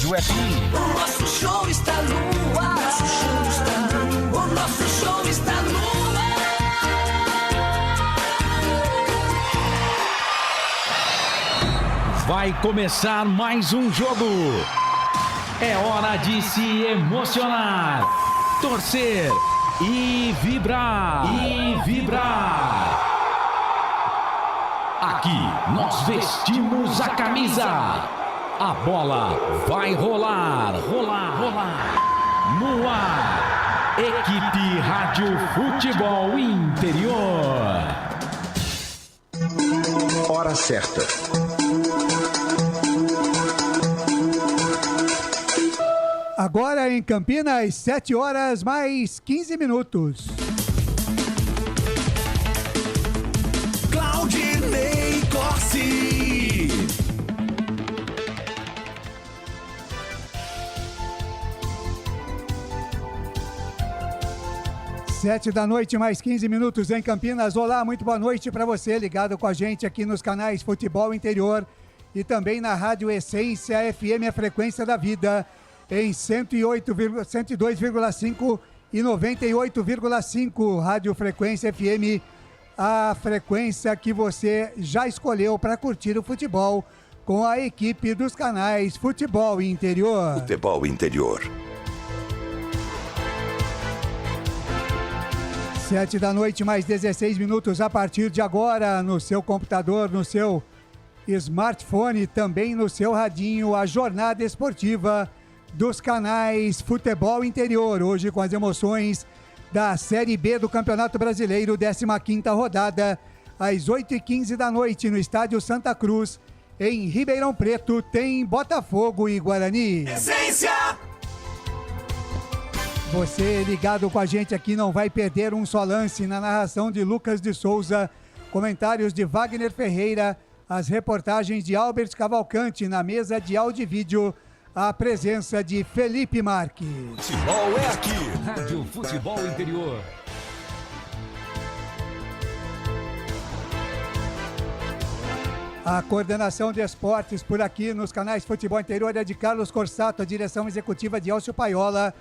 Rádio FM. O nosso show está no ar. O nosso show está no ar. Vai começar mais um jogo. É hora de se emocionar, torcer e vibrar. Aqui nós vestimos a camisa. A bola vai rolar. No ar, Equipe Rádio Futebol Interior. Hora certa. Agora em Campinas, 7 horas mais 15 minutos. Claudinei Corsi. Sete da noite, mais 15 minutos em Campinas. Olá, muito boa noite para você ligado com a gente aqui nos canais Futebol Interior e também na Rádio Essência FM, a frequência da vida, em 102,5 e 98,5. Rádio Frequência FM, a frequência que você já escolheu para curtir o futebol com a equipe dos canais Futebol Interior. Futebol Interior. 7 da noite, mais 16 minutos a partir de agora, no seu computador, no seu smartphone, também no seu radinho, a jornada esportiva dos canais Futebol Interior, hoje com as emoções da Série B do Campeonato Brasileiro, 15ª rodada, às 8h15 da noite, no Estádio Santa Cruz, em Ribeirão Preto, tem Botafogo e Guarani. Essência! Você ligado com a gente aqui não vai perder um só lance, na narração de Lucas de Souza, comentários de Wagner Ferreira, as reportagens de Albert Cavalcante, na mesa de áudio e vídeo, a presença de Felipe Marques. Futebol é aqui. Rádio Futebol Interior. A coordenação de esportes por aqui nos canais Futebol Interior é de Carlos Corsato, a direção executiva de Elcio Paiola,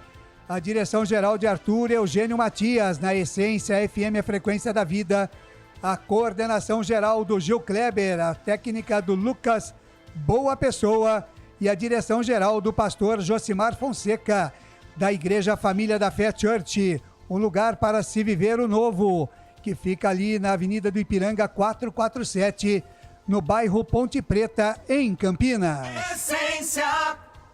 a direção geral de Arthur Eugênio Matias, na Essência FM, a frequência da vida, a coordenação geral do Gil Kleber, a técnica do Lucas Boa Pessoa e a direção geral do pastor Josimar Fonseca, da Igreja Família da Fé Church, um lugar para se viver o novo, que fica ali na Avenida do Ipiranga 447, no bairro Ponte Preta, em Campinas. Essência,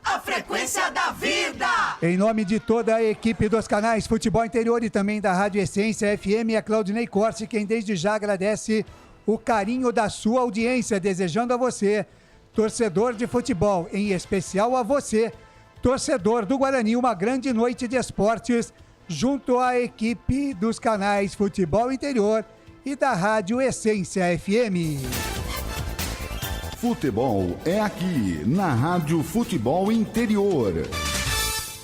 a frequência da vida. Em nome de toda a equipe dos canais Futebol Interior e também da Rádio Essência FM, a Claudinei Corsi, quem desde já agradece o carinho da sua audiência, desejando a você, torcedor de futebol, em especial a você, torcedor do Guarani, uma grande noite de esportes, junto à equipe dos canais Futebol Interior e da Rádio Essência FM. Futebol é aqui, na Rádio Futebol Interior.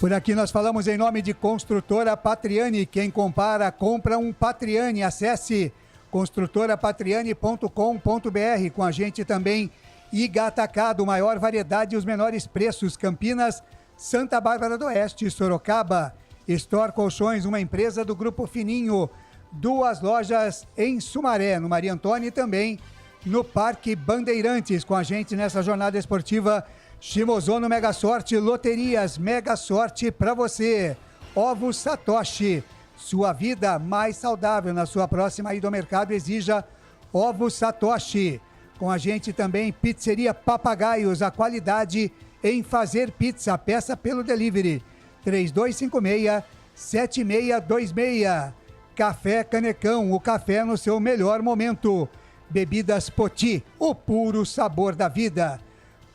Por aqui nós falamos em nome de Construtora Patriani. Quem compara, compra um Patriani. Acesse construtorapatriani.com.br. Com a gente também, Iga Atacado, maior variedade e os menores preços. Campinas, Santa Bárbara do Oeste, Sorocaba. Store Colchões, uma empresa do Grupo Fininho. 2 lojas em Sumaré, no Maria Antônia e também no Parque Bandeirantes. Com a gente nessa jornada esportiva, Shimozono Mega Sorte, loterias Mega Sorte para você. Ovos Satoshi, sua vida mais saudável. Na sua próxima ida ao mercado, exija Ovos Satoshi. Com a gente também, Pizzeria Papagaios, a qualidade em fazer pizza. Peça pelo delivery 3256-7626. Café Canecão, o café no seu melhor momento. Bebidas Poti, o puro sabor da vida.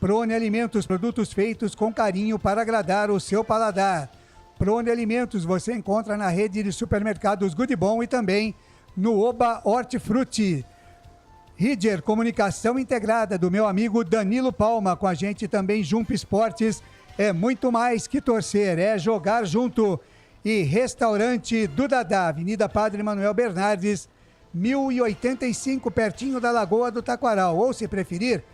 Prone Alimentos, produtos feitos com carinho para agradar o seu paladar. Prone Alimentos você encontra na rede de supermercados Good Bom e também no Oba Hortifruti. Ridger Comunicação Integrada, do meu amigo Danilo Palma. Com a gente também Jump Esportes, é muito mais que torcer, é jogar junto. E Restaurante do Dadá, Avenida Padre Manuel Bernardes, 1085, pertinho da Lagoa do Taquaral. Ou, se preferir,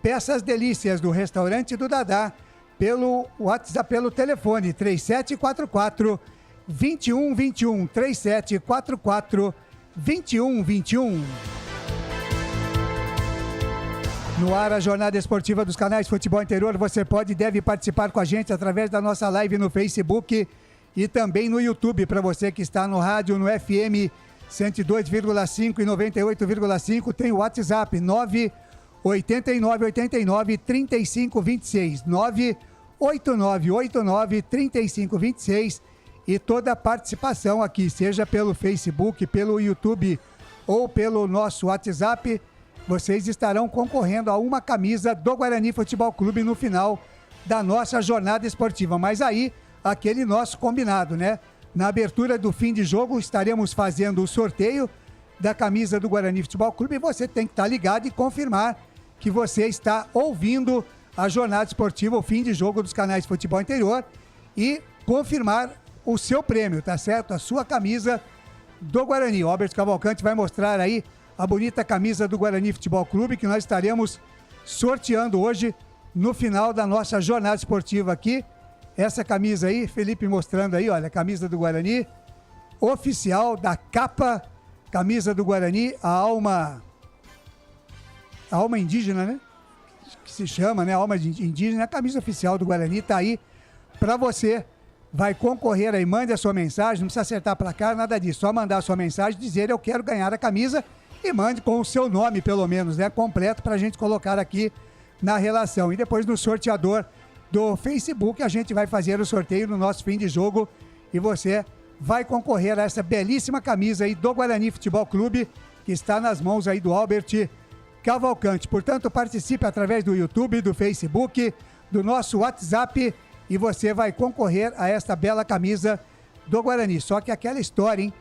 peça as delícias do Restaurante do Dadá pelo WhatsApp, pelo telefone 3744-2121, 3744-2121. No ar, a jornada esportiva dos canais Futebol Interior. Você pode e deve participar com a gente através da nossa live no Facebook e também no YouTube. Para você que está no rádio, no FM 102,5 e 98,5, tem o WhatsApp 989893526, 989893526, e toda a participação aqui, seja pelo Facebook, pelo YouTube ou pelo nosso WhatsApp, vocês estarão concorrendo a uma camisa do Guarani Futebol Clube no final da nossa jornada esportiva. Mas aí, aquele nosso combinado, né? Na abertura do fim de jogo, estaremos fazendo o sorteio da camisa do Guarani Futebol Clube e você tem que estar ligado e confirmar que você está ouvindo a jornada esportiva, o fim de jogo dos canais Futebol Interior, e confirmar o seu prêmio, tá certo? A sua camisa do Guarani. O Albert Cavalcante vai mostrar aí a bonita camisa do Guarani Futebol Clube que nós estaremos sorteando hoje no final da nossa jornada esportiva aqui. Essa camisa aí, Felipe mostrando aí, olha, a camisa do Guarani, oficial da capa, camisa do Guarani, a alma indígena, né? Que se chama, né? A alma indígena, a camisa oficial do Guarani tá aí para você. Vai concorrer aí, mande a sua mensagem, não precisa acertar pra cá, nada disso, só mandar a sua mensagem, dizer eu quero ganhar a camisa e mande com o seu nome, pelo menos, né? Completo pra gente colocar aqui na relação. E depois no sorteador do Facebook a gente vai fazer o sorteio no nosso fim de jogo e você vai concorrer a essa belíssima camisa aí do Guarani Futebol Clube que está nas mãos aí do Albert Cavalcante. Portanto, participe através do YouTube, do Facebook, do nosso WhatsApp e você vai concorrer a esta bela camisa do Guarani. Só que aquela história, hein?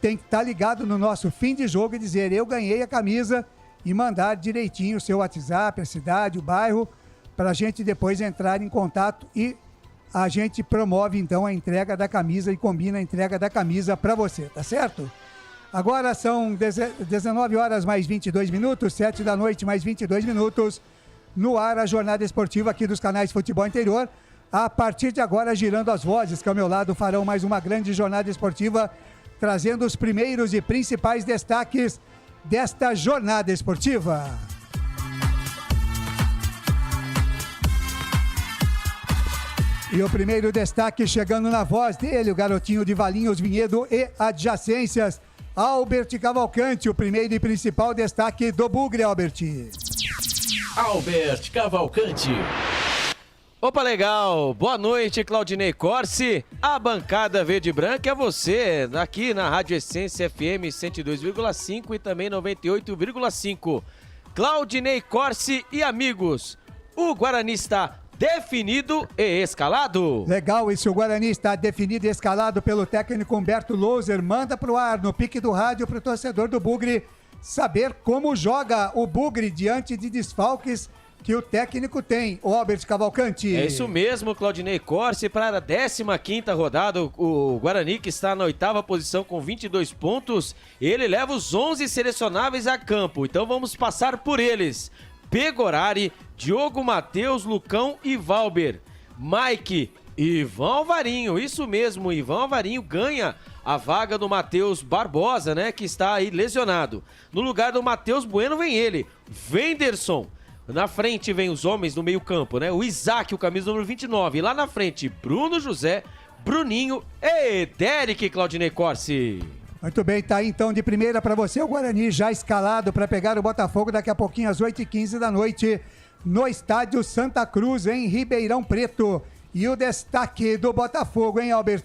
Tem que estar ligado no nosso fim de jogo e dizer eu ganhei a camisa e mandar direitinho o seu WhatsApp, a cidade, o bairro, para a gente depois entrar em contato e a gente promove então a entrega da camisa e combina a entrega da camisa para você, tá certo? Agora são 19 horas mais 22 minutos, 7 da noite mais 22 minutos, no ar a jornada esportiva aqui dos canais Futebol Interior. A partir de agora, girando as vozes que ao meu lado farão mais uma grande jornada esportiva, trazendo os primeiros e principais destaques desta jornada esportiva. E o primeiro destaque chegando na voz dele, o garotinho de Valinhos, Vinhedo e adjacências, Albert Cavalcante, o primeiro e principal destaque do Bugre, Albert. Albert Cavalcante. Opa, legal! Boa noite, Claudinei Corsi. A bancada verde e branca é você, aqui na Rádio Essência FM 102,5 e também 98,5. Claudinei Corsi e amigos, o Guarani está definido e escalado. Legal, e se o Guarani está definido e escalado pelo técnico Humberto Louser, manda pro ar, no pique do rádio, pro torcedor do Bugre saber como joga o Bugre diante de desfalques que o técnico tem, o Albert Cavalcante. É isso mesmo, Claudinei Corsi, para a 15ª rodada, o Guarani, que está na 8ª posição com 22 pontos, ele leva os 11 selecionáveis a campo, então vamos passar por eles. Pegorari, Diogo Matheus, Lucão e Valber, Mike, Ivan Alvarinho, isso mesmo, Ivan Alvarinho ganha a vaga do Matheus Barbosa, né, que está aí lesionado. No lugar do Matheus Bueno vem ele, Wenderson. Na frente vem os homens do meio campo, né? O Isaac, o camisa número 29. E lá na frente, Bruno José, Bruninho e Derek, Claudinei Corsi. Muito bem, tá aí então de primeira para você o Guarani já escalado para pegar o Botafogo daqui a pouquinho às 8h15 da noite no estádio Santa Cruz, em Ribeirão Preto. E o destaque do Botafogo, hein, Albert?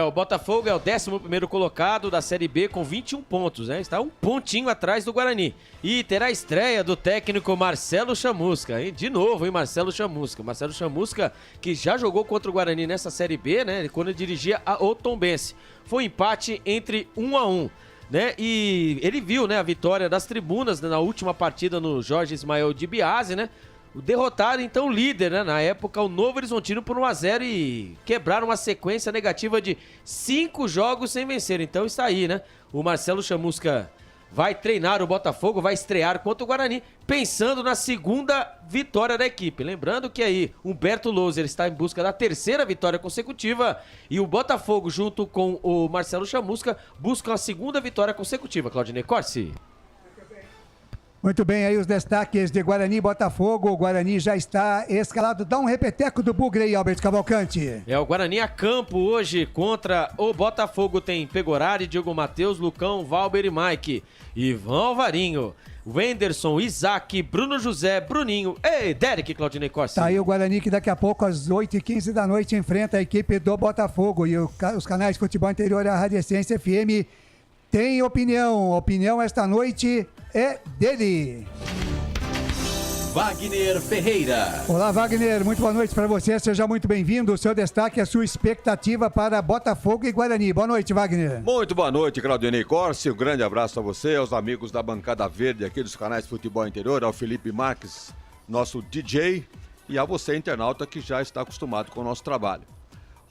O Botafogo é o 11º colocado da Série B com 21 pontos, né? Está um pontinho atrás do Guarani. E terá a estreia do técnico Marcelo Chamusca, hein? De novo, hein, Marcelo Chamusca. Marcelo Chamusca, que já jogou contra o Guarani nessa Série B, né? Quando ele dirigia o Tombense. Foi um empate entre 1-1. Né? E ele viu, né, a vitória das tribunas, né, na última partida no Jorge Ismael de Biase, né? Derrotaram então o líder, né? Na época, o Novo Horizontino por 1-0 e quebraram uma sequência negativa de 5 jogos sem vencer. Então está aí, né? O Marcelo Chamusca vai treinar o Botafogo, vai estrear contra o Guarani, pensando na segunda vitória da equipe. Lembrando que aí Humberto Louser está em busca da terceira vitória consecutiva e o Botafogo, junto com o Marcelo Chamusca, buscam a segunda vitória consecutiva. Claudinei Corsi. Muito bem, aí os destaques de Guarani e Botafogo. O Guarani já está escalado. Dá um repeteco do bugre aí, Alberto Cavalcante. O Guarani a campo hoje contra o Botafogo. Tem Pegorari, Diego Matheus, Lucão, Valber e Mike. Ivan Alvarinho, Wenderson, Isaac, Bruno José, Bruninho e Derek. Claudinei Costa. Tá aí o Guarani que daqui a pouco às 8h15 da noite enfrenta a equipe do Botafogo. E os canais Futebol Interior e a Rádio Essência FM tem opinião. Opinião esta noite é dele. Wagner Ferreira. Olá, Wagner, muito boa noite para você, seja muito bem-vindo. O seu destaque, a sua expectativa para Botafogo e Guarani. Boa noite, Wagner. Muito boa noite, Claudinei Corsi. Um grande abraço a você, aos amigos da bancada verde aqui dos canais Futebol Interior, ao Felipe Marques, nosso DJ, e a você, internauta, que já está acostumado com o nosso trabalho.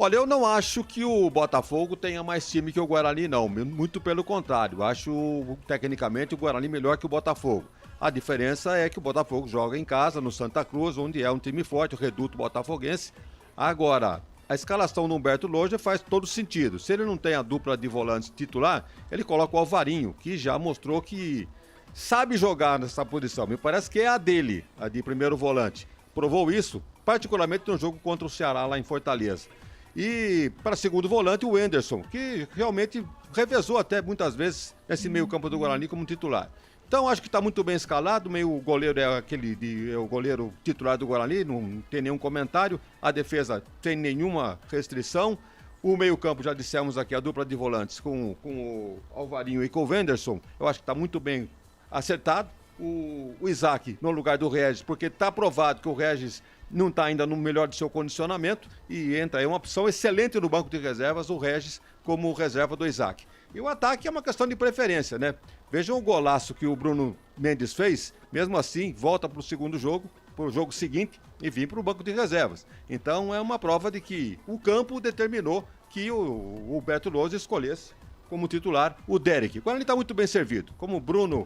Olha, eu não acho que o Botafogo tenha mais time que o Guarani, não. Muito pelo contrário. Acho, tecnicamente, o Guarani melhor que o Botafogo. A diferença é que o Botafogo joga em casa, no Santa Cruz, onde é um time forte, o reduto botafoguense. Agora, a escalação do Humberto Louser faz todo sentido. Se ele não tem a dupla de volantes titular, ele coloca o Alvarinho, que já mostrou que sabe jogar nessa posição. Me parece que é a dele, a de primeiro volante. Provou isso, particularmente no jogo contra o Ceará, lá em Fortaleza. E para segundo volante, o Wenderson, que realmente revezou até muitas vezes esse meio campo do Guarani como titular. Então acho que está muito bem escalado, o goleiro é o goleiro titular do Guarani, não tem nenhum comentário, a defesa sem nenhuma restrição, o meio campo, já dissemos aqui, a dupla de volantes com o Alvarinho e com o Wenderson, eu acho que está muito bem acertado. O Isaac no lugar do Regis, porque está provado que o Regis não está ainda no melhor de seu condicionamento e entra, é uma opção excelente no banco de reservas, o Regis como reserva do Isaac. E o ataque é uma questão de preferência, né? Vejam o golaço que o Bruno Mendes fez, mesmo assim, volta para o segundo jogo, para o jogo seguinte e vir para o banco de reservas. Então é uma prova de que o campo determinou que o Humberto Louser escolhesse como titular o Derek. Quando ele está muito bem servido, como o Bruno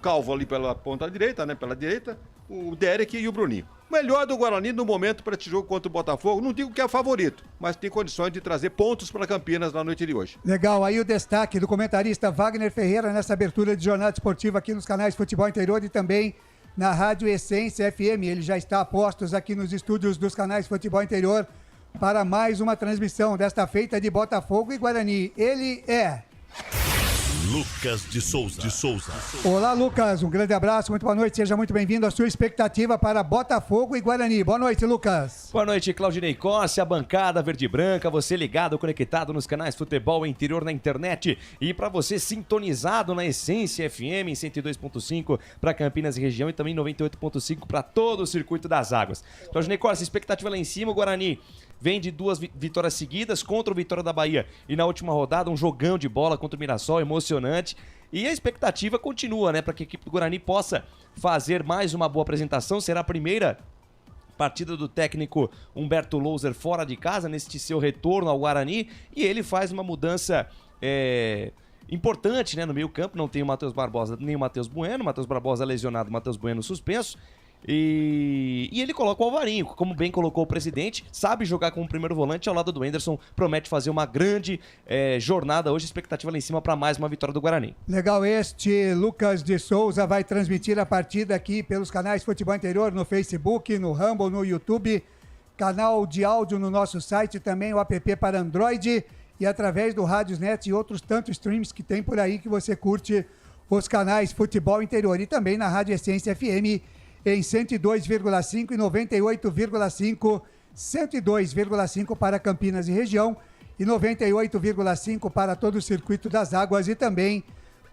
Calvo ali pela ponta direita, né? Pela direita, o Derek e o Bruninho. Melhor do Guarani no momento para esse jogo contra o Botafogo, não digo que é favorito, mas tem condições de trazer pontos para Campinas na noite de hoje. Legal, aí o destaque do comentarista Wagner Ferreira nessa abertura de jornada esportiva aqui nos canais Futebol Interior e também na Rádio Essência FM. Ele já está a postos aqui nos estúdios dos canais Futebol Interior para mais uma transmissão desta feita de Botafogo e Guarani. Ele é Lucas de Souza. Olá, Lucas, um grande abraço, muito boa noite, seja muito bem-vindo. A sua expectativa para Botafogo e Guarani. Boa noite, Lucas. Boa noite, Claudinei Costa, a bancada verde e branca, você ligado, conectado nos canais Futebol Interior na internet e para você sintonizado na Essência FM em 102.5 para Campinas e região e também 98.5 para todo o Circuito das Águas. Claudinei Costa, expectativa lá em cima, o Guarani vem de 2 vitórias seguidas contra o Vitória da Bahia e na última rodada um jogão de bola contra o Mirassol, emocionante. E a expectativa continua, né, para que a equipe do Guarani possa fazer mais uma boa apresentação. Será a primeira partida do técnico Humberto Louser fora de casa, neste seu retorno ao Guarani, e ele faz uma mudança importante, né, no meio campo. Não tem o Matheus Barbosa nem o Matheus Bueno, Matheus Barbosa lesionado, Matheus Bueno suspenso. E ele coloca o Alvarinho, como bem colocou o presidente, sabe jogar como primeiro volante ao lado do Wenderson, promete fazer uma grande jornada hoje, expectativa lá em cima para mais uma vitória do Guarani. Legal, este Lucas de Souza vai transmitir a partida aqui pelos canais Futebol Interior, no Facebook, no Rumble, no YouTube, canal de áudio no nosso site, também o app para Android e através do Radiosnet e outros tantos streams que tem por aí que você curte os canais Futebol Interior e também na Rádio Essência FM em 102,5 e 98,5, 102,5 para Campinas e região e 98,5 para todo o Circuito das Águas e também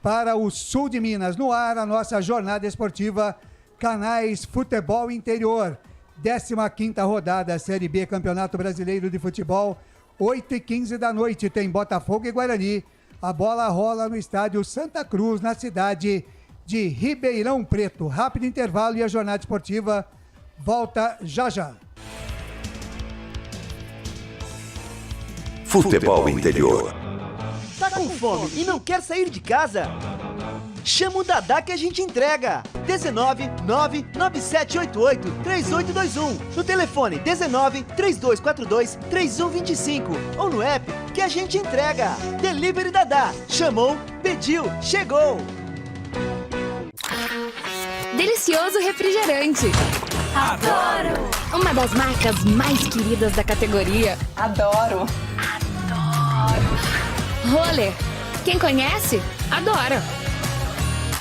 para o sul de Minas. No ar, a nossa jornada esportiva, canais Futebol Interior, 15ª rodada, Série B, Campeonato Brasileiro de Futebol, 8h15 da noite, tem Botafogo e Guarani. A bola rola no estádio Santa Cruz, na cidade de Ribeirão Preto. Rápido intervalo e a jornada esportiva volta já já. Futebol Interior. Tá com fome e não quer sair de casa? Chama o Dadá que a gente entrega. 19 99788 3821. No telefone 19 3242 3125 ou no app que a gente entrega. Delivery Dadá. Chamou, pediu, chegou. Delicioso refrigerante. Adoro! Uma das marcas mais queridas da categoria. Adoro! Roller. Quem conhece, adora.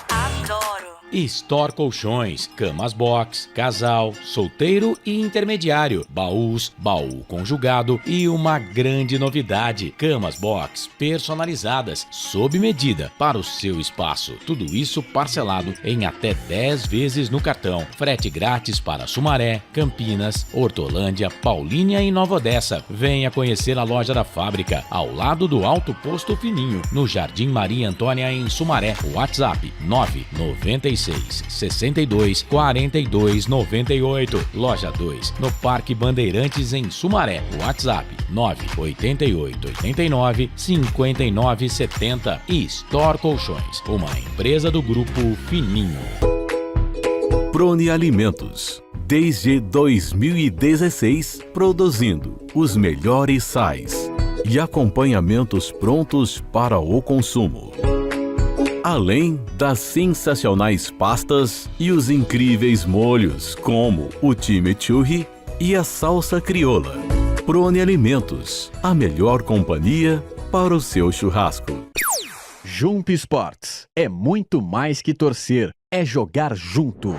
Adoro! Store Colchões, camas box, casal, solteiro e intermediário, baús, baú conjugado e uma grande novidade, camas box personalizadas, sob medida para o seu espaço. Tudo isso parcelado em até 10 vezes no cartão. Frete grátis para Sumaré, Campinas, Hortolândia, Paulínia e Nova Odessa. Venha conhecer a loja da fábrica, ao lado do Alto Posto Fininho, no Jardim Maria Antônia, em Sumaré. WhatsApp 996 62 42 98. Loja 2, no Parque Bandeirantes, em Sumaré. WhatsApp 988 89 59 70. E Store Colchões, uma empresa do Grupo Fininho. Prone Alimentos. Desde 2016, produzindo os melhores sais e acompanhamentos prontos para o consumo. Além das sensacionais pastas e os incríveis molhos, como o chimichurri e a salsa crioula. Prone Alimentos, a melhor companhia para o seu churrasco. Jump Sports é muito mais que torcer, é jogar junto.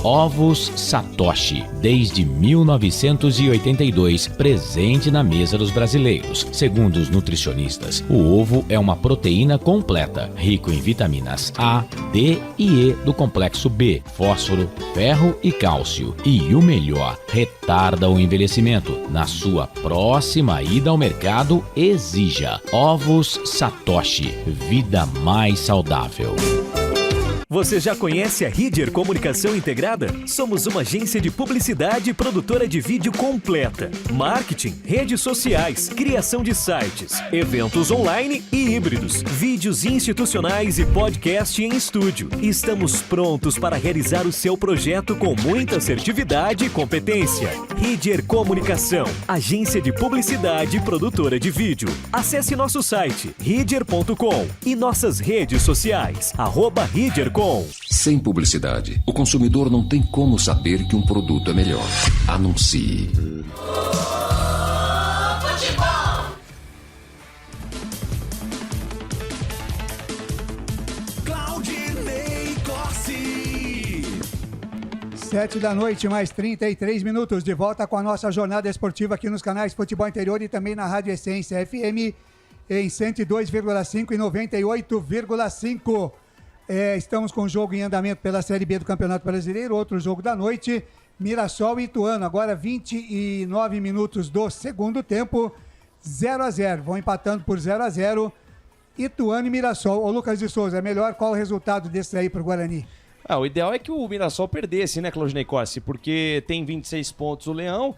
Ovos Satoshi, desde 1982, presente na mesa dos brasileiros. Segundo os nutricionistas, o ovo é uma proteína completa, rico em vitaminas A, D e E do complexo B, fósforo, ferro e cálcio. E o melhor, retarda o envelhecimento. Na sua próxima ida ao mercado, exija Ovos Satoshi, vida mais saudável. Você já conhece a Ridger Comunicação Integrada? Somos uma agência de publicidade e produtora de vídeo completa. Marketing, redes sociais, criação de sites, eventos online e híbridos, vídeos institucionais e podcast em estúdio. Estamos prontos para realizar o seu projeto com muita assertividade e competência. Ridger Comunicação, agência de publicidade e produtora de vídeo. Acesse nosso site ridger.com e nossas redes sociais, @ridger.com. Sem publicidade, o consumidor não tem como saber que um produto é melhor. Anuncie. Claudinei Corsi. 7 da noite, mais 33 minutos, de volta com a nossa jornada esportiva aqui nos canais Futebol Interior e também na Rádio Essência FM em 102,5 e 98,5. Estamos com o jogo em andamento pela Série B do Campeonato Brasileiro, outro jogo da noite, Mirassol e Ituano, agora 29 minutos do segundo tempo, 0-0, vão empatando por 0-0, Ituano e Mirassol. Ô Lucas de Souza, é melhor qual o resultado desse aí pro Guarani? O ideal é que o Mirassol perdesse, né, Claudinei Corsi, porque tem 26 pontos o Leão.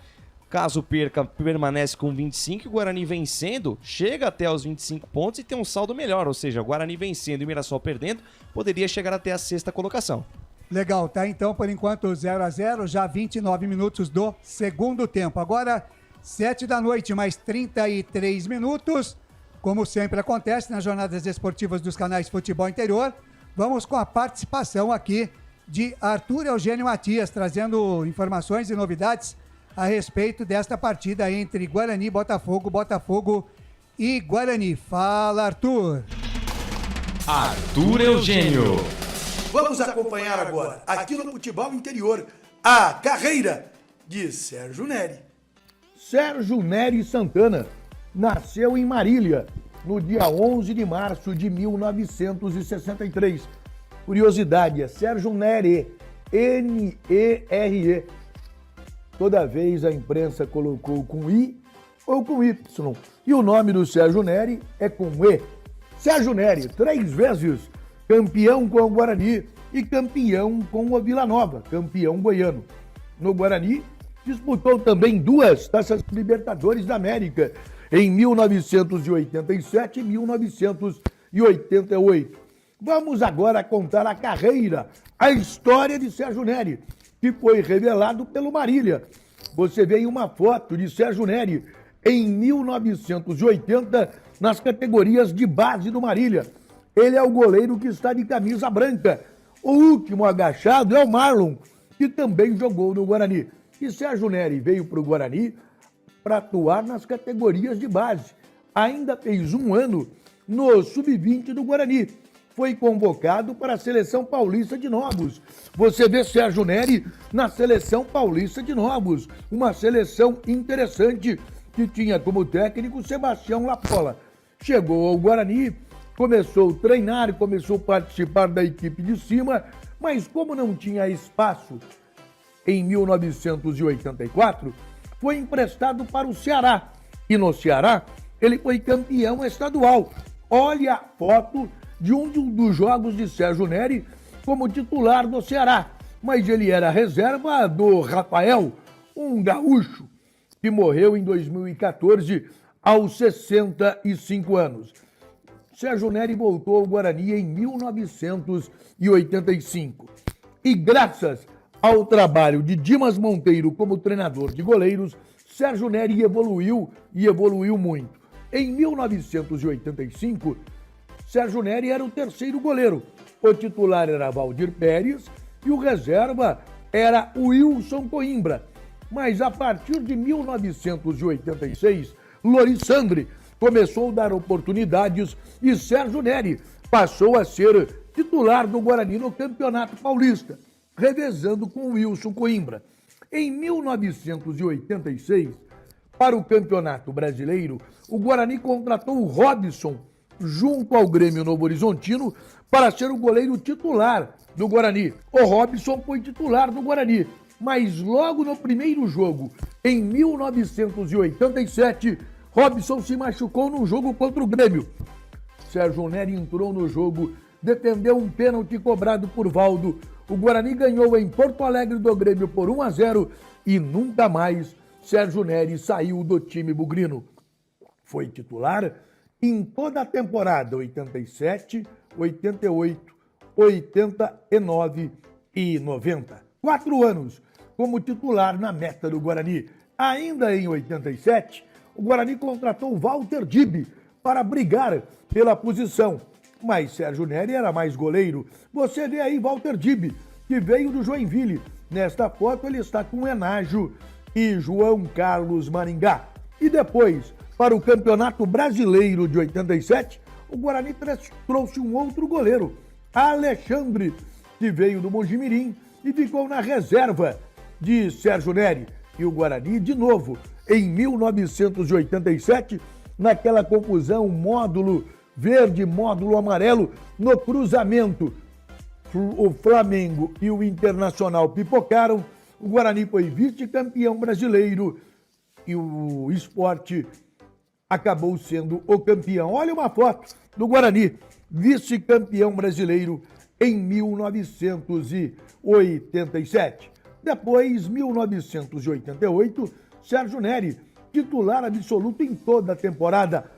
Caso perca, permanece com 25 e o Guarani vencendo, chega até os 25 pontos e tem um saldo melhor. Ou seja, o Guarani vencendo e o Mirassol perdendo, poderia chegar até a sexta colocação. Legal, tá? Então, por enquanto, 0-0, já 29 minutos do segundo tempo. Agora, 7 da noite, mais 33 minutos. Como sempre acontece nas jornadas esportivas dos canais Futebol Interior, vamos com a participação aqui de Arthur Eugênio Matias, trazendo informações e novidades a respeito desta partida entre Guarani, Botafogo e Guarani. Fala, Arthur. Arthur Eugênio. Vamos acompanhar agora, aqui no Futebol Interior, a carreira de Sérgio Neri. Sérgio Neri Santana nasceu em Marília, no dia 11 de março de 1963. Curiosidade, é Sérgio Neri, N-E-R-E. Toda vez a imprensa colocou com I ou com Y. E o nome do Sérgio Neri é com E. Sérgio Neri, 3 vezes campeão com o Guarani e campeão com o Vila Nova, campeão goiano. No Guarani, disputou também 2 taças Libertadores da América, em 1987 e 1988. 1988. Vamos agora contar a carreira, a história de Sérgio Neri, que foi revelado pelo Marília. Você vê aí uma foto de Sérgio Neri em 1980 nas categorias de base do Marília. Ele é o goleiro que está de camisa branca. O último agachado é o Marlon, que também jogou no Guarani. E Sérgio Neri veio para o Guarani para atuar nas categorias de base. Ainda fez um ano no Sub-20 do Guarani. Foi convocado para a Seleção Paulista de Novos. Você vê Sérgio Neri na Seleção Paulista de Novos. Uma seleção interessante que tinha como técnico Sebastião Lapola. Chegou ao Guarani, começou a treinar, começou a participar da equipe de cima, mas como não tinha espaço em 1984, foi emprestado para o Ceará. E no Ceará, ele foi campeão estadual. Olha a foto de um dos jogos de Sérgio Neri como titular do Ceará. Mas ele era reserva do Rafael, um gaúcho, que morreu em 2014 aos 65 anos. Sérgio Neri voltou ao Guarani em 1985. E graças ao trabalho de Dimas Monteiro como treinador de goleiros, Sérgio Neri evoluiu e evoluiu muito. Em 1985, Sérgio Neri era o terceiro goleiro. O titular era Valdir Pérez e o reserva era Wilson Coimbra. Mas a partir de 1986, Lorissandre começou a dar oportunidades e Sérgio Neri passou a ser titular do Guarani no Campeonato Paulista, revezando com Wilson Coimbra. Em 1986, para o Campeonato Brasileiro, o Guarani contratou o Robson junto ao Grêmio Novo Horizontino para ser o goleiro titular do Guarani. O Robson foi titular do Guarani, mas logo no primeiro jogo, em 1987, Robson se machucou num jogo contra o Grêmio. Sérgio Neri entrou no jogo, defendeu um pênalti cobrado por Valdo. O Guarani ganhou em Porto Alegre do Grêmio por 1-0 e nunca mais Sérgio Neri saiu do time bugrino. Foi titular em toda a temporada 87, 88, 89 e 90. 4 anos como titular na meta do Guarani. Ainda em 87, o Guarani contratou Walter Dib para brigar pela posição. Mas Sérgio Neri era mais goleiro. Você vê aí Walter Dib, que veio do Joinville. Nesta foto ele está com Enágio e João Carlos Maringá. E depois, para o Campeonato Brasileiro de 87, o Guarani trouxe um outro goleiro, Alexandre, que veio do Mojimirim e ficou na reserva de Sérgio Neri. E o Guarani, de novo, em 1987, naquela confusão módulo verde, módulo amarelo, no cruzamento, o Flamengo e o Internacional pipocaram, o Guarani foi vice-campeão brasileiro e o Sport acabou sendo o campeão. Olha uma foto do Guarani, vice-campeão brasileiro em 1987. Depois, 1988, Sérgio Neri, titular absoluto em toda a temporada.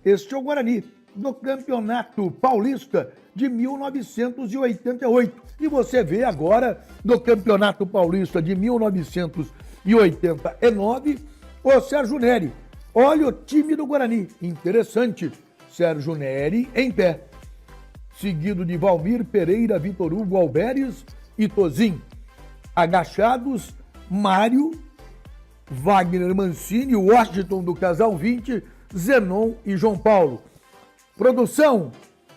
Este é o Guarani, do Campeonato Paulista de 1988. E você vê agora, no Campeonato Paulista de 1989, o Sérgio Neri. Olha o time do Guarani, interessante. Sérgio Neri em pé, seguido de Valmir Pereira, Vitor Hugo Alberes e Tozin. Agachados, Mário, Wagner Mancini, Washington do Casal 20, Zenon e João Paulo. Produção,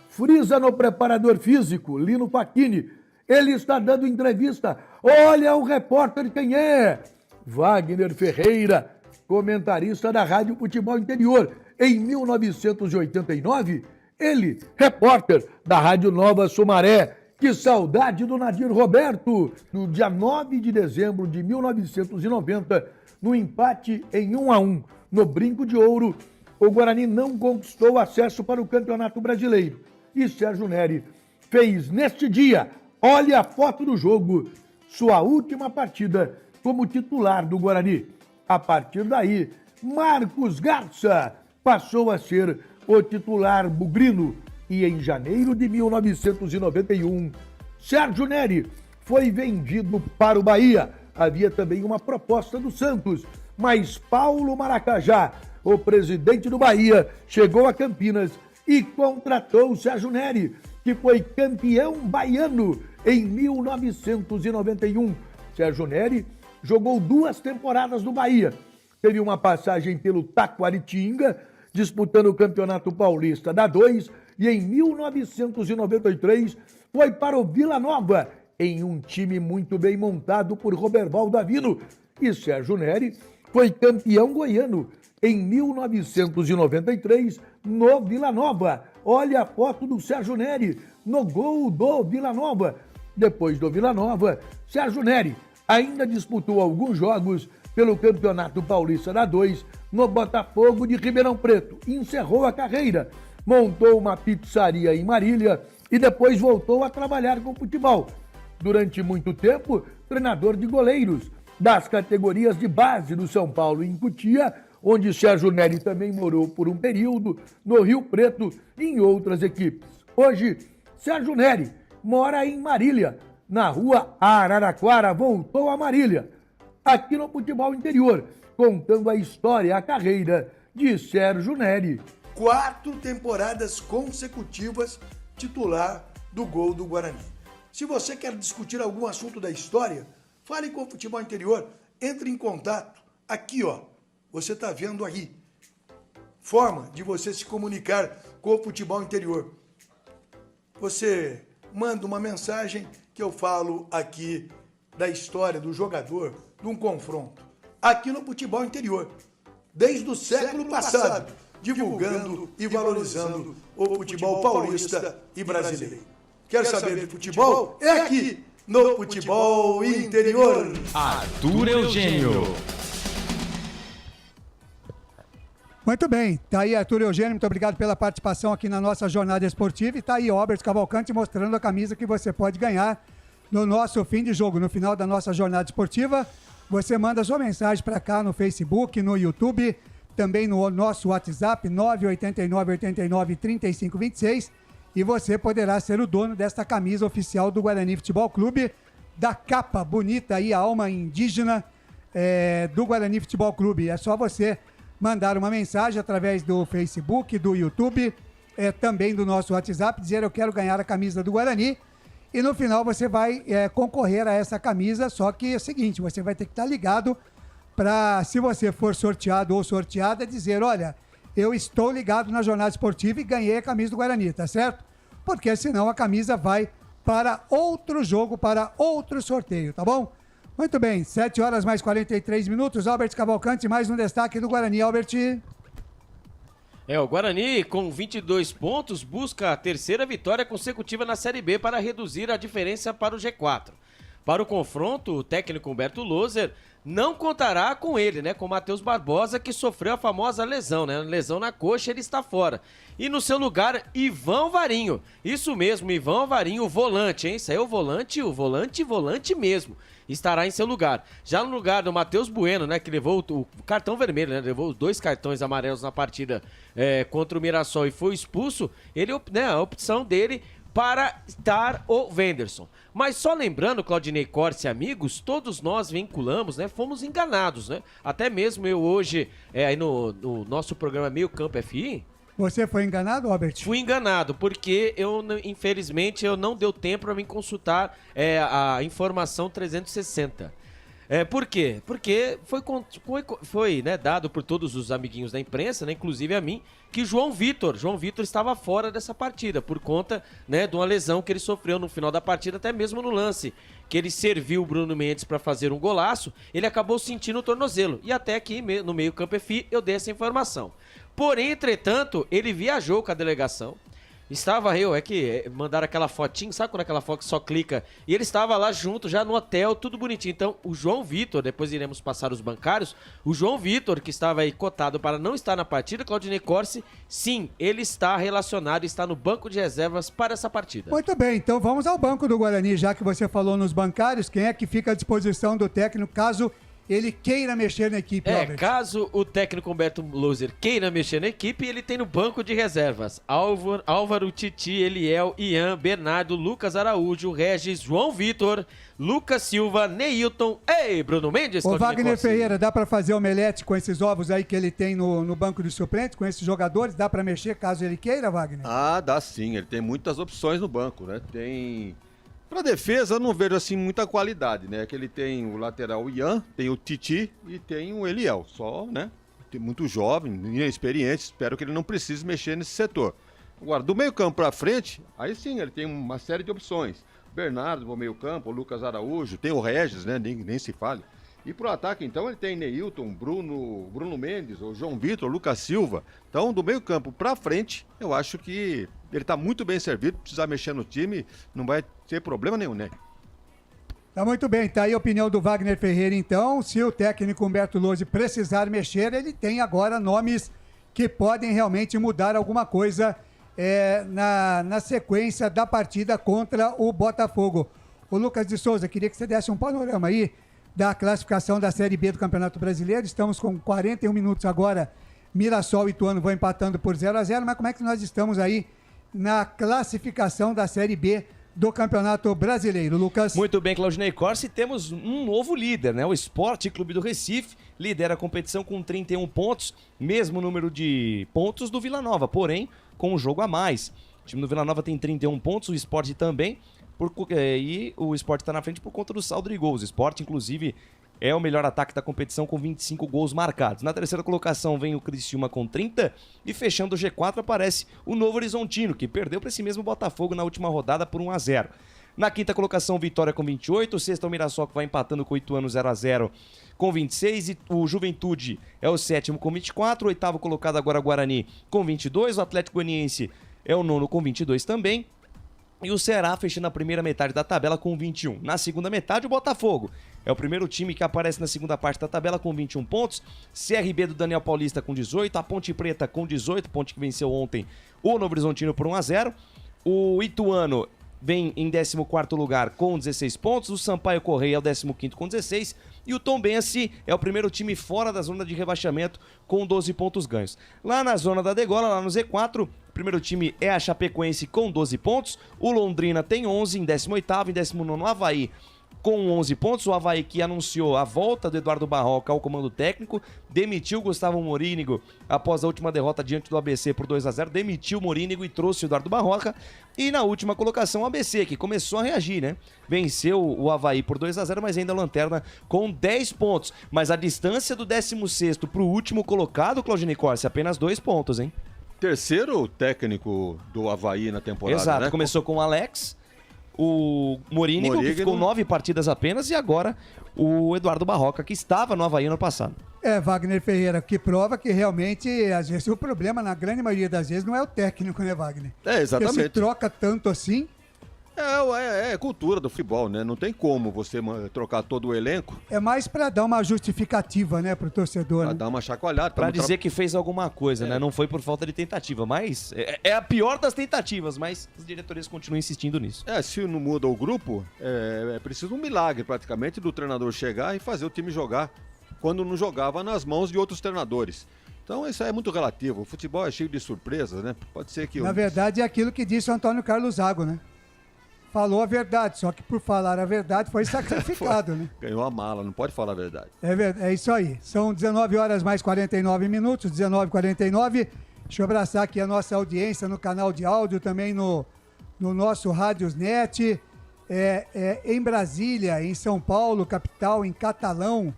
frisa no preparador físico, Lino Facchini. Ele está dando entrevista. Olha o repórter quem é? Wagner Ferreira, comentarista da Rádio Futebol Interior. Em 1989, ele, repórter da Rádio Nova Sumaré. Que saudade do Nadir Roberto! No dia 9 de dezembro de 1990, no empate em 1-1, no Brinco de Ouro, o Guarani não conquistou acesso para o Campeonato Brasileiro. E Sérgio Neri fez neste dia, olha a foto do jogo, sua última partida como titular do Guarani. A partir daí, Marcos Garça passou a ser o titular bugrino E em janeiro de 1991, Sérgio Neri foi vendido para o Bahia. Havia também uma proposta do Santos, mas Paulo Maracajá, o presidente do Bahia, chegou a Campinas e contratou o Sérgio Neri, que foi campeão baiano em 1991. Sérgio Neri jogou 2 temporadas no Bahia. Teve uma passagem pelo Taquaritinga, disputando o Campeonato Paulista da 2, e em 1993 foi para o Vila Nova, em um time muito bem montado por Roberval Davino. E Sérgio Neri foi campeão goiano em 1993 no Vila Nova. Olha a foto do Sérgio Neri no gol do Vila Nova. Depois do Vila Nova, Sérgio Neri ainda disputou alguns jogos pelo Campeonato Paulista da 2 no Botafogo de Ribeirão Preto. Encerrou a carreira, montou uma pizzaria em Marília e depois voltou a trabalhar com futebol. Durante muito tempo, treinador de goleiros das categorias de base do São Paulo em Cotia, onde Sérgio Neri também morou por um período, no Rio Preto e em outras equipes. Hoje, Sérgio Neri mora em Marília, na rua Araraquara, voltou a Marília, aqui no futebol interior, contando a história, a carreira de Sérgio Neri. 4 temporadas consecutivas titular do gol do Guarani. Se você quer discutir algum assunto da história, fale com o futebol interior, entre em contato. Aqui, ó, você está vendo aí. Forma de você se comunicar com o futebol interior. Você manda uma mensagem que eu falo aqui da história do jogador, de um confronto. Aqui no futebol interior, desde o século passado, divulgando e valorizando o futebol paulista e brasileiro. Quer saber de futebol? É aqui, no Futebol Interior. Arthur Eugênio. Muito bem, tá aí Arthur Eugênio, muito obrigado pela participação aqui na nossa jornada esportiva, e tá aí Robert Cavalcante mostrando a camisa que você pode ganhar no nosso fim de jogo, no final da nossa jornada esportiva. Você manda sua mensagem para cá no Facebook, no YouTube, também no nosso WhatsApp 989-89-3526, e você poderá ser o dono desta camisa oficial do Guarani Futebol Clube, da capa bonita aí, a alma indígena do Guarani Futebol Clube. É só você mandar uma mensagem através do Facebook, do YouTube, também do nosso WhatsApp, dizer eu quero ganhar a camisa do Guarani, e no final você vai concorrer a essa camisa, só que é o seguinte, você vai ter que estar ligado para, se você for sorteado ou sorteada, dizer, olha, eu estou ligado na jornada esportiva e ganhei a camisa do Guarani, tá certo? Porque senão a camisa vai para outro jogo, para outro sorteio, tá bom? Muito bem, 7 horas mais 43 minutos, Albert Cavalcante, mais um destaque do Guarani, Albert. O Guarani, com 22 pontos, busca a terceira vitória consecutiva na Série B para reduzir a diferença para o G4. Para o confronto, o técnico Humberto Loser não contará com ele, né? Com o Matheus Barbosa, que sofreu a famosa lesão, né? Lesão na coxa, ele está fora. E no seu lugar, Ivan Varinho. Isso mesmo, Ivan Varinho, o volante, hein? Saiu o volante mesmo. Estará em seu lugar. Já no lugar do Matheus Bueno, né? Que levou o cartão vermelho, né? Levou 2 cartões amarelos na partida contra o Mirassol e foi expulso. Ele, né? A opção dele para estar o Wenderson. Mas só lembrando, Claudinei Corse e amigos, todos nós vinculamos, né? Fomos enganados, né? Até mesmo eu hoje, aí no nosso programa Meio Campo FI... Você foi enganado, Robert? Fui enganado, porque infelizmente eu não deu tempo para mim consultar a informação 360. Por quê? Porque foi né, dado por todos os amiguinhos da imprensa, né, inclusive a mim, que João Vitor estava fora dessa partida, por conta, né, de uma lesão que ele sofreu no final da partida, até mesmo no lance, que ele serviu o Bruno Mendes para fazer um golaço, ele acabou sentindo o tornozelo. E até aqui no Meio Campo FI eu dei essa informação. Porém, entretanto, ele viajou com a delegação. Estava mandaram aquela fotinha, sabe quando aquela foto que só clica? E ele estava lá junto, já no hotel, tudo bonitinho. Então, o João Vitor, depois iremos passar os bancários, o João Vitor, que estava aí cotado para não estar na partida, Claudinei Corse, sim, ele está relacionado, está no banco de reservas para essa partida. Muito bem, então vamos ao banco do Guarani, já que você falou nos bancários, quem é que fica à disposição do técnico caso ele queira mexer na equipe, Robert. Caso o técnico Humberto Loser queira mexer na equipe, ele tem no banco de reservas Álvaro, Titi, Eliel, Ian, Bernardo, Lucas Araújo, Regis, João Vitor, Lucas Silva, Neilton e Bruno Mendes. Ô Wagner Ferreira, dá pra fazer omelete com esses ovos aí que ele tem no banco de suplentes, com esses jogadores? Dá pra mexer caso ele queira, Wagner? Ah, dá sim, ele tem muitas opções no banco, né? Tem... Pra defesa, eu não vejo assim muita qualidade, né? Que ele tem o lateral Ian, tem o Titi e tem o Eliel. Só, né? Tem muito jovem, inexperiente. Espero que ele não precise mexer nesse setor. Agora, do meio campo pra frente, aí sim, ele tem uma série de opções. Bernardo no meio campo, o Lucas Araújo, tem o Regis, né? Nem se fale. E pro ataque, então, ele tem Neilton, Bruno Mendes, o João Vitor, o Lucas Silva. Então, do meio campo pra frente, eu acho que ele tá muito bem servido. Precisar mexer no time, não vai ter problema nenhum, né? Tá muito bem, tá aí a opinião do Wagner Ferreira, então. Se o técnico Humberto Lozzi precisar mexer, ele tem agora nomes que podem realmente mudar alguma coisa na sequência da partida contra o Botafogo. O Lucas de Souza, queria que você desse um panorama aí da classificação da Série B do Campeonato Brasileiro. Estamos com 41 minutos agora. Mirassol e Ituano vão empatando por 0-0, mas como é que nós estamos aí na classificação da Série B do Campeonato Brasileiro, Lucas? Muito bem, Claudinei Corsi, temos um novo líder, né? O Sport Clube do Recife lidera a competição com 31 pontos, mesmo número de pontos do Vila Nova, porém com um jogo a mais. O time do Vila Nova tem 31 pontos, o Sport também, e o Sport está na frente por conta do saldo de gols. O Sport, inclusive, é o melhor ataque da competição com 25 gols marcados. Na terceira colocação vem o Criciúma com 30 e fechando o G4 aparece o Novo Horizontino, que perdeu para esse mesmo Botafogo na última rodada por 1-0. Na quinta colocação, Vitória com 28, o sexto é o Mirassol, que vai empatando com o Ituano 0-0 com 26, e o Juventude é o sétimo com 24, o oitavo colocado agora Guarani com 22, o Atlético Goianiense é o nono com 22 também, e o Ceará fechando a primeira metade da tabela com 21. Na segunda metade, o Botafogo é o primeiro time que aparece na segunda parte da tabela com 21 pontos. CRB do Daniel Paulista com 18. A Ponte Preta com 18. Ponte que venceu ontem o Novo Horizontino por 1-0. O Ituano vem em 14º lugar com 16 pontos. O Sampaio Correia é o 15º com 16. E o Tombense é o primeiro time fora da zona de rebaixamento com 12 pontos ganhos. Lá na zona da degola, lá no Z4, o primeiro time é a Chapecoense com 12 pontos. O Londrina tem 11 em 18º, em 19º o Avaí com 11 pontos. O Avaí que anunciou a volta do Eduardo Barroca ao comando técnico, demitiu Gustavo Morínigo após a última derrota diante do ABC por 2-0, demitiu Morínigo e trouxe o Eduardo Barroca. E na última colocação o ABC, que começou a reagir, né? Venceu o Avaí por 2-0, mas ainda lanterna com 10 pontos. Mas a distância do 16º para o último colocado, Claudinei Corsi, apenas 2 pontos, hein? Terceiro técnico do Avaí na temporada, Exato, né? começou com o Alex, o Morínigo, que ficou 9 partidas apenas, e agora o Eduardo Barroca, que estava no Avaí no passado. Wagner Ferreira, que prova que realmente, às vezes, o problema, na grande maioria das vezes, não é o técnico, né, Wagner? Exatamente. Porque se troca tanto assim... É cultura do futebol, né? Não tem como você trocar todo o elenco. É mais pra dar uma justificativa, né, pro torcedor. Pra dar uma chacoalhada. Pra dizer que fez alguma coisa, né? Não foi por falta de tentativa, mas é a pior das tentativas, mas as diretorias continuam insistindo nisso. Se não muda o grupo, é preciso um milagre praticamente do treinador chegar e fazer o time jogar quando não jogava nas mãos de outros treinadores. Então isso aí é muito relativo. O futebol é cheio de surpresas, né? Pode ser que... Na verdade é aquilo que disse o Antônio Carlos Zago, né? Falou a verdade, só que por falar a verdade foi sacrificado, né? Ganhou a mala, não pode falar a verdade. É isso aí. São 19 horas mais 49 minutos, 19h49. Deixa eu abraçar aqui a nossa audiência no canal de áudio, também no nosso Rádiosnet, em Brasília, em São Paulo, capital, em Catalão,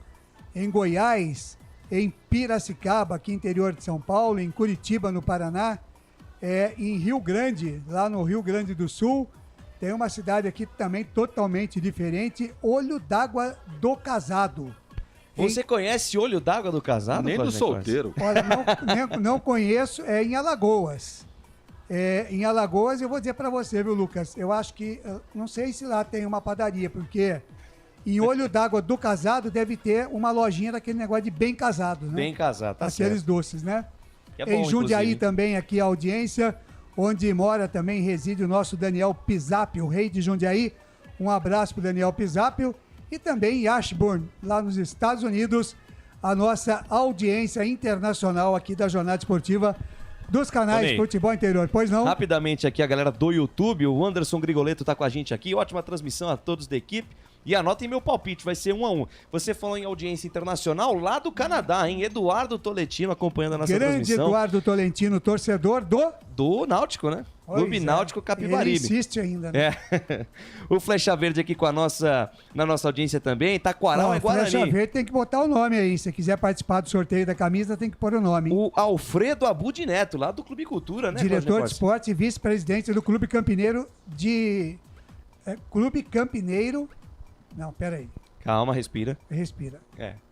em Goiás, em Piracicaba, aqui interior de São Paulo, em Curitiba, no Paraná, em Rio Grande, lá no Rio Grande do Sul. Tem uma cidade aqui também totalmente diferente, Olho d'Água do Casado. Você conhece Olho d'Água do Casado? Nem do solteiro. Olha, não conheço, é em Alagoas. Em Alagoas, eu vou dizer pra você, viu, Lucas? Eu acho que, não sei se lá tem uma padaria, porque em Olho d'Água do Casado deve ter uma lojinha daquele negócio de bem casado, né? Bem casado, tá certo. Aqueles doces, né? É bom, em Jundiaí inclusive. também, aqui a audiência, onde mora também, reside o nosso Daniel Pisapio, o rei de Jundiaí. Um abraço pro Daniel Pisapio. e também em Ashburn, lá nos Estados Unidos, a nossa audiência internacional aqui da Jornada Esportiva dos canais Futebol Interior. Pois não? Rapidamente aqui a galera do YouTube, o Anderson Grigoleto tá com a gente aqui, ótima transmissão a todos da equipe. E anotem meu palpite, vai ser 1-1. Você falou em audiência internacional lá do Canadá, hein? Eduardo Tolentino acompanhando a nossa transmissão. Grande Eduardo Tolentino, torcedor do Náutico, né? Clube Náutico Capibaribe. Ele insiste ainda, né? O Flecha Verde aqui na nossa audiência também, Taquaral e Guarani. Flecha Verde tem que botar o nome aí. Se quiser participar do sorteio da camisa, tem que pôr o nome. O Alfredo Abud Neto, lá do Clube Cultura, né? Diretor de esportes e vice-presidente do Clube Campineiro Clube Campineiro... Não, peraí. Calma, respira. Respira.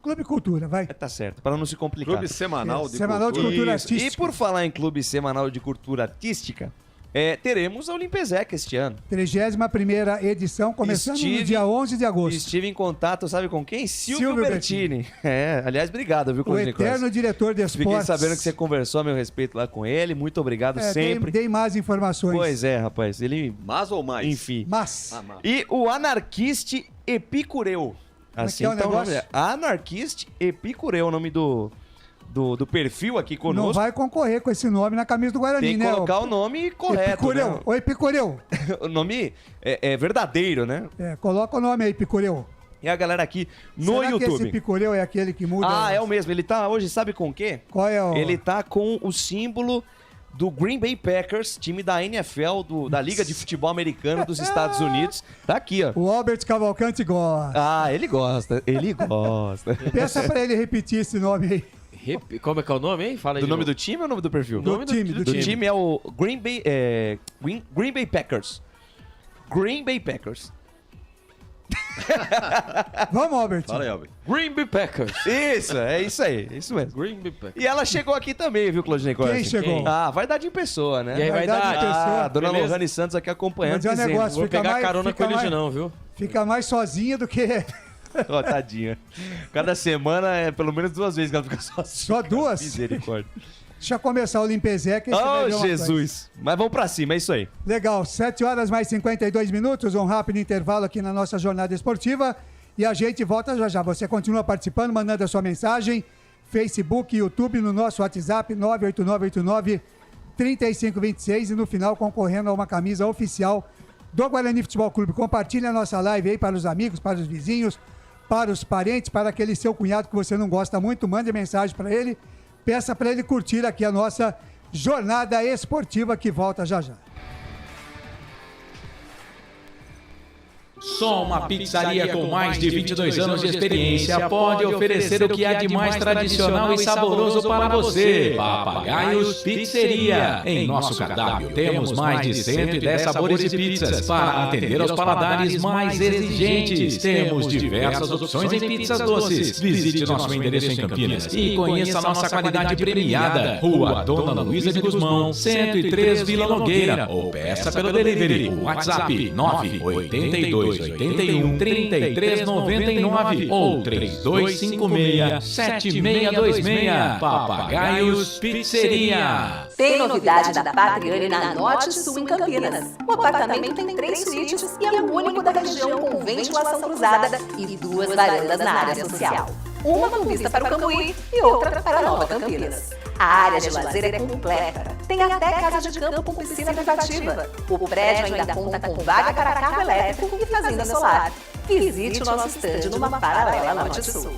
Clube Cultura, vai. Tá certo, para não se complicar. Clube Semanal de Semanal de Cultura Artística. E por falar em Clube Semanal de Cultura Artística, teremos a Olimpesec este ano. 31ª edição, começando no dia 11 de agosto. Estive em contato, sabe com quem? Silvio Bertini. Aliás, obrigado, viu, o eterno diretor de esportes. Fiquei sabendo que você conversou a meu respeito lá com ele. Muito obrigado sempre. Dei mais informações. Pois é, rapaz. Ele... Mais ou mais? Enfim. Mas. E o Anarquiste Epicureu. Assim, é o negócio? Anarquiste Epicureu, o nome do perfil aqui conosco. Não vai concorrer com esse nome na camisa do Guarani, né? Tem que colocar o nome correto, Epicureu. Né? O Epicureu. O nome é verdadeiro, né? Coloca o nome aí, Epicureu. E a galera aqui no Será YouTube. Que esse Epicureu é aquele que muda? É o mesmo. Ele tá hoje, sabe com o quê? Qual é o... Ele tá com o símbolo do Green Bay Packers, time da NFL, da Liga de Futebol Americano dos Estados Unidos. Tá aqui, ó. O Albert Cavalcante gosta. Ele gosta. Ele gosta. Peça pra ele repetir esse nome aí. Como é que é o nome, hein? Fala aí. Do nome do time ou o nome do perfil? Do time é o Green Bay Packers. Green Bay Packers. Vamos, Albert. Fala aí, Albert. Green Bay Packers. Isso aí. Isso mesmo. Green Bay Packers. E ela chegou aqui também, viu, Claudinei Costa? Quem chegou? Vai dar de pessoa, né? E aí, vai dar de pessoa. Dona Lohane Santos aqui acompanhando. Mas é um negócio, vou pegar carona com ele hoje não, viu? Fica mais sozinha do que... Tadinha. Cada semana é pelo menos 2 vezes que ela fica sozinha. Só 2? Misericórdia. Deixa eu começar o Olimpesec. Jesus. Mas vamos pra cima, é isso aí. Legal, 7h mais 52 minutos, um rápido intervalo aqui na nossa jornada esportiva e a gente volta já já. Você continua participando, mandando a sua mensagem, Facebook, YouTube, no nosso WhatsApp 98989-3526 e no final concorrendo a uma camisa oficial do Guarani Futebol Clube. Compartilhe a nossa live aí para os amigos, para os vizinhos, para os parentes, para aquele seu cunhado que você não gosta muito, mande mensagem para ele. Peça para ele curtir aqui a nossa jornada esportiva que volta já já. Só uma pizzaria com mais de 22 anos de experiência pode oferecer o que há de mais tradicional e saboroso para você. Papagaios Pizzeria. Em nosso cardápio temos mais de 110 sabores de pizzas para atender aos paladares mais exigentes. Temos diversas opções em pizzas doces. Visite nosso endereço em Campinas e conheça a nossa qualidade premiada. Rua Dona Luísa de Guzmão, 103 Vila Nogueira. Ou peça pelo delivery. WhatsApp 98281-3399 ou 3256-7626. Papagaios Pizzeria. Tem novidade da Patriane na Norte Sul em Campinas. O apartamento tem 3 suítes e é o único da região com ventilação cruzada e 2 varandas na área social. Uma com vista para o Cambuí e outra para a Nova Campinas. A área de lazer é completa. Tem até casa de campo com piscina privativa. O prédio ainda conta com vaga para carro elétrico e fazenda solar. Visite o nosso estande numa paralela Norte Sul.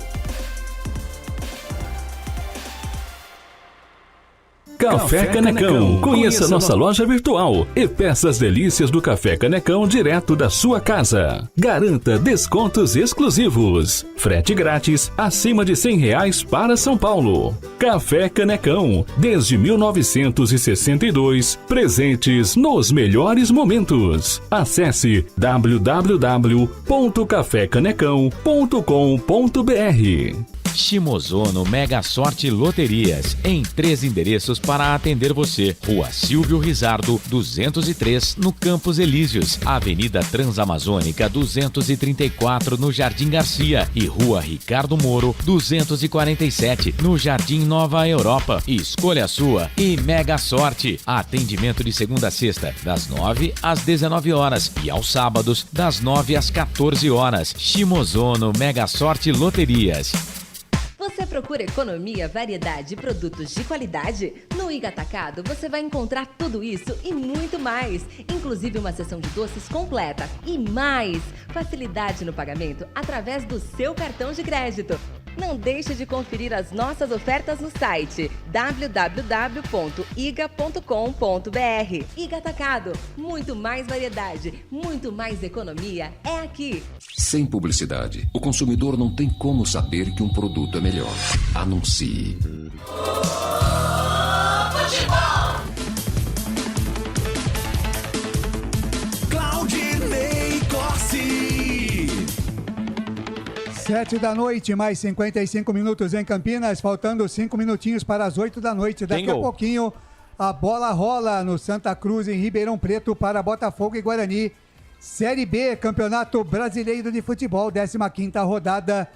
Café Canecão. Conheça nossa loja virtual e peça as delícias do Café Canecão direto da sua casa. Garanta descontos exclusivos. Frete grátis acima de R$100 para São Paulo. Café Canecão, desde 1962, presentes nos melhores momentos. Acesse www.cafecanecão.com.br. Shimozono Mega Sorte Loterias, em 3 endereços para atender você. Rua Silvio Rizardo, 203, no Campos Elíseos, Avenida Transamazônica, 234, no Jardim Garcia, e Rua Ricardo Moro, 247, no Jardim Nova Europa. Escolha a sua e Mega Sorte. Atendimento de segunda a sexta, das 9 às 19 horas e aos sábados, das 9 às 14 horas. Shimozono Mega Sorte Loterias. Você procura economia, variedade e produtos de qualidade? No Iga Atacado você vai encontrar tudo isso e muito mais, inclusive uma seção de doces completa e mais facilidade no pagamento através do seu cartão de crédito. Não deixe de conferir as nossas ofertas no site www.iga.com.br. Iga Atacado, muito mais variedade, muito mais economia é aqui. Sem publicidade, o consumidor não tem como saber que um produto é melhor. Anuncie. Claudinei Corsi. 7 da noite, mais 55 minutos em Campinas, faltando 5 minutinhos para as 8 da noite. Daqui a pouquinho, a bola rola no Santa Cruz, em Ribeirão Preto, para Botafogo e Guarani. Série B, Campeonato Brasileiro de Futebol, 15ª rodada.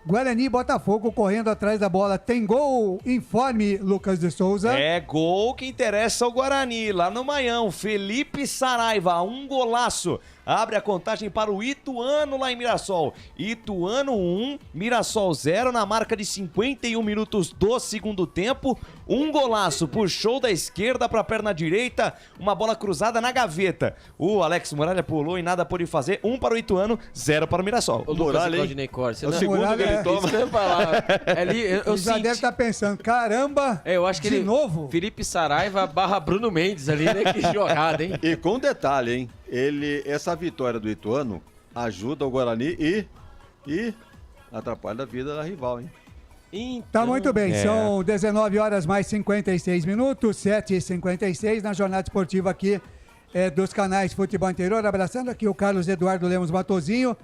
Guarani e Botafogo correndo atrás da bola. Tem gol, informe Lucas de Souza. É gol que interessa ao Guarani, lá no Maião. Felipe Saraiva, um golaço. Abre a contagem para o Ituano lá em Mirassol. Ituano 1, Mirassol 0 na marca de 51 minutos do segundo tempo. Um golaço, puxou da esquerda para a perna direita, uma bola cruzada na gaveta. O Alex Muralha pulou e nada pôde fazer. 1 para o Ituano, 0 para o Mirassol. O Muralha, Claudinei Corsi, é o segundo que ele toma. Eu já deve estar pensando, caramba, eu acho que de novo? Felipe Saraiva barra Bruno Mendes ali, né? Que jogada, hein? E com detalhe, hein? Essa vitória do Ituano ajuda o Guarani e atrapalha a vida da rival, hein? Então, Tá muito bem, são 19 horas mais 56 minutos, 7h56 na jornada esportiva aqui dos canais Futebol Interior. Abraçando aqui o Carlos Eduardo Lemos Matozinho.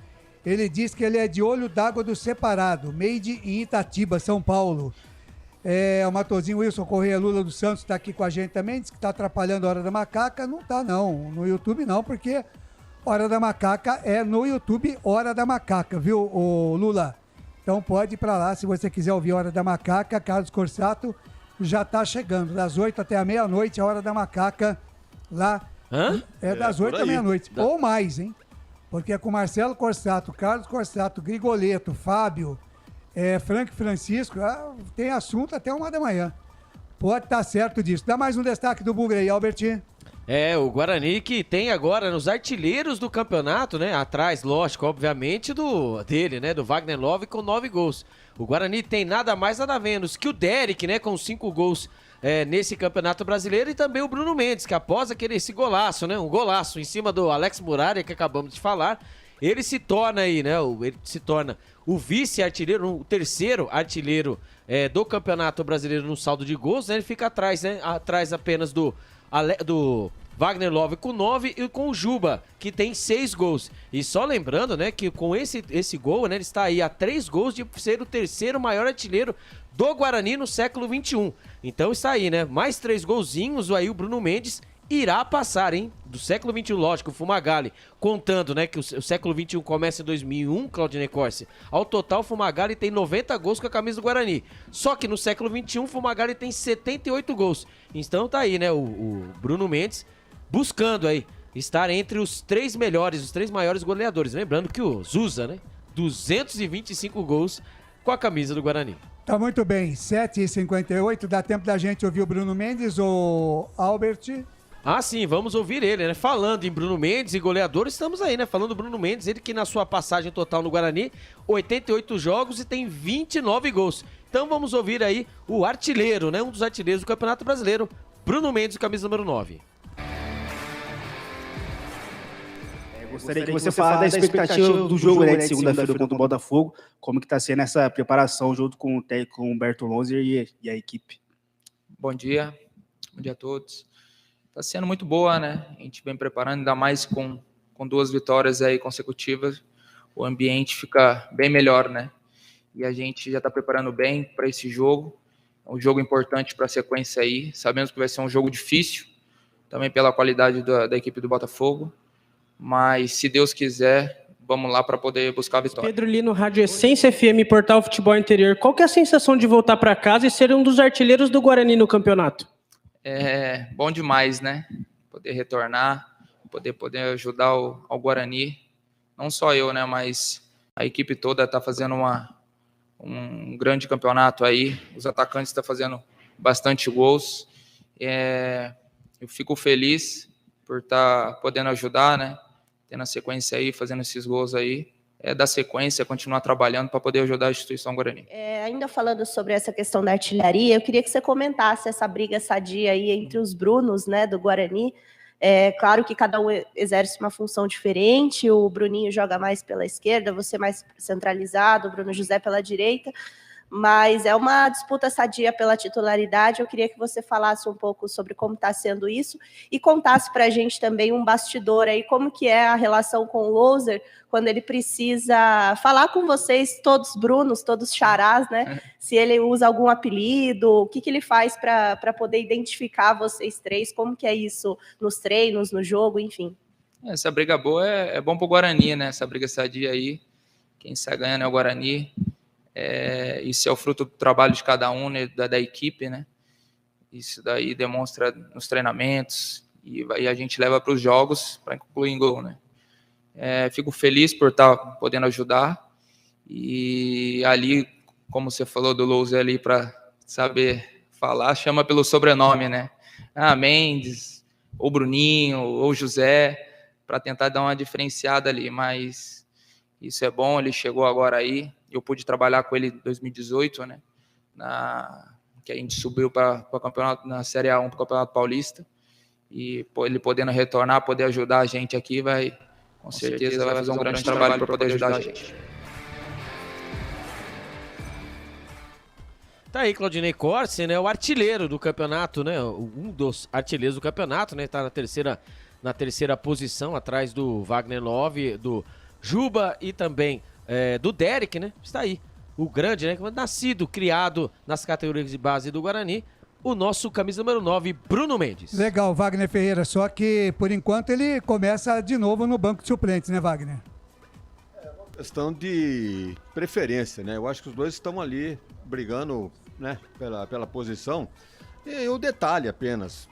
Ele diz que ele é de Olho d'Água do Separado, made em Itatiba, São Paulo. O Matozinho Wilson Correia Lula dos Santos está aqui com a gente também, diz que está atrapalhando a Hora da Macaca. Não tá não, no YouTube não, porque Hora da Macaca é no YouTube Hora da Macaca, viu, ô Lula? Então pode ir para lá se você quiser ouvir Hora da Macaca. Carlos Corsato já está chegando, das 8 até a meia-noite, a Hora da Macaca lá. Hã? Das 8 à meia-noite, ou mais, hein? Porque é com Marcelo Corsato, Carlos Corsato, Grigoleto, Fábio, Frank Francisco, tem assunto até 1 da manhã. Pode estar certo disso. Dá mais um destaque do Bugre aí, Albert. O Guarani que tem agora nos artilheiros do campeonato, né? Atrás, lógico, obviamente, dele, né? Do Wagner Love com 9 gols. O Guarani tem nada mais, nada menos que o Derek, né? Com 5 gols nesse Campeonato Brasileiro, e também o Bruno Mendes, que após esse golaço, né? Um golaço em cima do Alex Muralha, que acabamos de falar, ele se torna aí, né? Ele se torna o vice-artilheiro, o terceiro artilheiro do Campeonato Brasileiro no saldo de gols, né? Ele fica atrás, né? Atrás apenas do Wagner Love com 9 e com o Juba, que tem 6 gols. E só lembrando, né, que com esse gol, né, ele está aí a 3 gols de ser o terceiro maior artilheiro do Guarani no século XXI. Então está aí, né, mais 3 golzinhos, aí o Bruno Mendes irá passar, hein, do século XXI, lógico, o Fumagalli, contando, né, que o século XXI começa em 2001, Claudinei Corsi. Ao total, o Fumagalli tem 90 gols com a camisa do Guarani. Só que no século XXI, o Fumagalli tem 78 gols. Então tá aí, né, o Bruno Mendes buscando aí estar entre os 3 melhores, os 3 maiores goleadores. Lembrando que o Zusa, né, 225 gols com a camisa do Guarani. Tá muito bem, 7h58, dá tempo da gente ouvir o Bruno Mendes, o Albert. Sim, vamos ouvir ele, né? Falando em Bruno Mendes e goleadores, estamos aí, né? Falando do Bruno Mendes, ele que na sua passagem total no Guarani, 88 jogos e tem 29 gols. Então vamos ouvir aí o artilheiro, né? Um dos artilheiros do Campeonato Brasileiro, Bruno Mendes, camisa número 9. Gostaria que você falasse da expectativa do jogo, né, de segunda-feira contra o Botafogo, como que está sendo essa preparação junto com o técnico Humberto Lonzer e a equipe. Bom dia a todos. Está sendo muito boa, né? A gente vem preparando, ainda mais com 2 vitórias aí consecutivas, o ambiente fica bem melhor, né? e a gente já está preparando bem para esse jogo. É um jogo importante para a sequência aí. Sabemos que vai ser um jogo difícil, também pela qualidade da equipe do Botafogo, mas se Deus quiser, vamos lá para poder buscar a vitória. Pedro Lino, Rádio Essência FM, Portal Futebol Interior. Qual que é a sensação de voltar para casa e ser um dos artilheiros do Guarani no campeonato? É bom demais, né? Poder retornar, poder ajudar ao Guarani. Não só eu, né? Mas a equipe toda está fazendo um grande campeonato aí. Os atacantes estão fazendo bastante gols. Eu fico feliz por estar podendo ajudar, né? Tendo a sequência aí, fazendo esses gols aí. Da sequência, continuar trabalhando para poder ajudar a instituição Guarani. Ainda falando sobre essa questão da artilharia, eu queria que você comentasse essa briga sadia aí entre os Brunos, né, do Guarani. Claro que cada um exerce uma função diferente, o Bruninho joga mais pela esquerda, você mais centralizado, o Bruno José pela direita, mas é uma disputa sadia pela titularidade. Eu queria que você falasse um pouco sobre como está sendo isso e contasse para a gente também um bastidor aí, como que é a relação com o Louser, quando ele precisa falar com vocês, todos Brunos, todos xarás, né? Se ele usa algum apelido, o que ele faz para poder identificar vocês três, como que é isso nos treinos, no jogo, enfim. Essa briga boa é bom para o Guarani, né? Essa briga sadia aí, quem sai ganhando é o Guarani. Isso é o fruto do trabalho de cada um, né, da equipe, né? Isso daí demonstra nos treinamentos e a gente leva para os jogos para concluir em gol, né? Fico feliz por estar podendo ajudar e ali, como você falou do Louser ali, para saber falar, chama pelo sobrenome, né? Mendes, ou Bruninho, ou José, para tentar dar uma diferenciada ali, mas isso é bom, ele chegou agora aí. Eu pude trabalhar com ele em 2018, né? Que a gente subiu para o campeonato na Série A1 para o Campeonato Paulista. E ele podendo retornar, poder ajudar a gente aqui, com certeza vai fazer um grande trabalho para poder ajudar a gente. Tá aí Claudinei Corsi, né? O artilheiro do campeonato, né? Um dos artilheiros do campeonato, né? Tá na terceira posição, atrás do Wagner Love, do Juba e também do Derek, né? Está aí, o grande, né? Nascido, criado nas categorias de base do Guarani, o nosso camisa número 9, Bruno Mendes. Legal, Wagner Ferreira, só que por enquanto ele começa de novo no banco de suplentes, né, Wagner? Uma questão de preferência, né? Eu acho que os dois estão ali brigando, né, pela posição. E o detalhe apenas,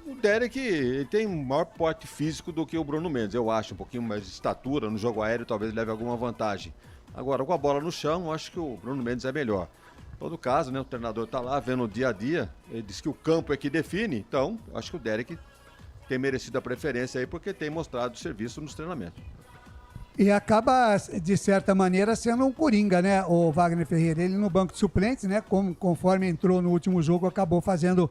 o Derek ele tem um maior porte físico do que o Bruno Mendes, eu acho, um pouquinho mais de estatura, no jogo aéreo talvez leve alguma vantagem. Agora, com a bola no chão, eu acho que o Bruno Mendes é melhor. Em todo caso, né, o treinador está lá vendo o dia a dia, ele diz que o campo é que define, então acho que o Derek tem merecido a preferência aí porque tem mostrado serviço nos treinamentos. E acaba, de certa maneira, sendo um coringa, né, o Wagner Ferreira. Ele no banco de suplentes, né, conforme entrou no último jogo, acabou fazendo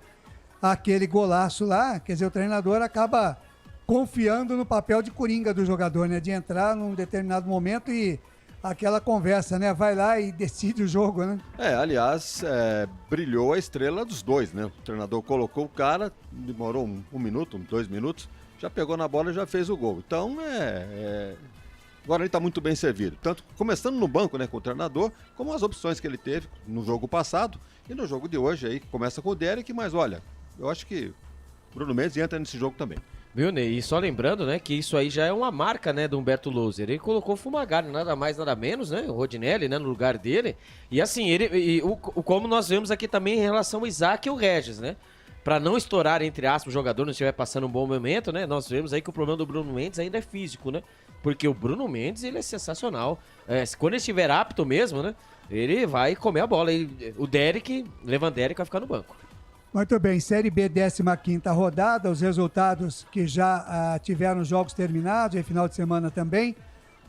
aquele golaço lá. Quer dizer, o treinador acaba confiando no papel de coringa do jogador, né, de entrar num determinado momento e aquela conversa, né, vai lá e decide o jogo, né. Aliás, brilhou a estrela dos dois, né, o treinador colocou o cara, demorou um minuto, 2 minutos, já pegou na bola e já fez o gol. Então, agora ele está muito bem servido, tanto começando no banco, né, com o treinador, como as opções que ele teve no jogo passado e no jogo de hoje aí, que começa com o Derek, mas olha, eu acho que o Bruno Mendes entra nesse jogo também. Viu, Ney? E só lembrando, né, que isso aí já é uma marca, né, do Humberto Louser. Ele colocou o Fumagalli, nada mais, nada menos, né, o Rodinelli, né, no lugar dele. E assim, como nós vemos aqui também em relação ao Isaac e o Regis, né, para não estourar, entre aspas, o jogador não estiver passando um bom momento, né, nós vemos aí que o problema do Bruno Mendes ainda é físico, né, porque o Bruno Mendes, ele é sensacional. Quando ele estiver apto mesmo, né, ele vai comer a bola. O Derek, Levan Derek, vai ficar no banco. Muito bem, Série B, 15ª rodada, os resultados que já tiveram os jogos terminados, e final de semana também.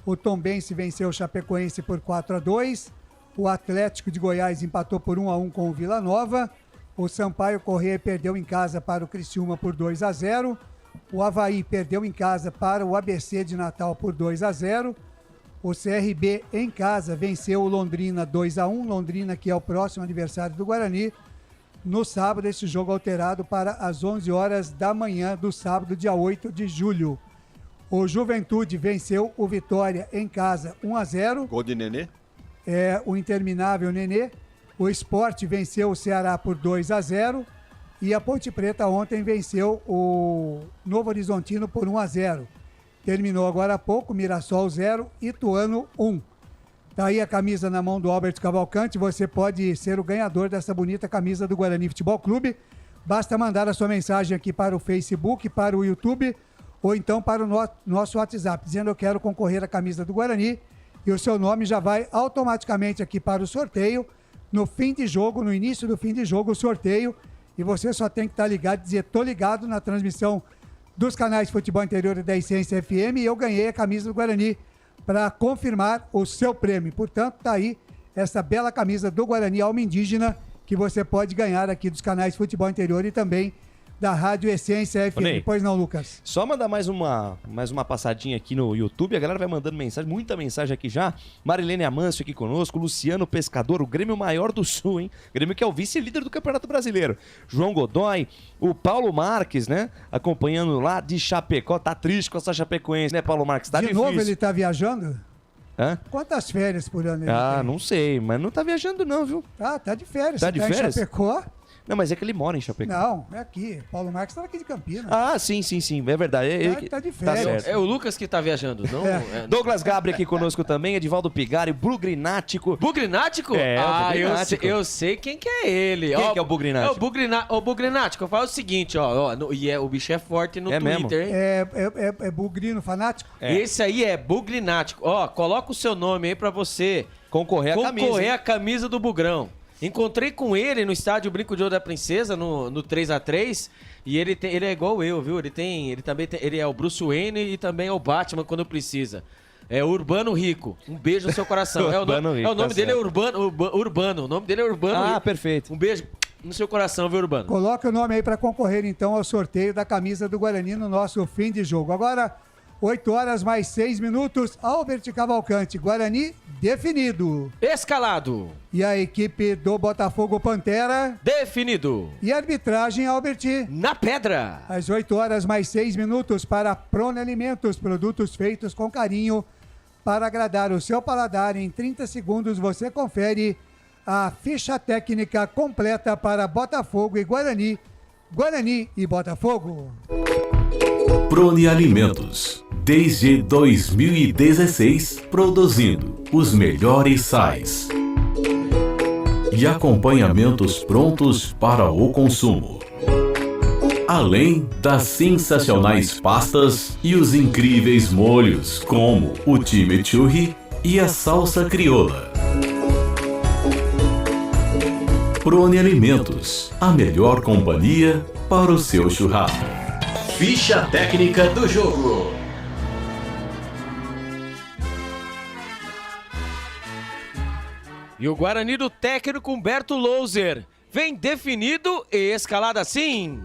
O Tombense venceu o Chapecoense por 4-2, o Atlético de Goiás empatou por 1-1 com o Vila Nova, o Sampaio Corrêa perdeu em casa para o Criciúma por 2-0, o Avaí perdeu em casa para o ABC de Natal por 2-0, o CRB em casa venceu o Londrina 2-1, Londrina que é o próximo adversário do Guarani. No sábado, esse jogo alterado para as 11 horas da manhã do sábado, dia 8 de julho. O Juventude venceu o Vitória em casa 1-0. Gol de Nenê? o interminável Nenê. O Sport venceu o Ceará por 2-0 e a Ponte Preta ontem venceu o Novo Horizontino por 1-0. Terminou agora há pouco, Mirassol 0, Ituano 1. Tá aí a camisa na mão do Albert Cavalcante, você pode ser o ganhador dessa bonita camisa do Guarani Futebol Clube. Basta mandar a sua mensagem aqui para o Facebook, para o YouTube ou então para o nosso WhatsApp, dizendo eu quero concorrer à camisa do Guarani e o seu nome já vai automaticamente aqui para o sorteio. No fim de jogo, no início do fim de jogo, o sorteio, e você só tem que estar ligado, dizer, tô ligado na transmissão dos canais Futebol Interior e da Essência FM e eu ganhei a camisa do Guarani para confirmar o seu prêmio. Portanto, tá aí essa bela camisa do Guarani Alma Indígena que você pode ganhar aqui dos canais Futebol Interior e também da Rádio Essência FM. Ney, Pois não, Lucas? Só mandar mais uma passadinha aqui no YouTube. A galera vai mandando mensagem, muita mensagem aqui já. Marilene Amâncio aqui conosco, Luciano Pescador, o Grêmio maior do Sul, hein? Grêmio que é o vice-líder do Campeonato Brasileiro. João Godoy, o Paulo Marques, né? Acompanhando lá de Chapecó. Tá triste com essa Chapecoense, né, Paulo Marques? Tá de difícil. novo ele tá viajando? Hã? Quantas férias por ano ele tem? Não sei, mas não tá viajando não, viu? Tá de férias. Tá Você de tá férias? em Chapecó? Não, mas é que ele mora em Chapecó. Não, é aqui. Paulo Marques tá aqui de Campinas. Ah, sim, é verdade. Tá de férias. certo. É o Lucas que tá viajando, não? Douglas Gabri aqui conosco também, Edivaldo Pigari, Bugrinático. Bugrinático? É, o Bugrinático. Eu sei quem que é ele. Quem que é o Bugrinático? O Bugrinático, eu falo o seguinte, o bicho é forte no mesmo? Twitter, hein? É bugrino fanático? Esse aí é Bugrinático. Coloca o seu nome aí pra você concorrer à camisa do Bugrão. Encontrei com ele no estádio Brinco de Ouro da Princesa, no 3x3, e ele é igual eu, viu? Ele é o Bruce Wayne e também é o Batman quando precisa. É Urbano Rico. Um beijo no seu coração. O nome dele é Urbano. O nome dele é Urbano Rico. Perfeito. Um beijo no seu coração, viu, Urbano? Coloca o nome aí para concorrer, então, ao sorteio da camisa do Guarani no nosso fim de jogo. Agora, 8 horas mais 6 minutos, Albert Cavalcante, Guarani definido. Escalado. E a equipe do Botafogo Pantera? Definido. E a arbitragem, Albert? Na pedra. Às 8 horas mais 6 minutos para Prone Alimentos, produtos feitos com carinho para agradar o seu paladar. Em 30 segundos você confere a ficha técnica completa para Botafogo e Guarani. Guarani e Botafogo. Prone Alimentos. Desde 2016, produzindo os melhores sais e acompanhamentos prontos para o consumo. Além das sensacionais pastas e os incríveis molhos, como o chimichurri e a salsa crioula. Prone Alimentos, a melhor companhia para o seu churrasco. Ficha técnica do jogo. E o Guarani do técnico Humberto Louser vem definido e escalado assim.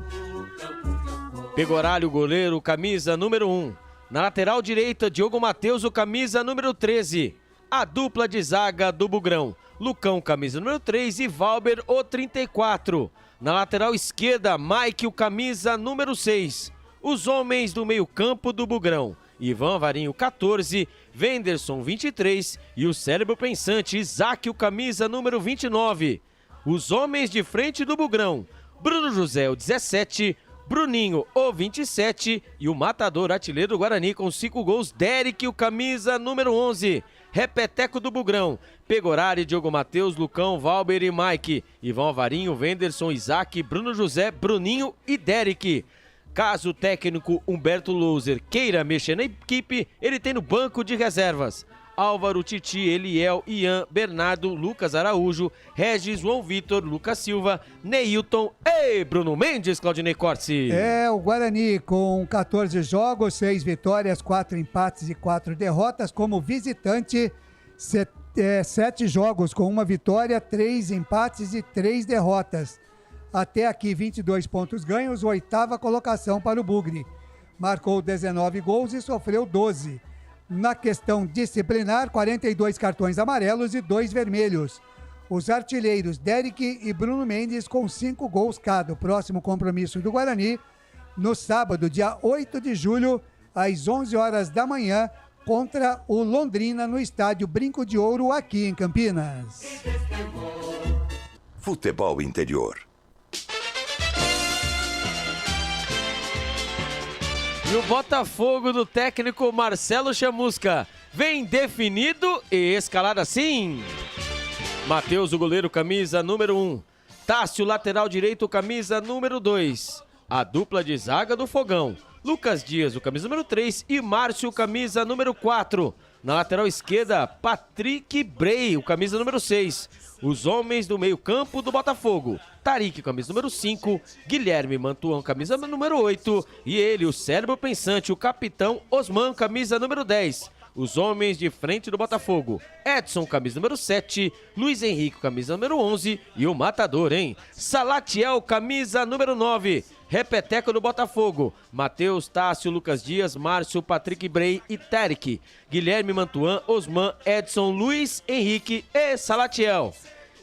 Pegoralho, goleiro, camisa número 1. Na lateral direita, Diogo Matheus, o camisa número 13. A dupla de zaga do Bugrão. Lucão, camisa número 3 e Valber, o 34. Na lateral esquerda, Mike, o camisa número 6. Os homens do meio-campo do Bugrão. Ivan Varinho, 14, Wenderson, 23 e o cérebro pensante Isaac, o camisa número 29. Os homens de frente do Bugrão, Bruno José, o 17, Bruninho, o 27 e o matador artilheiro do Guarani com 5 gols, Derek, o camisa número 11. Repeteco do Bugrão, Pegorari, Diogo Matheus, Lucão, Valber e Mike. Ivan Varinho, Wenderson, Isaac, Bruno José, Bruninho e Derek. Caso o técnico Humberto Louser queira mexer na equipe, ele tem no banco de reservas Álvaro, Titi, Eliel, Ian, Bernardo, Lucas Araújo, Regis, João Vitor, Lucas Silva, Neilton e Bruno Mendes, Claudinei Corsi. O Guarani com 14 jogos, 6 vitórias, 4 empates e 4 derrotas. Como visitante, 7 jogos com 1 vitória, 3 empates e 3 derrotas. Até aqui, 22 pontos ganhos, 8ª colocação para o Bugre. Marcou 19 gols e sofreu 12. Na questão disciplinar, 42 cartões amarelos e 2 vermelhos. Os artilheiros Derek e Bruno Mendes com 5 gols cada. O próximo compromisso do Guarani, no sábado, dia 8 de julho, às 11 horas da manhã, contra o Londrina no estádio Brinco de Ouro, aqui em Campinas. Futebol Interior. E o Botafogo do técnico Marcelo Chamusca vem definido e escalado assim. Matheus, o goleiro, camisa número 1. Tássio, lateral direito, camisa número 2. A dupla de zaga do Fogão. Lucas Dias, o camisa número 3. E Márcio, camisa número 4. Na lateral esquerda, Patrick Bray, o camisa número 6. Os homens do meio-campo do Botafogo. Tarik, camisa número 5. Guilherme Mantuan, camisa número 8. E ele, o cérebro pensante, o capitão Osman, camisa número 10. Os homens de frente do Botafogo. Edson, camisa número 7. Luiz Henrique, camisa número 11. E o matador, hein? Salatiel, camisa número 9. Repeteco do Botafogo. Matheus, Tássio, Lucas Dias, Márcio, Patrick Bray e Tarik. Guilherme Mantuan, Osman, Edson, Luiz Henrique e Salatiel.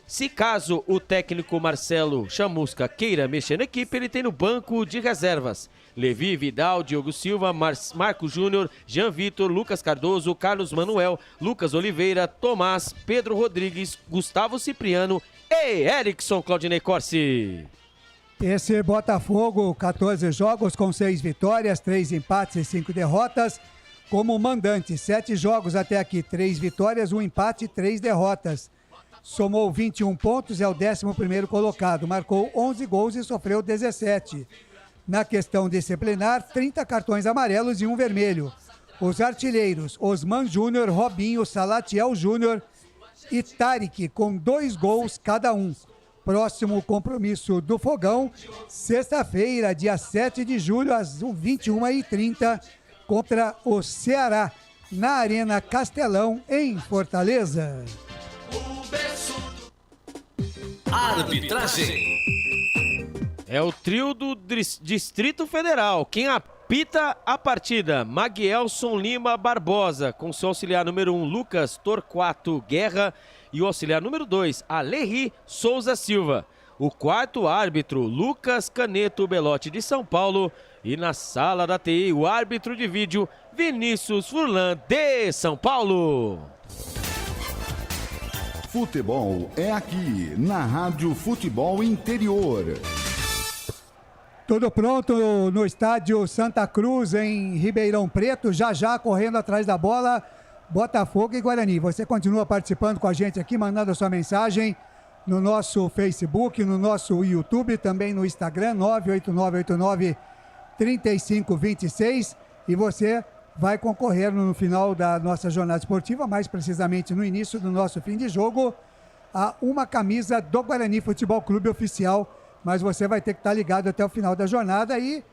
Se caso o técnico Marcelo Chamusca queira mexer na equipe, ele tem no banco de reservas Levi, Vidal, Diogo Silva, Marco Júnior, Jean Vitor, Lucas Cardoso, Carlos Manuel, Lucas Oliveira, Tomás, Pedro Rodrigues, Gustavo Cipriano e Erickson Claudinei Corsi. Esse Botafogo, 14 jogos com 6 vitórias, 3 empates e 5 derrotas. Como mandante, 7 jogos até aqui, 3 vitórias, 1 empate e 3 derrotas. Somou 21 pontos, é o 11º colocado. Marcou 11 gols e sofreu 17. Na questão disciplinar, 30 cartões amarelos e 1 vermelho. Os artilheiros, Osman Júnior, Robinho, Salatiel Júnior e Tarik, com 2 gols cada um. Próximo compromisso do Fogão, sexta-feira, dia 7 de julho, às 21h30, contra o Ceará, na Arena Castelão, em Fortaleza. Arbitragem. É o trio do Distrito Federal. Quem apita a partida? Maguielson Lima Barbosa, com seu auxiliar número 1, Lucas Torquato Guerra, e o auxiliar número 2, Alerri Souza Silva. O quarto árbitro, Lucas Caneto Belotti de São Paulo. E na sala da TI, o árbitro de vídeo, Vinícius Furlan de São Paulo. Futebol é aqui, na Rádio Futebol Interior. Tudo pronto no estádio Santa Cruz, em Ribeirão Preto, já correndo atrás da bola, Botafogo e Guarani. Você continua participando com a gente aqui, mandando a sua mensagem no nosso Facebook, no nosso YouTube, também no Instagram, 98989-3526, e você vai concorrer no final da nossa jornada esportiva, mais precisamente no início do nosso fim de jogo, a uma camisa do Guarani Futebol Clube oficial. Mas você vai ter que estar ligado até o final da jornada e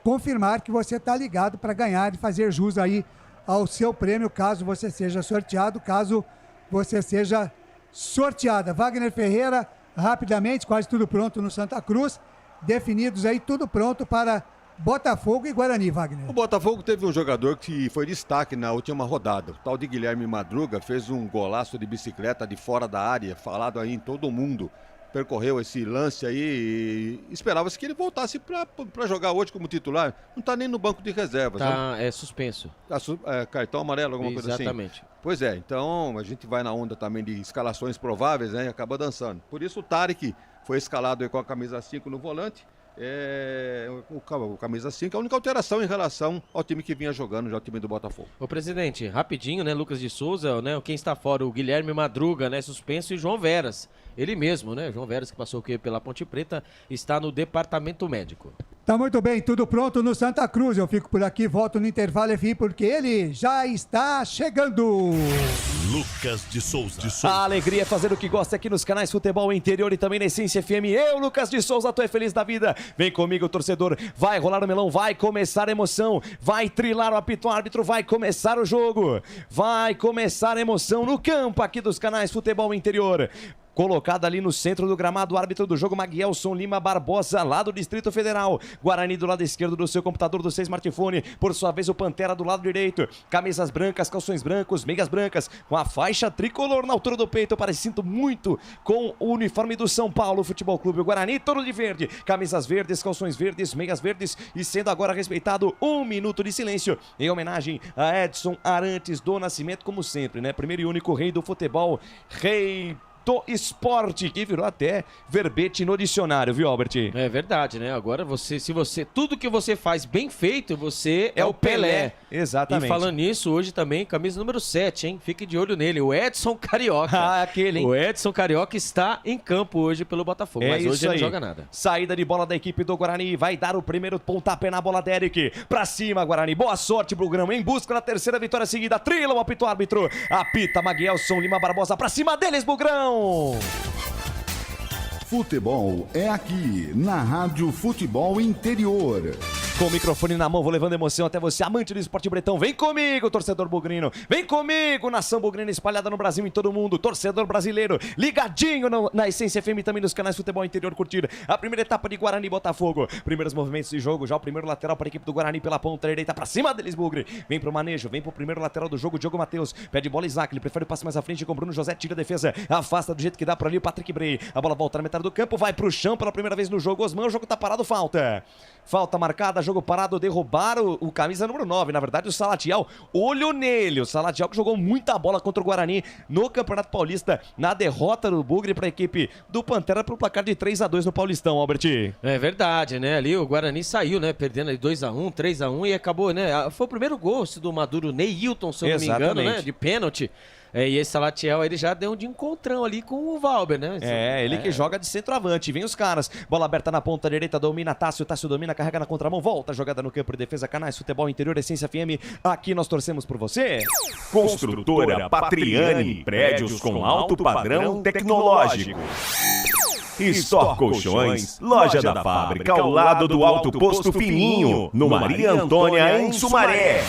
confirmar que você está ligado para ganhar e fazer jus aí ao seu prêmio, caso você seja sorteado, caso você seja sorteada. Wagner Ferreira, rapidamente, quase tudo pronto no Santa Cruz, definidos aí, tudo pronto para Botafogo e Guarani, Wagner. O Botafogo teve um jogador que foi destaque na última rodada. O tal de Guilherme Madruga fez um golaço de bicicleta de fora da área, falado aí em todo o mundo. Percorreu esse lance aí e esperava-se que ele voltasse para jogar hoje como titular. Não está nem no banco de reservas. Tá, é suspenso. Cartão amarelo, alguma coisa assim? Exatamente. Pois é, então a gente vai na onda também de escalações prováveis, né? E acaba dançando. Por isso o Tarik foi escalado aí com a camisa 5 no volante. O camisa 5 é a única alteração em relação ao time que vinha jogando, já o time do Botafogo. Ô presidente, rapidinho, né, Lucas de Souza, né, quem está fora, o Guilherme Madruga, né, suspenso, e João Veras, ele mesmo, né, João Veras, que passou aqui pela Ponte Preta, está no departamento médico. Tá muito bem, tudo pronto no Santa Cruz. Eu fico por aqui, volto no intervalo, enfim, porque ele já está chegando. Lucas de Souza. A alegria é fazer o que gosta aqui nos canais Futebol Interior e também na Essência FM. Eu, Lucas de Souza, tô feliz da vida. Vem comigo, torcedor. Vai rolar o melão, vai começar a emoção. Vai trilar o apito árbitro, vai começar o jogo. Vai começar a emoção no campo aqui dos canais Futebol Interior. colocada ali no centro do gramado, o árbitro do jogo, Maguielson Lima Barbosa, lá do Distrito Federal. Guarani do lado esquerdo do seu computador, do seu smartphone. Por sua vez, o Pantera do lado direito. Camisas brancas, calções brancos, meias brancas, com a faixa tricolor na altura do peito, parecido muito com o uniforme do São Paulo Futebol Clube. O Guarani todo de verde, camisas verdes, calções verdes, meias verdes, e sendo agora respeitado 1 minuto de silêncio em homenagem a Edson Arantes do Nascimento, como sempre, né? Primeiro e único rei do futebol, rei do esporte, que virou até verbete no dicionário, viu, Albert? É verdade, né? Agora tudo que você faz bem feito, você é o Pelé. Exatamente. E falando nisso, hoje também, camisa número 7, hein? Fique de olho nele, o Edson Carioca. Ah, aquele, hein? O Edson Carioca está em campo hoje pelo Botafogo, mas hoje ele não joga nada. Saída de bola da equipe do Guarani, vai dar o primeiro pontapé na bola, Derek. Pra cima, Guarani, boa sorte pro grão, em busca da terceira vitória seguida. Trila o apito árbitro, apita Maguielson Lima Barbosa, pra cima deles, Bugrão. Futebol é aqui, na Rádio Futebol Interior. Com o microfone na mão, vou levando emoção até você, amante do esporte bretão. Vem comigo, torcedor bugrino. Vem comigo, nação bugrina espalhada no Brasil e em todo o mundo. Torcedor brasileiro, ligadinho na Essência FM e também nos canais Futebol Interior, curtir a primeira etapa de Guarani e Botafogo. Primeiros movimentos de jogo, já o primeiro lateral para a equipe do Guarani pela ponta direita, pra cima deles, Bugre. Vem pro manejo, vem pro primeiro lateral do jogo, Diogo Matheus. Pede bola, Isaac, ele prefere o passe mais à frente com Bruno José, tira a defesa. Afasta do jeito que dá por ali o Patrick Bray. A bola volta na metade do campo, vai pro chão pela primeira vez no jogo. Osman, o jogo tá parado, falta. Falta marcada, jogo parado, derrubaram o camisa número 9, na verdade o Salatiel, olho nele, o Salatiel que jogou muita bola contra o Guarani no Campeonato Paulista, na derrota do Bugre para a equipe do Pantera pelo placar de 3-2 no Paulistão, Albert. É verdade, né, ali o Guarani saiu, né, perdendo aí 2-1, 3-1 e acabou, né, foi o primeiro gol do Maduro, Neilton, se eu não me engano, né, de pênalti. E esse Salatiel, ele já deu um de encontrão ali com o Valber, né? Ele que joga de centroavante. Vem os caras. Bola aberta na ponta direita, domina Tássio. Tássio domina, carrega na contramão. Volta, jogada no campo de defesa. Canais Futebol Interior, Essência FM. Aqui nós torcemos por você. Construtora Patriani. Prédios com alto padrão tecnológico. Store Colchões, loja da fábrica ao lado do Alto Posto Fininho, no Maria Antônia, em Sumaré.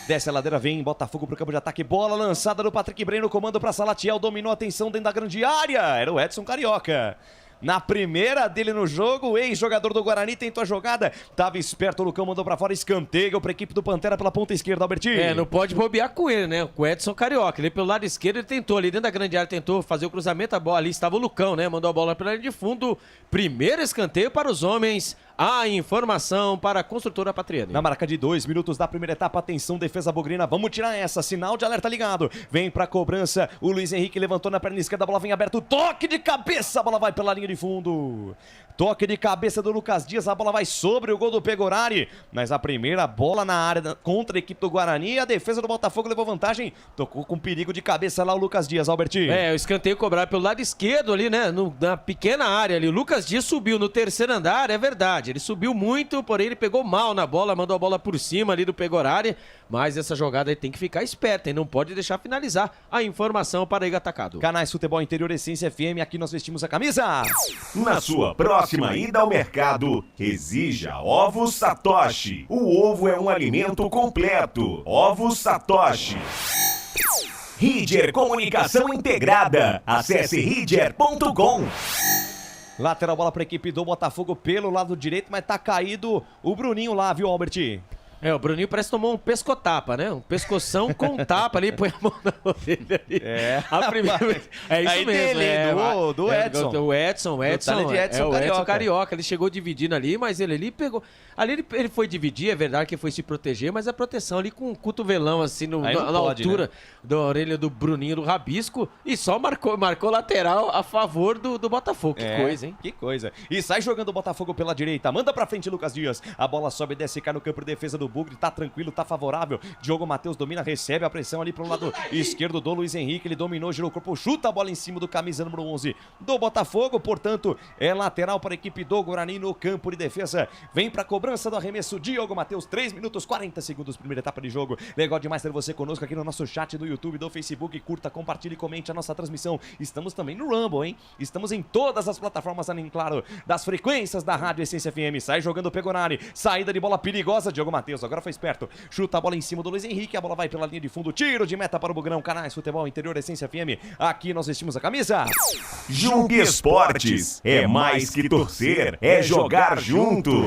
Desce a ladeira, vem Botafogo pro campo de ataque. Bola lançada do Patrick Bray no comando para Salatiel. Dominou a atenção dentro da grande área. Era o Edson Carioca. Na primeira dele no jogo, o ex-jogador do Guarani tentou a jogada. Tava esperto, o Lucão mandou pra fora. Escanteio pra equipe do Pantera pela ponta esquerda, Albertinho. Não pode bobear com ele, né? Com o Edson Carioca. Ele pelo lado esquerdo, ele tentou ali dentro da grande área, tentou fazer o cruzamento. A bola ali estava o Lucão, né? Mandou a bola pela linha de fundo. Primeiro escanteio para os homens. A informação para a Construtora Patriani. Na marca de 2 minutos da primeira etapa, atenção, defesa bugrina, vamos tirar essa, sinal de alerta ligado. Vem pra cobrança, o Luiz Henrique levantou na perna esquerda, a bola vem aberta, toque de cabeça, a bola vai pela linha de fundo. Toque de cabeça do Lucas Dias, a bola vai sobre o gol do Pegorari. Mas a primeira bola na área contra a equipe do Guarani, a defesa do Botafogo levou vantagem. Tocou com perigo de cabeça lá o Lucas Dias, Albertinho. O escanteio cobrado pelo lado esquerdo ali, né? Na pequena área ali. O Lucas Dias subiu no terceiro andar, é verdade. Ele subiu muito, porém ele pegou mal na bola, mandou a bola por cima ali do Pegorari. Mas essa jogada aí tem que ficar esperta, hein? Não pode deixar finalizar. A informação para Iga Atacado. Canais Futebol Interior, Essência FM, aqui nós vestimos a camisa. Na sua próxima ida ao mercado, exija Ovos Satoshi. O ovo é um alimento completo. Ovos Satoshi. Ridger Comunicação Integrada. Acesse ridger.com. Lateral bola para a equipe do Botafogo pelo lado direito, mas tá caído o Bruninho lá, viu, Albert? O Bruninho parece que tomou um pescotapa, né? Um pescoção com tapa ali, põe a mão na orelha ali. A primeira... É isso aí mesmo. Do Edson. O Edson Carioca. Ele chegou dividindo ali, mas ele pegou... Ali ele foi dividir, é verdade que foi se proteger, mas a proteção ali com um cotovelão assim na altura, né, da orelha do Bruninho, do Rabisco, e só marcou lateral a favor do Botafogo. Que coisa, hein? Que coisa. E sai jogando o Botafogo pela direita. Manda pra frente, Lucas Dias. A bola sobe e desce, cai no campo de defesa do Bugre. Tá tranquilo, tá favorável. Diogo Matheus domina, recebe a pressão ali pro lado esquerdo do Luiz Henrique. Ele dominou, girou o corpo, chuta a bola em cima do camisa número 11 do Botafogo. Portanto, é lateral para a equipe do Guarani no campo de defesa. Vem pra cobrança do arremesso, Diogo Matheus, 3 minutos 40 segundos, primeira etapa de jogo. Legal demais ter você conosco aqui no nosso chat do YouTube, do Facebook. Curta, compartilhe e comente a nossa transmissão. Estamos também no Rumble, hein? Estamos em todas as plataformas, além, claro, das frequências da Rádio Essência FM. Sai jogando o Pegorari, saída de bola perigosa, Diogo Matheus Matheus, agora foi esperto. Chuta a bola em cima do Luiz Henrique, a bola vai pela linha de fundo, tiro de meta para o Bugrão, Canais Futebol Interior, Essência FM. Aqui nós vestimos a camisa. Jung Esportes, é mais que torcer, é jogar junto.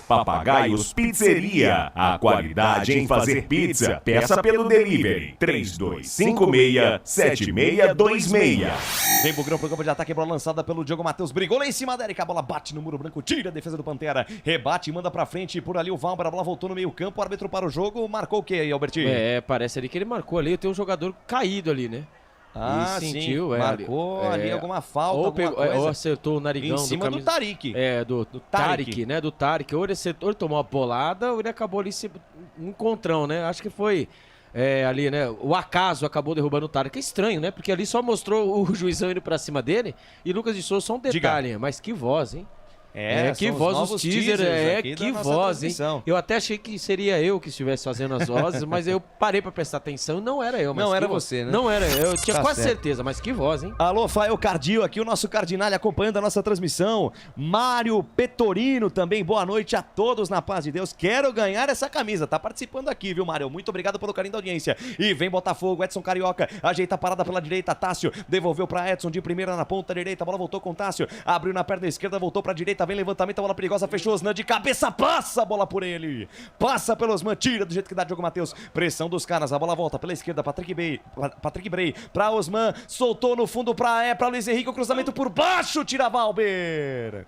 Papagaios Pizzeria, a qualidade em fazer pizza. Peça pelo delivery 3256-7626. Vem Bugrão pro campo de ataque, bola lançada pelo Diogo Matheus, brigou lá em cima da Erika, a bola bate no muro branco, tira a defesa do Pantera, rebate e manda pra frente, por ali o Valber, a bola voltou no meio campo, o árbitro para o jogo, marcou o que aí, Albertinho? Parece ali que ele marcou ali, tem um jogador caído ali, né? Sentiu, marcou ali alguma falta, alguma coisa. Ou acertou o narigão em cima do Tarik. Do Tarik, né? Do Tarik. Ou ele tomou uma bolada, ou ele acabou ali um encontrão, né? Acho que foi ali, né? O acaso acabou derrubando o Tarik. É estranho, né? Porque ali só mostrou o juizão indo pra cima dele. E Lucas de Souza, só um detalhe, mas que voz, hein? Que voz os teasers, que voz, hein? Eu até achei que seria eu que estivesse fazendo as vozes, mas eu parei pra prestar atenção e não era eu. Mas não era você, né? Não era eu tinha quase certeza, mas que voz, hein? Alô, Fael Cardio, aqui o nosso Cardinale acompanhando a nossa transmissão. Mário Petorino também, boa noite a todos, na paz de Deus. Quero ganhar essa camisa, tá participando aqui, viu, Mário? Muito obrigado pelo carinho da audiência. E vem Botafogo, Edson Carioca, ajeita a parada pela direita, Tássio, devolveu pra Edson de primeira na ponta direita, a bola voltou com Tássio, abriu na perna esquerda, voltou pra direita, vem levantamento, a bola perigosa, fechou Osman de cabeça, passa a bola por ele, passa pelo Osman, tira do jeito que dá Diogo Matheus, pressão dos caras, a bola volta pela esquerda, Patrick Bray pra Osman, soltou no fundo pra Luiz Henrique, o cruzamento por baixo, tira Valber.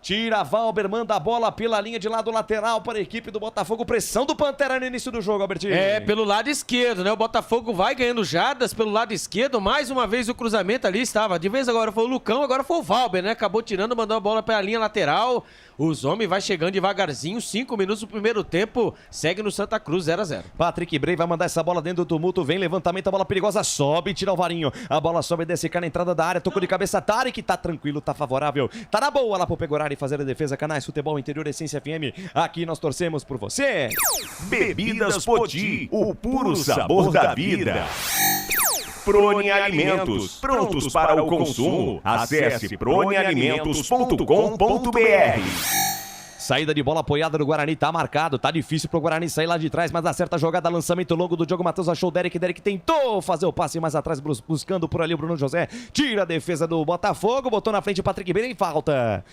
Tira Valber, manda a bola pela linha de lado lateral para a equipe do Botafogo. Pressão do Pantera no início do jogo, Albertinho. Pelo lado esquerdo, né? O Botafogo vai ganhando jardas pelo lado esquerdo. Mais uma vez o cruzamento ali estava. De vez agora foi o Lucão, agora foi o Valber, né? Acabou tirando, mandou a bola para a linha lateral. Os homens vai chegando devagarzinho. 5 minutos do primeiro tempo. Segue no Santa Cruz, 0-0. Patrick Bray vai mandar essa bola dentro do tumulto. Vem levantamento, a bola perigosa. Sobe, tira o Varinho. A bola sobe e desce, cai na entrada da área. Tocou de cabeça, Tarik. Tá tranquilo, tá favorável. Tá na boa lá pro Pegorari fazer a defesa. Canais Futebol Interior, Essência FM. Aqui nós torcemos por você. Bebidas Poti, o puro sabor da vida. Prone Alimentos, prontos para o consumo. Acesse pronealimentos.com.br. Saída de bola apoiada do Guarani, tá marcado, tá difícil pro Guarani sair lá de trás, mas acerta a jogada, lançamento longo do Diogo Matheus, achou o Derek tentou fazer o passe mais atrás, buscando por ali o Bruno José, tira a defesa do Botafogo, botou na frente o Patrick Bray e falta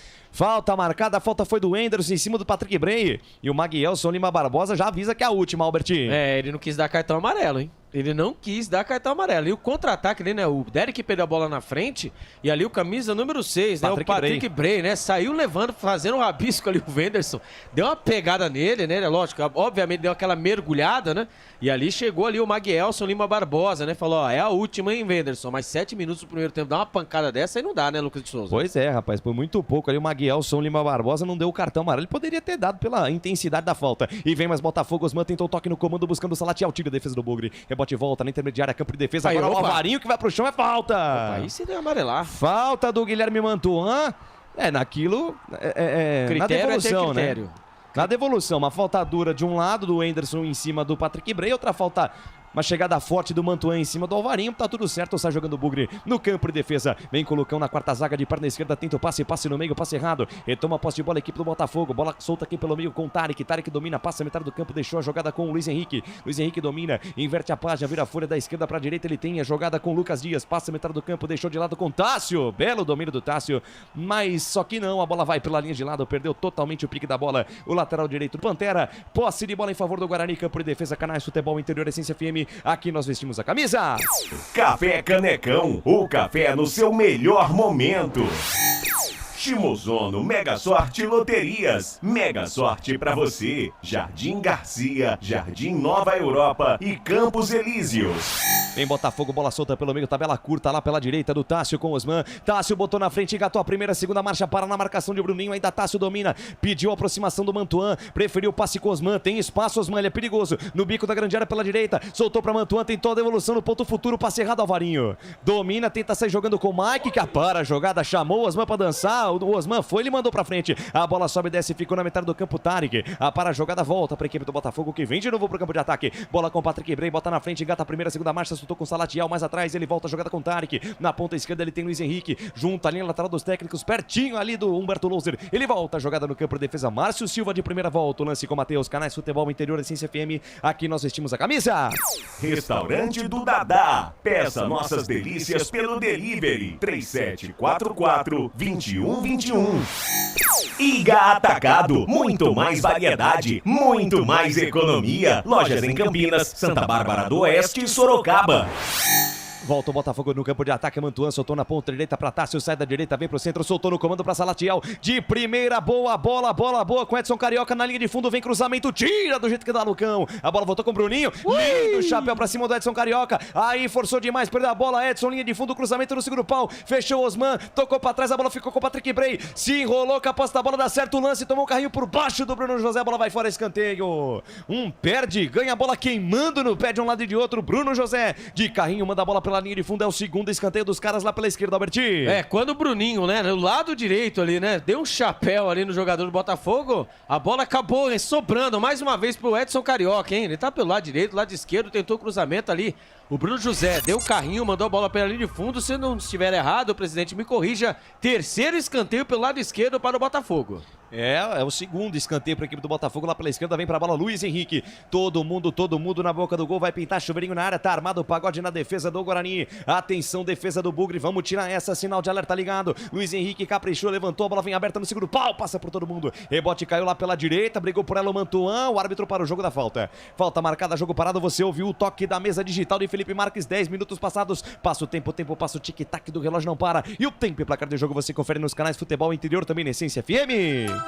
marcada, a falta foi do Enderson em cima do Patrick Bray, e o Maguielson Lima Barbosa já avisa que é a última, Albertinho. Ele não quis dar cartão amarelo, hein? Ele não quis dar cartão amarelo. E o contra-ataque ali, né? O Derek perdeu a bola na frente. E ali o camisa número 6, né? O Patrick Bray, né? Saiu levando, fazendo um rabisco ali o Wenderson. Deu uma pegada nele, né? Lógico, obviamente deu aquela mergulhada, né? E ali chegou ali o Maguielson Lima Barbosa, né? Falou, é a última, hein, Wenderson? Mas 7 minutos do primeiro tempo, dá uma pancada dessa aí não dá, né, Lucas de Souza? Pois é, rapaz. Por muito pouco ali o Maguielson Lima Barbosa não deu o cartão amarelo. Ele poderia ter dado pela intensidade da falta. E vem mais Botafogo. Osman tentou toque no comando, buscando o Salatiel. Tira a defesa do Bugre. Rebote volta na intermediária, campo de defesa. Agora o Alvarinho que vai pro chão, é falta. Aí se deu amarelar. Falta do Guilherme Mantuan. Naquilo. Na devolução, né? Na devolução, uma falta dura de um lado do Enderson em cima do Patrick Bray, outra falta. Uma chegada forte do Mantuan em cima do Alvarinho. Tá tudo certo, sai jogando o Bugre no campo de defesa. Vem com o Lucão na quarta zaga de perna esquerda. Tenta o passe no meio, passe errado. Retoma a posse de bola, a equipe do Botafogo. Bola solta aqui pelo meio com o Tarik. Tarik domina, passa a metade do campo, deixou a jogada com o Luiz Henrique. Luiz Henrique domina, inverte a página, vira a folha da esquerda pra direita. Ele tem a jogada com o Lucas Dias. Passa a metade do campo, deixou de lado com o Tássio. Belo domínio do Tássio. Mas só que não, a bola vai pela linha de lado. Perdeu totalmente o pique da bola. O lateral direito do Pantera. Posse de bola em favor do Guarani. Campo de defesa, Canais Futebol Interior, Essência FM. Aqui nós vestimos a camisa. Café Canecão, o café no seu melhor momento. Shimozono Mega Sorte Loterias. Mega sorte pra você. Jardim Garcia, Jardim Nova Europa e Campos Elíseos. Vem Botafogo, bola solta pelo meio, tabela curta lá pela direita do Tássio com Osman. Tássio botou na frente, engatou a primeira, segunda marcha, para na marcação de Bruninho. Ainda Tássio domina, pediu a aproximação do Mantuan, preferiu o passe com Osman. Tem espaço, Osman, ele é perigoso. No bico da grande área pela direita, soltou pra Mantuan, tentou a devolução no ponto futuro, passe errado ao Varinho. Domina, tenta sair jogando com o Mike, que apara a jogada, chamou o Osman pra dançar. O Osman foi, ele mandou pra frente. A bola sobe e desce, ficou na metade do campo, Tarik. Apara a jogada, volta pra equipe do Botafogo, que vem de novo pro campo de ataque. Bola com o Patrick Bray, bota na frente, engata a primeira, segunda marcha, soltou com Salatiel, mais atrás ele volta a jogada com Tarek, na ponta esquerda ele tem Luiz Henrique, junto à linha lateral dos técnicos, pertinho ali do Humberto Louser, ele volta a jogada no campo de defesa, Márcio Silva de primeira volta, o lance com Matheus, Canais Futebol Interior, Essência FM, aqui nós vestimos a camisa. Restaurante do Dadá, peça nossas delícias pelo delivery, 3744-2121. Iga Atacado, muito mais variedade, muito mais economia. Lojas em Campinas, Santa Bárbara do Oeste e Sorocaba. Volta o Botafogo no campo de ataque, Mantuan soltou na ponta direita para Tássio, sai da direita, vem pro centro, soltou no comando para Salatiel, de primeira, boa bola boa com Edson Carioca na linha de fundo, vem cruzamento, tira do jeito que dá Lucão, a bola voltou com o Bruninho, lindo chapéu para cima do Edson Carioca, aí forçou demais, perdeu a bola, Edson, linha de fundo, cruzamento no segundo pau, fechou o Osman, tocou para trás, a bola ficou com o Patrick Bray, se enrolou com a posse da bola, dá certo o lance, tomou um carrinho por baixo do Bruno José, a bola vai fora, escanteio, perde, ganha a bola queimando no pé de um lado e de outro, Bruno José, de carrinho, manda a bola pela linha de fundo, é o segundo escanteio dos caras lá pela esquerda, Alberti. Quando o Bruninho, né, no lado direito ali, né, deu um chapéu ali no jogador do Botafogo, a bola acabou sobrando mais uma vez pro Edson Carioca, hein? Ele tá pelo lado direito, lado esquerdo, tentou o cruzamento ali. O Bruno José deu o carrinho, mandou a bola pela linha de fundo. Se não estiver errado, o presidente me corrija. Terceiro escanteio pelo lado esquerdo para o Botafogo. É o segundo escanteio para a equipe do Botafogo. Lá pela esquerda vem para a bola Luiz Henrique. Todo mundo na boca do gol. Vai pintar chuveirinho na área. Tá armado o pagode na defesa do Guarani. Atenção, defesa do Bugre. Vamos tirar essa. Sinal de alerta ligado. Luiz Henrique caprichou, levantou. A bola vem aberta no segundo pau. Passa por todo mundo. Rebote caiu lá pela direita. Brigou por ela o Mantuan. O árbitro para o jogo da falta. Falta marcada, jogo parado. Você ouviu o toque da mesa digital de Felipe Marques. 10 minutos passados. Passa o tempo passa o tic-tac do relógio, não para. E o tempo e placar de jogo você confere nos canais Futebol Interior, também na Essência FM.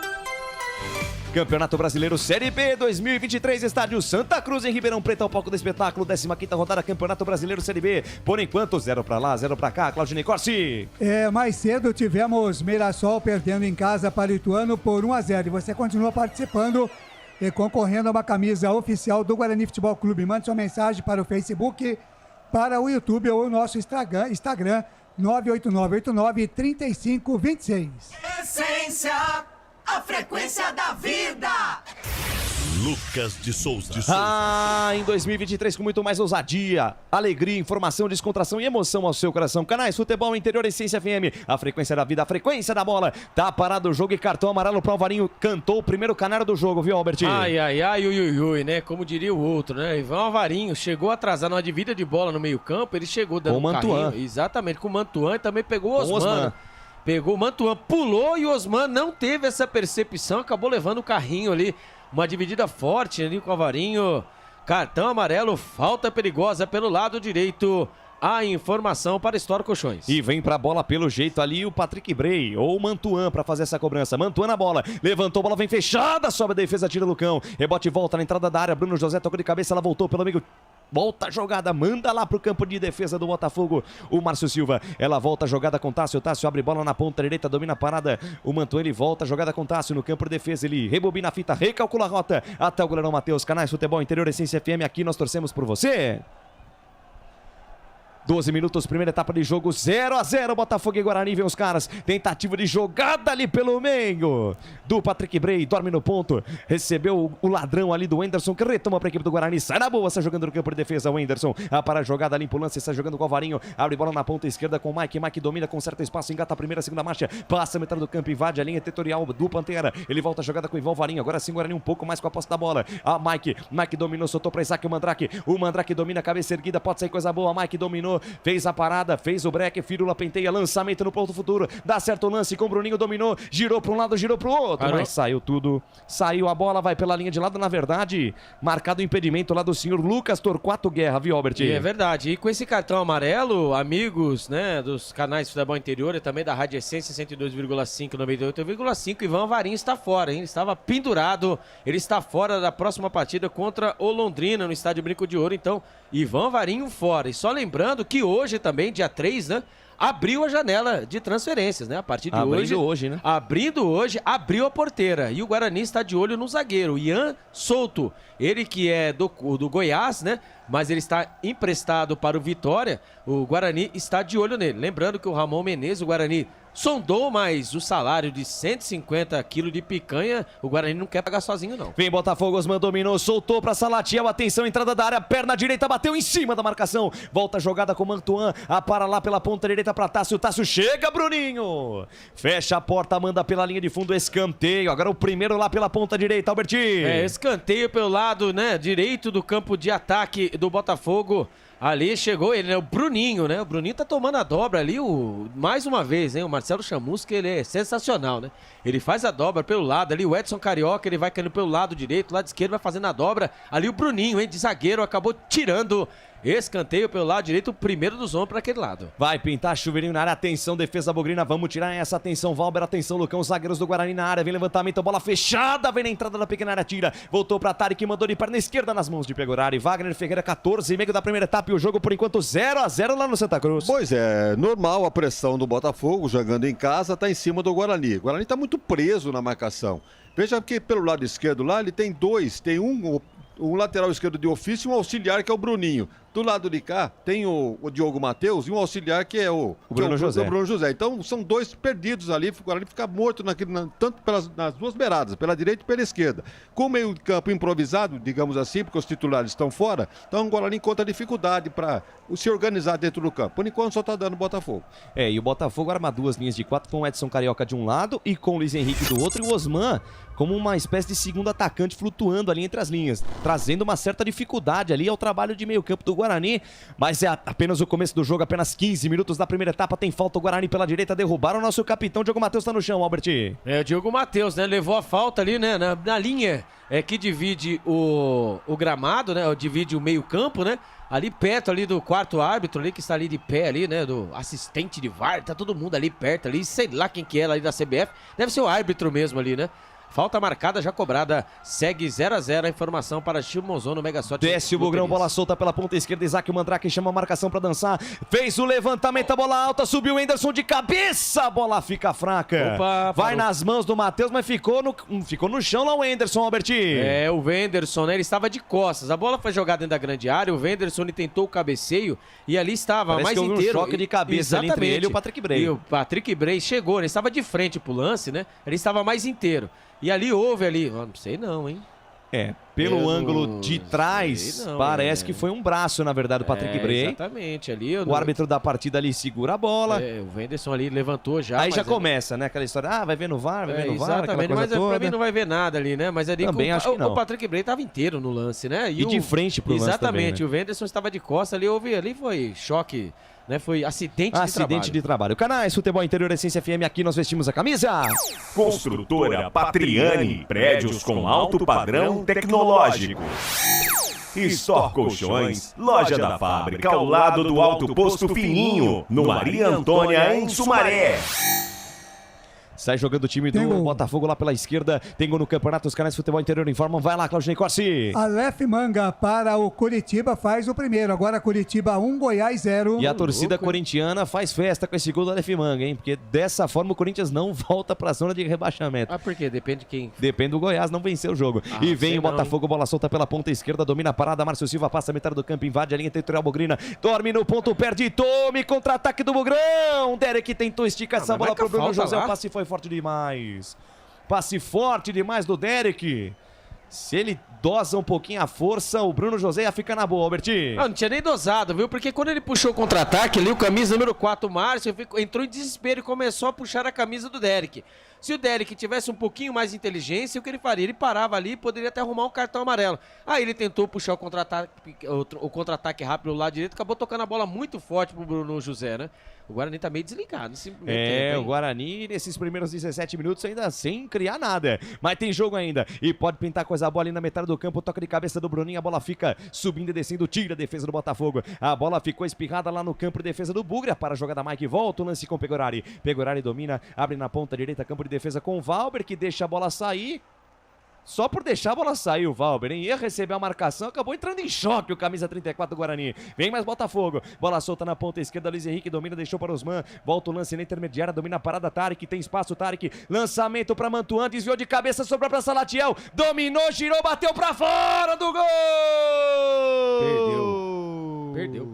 Campeonato Brasileiro Série B 2023, estádio Santa Cruz em Ribeirão Preto, ao palco do espetáculo, 15ª rodada, Campeonato Brasileiro Série B. Por enquanto, 0 pra lá, 0 pra cá, Claudinei Corsi. Mais cedo tivemos Mirassol perdendo em casa para o Ituano por 1-0. E você continua participando e concorrendo a uma camisa oficial do Guarani Futebol Clube. Mande sua mensagem para o Facebook, para o YouTube ou o nosso Instagram 989893526. Essência, a frequência da vida. Lucas de Souza. Em 2023 com muito mais ousadia, alegria, informação, descontração e emoção ao seu coração. Canais Futebol Interior, Essência FM, a frequência da vida, a frequência da bola. Tá parado o jogo e cartão amarelo pro Alvarinho. Cantou o primeiro canário do jogo, viu, Albert? Ui, né? Como diria o outro, né? Ivan Alvarinho chegou atrasado numa dividida de bola no meio-campo. Ele chegou dando com o Mantuan. Exatamente, com o Mantuan e também pegou o Osman. Pegou o Mantuan, pulou e o Osman não teve essa percepção, acabou levando o carrinho ali. Uma dividida forte ali com o Alvarinho. Cartão amarelo, falta perigosa pelo lado direito. A informação para Store Colchões. E vem pra bola pelo jeito ali o Patrick Bray ou o Mantuan pra fazer essa cobrança. Mantuan na bola, levantou a bola, vem fechada, sobe a defesa, tira Lucão. Rebote volta na entrada da área, Bruno José tocou de cabeça, ela voltou pelo meio. Volta a jogada, manda lá pro campo de defesa do Botafogo, o Márcio Silva. Ela volta a jogada com Tássio, Tássio abre bola na ponta direita, domina a parada. O Mantuan, ele volta a jogada com Tássio no campo de defesa, ele rebobina a fita, recalcula a rota até o goleirão Matheus. Canais Futebol Interior, Essência FM, aqui nós torcemos por você. 12 minutos, primeira etapa de jogo, 0-0, Botafogo e Guarani, vem os caras, tentativa de jogada ali pelo meio, do Patrick Bray, dorme no ponto, recebeu o ladrão ali do Wenderson, que retoma para a equipe do Guarani, sai na boa, está jogando no campo de defesa, o Wenderson, para a jogada, limpa o lance, está jogando com o Alvarinho, abre bola na ponta esquerda com o Mike domina com certo espaço, engata a primeira, segunda marcha, passa a metade do campo, invade a linha territorial do Pantera, ele volta a jogada com o Ivan Alvarinho, agora sim o Guarani um pouco mais com a posse da bola, Mike dominou, soltou para Isaac, o Mandrake domina, cabeça erguida, pode sair coisa boa, Mike dominou, fez a parada, fez o break, Firula penteia, lançamento no ponto futuro, dá certo o lance com o Bruninho, dominou, girou para um lado, girou para o outro, mas saiu tudo, saiu a bola, vai pela linha de lado, na verdade, marcado o impedimento lá do senhor Lucas Torquato Guerra, viu, Albert? É verdade, e com esse cartão amarelo, amigos, né, dos canais Futebol Interior e também da Rádio Essência 102,5, 98,5, Ivan Alvarinho está fora, hein? Ele estava pendurado, ele está fora da próxima partida contra o Londrina no estádio Brinco de Ouro, então Ivan Alvarinho fora, e só lembrando que hoje também, dia 3, né, abriu a janela de transferêncis, né? A partir de hoje, né? Abrindo hoje, abriu a porteira. E o Guarani está de olho no zagueiro, Ian Souto. Ele que é do Goiás, né? Mas ele está emprestado para o Vitória. O Guarani está de olho nele. Lembrando que o Ramon Menezes, o Guarani sondou, mas o salário de 150 quilos de picanha, o Guarani não quer pagar sozinho, não. Vem Botafogo, Osman dominou, soltou pra Salatiel, atenção, entrada da área, perna direita, bateu em cima da marcação, volta a jogada com Mantuan, para lá pela ponta direita pra Tássio, Tássio chega, Bruninho, fecha a porta, manda pela linha de fundo, escanteio, agora o primeiro lá pela ponta direita, Albertinho. Escanteio pelo lado, né, direito do campo de ataque do Botafogo. Ali chegou ele, né? O Bruninho, né? O Bruninho tá tomando a dobra ali, mais uma vez, hein? O Marcelo Chamusca, ele é sensacional, né? Ele faz a dobra pelo lado ali, o Edson Carioca, ele vai caindo pelo lado direito, lado esquerdo, vai fazendo a dobra. Ali o Bruninho, hein? De zagueiro, acabou tirando escanteio pelo lado direito, o primeiro dos homens para aquele lado. Vai pintar chuveirinho na área, atenção, defesa bugrina, vamos tirar essa, atenção, Valber, atenção, Lucão, os zagueiros do Guarani na área, vem levantamento, bola fechada, vem na entrada da pequena área, tira, voltou pra Tarek, mandou de perna esquerda nas mãos de Pegorari, Wagner Ferreira, 14,5 da primeira etapa e o jogo por enquanto 0-0 lá no Santa Cruz. Pois é, normal a pressão do Botafogo, jogando em casa, tá em cima do Guarani. O Guarani tá muito preso na marcação. Veja que pelo lado esquerdo lá, ele tem dois, tem um lateral esquerdo de ofício e um auxiliar que é o Bruninho. Do lado de cá tem o Diogo Matheus e um auxiliar que é o Bruno José. Então são dois perdidos ali, o Guarani fica morto tanto nas duas beiradas, pela direita e pela esquerda. Com o meio campo improvisado, digamos assim, porque os titulares estão fora, então o Guarani encontra dificuldade para se organizar dentro do campo. Por enquanto só está dando o Botafogo. E o Botafogo arma duas linhas de 4 com o Edson Carioca de um lado e com o Luiz Henrique do outro, e o Osman como uma espécie de segundo atacante flutuando ali entre as linhas, trazendo uma certa dificuldade ali ao trabalho de meio campo do Guarani, mas é apenas o começo do jogo, apenas 15 minutos da primeira etapa, tem falta o Guarani pela direita, derrubaram o nosso capitão, Diogo Matheus tá no chão, Albert. O Diogo Matheus, né, levou a falta ali, né, na linha que divide o gramado, né, divide o meio campo, né, ali perto ali do quarto árbitro ali, que está ali de pé ali, né, do assistente de VAR, tá todo mundo ali perto ali, sei lá quem que é ali da CBF, deve ser o árbitro mesmo ali, né. Falta marcada, já cobrada, segue 0-0 a informação para Chilmonzon no Mega Sorte. Desce o Bugrão, bola solta pela ponta esquerda, Isaac Mandrake chama a marcação para dançar, fez o levantamento, a bola alta, subiu o Henderson de cabeça, a bola fica fraca. Opa, vai nas mãos do Matheus, mas ficou no chão lá o Henderson, Albert. O Wenderson, né, ele estava de costas, a bola foi jogada dentro da grande área, o Wenderson ele tentou o cabeceio e ali estava parece mais que inteiro. Um choque de cabeça ali entre ele e o Patrick Bray. E o Patrick Bray chegou, ele estava de frente pro lance, né, ele estava mais inteiro. E ali houve ali, não sei não, hein? Pelo ângulo de trás, parece que foi um braço, na verdade, do Patrick Bray. Exatamente, ali. O árbitro da partida ali segura a bola. O Wenderson ali levantou já. Aí já começa, né? Aquela história, vai ver no VAR, vai ver no VAR, exatamente, mas pra mim não vai ver nada ali, né? Mas ali também acho que não. O Patrick Bray estava inteiro no lance, né? E de frente pro lance exatamente, também, né? O Wenderson estava de costas ali foi choque, né? Foi acidente de trabalho. Canais Futebol Interior Essência FM, aqui nós vestimos a camisa. Construtora Patriani, prédios com alto padrão tecnológico. Store Colchões, loja da fábrica ao lado do Alto Posto Fininho, no Maria Antônia, em Sumaré. Sai jogando o time do Botafogo lá pela esquerda. Tem gol no campeonato. Os canais Futebol Interior informam. Vai lá, Claudinei Corsi. Aleph Manga para o Curitiba faz o primeiro. Agora Curitiba 1, Goiás 0. E a torcida corintiana faz festa com esse gol do Aleph Manga, hein? Porque dessa forma o Corinthians não volta pra zona de rebaixamento. Por quê? Depende de quem? Depende do Goiás não vencer o jogo. E vem o Botafogo, bola solta pela ponta esquerda. Domina a parada. Márcio Silva passa a metade do campo. Invade a linha territorial bugrina. Dorme no ponto, perde. Tome contra-ataque do Bugrão. Derek tentou esticar essa bola pro Bruno José. O passe foi forte demais. Passe forte demais do Derek. Se ele dosa um pouquinho a força, o Bruno José ia ficar na boa, Albertinho. Não tinha nem dosado, viu? Porque quando ele puxou o contra-ataque ali, o camisa número 4, o Márcio, entrou em desespero e começou a puxar a camisa do Derek. Se o Derek tivesse um pouquinho mais de inteligência, o que ele faria? Ele parava ali e poderia até arrumar um cartão amarelo. Aí ele tentou puxar o contra-ataque rápido do lado direito, acabou tocando a bola muito forte pro Bruno José, né? O Guarani tá meio desligado nesse tempo, o Guarani nesses primeiros 17 minutos ainda sem criar nada. Mas tem jogo ainda. E pode pintar coisa boa ali na metade do campo. Toca de cabeça do Bruninho. A bola fica subindo e descendo. Tira a defesa do Botafogo. A bola ficou espirrada lá no campo de defesa do Bugre. Para a jogada Mike. Volta o lance com o Pegorari. Pegorari domina. Abre na ponta direita. Campo de defesa com o Valber, que deixa a bola sair. Só por deixar a bola sair o Valber, hein? Ia receber a marcação, acabou entrando em choque o camisa 34 do Guarani. Vem mais Botafogo. Bola solta na ponta esquerda, Luiz Henrique domina, deixou para Osman. Volta o lance na intermediária, domina a parada, Tarek, tem espaço, Tarek. Lançamento para Mantuan, desviou de cabeça, sobrou para Salatiel. Dominou, girou, bateu para fora do gol! Perdeu.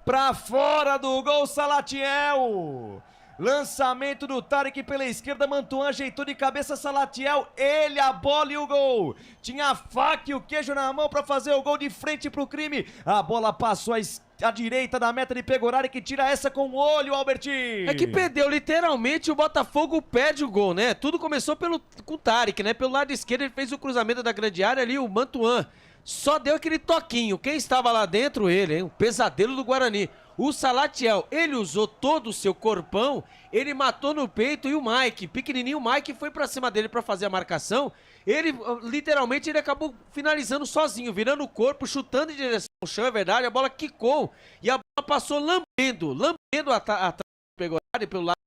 Para fora do gol, Salatiel. Lançamento do Tarek pela esquerda, Mantuan ajeitou de cabeça, Salatiel, ele, a bola e o gol. Tinha a faca e o queijo na mão para fazer o gol de frente pro crime. A bola passou à direita da meta de Pegorari, que tira essa com o olho, Albertinho. É que perdeu, literalmente o Botafogo perde o gol, né? Tudo começou com o Tarek, né? Pelo lado esquerdo ele fez o cruzamento da grande área ali, o Mantuan. Só deu aquele toquinho. Quem estava lá dentro? Ele, hein? O pesadelo do Guarani. O Salatiel, ele usou todo o seu corpão, ele matou no peito, e o Mike, pequenininho, o Mike foi pra cima dele pra fazer a marcação. Ele, literalmente, ele acabou finalizando sozinho, virando o corpo, chutando em direção ao chão, é verdade, a bola quicou e a bola passou lambendo atrás do Pegorari pelo lado,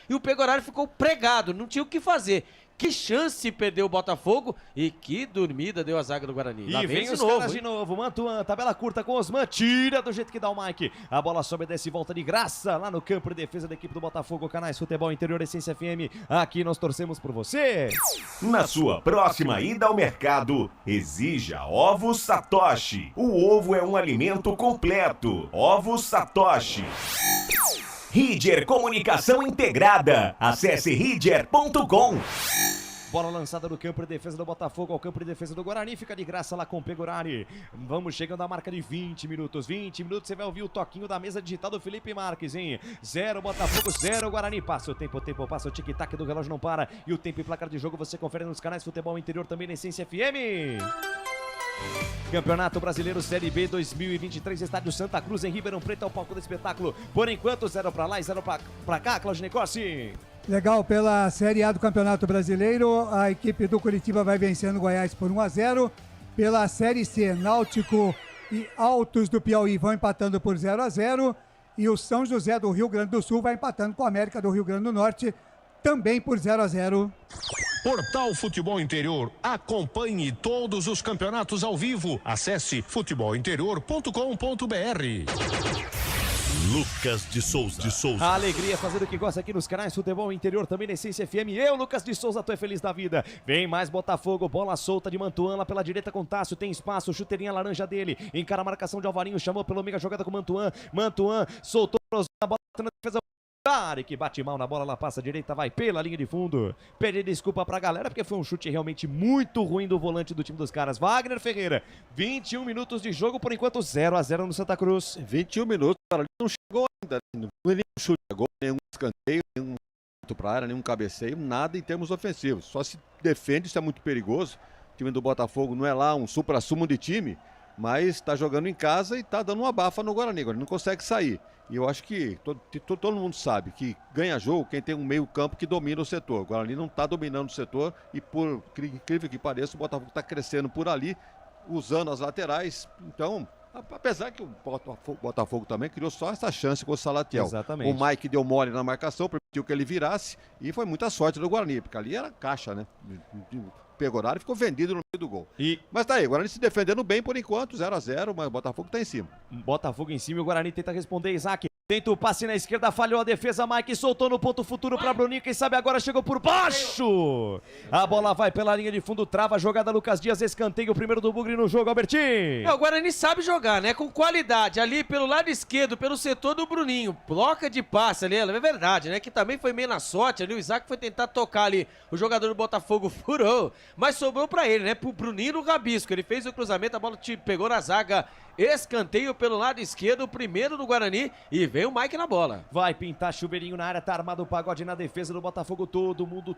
e o Pegorari ficou pregado, não tinha o que fazer. Que chance perdeu o Botafogo e que dormida deu a zaga do Guarani. E vem os caras de novo, Mantuan, tabela curta com Osman, tira do jeito que dá o Mike. A bola sobe, desce e volta de graça lá no campo de defesa da equipe do Botafogo, Canais Futebol Interior, Essência FM. Aqui nós torcemos por você. Na sua próxima ida ao mercado, exija Ovos Satoshi. O ovo é um alimento completo. Ovos Satoshi. Ridger Comunicação Integrada. Acesse ridger.com. Bola lançada no campo de defesa do Botafogo ao campo de defesa do Guarani. Fica de graça lá com o Pegorari. Vamos chegando à marca de 20 minutos. 20 minutos, você vai ouvir o toquinho da mesa digital do Felipe Marques, hein? 0 Botafogo, 0 Guarani. Passa o tempo passa o tic-tac do relógio, não para. E o tempo e placar de jogo você confere nos canais Futebol Interior, também na Essência FM. Campeonato Brasileiro Série B 2023, Estádio Santa Cruz, em Ribeirão Preto, é o palco do espetáculo. Por enquanto, 0 pra lá e 0 pra cá, Claudinei Corsi. Legal, pela Série A do Campeonato Brasileiro, a equipe do Curitiba vai vencendo o Goiás por 1-0. Pela Série C, Náutico e Altos do Piauí vão empatando por 0-0. E o São José do Rio Grande do Sul vai empatando com a América do Rio Grande do Norte, também por 0-0. Portal Futebol Interior. Acompanhe todos os campeonatos ao vivo. Acesse futebolinterior.com.br. Lucas de Souza. A alegria é fazer o que gosta aqui nos canais Futebol Interior, também na Essência FM. Eu, Lucas de Souza, tô feliz da vida. Vem mais Botafogo, bola solta de Mantuan lá pela direita com Tássio, tem espaço, chuteirinha laranja dele. Encara a marcação de Alvarinho, chamou pelo meio a jogada com Mantuan. Mantuan soltou a bola na defesa. Que bate mal na bola, ela passa a direita, vai pela linha de fundo. Pede desculpa pra galera, porque foi um chute realmente muito ruim do volante do time dos caras. Wagner Ferreira, 21 minutos de jogo, por enquanto 0-0 no Santa Cruz. 21 minutos, cara, não chegou ainda. Não foi nenhum chute a gol, nenhum escanteio, nenhum pra área, nenhum cabeceio, nada em termos ofensivos. Só se defende, isso é muito perigoso. O time do Botafogo não é lá um supra-sumo de time, mas está jogando em casa e está dando uma abafa no Guarani. Agora não consegue sair. E eu acho que todo mundo sabe que ganha jogo quem tem um meio campo que domina o setor. O Guarani não está dominando o setor e, por incrível que pareça, o Botafogo está crescendo por ali, usando as laterais. Então, apesar que o Botafogo também criou só essa chance com o Salatiel. Exatamente. O Mike deu mole na marcação, permitiu que ele virasse e foi muita sorte do Guarani, porque ali era caixa, né? Pegorari ficou vendido no meio do gol. Mas tá aí, o Guarani se defendendo bem por enquanto, 0-0, mas o Botafogo tá em cima. Botafogo em cima e o Guarani tenta responder, Isaac. Tenta o passe na esquerda, falhou a defesa, Mike soltou no ponto futuro pra Bruninho, quem sabe agora chegou por baixo. A bola vai pela linha de fundo, trava a jogada, Lucas Dias, escanteio, o primeiro do Bugre no jogo, Albertinho. O Guarani sabe jogar, né? Com qualidade, ali pelo lado esquerdo, pelo setor do Bruninho, bloca de passe ali, é verdade, né? Que também foi meio na sorte ali, o Isaac foi tentar tocar ali, o jogador do Botafogo furou, mas sobrou pra ele, né? Pro Bruninho no rabisco, ele fez o cruzamento, a bola pegou na zaga, escanteio pelo lado esquerdo, o primeiro do Guarani, e vem o Mike na bola. Vai pintar chuveirinho na área, tá armado o pagode na defesa do Botafogo, todo mundo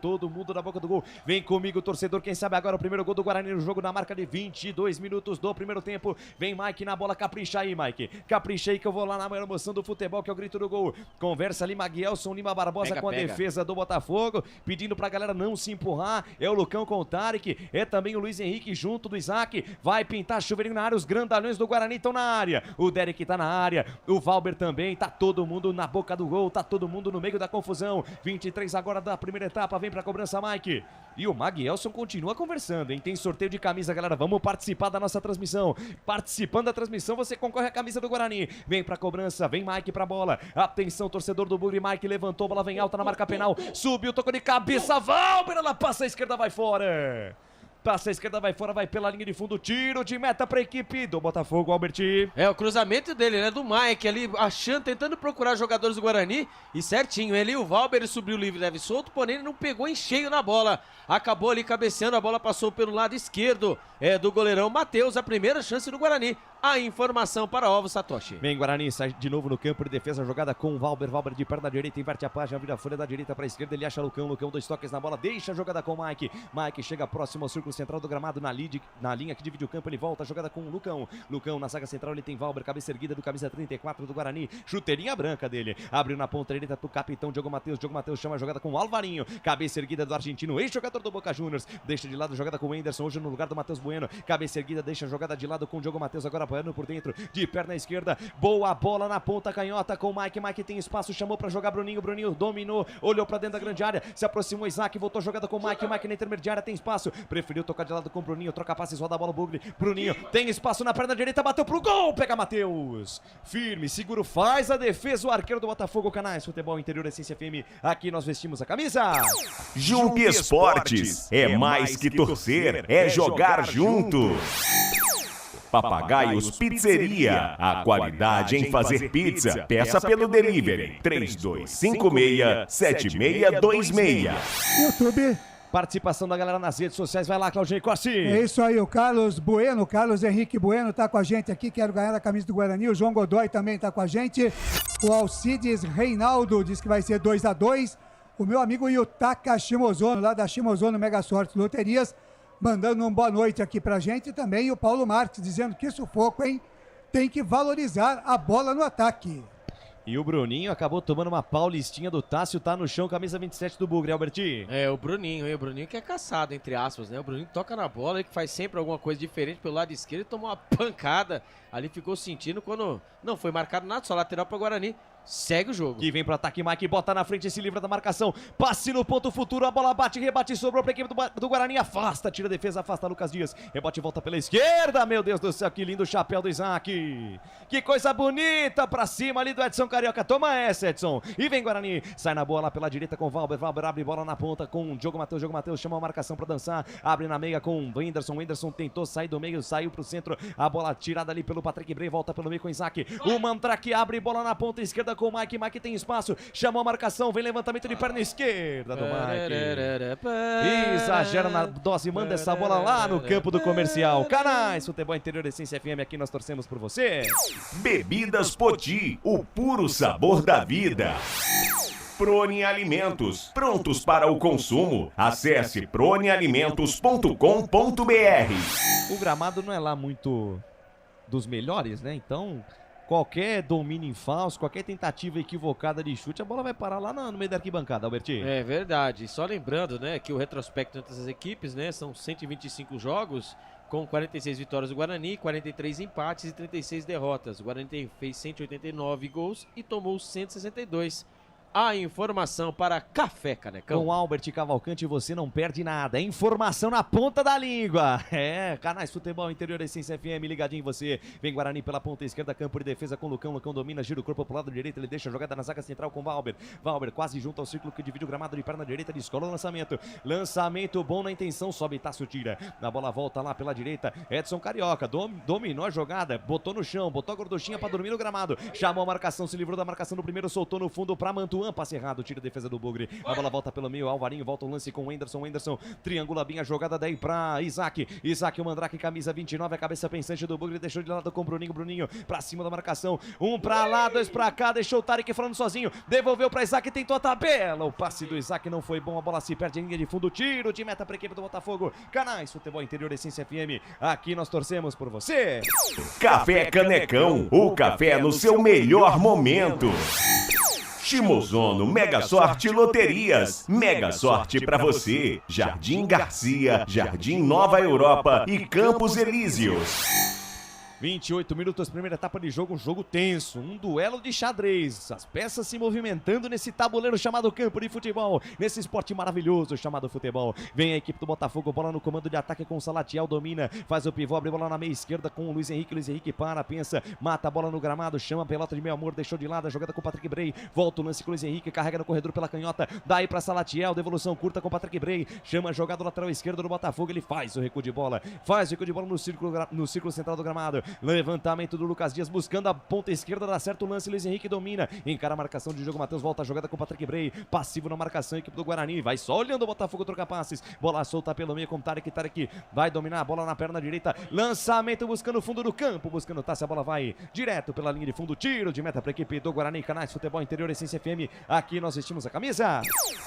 na boca do gol. Vem comigo, torcedor, quem sabe agora o primeiro gol do Guarani no jogo na marca de 22 minutos do primeiro tempo. Vem Mike na bola, capricha aí, Mike. Capricha aí que eu vou lá na maior emoção do futebol, que é o grito do gol. Conversa ali, Maguielson Lima Barbosa com a defesa do Botafogo, pedindo pra galera não se empurrar. É o Lucão com o Tarek, é também o Luiz Henrique junto do Isaac. Vai pintar chuveirinho na área, os grandalhões do Guarani estão na área. O Derek tá na área, o Valber também, tá todo mundo na boca do gol, tá todo mundo no meio da confusão. 23 agora da primeira etapa, vem pra cobrança Mike. E o Maguielson continua conversando, hein? Tem sorteio de camisa, galera, vamos participar da nossa transmissão. Participando da transmissão, você concorre à camisa do Guarani. Vem pra cobrança, vem Mike pra bola. Atenção, torcedor do Bugre, Mike levantou, bola vem alta na marca penal. Subiu, tocou de cabeça, Valber, ela passa à esquerda, vai fora. Passa a esquerda, vai fora, vai pela linha de fundo. Tiro de meta pra equipe do Botafogo, Albert. É, o cruzamento dele, né? Do Mike ali, achando, tentando procurar jogadores do Guarani. E certinho, ele, o Valber subiu livre, leve solto, porém ele não pegou em cheio na bola. Acabou ali cabeceando, a bola passou pelo lado esquerdo do goleirão Matheus. A primeira chance do Guarani. A informação para Ovo Satoshi. Vem Guarani, sai de novo no campo de defesa, jogada com o Valber. Valber de perna direita, inverte a página, vira a folha da direita para a esquerda. Ele acha Lucão, 2 toques na bola, deixa a jogada com o Mike. Mike chega próximo ao círculo central do gramado, na linha que divide o campo. Ele volta a jogada com o Lucão. Lucão na zaga central, ele tem Valber, cabeça erguida do camisa 34 do Guarani. Chuteirinha branca dele, abriu na ponta direita pro capitão Diogo Matheus. Diogo Matheus chama a jogada com o Alvarinho, cabeça erguida do argentino, ex-jogador do Boca Juniors. Deixa de lado a jogada com o Anderson, hoje no lugar do Matheus Bueno. Cabeça erguida, deixa a jogada de lado com o Diogo Matheus, agora apoiando por dentro. De perna esquerda, boa bola na ponta canhota com o Mike. Mike tem espaço, chamou pra jogar Bruninho. Bruninho dominou, olhou pra dentro da grande área, se aproximou Isaac, voltou a jogada com o Mike. Mike na intermediária tem espaço, preferiu tocar de lado com o Bruninho. Troca passes, roda a bola, Bugli. Bruninho tem espaço na perna direita, bateu pro gol, pega Matheus. Firme, seguro, faz a defesa o arqueiro do Botafogo. Canais Futebol Interior, Essência FM. Aqui nós vestimos a camisa. Jump Esportes é mais que torcer, é jogar junto. Papagaios Pizzeria, a qualidade em fazer pizza. Peça pelo delivery 3256-7626. YouTube. Participação da galera nas redes sociais. Vai lá, Claudinei Corsi. É isso aí, o Carlos Bueno, Carlos Henrique Bueno tá com a gente aqui. Quero ganhar a camisa do Guarani. O João Godoy também tá com a gente. O Alcides Reinaldo diz que vai ser 2-2. O meu amigo Yutaka Shimozono, lá da Shimozono Mega Sorte Loterias, mandando uma boa noite aqui pra gente. E também o Paulo Marques dizendo que sufoco, hein? Tem que valorizar a bola no ataque. E o Bruninho acabou tomando uma paulistinha do Tássio, tá no chão, camisa 27 do Bugre, Alberti. É, o Bruninho que é caçado, entre aspas, né? O Bruninho toca na bola, ele que faz sempre alguma coisa diferente pelo lado esquerdo, tomou uma pancada, ali ficou sentindo quando não foi marcado nada, só lateral para o Guarani. Segue o jogo. Que vem pro ataque, Mike, bota na frente, se livra da marcação. Passe no ponto futuro, a bola bate, rebate, sobrou pra equipe do Guarani. Afasta, tira a defesa, afasta Lucas Dias. Rebote, volta pela esquerda. Meu Deus do céu, que lindo chapéu do Isaac. Que coisa bonita pra cima ali do Edson Carioca. Toma essa, Edson. E vem Guarani. Sai na bola lá pela direita com o Valber. Valber abre bola na ponta com o Diogo Matheus. Diogo Matheus chama a marcação pra dançar. Abre na meia com o Whindersson. Whindersson tentou sair do meio, saiu pro centro. A bola tirada ali pelo Patrick Bray. Volta pelo meio com o Isaac. O Mandrake abre bola na ponta esquerda com o Mike. Mike tem espaço, chamou a marcação, vem levantamento de perna esquerda do Mike. Exagera na dose, manda essa bola lá no campo do Comercial. Canais Futebol Interior, Essência FM, aqui nós torcemos por você. Bebidas Poti, o puro sabor da vida. Prone Alimentos, prontos para o consumo. Acesse pronealimentos.com.br. O gramado não é lá muito dos melhores, né? Então, qualquer domínio em falso, qualquer tentativa equivocada de chute, a bola vai parar lá no meio da arquibancada, Albertinho. É verdade. Só lembrando, né, que o retrospecto entre as equipes, né, são 125 jogos, com 46 vitórias do Guarani, 43 empates e 36 derrotas. O Guarani fez 189 gols e tomou 162. A informação para Café Canecão. Com Albert Cavalcante você não perde nada. Informação na ponta da língua. É, Canais Futebol Interior, Essência FM, ligadinho em você. Vem Guarani pela ponta esquerda, campo de defesa com Lucão. Lucão domina, gira o corpo pro lado direito. Ele deixa a jogada na zaga central com Valber. Valber quase junto ao círculo que divide o gramado de perna direita. Descola o lançamento. Lançamento bom na intenção, sobe Tássio, tira. Na bola volta lá pela direita. Edson Carioca dominou a jogada, botou no chão, botou a gorduchinha pra dormir no gramado. Chamou a marcação, se livrou da marcação do primeiro, soltou no fundo pra Mantuan. Passe errado, tira a defesa do Bugre. A bola volta pelo meio, Alvarinho volta o lance com o Whindersson. Whindersson triangula bem a jogada daí pra Isaac. Isaac, o Mandrake, camisa 29, a cabeça pensante do Bugre. Deixou de lado com o Bruninho. Bruninho pra cima da marcação. Um pra lá, dois pra cá. Deixou o Tarek falando sozinho. Devolveu pra Isaac, tentou a tabela. O passe do Isaac não foi bom. A bola se perde em linha de fundo. Tiro de meta pra equipe do Botafogo. Canais Futebol Interior, Essência FM. Aqui nós torcemos por você. Café Canecão, o café no seu melhor momento. Shimozono Mega Sorte Loterias. Mega sorte pra você. Jardim Garcia, Jardim Nova Europa e Campos Elíseos. 28 minutos, primeira etapa de jogo, um jogo tenso, um duelo de xadrez, as peças se movimentando nesse tabuleiro chamado campo de futebol, nesse esporte maravilhoso chamado futebol. Vem a equipe do Botafogo, bola no comando de ataque com o Salatiel, domina, faz o pivô, abre bola na meia esquerda com o Luiz Henrique para, pensa, mata a bola no gramado, chama a pelota de meio amor, deixou de lado a jogada com o Patrick Bray, volta o lance com o Luiz Henrique, carrega no corredor pela canhota, daí para Salatiel, devolução curta com o Patrick Bray, chama a jogada lateral esquerda do Botafogo, ele faz o recuo de bola no círculo central do gramado. Levantamento do Lucas Dias buscando a ponta esquerda, dá certo o lance, Luiz Henrique domina, encara a marcação de jogo, Matheus volta a jogada com o Patrick Bray, passivo na marcação, equipe do Guarani, vai só olhando o Botafogo trocar passes, bola solta pelo meio com o Tarek vai dominar a bola na perna direita, lançamento buscando o fundo do campo, buscando Tassi, a bola vai direto pela linha de fundo, tiro de meta para a equipe do Guarani, Canais Futebol Interior, Essência FM, aqui nós vestimos a camisa.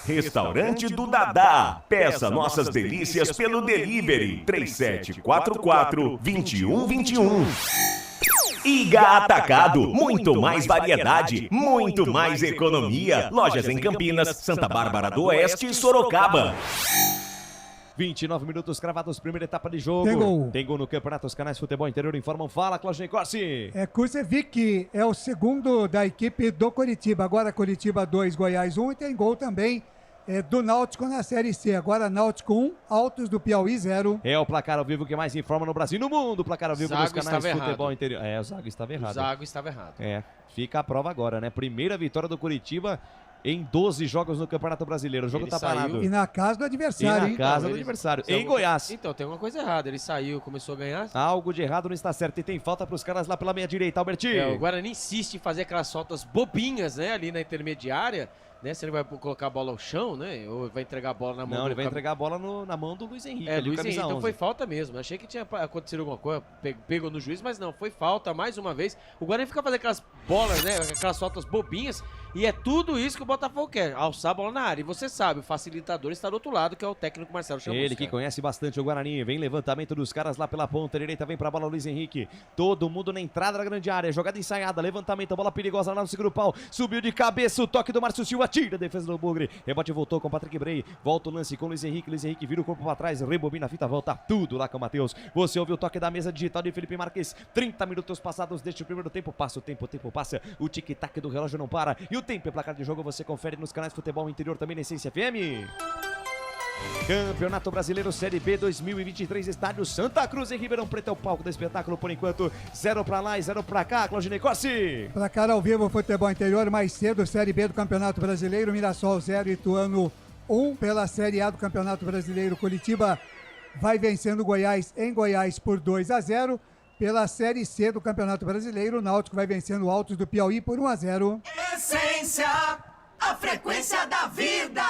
Restaurante do Dadá, peça nossas delícias pelo delivery, 3744-2121. Iga Atacado, muito mais variedade, muito mais economia. Lojas em Campinas, Santa Bárbara do Oeste e Sorocaba. 29 minutos cravados, primeira etapa de jogo. Tem gol no campeonato, os canais Futebol Interior informam. Fala, Claudinei Corsi. Kusevic é o segundo da equipe do Coritiba. Agora Coritiba 2, Goiás 1 e tem gol também do Náutico na Série C. Agora Náutico 1, Altos do Piauí 0. É o placar ao vivo que mais informa no Brasil e no mundo. O placar ao vivo dos canais Futebol errado. Interior. O Zago estava errado. O Zago estava errado. Fica a prova agora, né? Primeira vitória do Coritiba em 12 jogos no Campeonato Brasileiro. O jogo tá parado. E na casa do adversário, hein? adversário. Em Goiás. Então, tem alguma coisa errada. Ele saiu, começou a ganhar. Algo de errado não está certo. E tem falta para os caras lá pela meia direita, Albertinho. O Guarani insiste em fazer aquelas faltas bobinhas, né? Ali na intermediária. Né, se ele vai colocar a bola ao chão, né? Ou vai entregar a bola na mão Não, ele vai entregar a bola na mão do Luiz Henrique. Luiz Henrique, então foi falta mesmo. Achei que tinha acontecido alguma coisa, pegou no juiz, mas não, foi falta mais uma vez. O Guarani fica fazendo aquelas bolas, né? Aquelas faltas bobinhas, e é tudo isso que o Botafogo quer, alçar a bola na área. E você sabe, o facilitador está do outro lado, que é o técnico Marcelo Chamusca. Ele que conhece bastante o Guarani. Vem levantamento dos caras lá pela ponta direita, vem pra bola Luiz Henrique. Todo mundo na entrada da grande área, jogada ensaiada, levantamento, a bola perigosa lá no segundo pau. Subiu de cabeça o toque do Márcio Silva, tira a defesa do Bugre. Rebote voltou com o Patrick Bray. Volta o lance com o Luiz Henrique. Luiz Henrique vira o corpo para trás, rebobina a fita, volta tudo lá com o Matheus. Você ouviu o toque da mesa digital de Felipe Marques. 30 minutos passados deste primeiro tempo. Passa o tempo passa. O tic-tac do relógio não para. E o tempo é placar de jogo. Você confere nos canais Futebol Interior, também na Essência FM. Campeonato Brasileiro Série B 2023, estádio Santa Cruz em Ribeirão Preto, é o palco do espetáculo por enquanto. 0 pra lá e 0 pra cá, Claudinei Corsi. Placar ao vivo, Futebol Interior, mais cedo, Série B do Campeonato Brasileiro, Mirassol 0, Ituano 1. Pela Série A do Campeonato Brasileiro, Curitiba vai vencendo Goiás em Goiás por 2-0. Pela Série C do Campeonato Brasileiro, o Náutico vai vencendo o Altos do Piauí por 1-0. Essência, a frequência da vida.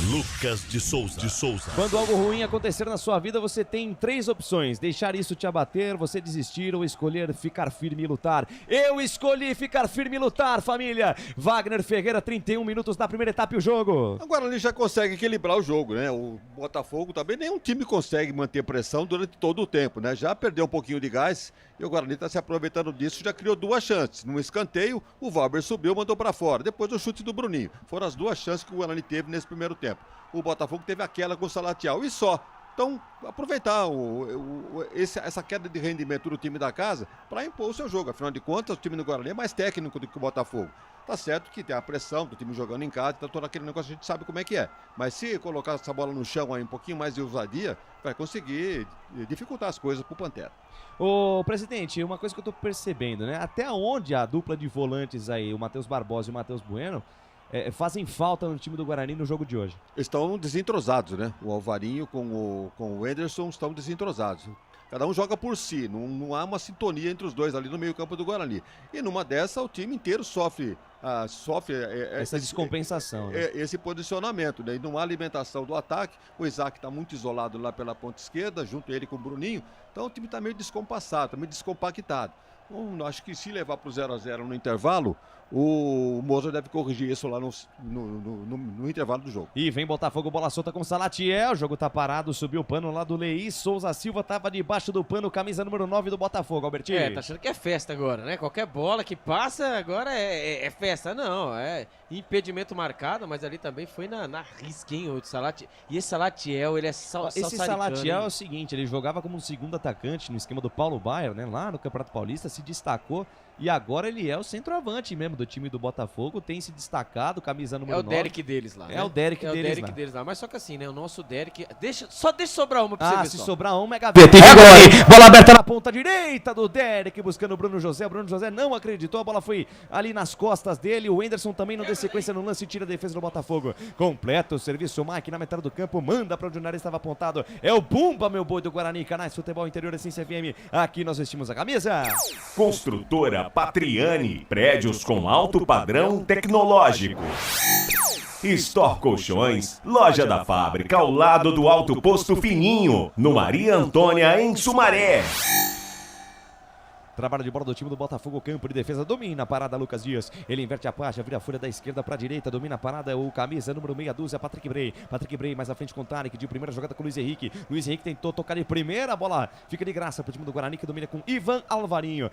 Lucas de Souza. Quando algo ruim acontecer na sua vida, você tem 3 opções: deixar isso te abater, você desistir ou escolher ficar firme e lutar. Eu escolhi ficar firme e lutar, família. Wagner Ferreira, 31 minutos da primeira etapa e o jogo. Agora ele já consegue equilibrar o jogo, né? O Botafogo também, nenhum time consegue manter pressão durante todo o tempo, né? Já perdeu um pouquinho de gás e o Guarani está se aproveitando disso, já criou 2 chances. Num escanteio, o Valber subiu, mandou para fora. Depois o chute do Bruninho. Foram as 2 chances que o Guarani teve nesse primeiro tempo. O Botafogo teve aquela com o Salatiel e só. Então, aproveitar essa queda de rendimento do time da casa para impor o seu jogo. Afinal de contas, o time do Guarani é mais técnico do que o Botafogo. Tá certo que tem a pressão do time jogando em casa, tá todo aquele negócio, a gente sabe como é que é. Mas se colocar essa bola no chão aí um pouquinho mais de ousadia, vai conseguir dificultar as coisas pro Pantera. Ô, presidente, uma coisa que eu tô percebendo, né? Até onde a dupla de volantes aí, o Matheus Barbosa e o Matheus Bueno, fazem falta no time do Guarani no jogo de hoje? Estão desentrosados, né? O Alvarinho com o Ederson estão desentrosados. Cada um joga por si, não há uma sintonia entre os dois ali no meio-campo do Guarani. E numa dessa, o time inteiro sofre essa descompensação, né? Esse posicionamento, né? E não há alimentação do ataque. O Isaac está muito isolado lá pela ponta esquerda, junto a ele com o Bruninho. Então o time está meio descompassado, está meio descompactado. Acho que se levar pro 0x0 no intervalo, o Moza deve corrigir isso lá no intervalo do jogo. E vem Botafogo, bola solta com Salatiel, o jogo tá parado, subiu o pano lá do Leí, Souza Silva tava debaixo do pano, camisa número 9 do Botafogo, Albertinho. Tá achando que é festa agora, né? Qualquer bola que passa agora é festa. Não, é impedimento marcado, mas ali também foi na risca, hein, o Salatiel. E esse Salatiel, ele é Esse Salatiel é o seguinte, ele jogava como um segundo atacante no esquema do Paulo Baier, né? Lá no Campeonato Paulista, se destacou e agora ele é o centroavante mesmo do time do Botafogo, tem se destacado, camisa número 9. É o Derek deles lá, né? É o Derek deles lá. Mas só que assim, né? O nosso Derek... Só deixa sobrar uma pra você ver se só. sobrar uma é gaveta. Bola aberta na ponta direita do Derek, buscando o Bruno José. O Bruno José não acreditou, a bola foi ali nas costas dele. O Wenderson também não deu sequência no lance e tira a defesa do Botafogo. Completa o serviço, o Mike na metade do campo, manda pra onde o nariz estava apontado. É o Bumba, meu boi do Guarani, Canais Futebol Interior, Essência FM. Aqui nós vestimos a camisa. Construtora Patriani, prédios com alto padrão tecnológico. Store Colchões, loja da fábrica ao lado do Alto Posto Fininho, no Maria Antônia, em Sumaré. Trabalho de bola do time do Botafogo, campo de defesa, domina a parada Lucas Dias, ele inverte a página, vira a folha da esquerda para a direita, domina a parada, o camisa número meia dúzia, Patrick Bray mais à frente com o Tarek, de primeira jogada com o Luiz Henrique tentou tocar de primeira, a bola fica de graça para o time do Guarani, que domina com Ivan Alvarinho,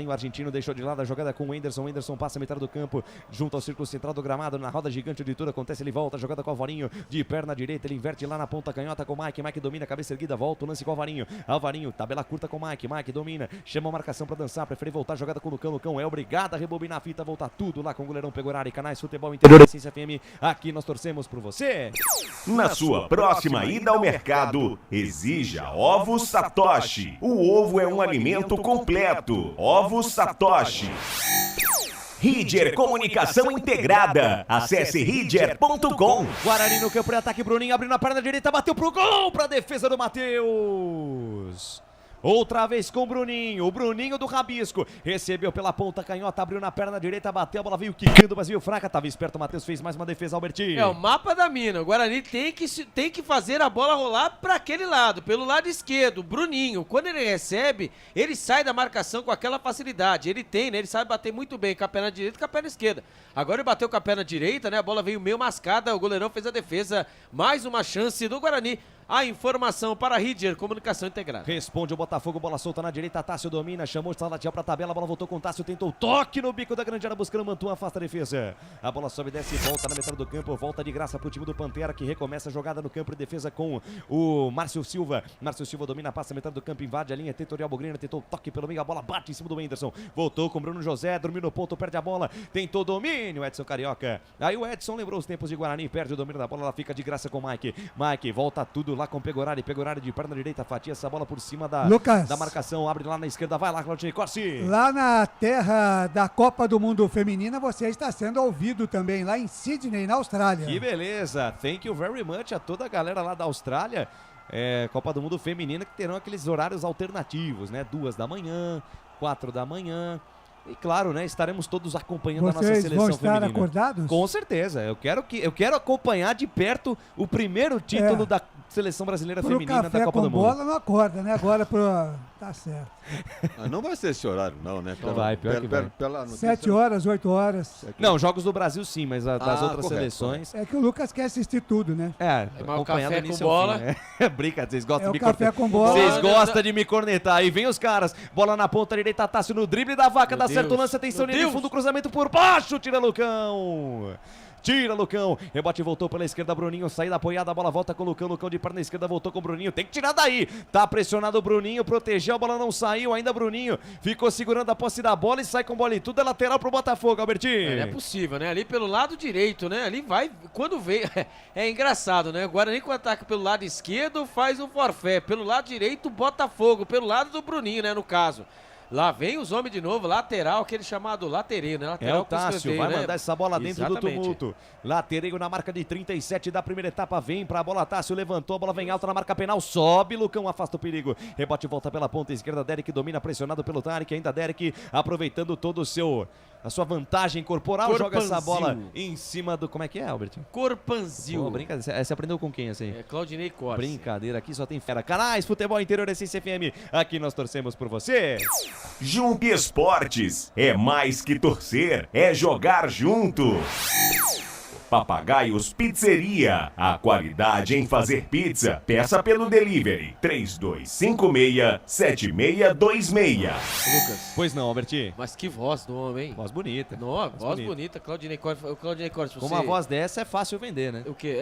o argentino deixou de lado a jogada com o Wenderson passa a metade do campo, junto ao círculo central do gramado, na roda gigante de tudo acontece, ele volta, a jogada com o Alvarinho, de perna direita, ele inverte lá na ponta canhota com o Mike domina, cabeça erguida, volta o lance com o Alvarinho, tabela curta com o Mike domina, chama a marcação para dançar, prefere voltar a jogada com o Lucão é obrigado a rebobinar a fita, voltar tudo lá com o goleirão Pegorari, Canais Futebol Interior, Essência FM, aqui nós torcemos por você. Na sua próxima ida ao mercado, exija Ovos Satoshi. O ovo é um alimento completo. Ovos Satoshi. Ridger Comunicação Integrada. Acesse ridger.com. Guarani no campo de ataque, Bruninho abrindo a perna direita, bateu pro gol, pra defesa do Matheus. Outra vez com o Bruninho do Rabisco, recebeu pela ponta canhota, abriu na perna direita, bateu, a bola veio quicando, mas veio fraca, tava esperto, o Matheus fez mais uma defesa, Albertinho. É o mapa da mina, o Guarani tem que fazer a bola rolar para aquele lado, pelo lado esquerdo. O Bruninho, quando ele recebe, ele sai da marcação com aquela facilidade, ele tem, né, ele sabe bater muito bem com a perna direita e com a perna esquerda. Agora ele bateu com a perna direita, né, a bola veio meio mascada, o goleirão fez a defesa, mais uma chance do Guarani. A informação para a Ridger Comunicação Integrada. Responde o Botafogo, bola solta na direita, Tássio domina, chamou o Salatiel para a tabela, a bola voltou com o Tássio, tentou toque no bico da grande área, buscando Mantua, afasta a defesa. A bola sobe, desce e volta na metade do campo, volta de graça para o time do Pantera, que recomeça a jogada no campo de defesa com o Márcio Silva. Márcio Silva domina, passa a metade do campo, invade a linha, tentou o Bogrina, tentou toque pelo meio, a bola bate em cima do Wenderson. Voltou com o Bruno José, dormiu no ponto, perde a bola, tentou domínio, Edson Carioca. Aí o Edson lembrou os tempos de Guarani, perde o domínio da bola, ela fica de graça com o Mike volta tudo lá com o Pegorari de perna direita, fatia essa bola por cima da marcação, abre lá na esquerda, vai lá, Claudinei Corsi. Lá na terra da Copa do Mundo Feminina, você está sendo ouvido também, lá em Sydney, na Austrália. Que beleza, thank you very much a toda a galera lá da Austrália. Copa do Mundo Feminina, que terão aqueles horários alternativos, né? 2 da manhã, 4 da manhã. E claro, né, estaremos todos acompanhando a nossa seleção vão estar feminina. Acordados? Com certeza. Eu quero acompanhar de perto o primeiro título da seleção brasileira feminina da Copa do Mundo. Bola não acorda, né? Agora tá certo. Não vai ser esse horário, não, né? Vai, pior que vai. 7 horas, 8 horas. Não, jogos do Brasil sim, mas das outras seleções. É que o Lucas quer assistir tudo, né? O café com bola. Fim, né? Brincadeira, vocês gostam de me café com bola. Vocês gostam de me cornetar. Aí vem os caras. Bola na ponta direita, Tássio no drible da vaca, dá certo o lance, atenção linha de fundo, cruzamento por baixo, tira Lucão, rebote voltou pela esquerda, Bruninho, saída apoiada, a bola volta com o Lucão de perna esquerda, voltou com o Bruninho, tem que tirar daí, tá pressionado o Bruninho, protegeu, a bola não saiu, ainda Bruninho, ficou segurando a posse da bola e sai com bola e tudo, é lateral pro Botafogo, Albertinho. Não é possível, né, ali pelo lado direito, né, ali vai, quando veio, é engraçado, né, o Guarani com ataque pelo lado esquerdo faz um forfé, pelo lado direito Botafogo, pelo lado do Bruninho, né, no caso. Lá vem os homens de novo, lateral, aquele chamado latereio, né? Lateral o Tássio, vai mandar essa bola dentro do tumulto. Latereio na marca de 37 da primeira etapa, vem pra bola, Tássio levantou, a bola vem alta na marca penal, sobe, Lucão afasta o perigo. Rebote volta pela ponta esquerda, Derek domina, pressionado pelo Tarek, ainda Derek aproveitando todo o seu a sua vantagem corporal, joga essa bola Corpanzil. em cima do... Como é que é, Albert? Corpanzil. Pô, brincadeira. Você aprendeu com quem, assim? É Claudinei Corsi. Brincadeira, aqui só tem fera. Canais Futebol Interior Essência FM. Aqui nós torcemos por você. Jump Esportes. É mais que torcer, é jogar junto. Papagaios Pizzeria. A qualidade em fazer pizza. Peça pelo delivery. 3256-7626. Lucas. Pois não, Alberti. Mas que voz do homem, hein? Voz bonita. Não, voz bonita. Claudinei Corsi. Com uma voz dessa é fácil vender, né? O quê?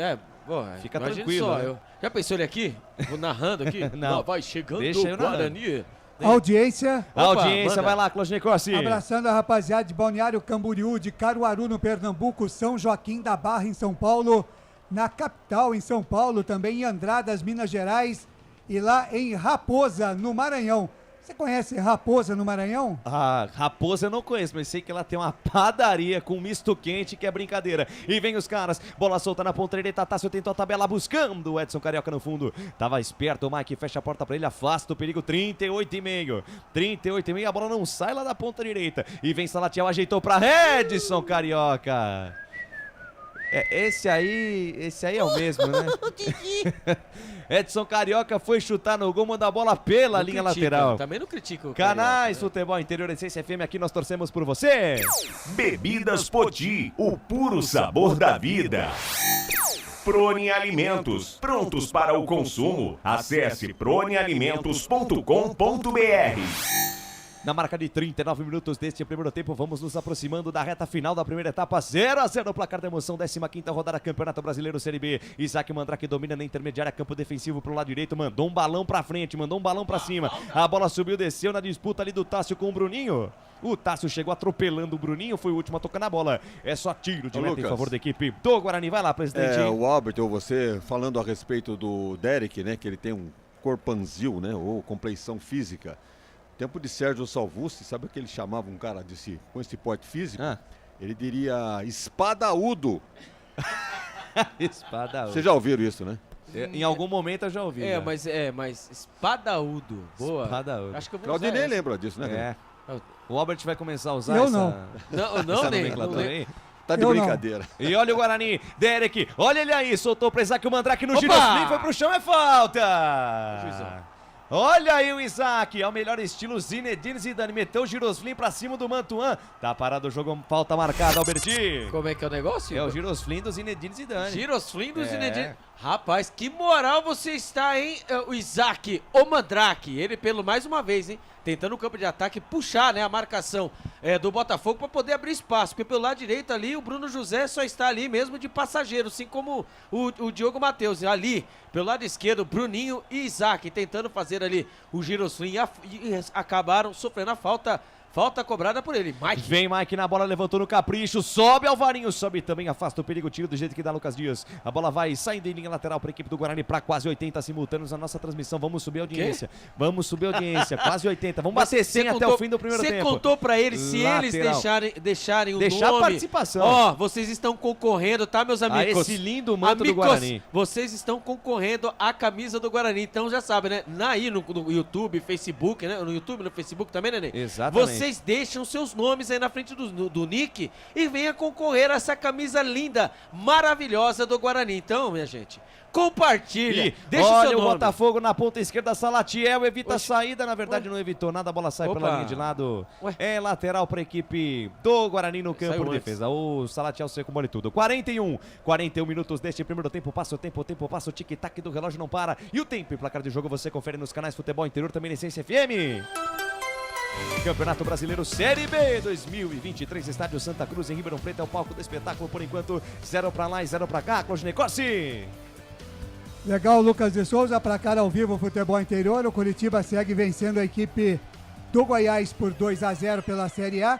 Fica imagine tranquilo, só, né? Já pensou ele aqui? Vou narrando aqui? Não. Vai chegando Deixa eu o Guarani. Audiência. A audiência, vai lá, Claudinei Corsi. Abraçando a rapaziada de Balneário Camboriú, de Caruaru, no Pernambuco, São Joaquim da Barra, em São Paulo, na capital, em São Paulo, também em Andradas, Minas Gerais, e lá em Raposa, no Maranhão. Você conhece Raposa, no Maranhão? Ah, Raposa eu não conheço, mas sei que ela tem uma padaria com misto quente, que é brincadeira. E vem os caras, bola solta na ponta direita, Tássio tentou a tabela buscando o Edson Carioca no fundo. Tava esperto, o Mike fecha a porta pra ele, afasta o perigo, 38,5. 38,5, a bola não sai lá da ponta direita. E vem Salatiel, ajeitou pra Edson Carioca. Esse aí é o mesmo, né? Edson Carioca foi chutar no gol, manda a bola pela linha lateral. Também não critica o Canais Carioca, Futebol Interior Essência FM, aqui nós torcemos por você. Bebidas Poti, o puro sabor da vida. Prone Alimentos, prontos para o consumo. Acesse pronealimentos.com.br. Na marca de 39 minutos deste primeiro tempo, vamos nos aproximando da reta final da primeira etapa. 0-0 no placar da emoção, 15ª rodada, Campeonato Brasileiro Série B. Isaac Mandrake domina na intermediária, campo defensivo pro lado direito, mandou um balão pra frente, mandou um balão pra cima. A bola subiu, desceu na disputa ali do Tássio com o Bruninho. O Tássio chegou atropelando o Bruninho, foi o último a tocar na bola. É só tiro de meta em favor da equipe do Guarani. Vai lá, presidente. O Albert, ou você, falando a respeito do Derek, né, que ele tem um corpanzil, né, ou compleição física. Tempo de Sérgio Salvucci, sabe o que ele chamava um cara com esse porte físico? Ele diria espadaúdo. Espadaúdo. Vocês já ouviram isso, né? Em algum momento eu já ouvi. Mas espadaúdo. Boa. Espadaúdo. Acho que eu vou Claudinei lembra disso, né? O Albert vai começar a usar eu essa... não. Nem. Aí? Tá de brincadeira. E olha o Guarani, Derek, olha ele aí, soltou pra Isaac o Mandrake no giroslim, foi pro chão, é falta! Olha aí o Isaac, é o melhor estilo Zinedine Zidane, meteu o giroslim pra cima do Mantuan. Tá parado o jogo, falta marcada, Alberti. Como é que é o negócio? É o giroslim do Zinedine Zidane. Giroslim do Zinedine. Rapaz, que moral você está, hein, o Isaac, o Mandrake. Ele, pelo mais uma vez, hein, tentando o campo de ataque puxar, né, a marcação do Botafogo para poder abrir espaço. Porque pelo lado direito ali, o Bruno José só está ali mesmo de passageiro, assim como o Diogo Matheus. Ali, pelo lado esquerdo, Bruninho e Isaac tentando fazer ali o giroslim e acabaram sofrendo a falta. Falta cobrada por ele, Mike. Vem Mike na bola, levantou no capricho, sobe Alvarinho, sobe também, afasta o perigo, tiro do jeito que dá Lucas Dias. A bola vai saindo em linha lateral para a equipe do Guarani, para quase 80 simultâneos na nossa transmissão. Vamos subir a audiência. Vamos subir a audiência, quase 80. Vamos bater 100 até o fim do primeiro tempo. Você contou para eles, se eles deixarem o nome... a participação. Ó, vocês estão concorrendo, tá, meus amigos? A esse lindo manto do Guarani. Vocês estão concorrendo à camisa do Guarani. Então já sabem, né? Aí no YouTube, Facebook, né? No YouTube, no Facebook também, né, Ney? Exatamente. Vocês deixam seus nomes aí na frente do nick e venha concorrer a essa camisa linda, maravilhosa do Guarani. Então, minha gente, compartilha, deixa olha o seu o nome. Botafogo na ponta esquerda, Salatiel evita a saída, na verdade não evitou nada, a bola sai pela linha de lado. É lateral para a equipe do Guarani no campo de defesa. O Salatiel seco mole tudo. 41 minutos deste primeiro tempo, passa o tempo passa o tic-tac do relógio, não para. E o tempo e placar de jogo você confere nos canais Futebol Interior, também na Essência FM. Campeonato Brasileiro Série B 2023, Estádio Santa Cruz em Ribeirão Preto, é o palco do espetáculo por enquanto, 0 pra lá e 0 pra cá, Claudinei Corsi. Legal, Lucas de Souza, para cá ao vivo, Futebol Interior, o Curitiba segue vencendo a equipe do Goiás por 2-0 pela Série A,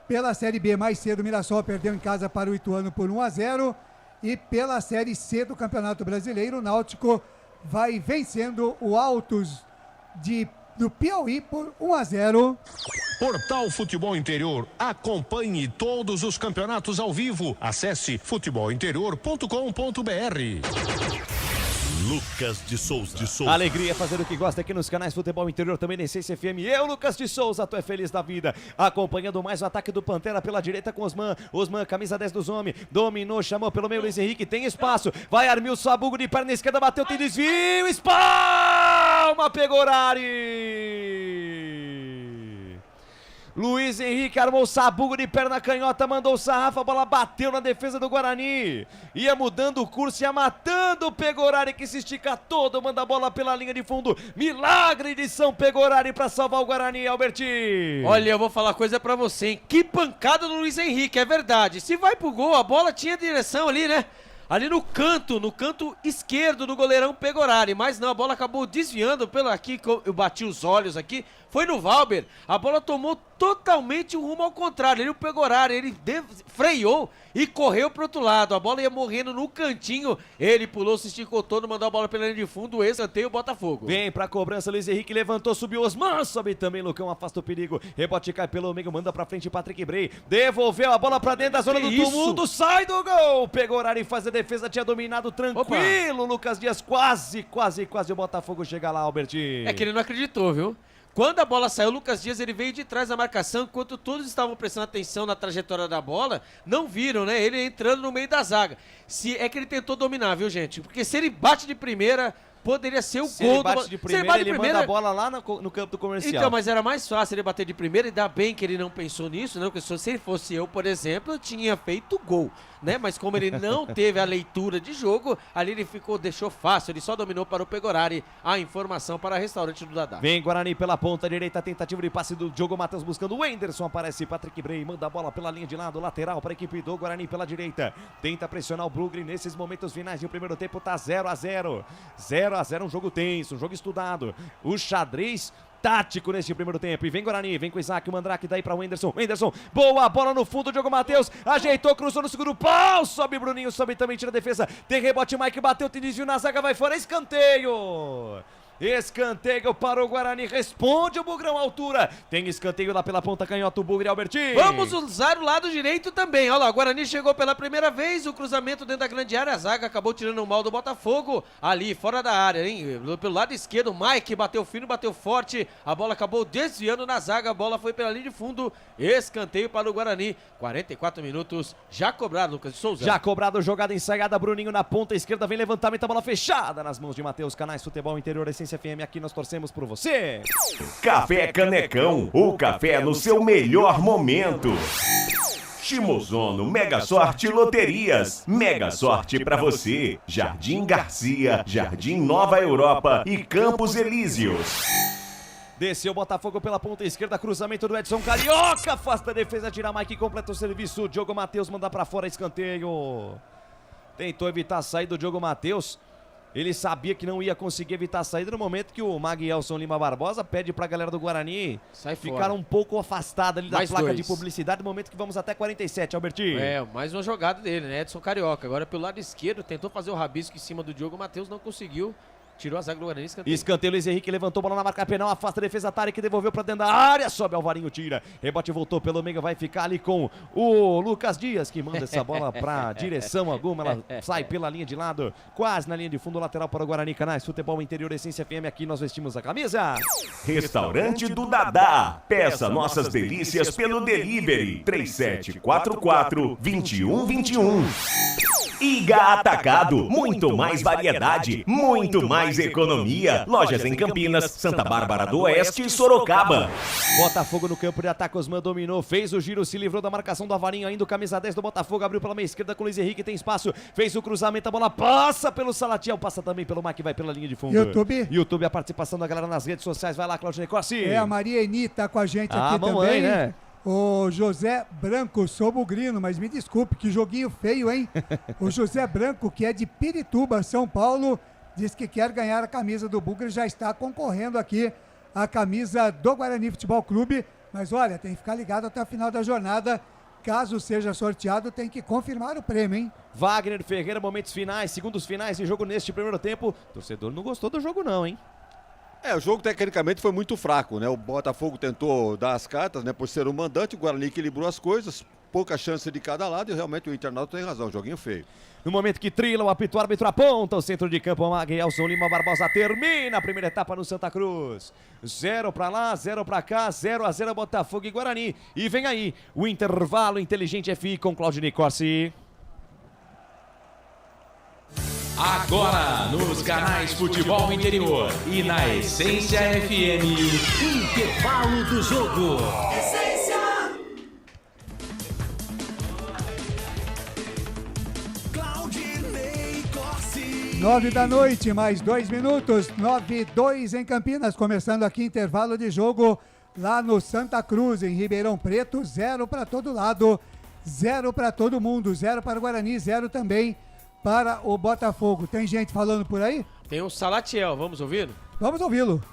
pela Série B mais cedo o Mirassol perdeu em casa para o Ituano por 1-0 e pela Série C do Campeonato Brasileiro, o Náutico vai vencendo o Altos do Piauí por 1-0. Portal Futebol Interior. Acompanhe todos os campeonatos ao vivo. Acesse futebolinterior.com.br. Lucas de Souza. Alegria fazer o que gosta aqui nos canais Futebol Interior, também na Essência FM. Eu, Lucas de Souza, tu é feliz da vida. Acompanhando mais o ataque do Pantera pela direita com Osman. Osman, camisa 10 dos homens. Dominou, chamou pelo meio Luiz Henrique. Tem espaço. Vai Armil Sabugo de perna esquerda, bateu, tem desvio. Espalma, pegou Ari. Luiz Henrique armou o sabugo de perna canhota, mandou o sarrafo, a bola bateu na defesa do Guarani. Ia mudando o curso, ia matando o Pegorari, que se estica todo, manda a bola pela linha de fundo. Milagre de São Pegorari para salvar o Guarani, Alberti. Olha, eu vou falar coisa pra você, hein? Que pancada do Luiz Henrique, é verdade. Se vai pro gol, a bola tinha direção ali, né? Ali no canto esquerdo do goleirão Pegorari, mas não, a bola acabou desviando pelo aqui, eu bati os olhos aqui, foi no Valber, a bola tomou totalmente o rumo ao contrário, ele o Pegorari, ele freou e correu pro outro lado, a bola ia morrendo no cantinho, ele pulou, se esticou todo, mandou a bola pela linha de fundo, escanteio o Botafogo. Vem pra cobrança, Luiz Henrique levantou, subiu Osman, sobe também Lucão, afasta o perigo, rebote cai pelo meio, manda pra frente Patrick Bray, devolveu a bola pra dentro da zona do tumulto, sai do gol, Pegorari faz a defesa, tinha dominado tranquilo, Lucas Dias, quase o Botafogo chega lá, Alberti. É que ele não acreditou, viu? Quando a bola saiu, o Lucas Dias ele veio de trás da marcação, enquanto todos estavam prestando atenção na trajetória da bola, não viram, né? Ele entrando no meio da zaga. É que ele tentou dominar, viu, gente? Porque se ele bate de primeira, poderia ser o gol do... Se ele bate de primeira, manda a bola lá no campo do Comercial. Então, mas era mais fácil ele bater de primeira, e ainda bem que ele não pensou nisso, né? Porque se ele fosse eu, por exemplo, eu tinha feito gol, né? Mas como ele não teve a leitura de jogo, ali ele deixou fácil, ele só dominou para o Pegorari. A informação para o restaurante do Dadá. Vem Guarani pela ponta direita, tentativa de passe do Diogo Matheus buscando o Wenderson, aparece Patrick Bray, manda a bola pela linha de lado, lateral para a equipe do Guarani pela direita, tenta pressionar o Brugri nesses momentos finais do primeiro tempo, tá 0-0, um jogo tenso, um jogo estudado, o xadrez tático neste primeiro tempo, e vem Guarani, vem com o Isaac, o Mandrake daí para o Wenderson, boa bola no fundo, Diogo Matheus, ajeitou, cruzou no segundo pau, sobe Bruninho, sobe também, tira a defesa, tem rebote, Mike bateu, tem desvio na zaga, vai fora, escanteio para o Guarani, responde o Bugrão à altura, tem escanteio lá pela ponta canhota, o Bugre Alberti. Vamos usar o lado direito também, olha lá, o Guarani chegou pela primeira vez, o cruzamento dentro da grande área, a zaga acabou tirando o mal do Botafogo, ali fora da área, hein, pelo lado esquerdo, Mike bateu fino, bateu forte, a bola acabou desviando na zaga, a bola foi pela linha de fundo, escanteio para o Guarani, 44 minutos, já cobrado, Lucas de Souza. Já cobrado, jogada ensaiada, Bruninho na ponta esquerda, vem levantamento, a bola fechada nas mãos de Matheus, canais Futebol Interior, Essência FM, aqui nós torcemos por você. Café Canecão, o café no seu melhor momento. Shimozono Mega Sorte Loterias, mega sorte pra você. Jardim Garcia, Jardim Nova Europa e Campos Elíseos. Desceu o Botafogo pela ponta esquerda, cruzamento do Edson Carioca, afasta a defesa, tira Mike, completa o serviço, Diogo Matheus manda pra fora, escanteio. Tentou evitar a saída do Diogo Matheus. Ele sabia que não ia conseguir evitar a saída no momento que o Maguielson Lima Barbosa pede pra galera do Guarani ficar um pouco afastada ali da placa de publicidade, no momento que vamos até 47, Alberti. Mais uma jogada dele, né, Edson Carioca. Agora pelo lado esquerdo, tentou fazer o rabisco em cima do Diogo Matheus, não conseguiu. Tirou a zaga do Guarani, escanteio, Luiz Henrique levantou, bola na marca penal, afasta a defesa, Tarek devolveu pra dentro da área, sobe Alvarinho, tira, rebote voltou pelo meio, vai ficar ali com o Lucas Dias, que manda essa bola pra direção alguma, ela sai pela linha de lado, quase na linha de fundo, lateral para o Guarani, canais Futebol Interior, Essência FM, aqui nós vestimos a camisa. Restaurante do Dadá, peça nossas delícias pelo delivery, 3744-2121. Iga Atacado, muito mais variedade, muito mais economia. Lojas em Campinas, Santa Bárbara do Oeste e Sorocaba. Botafogo no campo de ataque, Osman dominou, fez o giro, se livrou da marcação do Avarinho, ainda o camisa 10 do Botafogo, abriu pela meia esquerda com o Luiz Henrique, tem espaço, fez o cruzamento, a bola passa pelo Salatiel, passa também pelo Mike, vai pela linha de fundo. YouTube, a participação da galera nas redes sociais, vai lá, Claudinei Corsi. A Maria Eni tá com a gente aqui mamãe, também. Né? O José Branco, sou bugrino, mas me desculpe, que joguinho feio, hein? O José Branco, que é de Pirituba, São Paulo, diz que quer ganhar a camisa do Bugre, já está concorrendo aqui a camisa do Guarani Futebol Clube, mas olha, tem que ficar ligado até o final da jornada, caso seja sorteado, tem que confirmar o prêmio, hein? Wagner Ferreira, momentos finais, segundos finais de jogo neste primeiro tempo, o torcedor não gostou do jogo não, hein? O jogo tecnicamente foi muito fraco, né? O Botafogo tentou dar as cartas, né? Por ser o mandante, o Guarani equilibrou as coisas, pouca chance de cada lado e realmente o internauta tem razão, joguinho feio. No momento que trila, o apito árbitro aponta o centro de campo, o Maguelson Lima Barbosa termina a primeira etapa no Santa Cruz. 0 pra lá, 0 pra cá, 0-0 Botafogo e Guarani. E vem aí o intervalo Inteligente FI com Claudinei Corsi. Agora, nos canais Futebol Interior e na Essência FM, intervalo do jogo. Essência. Claudinei Corsi. 9 da noite, mais 2 minutos, 9:02 em Campinas, começando aqui intervalo de jogo lá no Santa Cruz, em Ribeirão Preto, 0 para todo lado, 0 para todo mundo, 0 para o Guarani, 0 também para o Botafogo. Tem gente falando por aí? Tem o Salatiel, vamos ouvir? Vamos ouvi-lo.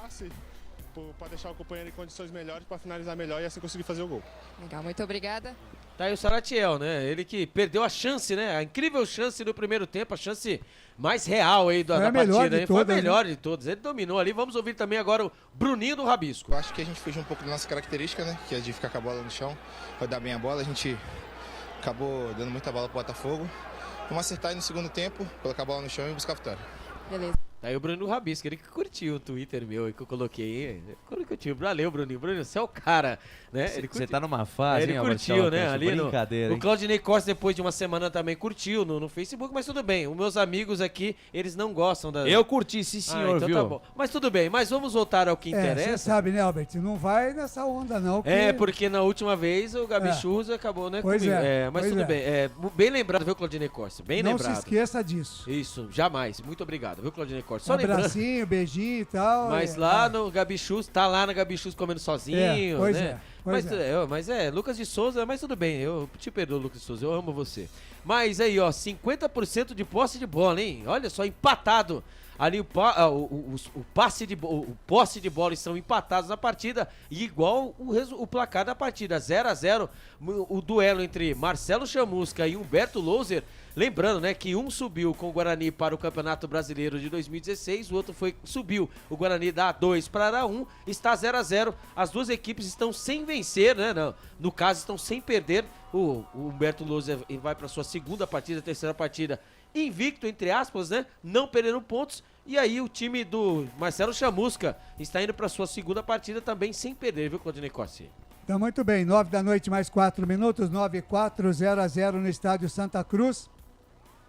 Sim, para deixar o companheiro em condições melhores, para finalizar melhor e assim conseguir fazer o gol. Legal, muito obrigada. Tá aí o Salatiel, né? Ele que perdeu a chance, né? A incrível chance do primeiro tempo, a chance mais real aí da partida. Hein? Foi a melhor de todas. Ele dominou ali. Vamos ouvir também agora o Bruninho do Rabisco. Eu acho que a gente fugiu um pouco da nossa característica, né? Que é de ficar com a bola no chão, rodar bem a bola. A gente acabou dando muita bola pro Botafogo. Vamos acertar aí no segundo tempo, colocar a bola no chão e buscar a vitória. Beleza. Tá aí o Bruno Rabisco, ele que curtiu o Twitter meu aí que eu coloquei. Curtiu. Valeu, Bruninho. Bruninho, você é o cara, né? Você tá numa fase, ele hein, curtiu, né? Ali brincadeira, o Claudinei Costa, depois de uma semana, também curtiu no Facebook, mas tudo bem. Os meus amigos aqui, eles não gostam da... Eu curti, sim, senhor, então viu? Tá bom. Mas tudo bem, mas vamos voltar ao que interessa. Você sabe, né, Albert? Não vai nessa onda, não. É, porque na última vez o Gabi Churros acabou, né, pois comigo. Mas pois tudo bem. Bem lembrado, viu, Claudinei Costa? Bem não lembrado. Não se esqueça disso. Isso, jamais. Muito obrigado, viu, Claudinei Costa? Só abracinho, beijinho e tal. Mas lá no Gabi Churros, tá lá na Gabi Churros comendo sozinho, pois né? Mas Lucas de Souza, mas tudo bem, eu te perdoo, Lucas de Souza, eu amo você. Mas aí, ó, 50% de posse de bola, hein? Olha só, empatado. Ali o posse de bola estão empatados na partida e igual o placar da partida, 0-0, o duelo entre Marcelo Chamusca e Humberto Louser. Lembrando, né, que um subiu com o Guarani para o Campeonato Brasileiro de 2016, o outro subiu o Guarani da A2 para a A1, está 0-0. As duas equipes estão sem vencer, né? No caso, estão sem perder. O Humberto Louser vai para sua segunda partida, terceira partida, invicto, entre aspas, né? Não perdendo pontos. E aí o time do Marcelo Chamusca está indo para sua segunda partida também sem perder, viu, Claudinei Corsi? Então, muito bem, 9 da noite, mais 4 minutos, 9-4, 0-0 no estádio Santa Cruz.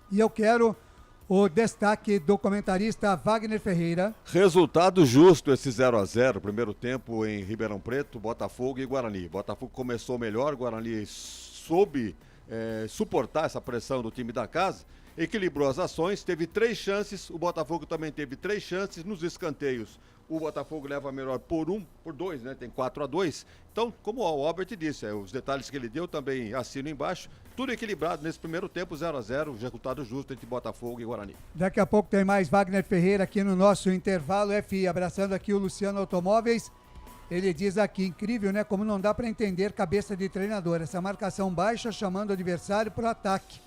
E eu quero o destaque do comentarista Wagner Ferreira. Resultado justo esse 0-0, primeiro tempo em Ribeirão Preto, Botafogo e Guarani. Botafogo começou melhor, Guarani soube suportar essa pressão do time da casa, equilibrou as ações, teve 3 chances, o Botafogo também teve 3 chances nos escanteios. O Botafogo leva melhor por 2, né? Tem 4-2. Então, como o Albert disse, os detalhes que ele deu também assino embaixo. Tudo equilibrado nesse primeiro tempo, 0-0, resultado justo entre Botafogo e Guarani. Daqui a pouco tem mais Wagner Ferreira aqui no nosso intervalo FI, abraçando aqui o Luciano Automóveis. Ele diz aqui, incrível, né? Como não dá para entender cabeça de treinador. Essa marcação baixa chamando o adversário para o ataque,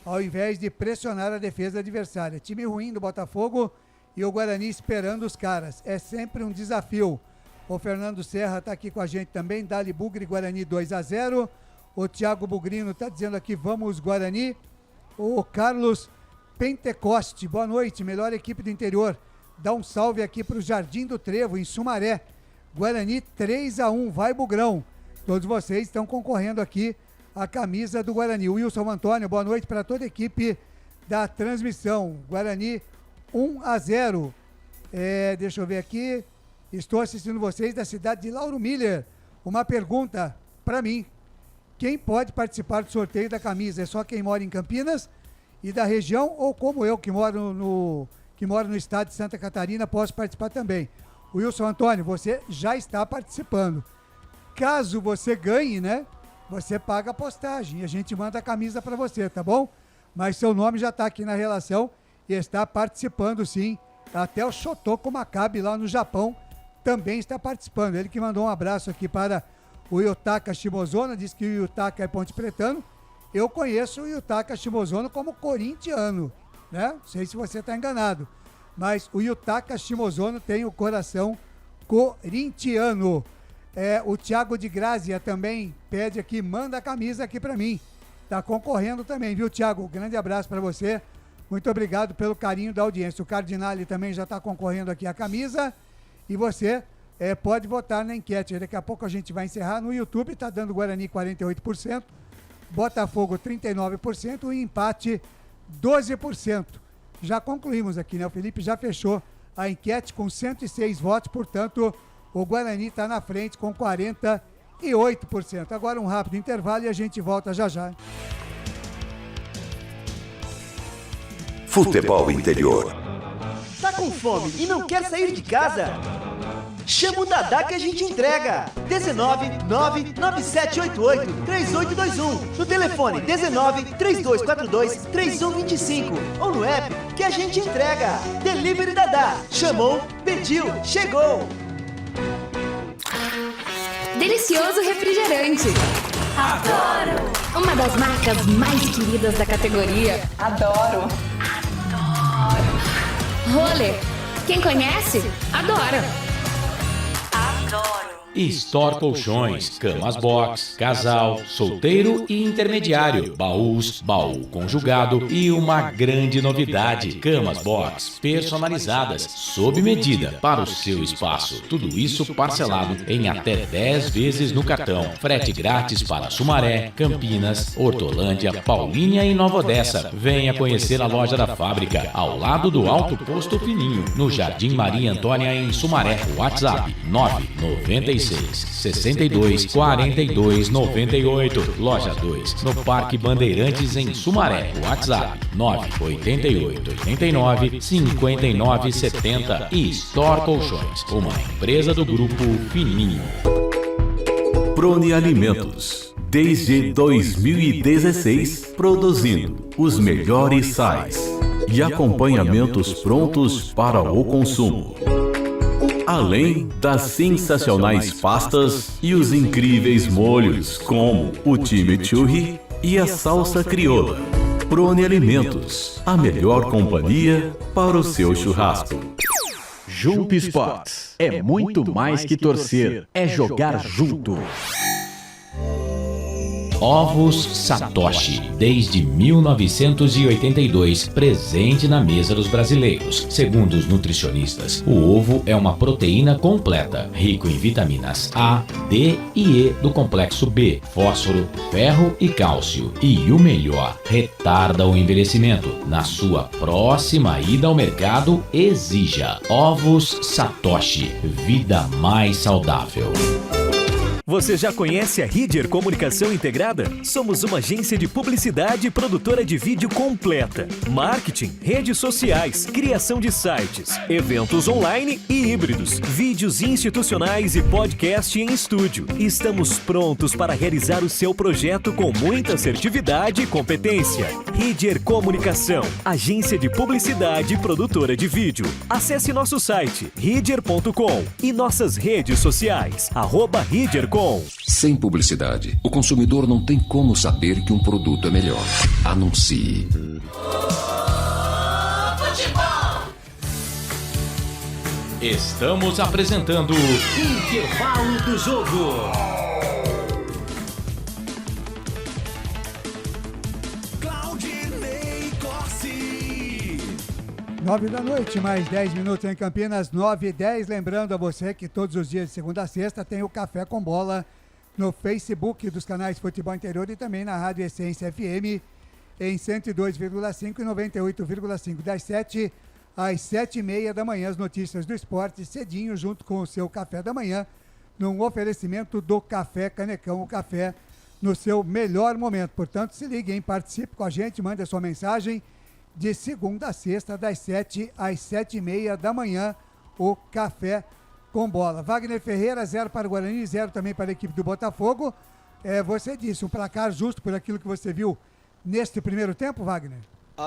ao invés de pressionar a defesa adversária. Time ruim do Botafogo e o Guarani esperando os caras. É sempre um desafio. O Fernando Serra está aqui com a gente também. Dali Bugre, Guarani 2-0. O Thiago Bugrino está dizendo aqui, vamos Guarani. O Carlos Pentecoste, boa noite, melhor equipe do interior. Dá um salve aqui para o Jardim do Trevo, em Sumaré. Guarani 3-1, vai Bugrão. Todos vocês estão concorrendo aqui à camisa do Guarani. Wilson Antônio, boa noite para toda a equipe da transmissão. Guarani 1-0. Deixa eu ver aqui. Estou assistindo vocês da cidade de Lauro Miller. Uma pergunta para mim. Quem pode participar do sorteio da camisa? É só quem mora em Campinas e da região, ou como eu que moro no estado de Santa Catarina, posso participar também? Wilson Antônio, você já está participando. Caso você ganhe, né? Você paga a postagem e a gente manda a camisa para você, tá bom? Mas seu nome já está aqui na relação e está participando sim. Até o Shotoko Makabe lá no Japão também está participando. Ele que mandou um abraço aqui para o Yutaka Shimozono, diz que o Yutaka é Ponte Pretano. Eu conheço o Yutaka Shimozono como corintiano, né? Não sei se você está enganado, mas o Yutaka Shimozono tem o coração corintiano. O Thiago de Grazia também pede aqui, manda a camisa aqui para mim. Tá concorrendo também, viu, Thiago? Grande abraço para você. Muito obrigado pelo carinho da audiência. O Cardinale também já está concorrendo aqui a camisa. E você pode votar na enquete. Daqui a pouco a gente vai encerrar. No YouTube está dando Guarani 48%, Botafogo 39% e empate 12%. Já concluímos aqui, né? O Felipe já fechou a enquete com 106 votos, portanto, o Guarani está na frente com 48%. Agora um rápido intervalo e a gente volta já já. Futebol Interior. Tá com fome e não quer sair de casa? Chama o Dadá que a gente entrega. 19997883821. No telefone 1932423125 ou no app que a gente entrega. Delivery Dadá. Chamou, pediu, chegou. Delicioso refrigerante. Adoro! Uma das marcas mais queridas da categoria. Adoro! Roller. Quem conhece, adora. Adoro. Store Colchões, camas box, casal, solteiro e intermediário, baús, baú conjugado e uma grande novidade, camas box personalizadas, sob medida para o seu espaço. Tudo isso parcelado em até 10 vezes no cartão. Frete grátis para Sumaré, Campinas, Hortolândia, Paulínia e Nova Odessa. Venha conhecer a loja da fábrica, ao lado do Alto Posto Fininho, no Jardim Maria Antônia, em Sumaré. WhatsApp 996 62 42 98. Loja 2, no Parque Bandeirantes, em Sumaré. WhatsApp 988 89 59 70. E Store Colchões, uma empresa do Grupo Fininho. Prone Alimentos, desde 2016, produzindo os melhores sais e acompanhamentos prontos para o consumo. Além das sensacionais pastas e os incríveis molhos, como o chimichurri e a salsa crioula. Prone Alimentos, a melhor companhia para o seu churrasco. Junto Esportes é muito mais que torcer, é jogar junto. Ovos Satoshi, desde 1982, presente na mesa dos brasileiros. Segundo os nutricionistas, o ovo é uma proteína completa, rico em vitaminas A, D e E do complexo B, fósforo, ferro e cálcio. E o melhor, retarda o envelhecimento. Na sua próxima ida ao mercado, exija Ovos Satoshi, vida mais saudável. Você já conhece a Ridger Comunicação Integrada? Somos uma agência de publicidade e produtora de vídeo completa. Marketing, redes sociais, criação de sites, eventos online e híbridos, vídeos institucionais e podcast em estúdio. Estamos prontos para realizar o seu projeto com muita assertividade e competência. Ridger Comunicação, agência de publicidade e produtora de vídeo. Acesse nosso site ridger.com e nossas redes sociais, @ridger.com. Sem publicidade, o consumidor não tem como saber que um produto é melhor. Anuncie. Estamos apresentando Intervalo do Jogo. Claudinei Corsi. 9 da noite, mais 10 minutos em Campinas, 9h10. Lembrando a você que todos os dias de segunda a sexta tem o Café com Bola no Facebook dos canais Futebol Interior e também na Rádio Essência FM em 102,5 e 98,5. Das 7 às 7h30 da manhã, as notícias do esporte, cedinho, junto com o seu café da manhã, num oferecimento do Café Canecão, o café no seu melhor momento. Portanto, se ligue, hein? Participe com a gente, mande a sua mensagem. De segunda a sexta, das 7 às 7h30 da manhã, o Café com Bola. Wagner Ferreira, 0 para o Guarani, 0 também para a equipe do Botafogo. Você disse, um placar justo por aquilo que você viu neste primeiro tempo, Wagner?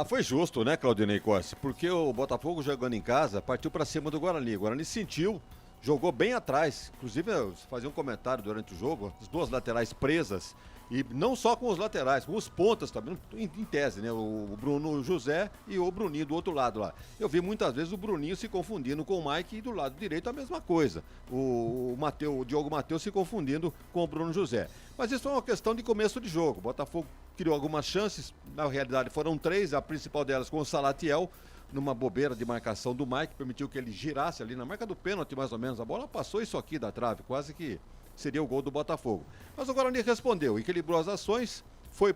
Foi justo, né, Claudinei Corsi? Porque o Botafogo, jogando em casa, partiu para cima do Guarani. O Guarani sentiu jogou bem atrás. Inclusive, eu fazia um comentário durante o jogo, as duas laterais presas. E não só com os laterais, com os pontas também, em tese, né? O Bruno José e o Bruninho do outro lado lá. Eu vi muitas vezes o Bruninho se confundindo com o Mike e do lado direito a mesma coisa. O Diogo Matheus se confundindo com o Bruno José. Mas isso é uma questão de começo de jogo. O Botafogo criou algumas chances, na realidade foram 3, a principal delas com o Salatiel, numa bobeira de marcação do Mike, permitiu que ele girasse ali na marca do pênalti mais ou menos. A bola passou isso aqui da trave, quase que seria o gol do Botafogo. Mas o Guarani respondeu, equilibrou as ações, foi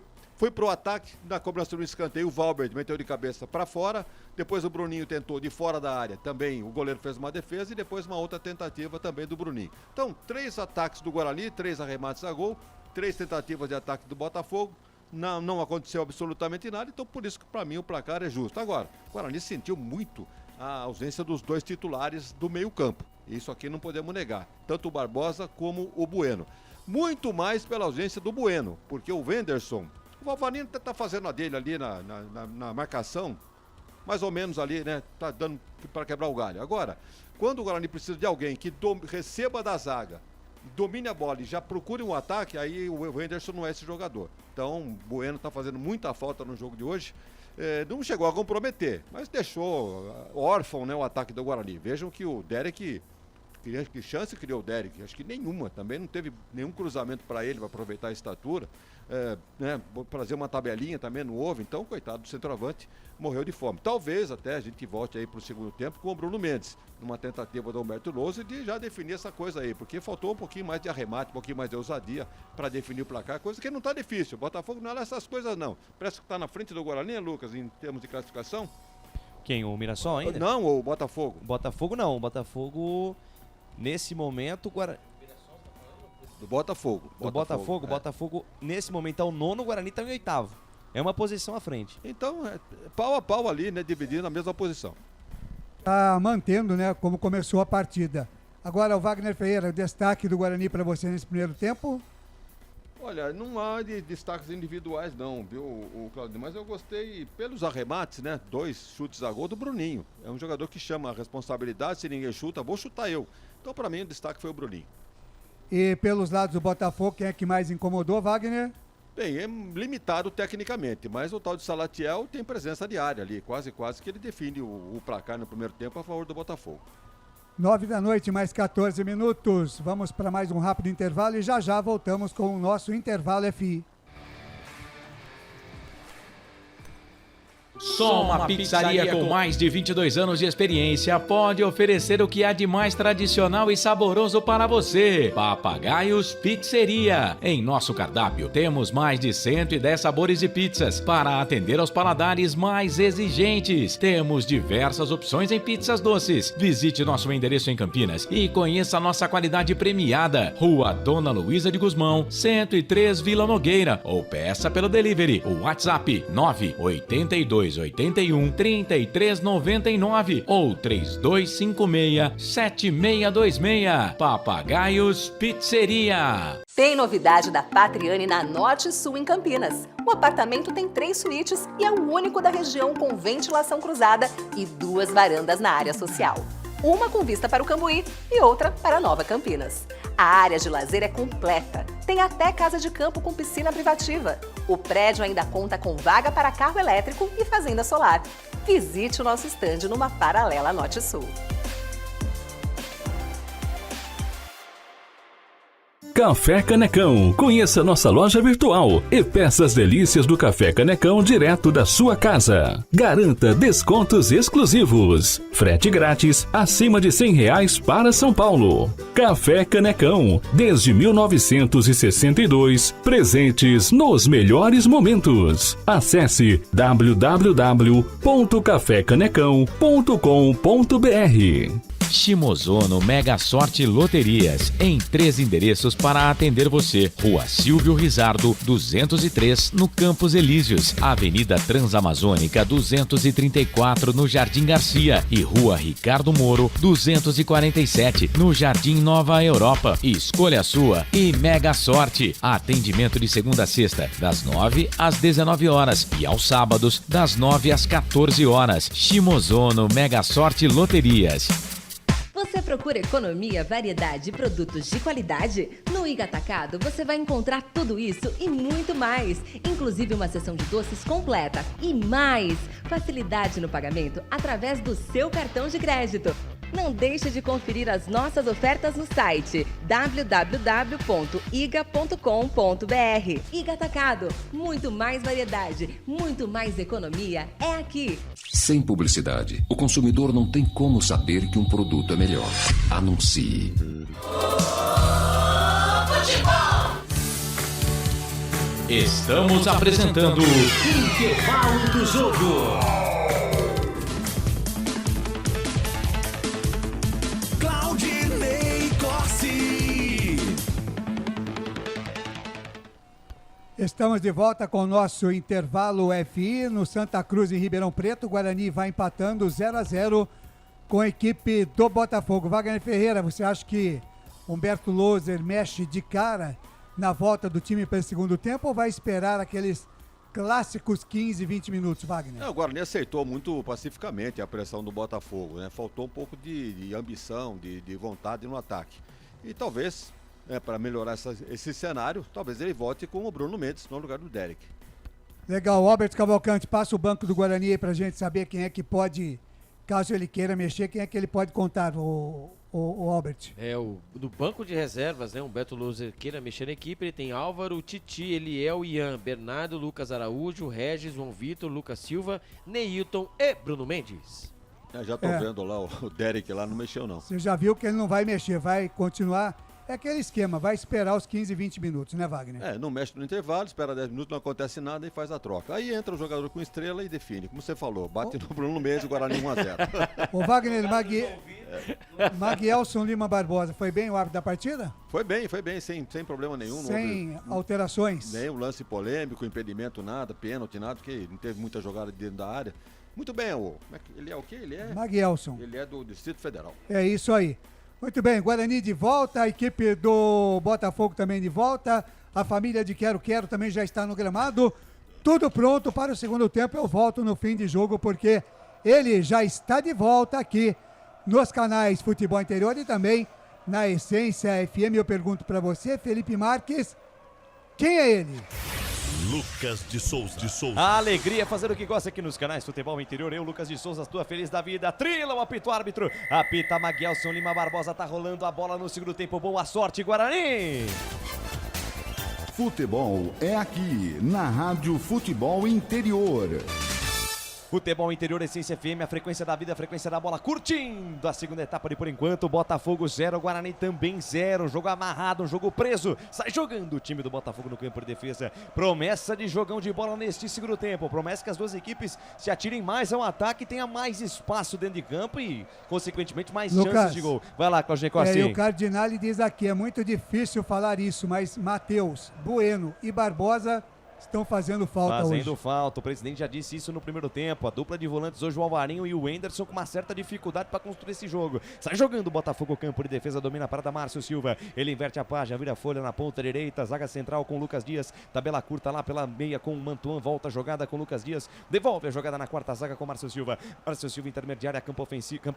pro ataque, na cobrança do escanteio, o Valbert meteu de cabeça para fora, depois o Bruninho tentou de fora da área, também o goleiro fez uma defesa e depois uma outra tentativa também do Bruninho. Então, 3 ataques do Guarani, 3 arremates a gol, 3 tentativas de ataque do Botafogo, não aconteceu absolutamente nada, então por isso que para mim o placar é justo. Agora, o Guarani sentiu muito a ausência dos 2 titulares do meio-campo. Isso aqui não podemos negar, tanto o Barbosa como o Bueno. Muito mais pela ausência do Bueno, porque o Wenderson, o Valvanino tá fazendo a dele ali na marcação, mais ou menos ali, né? Tá dando para quebrar o galho. Agora, quando o Guarani precisa de alguém que receba da zaga, domine a bola e já procure um ataque, aí o Wenderson não é esse jogador. Então, o Bueno tá fazendo muita falta no jogo de hoje. Não chegou a comprometer, mas deixou órfão, né, o ataque do Guarani. Vejam que o Derek, que chance criou o Derek? Acho que nenhuma, também não teve nenhum cruzamento para ele, para aproveitar a estatura, né, fazer uma tabelinha também não houve, então coitado do centroavante, morreu de fome. Talvez até a gente volte aí para o segundo tempo com o Bruno Mendes, numa tentativa do Humberto Lousa de já definir essa coisa aí, porque faltou um pouquinho mais de arremate, um pouquinho mais de ousadia para definir o placar, coisa que não está difícil. O Botafogo não é essas coisas não. Parece que está na frente do Guarani, Lucas, em termos de classificação. Quem? O Mirassol ainda? Não, o Botafogo. Botafogo não, o Botafogo nesse momento... Do Botafogo. Do Botafogo, Botafogo nesse momento é o 9º, o Guarani está em 8º. É uma posição à frente. Então, pau a pau ali, né, dividindo a mesma posição. Tá mantendo, né, como começou a partida. Agora, o Wagner Ferreira, o destaque do Guarani para você nesse primeiro tempo? Olha, não há de destaques individuais não, viu, o Claudio? Mas eu gostei pelos arremates, né? 2 chutes a gol do Bruninho. É um jogador que chama a responsabilidade, se ninguém chuta, vou chutar eu. Então, para mim, o destaque foi o Bruninho. E pelos lados do Botafogo, quem é que mais incomodou, Wagner? Bem, é limitado tecnicamente, mas o tal de Salatiel tem presença diária ali, quase que ele define o placar no primeiro tempo a favor do Botafogo. 9 da noite, mais 14 minutos. Vamos para mais um rápido intervalo e já voltamos com o nosso Intervalo FI. Só uma pizzaria com mais de 22 anos de experiência pode oferecer o que há de mais tradicional e saboroso para você. Papagaios Pizzeria. Em nosso cardápio temos mais de 110 sabores de pizzas para atender aos paladares mais exigentes. Temos diversas opções em pizzas doces. Visite nosso endereço em Campinas e conheça a nossa qualidade premiada. Rua Dona Luísa de Gusmão, 103 Vila Nogueira, ou peça pelo delivery. O WhatsApp 98281 3399 ou 3256-7626. Papagaios Pizzeria. Tem novidade da Patriani na Norte Sul em Campinas. O apartamento tem 3 suítes e é o único da região com ventilação cruzada e 2 varandas na área social. Uma com vista para o Cambuí e outra para Nova Campinas. A área de lazer é completa. Tem até casa de campo com piscina privativa. O prédio ainda conta com vaga para carro elétrico e fazenda solar. Visite o nosso estande numa paralela Norte Sul. Café Canecão. Conheça nossa loja virtual e peça as delícias do Café Canecão direto da sua casa. Garanta descontos exclusivos. Frete grátis acima de R$100 para São Paulo. Café Canecão. Desde 1962, presentes nos melhores momentos. Acesse www.cafecanecão.com.br. Shimozono Mega Sorte Loterias, em 3 endereços para atender você. Rua Silvio Rizardo, 203, no Campos Elíseos. Avenida Transamazônica, 234, no Jardim Garcia. E Rua Ricardo Moro, 247, no Jardim Nova Europa. Escolha a sua e Mega Sorte. Atendimento de segunda a sexta, das 9 às 19 horas. E aos sábados, das 9 às 14 horas. Shimozono Mega Sorte Loterias. Você procura economia, variedade e produtos de qualidade? No Iga Atacado você vai encontrar tudo isso e muito mais, inclusive uma seção de doces completa e mais facilidade no pagamento através do seu cartão de crédito. Não deixe de conferir as nossas ofertas no site www.iga.com.br. Iga Atacado, muito mais variedade, muito mais economia é aqui. Sem publicidade, o consumidor não tem como saber que um produto é melhor. Anuncie. Estamos apresentando Intervalo do Jogo. Claudinei Corsi. Estamos de volta com o nosso intervalo FI no Santa Cruz e Ribeirão Preto. O Guarani vai empatando 0-0 com a equipe do Botafogo. Wagner Ferreira, você acha que Humberto Loser mexe de cara na volta do time para o segundo tempo ou vai esperar aqueles clássicos 15, 20 minutos, Wagner? O Guarani aceitou muito pacificamente a pressão do Botafogo, né? Faltou um pouco de ambição, de vontade no ataque. E talvez, para melhorar esse cenário, talvez ele volte com o Bruno Mendes no lugar do Derek. Legal, Albert Cavalcante, passa o banco do Guarani aí pra gente saber quem é que pode, caso ele queira mexer, quem é que ele pode contar, o Albert. Do banco de reservas, né? Humberto Loser queira mexer na equipe, ele tem Álvaro, Titi, Eliel, Ian, Bernardo, Lucas Araújo, Regis, João Vitor, Lucas Silva, Neilton e Bruno Mendes. Já tô vendo lá, o Derek lá não mexeu não. Você já viu que ele não vai mexer, vai continuar. É aquele esquema, vai esperar os 15, 20 minutos, né, Wagner? Não mexe no intervalo, espera 10 minutos, não acontece nada e faz a troca. Aí entra o jogador com estrela e define. Como você falou, bate no Bruno Mendes, o Guarani 1-0. O Wagner, Maguielson Lima Barbosa, foi bem o árbitro da partida? Foi bem, sem problema nenhum. Sem alterações? Nenhum lance polêmico, impedimento, nada, pênalti, nada, porque não teve muita jogada dentro da área. Muito bem, ele é o quê? Ele é? Maguielson. Ele é do Distrito Federal. É isso aí. Muito bem, Guarani de volta, a equipe do Botafogo também de volta, a família de Quero Quero também já está no gramado, tudo pronto para o segundo tempo. Eu volto no fim de jogo porque ele já está de volta aqui nos canais Futebol Interior e também na Essência FM. Eu pergunto para você, Felipe Marques, quem é ele? Lucas de Souza. A alegria é fazer o que gosta aqui nos canais Futebol Interior. Eu, Lucas de Souza, tua feliz da vida. Trila o apito árbitro. Apita Maguielson Lima Barbosa. Tá rolando a bola no segundo tempo. Boa sorte, Guarani. Futebol é aqui, na Rádio Futebol Interior. Futebol Interior, Essência FM, a frequência da vida, a frequência da bola, curtindo a segunda etapa de por enquanto. Botafogo 0, Guarani também 0. Jogo amarrado, um jogo preso. Sai jogando o time do Botafogo no campo de defesa. Promessa de jogão de bola neste segundo tempo. Promessa que as duas equipes se atirem mais ao ataque, tenha mais espaço dentro de campo e, consequentemente, mais chances de gol. Vai lá, Claudinei Corsi. O Cardinale diz aqui, é muito difícil falar isso, mas Matheus, Bueno e Barbosa estão fazendo falta hoje. Fazendo falta, o presidente já disse isso no primeiro tempo. A dupla de volantes hoje, o Alvarinho e o Enderson, com uma certa dificuldade para construir esse jogo. Sai jogando o Botafogo, campo de defesa, domina a parada Márcio Silva. Ele inverte a página, vira a folha na ponta direita, zaga central com Lucas Dias, tabela curta lá pela meia com o Mantuan, volta a jogada com Lucas Dias, devolve a jogada na quarta zaga com Márcio Silva. Márcio Silva intermediária, campo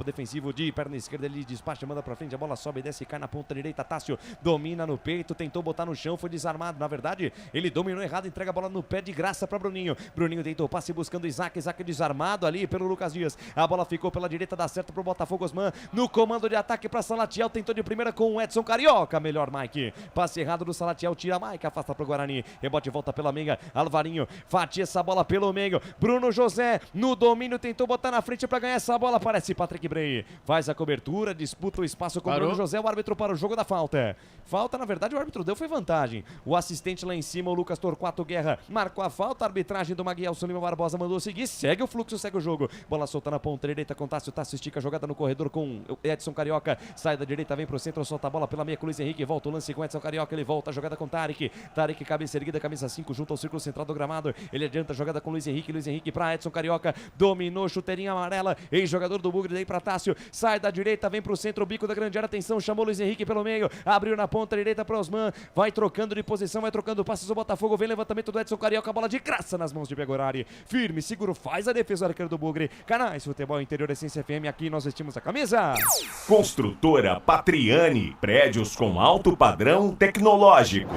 defensivo de perna esquerda, ele despacha, manda pra frente, a bola sobe, desce e cai na ponta direita. Tássio domina no peito, tentou botar no chão, foi desarmado. Na verdade, ele dominou errado, entrega a bola no pé de graça para Bruninho. Bruninho tentou passe buscando Isaac desarmado ali pelo Lucas Dias. A bola ficou pela direita, dá certo pro Botafogo. Osman no comando de ataque para Salatiel, tentou de primeira com o Edson Carioca. Melhor Mike. Passe errado do Salatiel, tira Mike, afasta pro Guarani. Rebote volta pela meia. Alvarinho fatia essa bola pelo meio. Bruno José no domínio, tentou botar na frente para ganhar essa bola. Aparece Patrick Bray. Faz a cobertura, disputa o espaço com o Bruno José. O árbitro para o jogo da falta. Falta, na verdade, o árbitro deu, foi vantagem. O assistente lá em cima, o Lucas Torquato Guerra, marcou a falta. A arbitragem do Maguielson Lima Barbosa mandou seguir. Segue o fluxo, segue o jogo. Bola solta na ponta direita com Tássio. Tássio estica a jogada no corredor com Edson Carioca. Sai da direita, vem pro centro, solta a bola pela meia com Luiz Henrique. Volta o lance com Edson Carioca. Ele volta a jogada com Tarek. Tarek, cabeça erguida, camisa 5, junto ao círculo central do gramado. Ele adianta a jogada com Luiz Henrique. Luiz Henrique pra Edson Carioca. Dominou, chuteirinha amarela. Ex-jogador do Bugre, daí pra Tássio. Sai da direita, vem pro centro, bico da grande área. Atenção, chamou Luiz Henrique pelo meio. Abriu na ponta direita pro Osman. Vai trocando de posição, vai trocando passes. O Botafogo vem levantamento lançamento do Edson Carioca, a bola de graça nas mãos de Pegorari. Firme, seguro, faz a defesa do arqueiro do Bugre. Canais Futebol Interior Essência FM, aqui nós vestimos a camisa. Construtora Patriani, prédios com alto padrão tecnológico.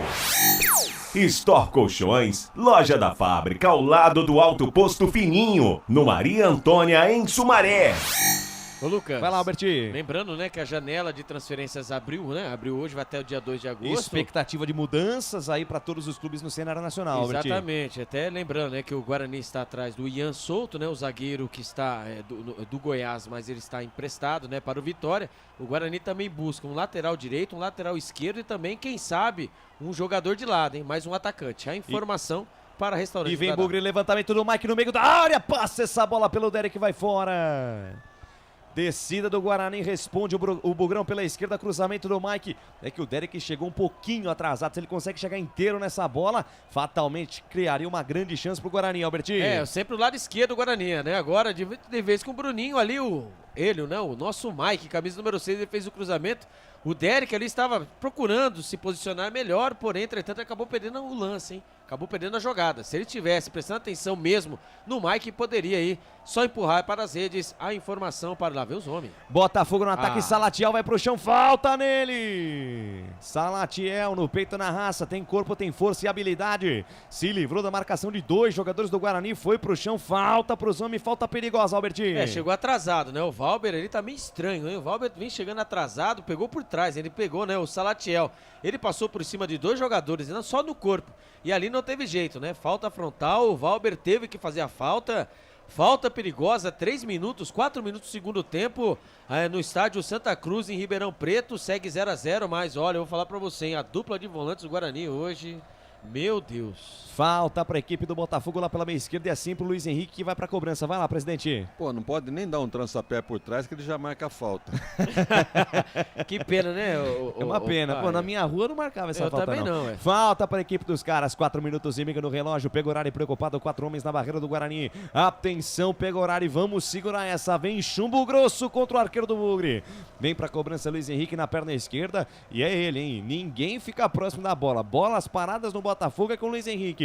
Store Colchões, loja da fábrica ao lado do Alto Posto Fininho, no Maria Antônia, em Sumaré. Ô, Lucas. Vai lá, Alberti. Lembrando, né, que a janela de transferências abriu, né? Abriu hoje, vai até o dia 2 de agosto. Expectativa de mudanças aí para todos os clubes no cenário nacional, Alberti. Exatamente. Até lembrando, né, que o Guarani está atrás do Ian Souto, né? O zagueiro que está do Goiás, mas ele está emprestado, né, para o Vitória. O Guarani também busca um lateral direito, um lateral esquerdo e também, quem sabe, um jogador de lado, hein? Mais um atacante. A informação para restaurante. E vem Bugre, levantamento do Mike no meio da área, passa essa bola pelo Derek, vai fora. Descida do Guarani, responde o Bugrão pela esquerda, cruzamento do Mike. É que o Derek chegou um pouquinho atrasado, se ele consegue chegar inteiro nessa bola, fatalmente criaria uma grande chance pro Guarani, Alberti. Sempre o lado esquerdo do Guarani, né? Agora, de vez com o Bruninho ali, o nosso Mike, camisa número 6, ele fez o cruzamento. O Derek ali estava procurando se posicionar melhor, porém, entretanto, acabou perdendo o lance, hein? Acabou perdendo a jogada. Se ele tivesse prestando atenção mesmo no Mike, poderia aí só empurrar para as redes a informação para lá ver os homens. Botafogo no ataque, Salatiel vai pro chão, falta nele. Salatiel no peito, na raça, tem corpo, tem força e habilidade. Se livrou da marcação de 2 jogadores do Guarani, foi pro chão, falta pros homens, falta perigosa, Alberti. Chegou atrasado, né? O Valber, ele tá meio estranho, hein? O Valber vem chegando atrasado, pegou por trás, ele pegou, né, o Salatiel. Ele passou por cima de 2 jogadores, não só no corpo. E ali não teve jeito, né? Falta frontal, o Valber teve que fazer a falta. Falta perigosa, 3 minutos, 4 minutos do segundo tempo, no estádio Santa Cruz, em Ribeirão Preto, segue 0-0, mas olha, eu vou falar pra você, hein, a dupla de volantes do Guarani hoje, meu Deus. Falta pra equipe do Botafogo lá pela meia esquerda e assim pro Luiz Henrique que vai pra cobrança. Vai lá, presidente. Pô, não pode nem dar um trançapé por trás que ele já marca a falta. Que pena, né? É uma pena. Pô, na minha rua não marcava essa falta, também não. Falta pra equipe dos caras. 4 minutos e meio no relógio. Pegorari preocupado. 4 homens na barreira do Guarani. Atenção, Pegorari. Vamos segurar essa. Vem chumbo grosso contra o arqueiro do Bugre. Vem pra cobrança Luiz Henrique na perna esquerda. E é ele, hein? Ninguém fica próximo da bola. Bolas paradas no Botafogo é com o Luiz Henrique.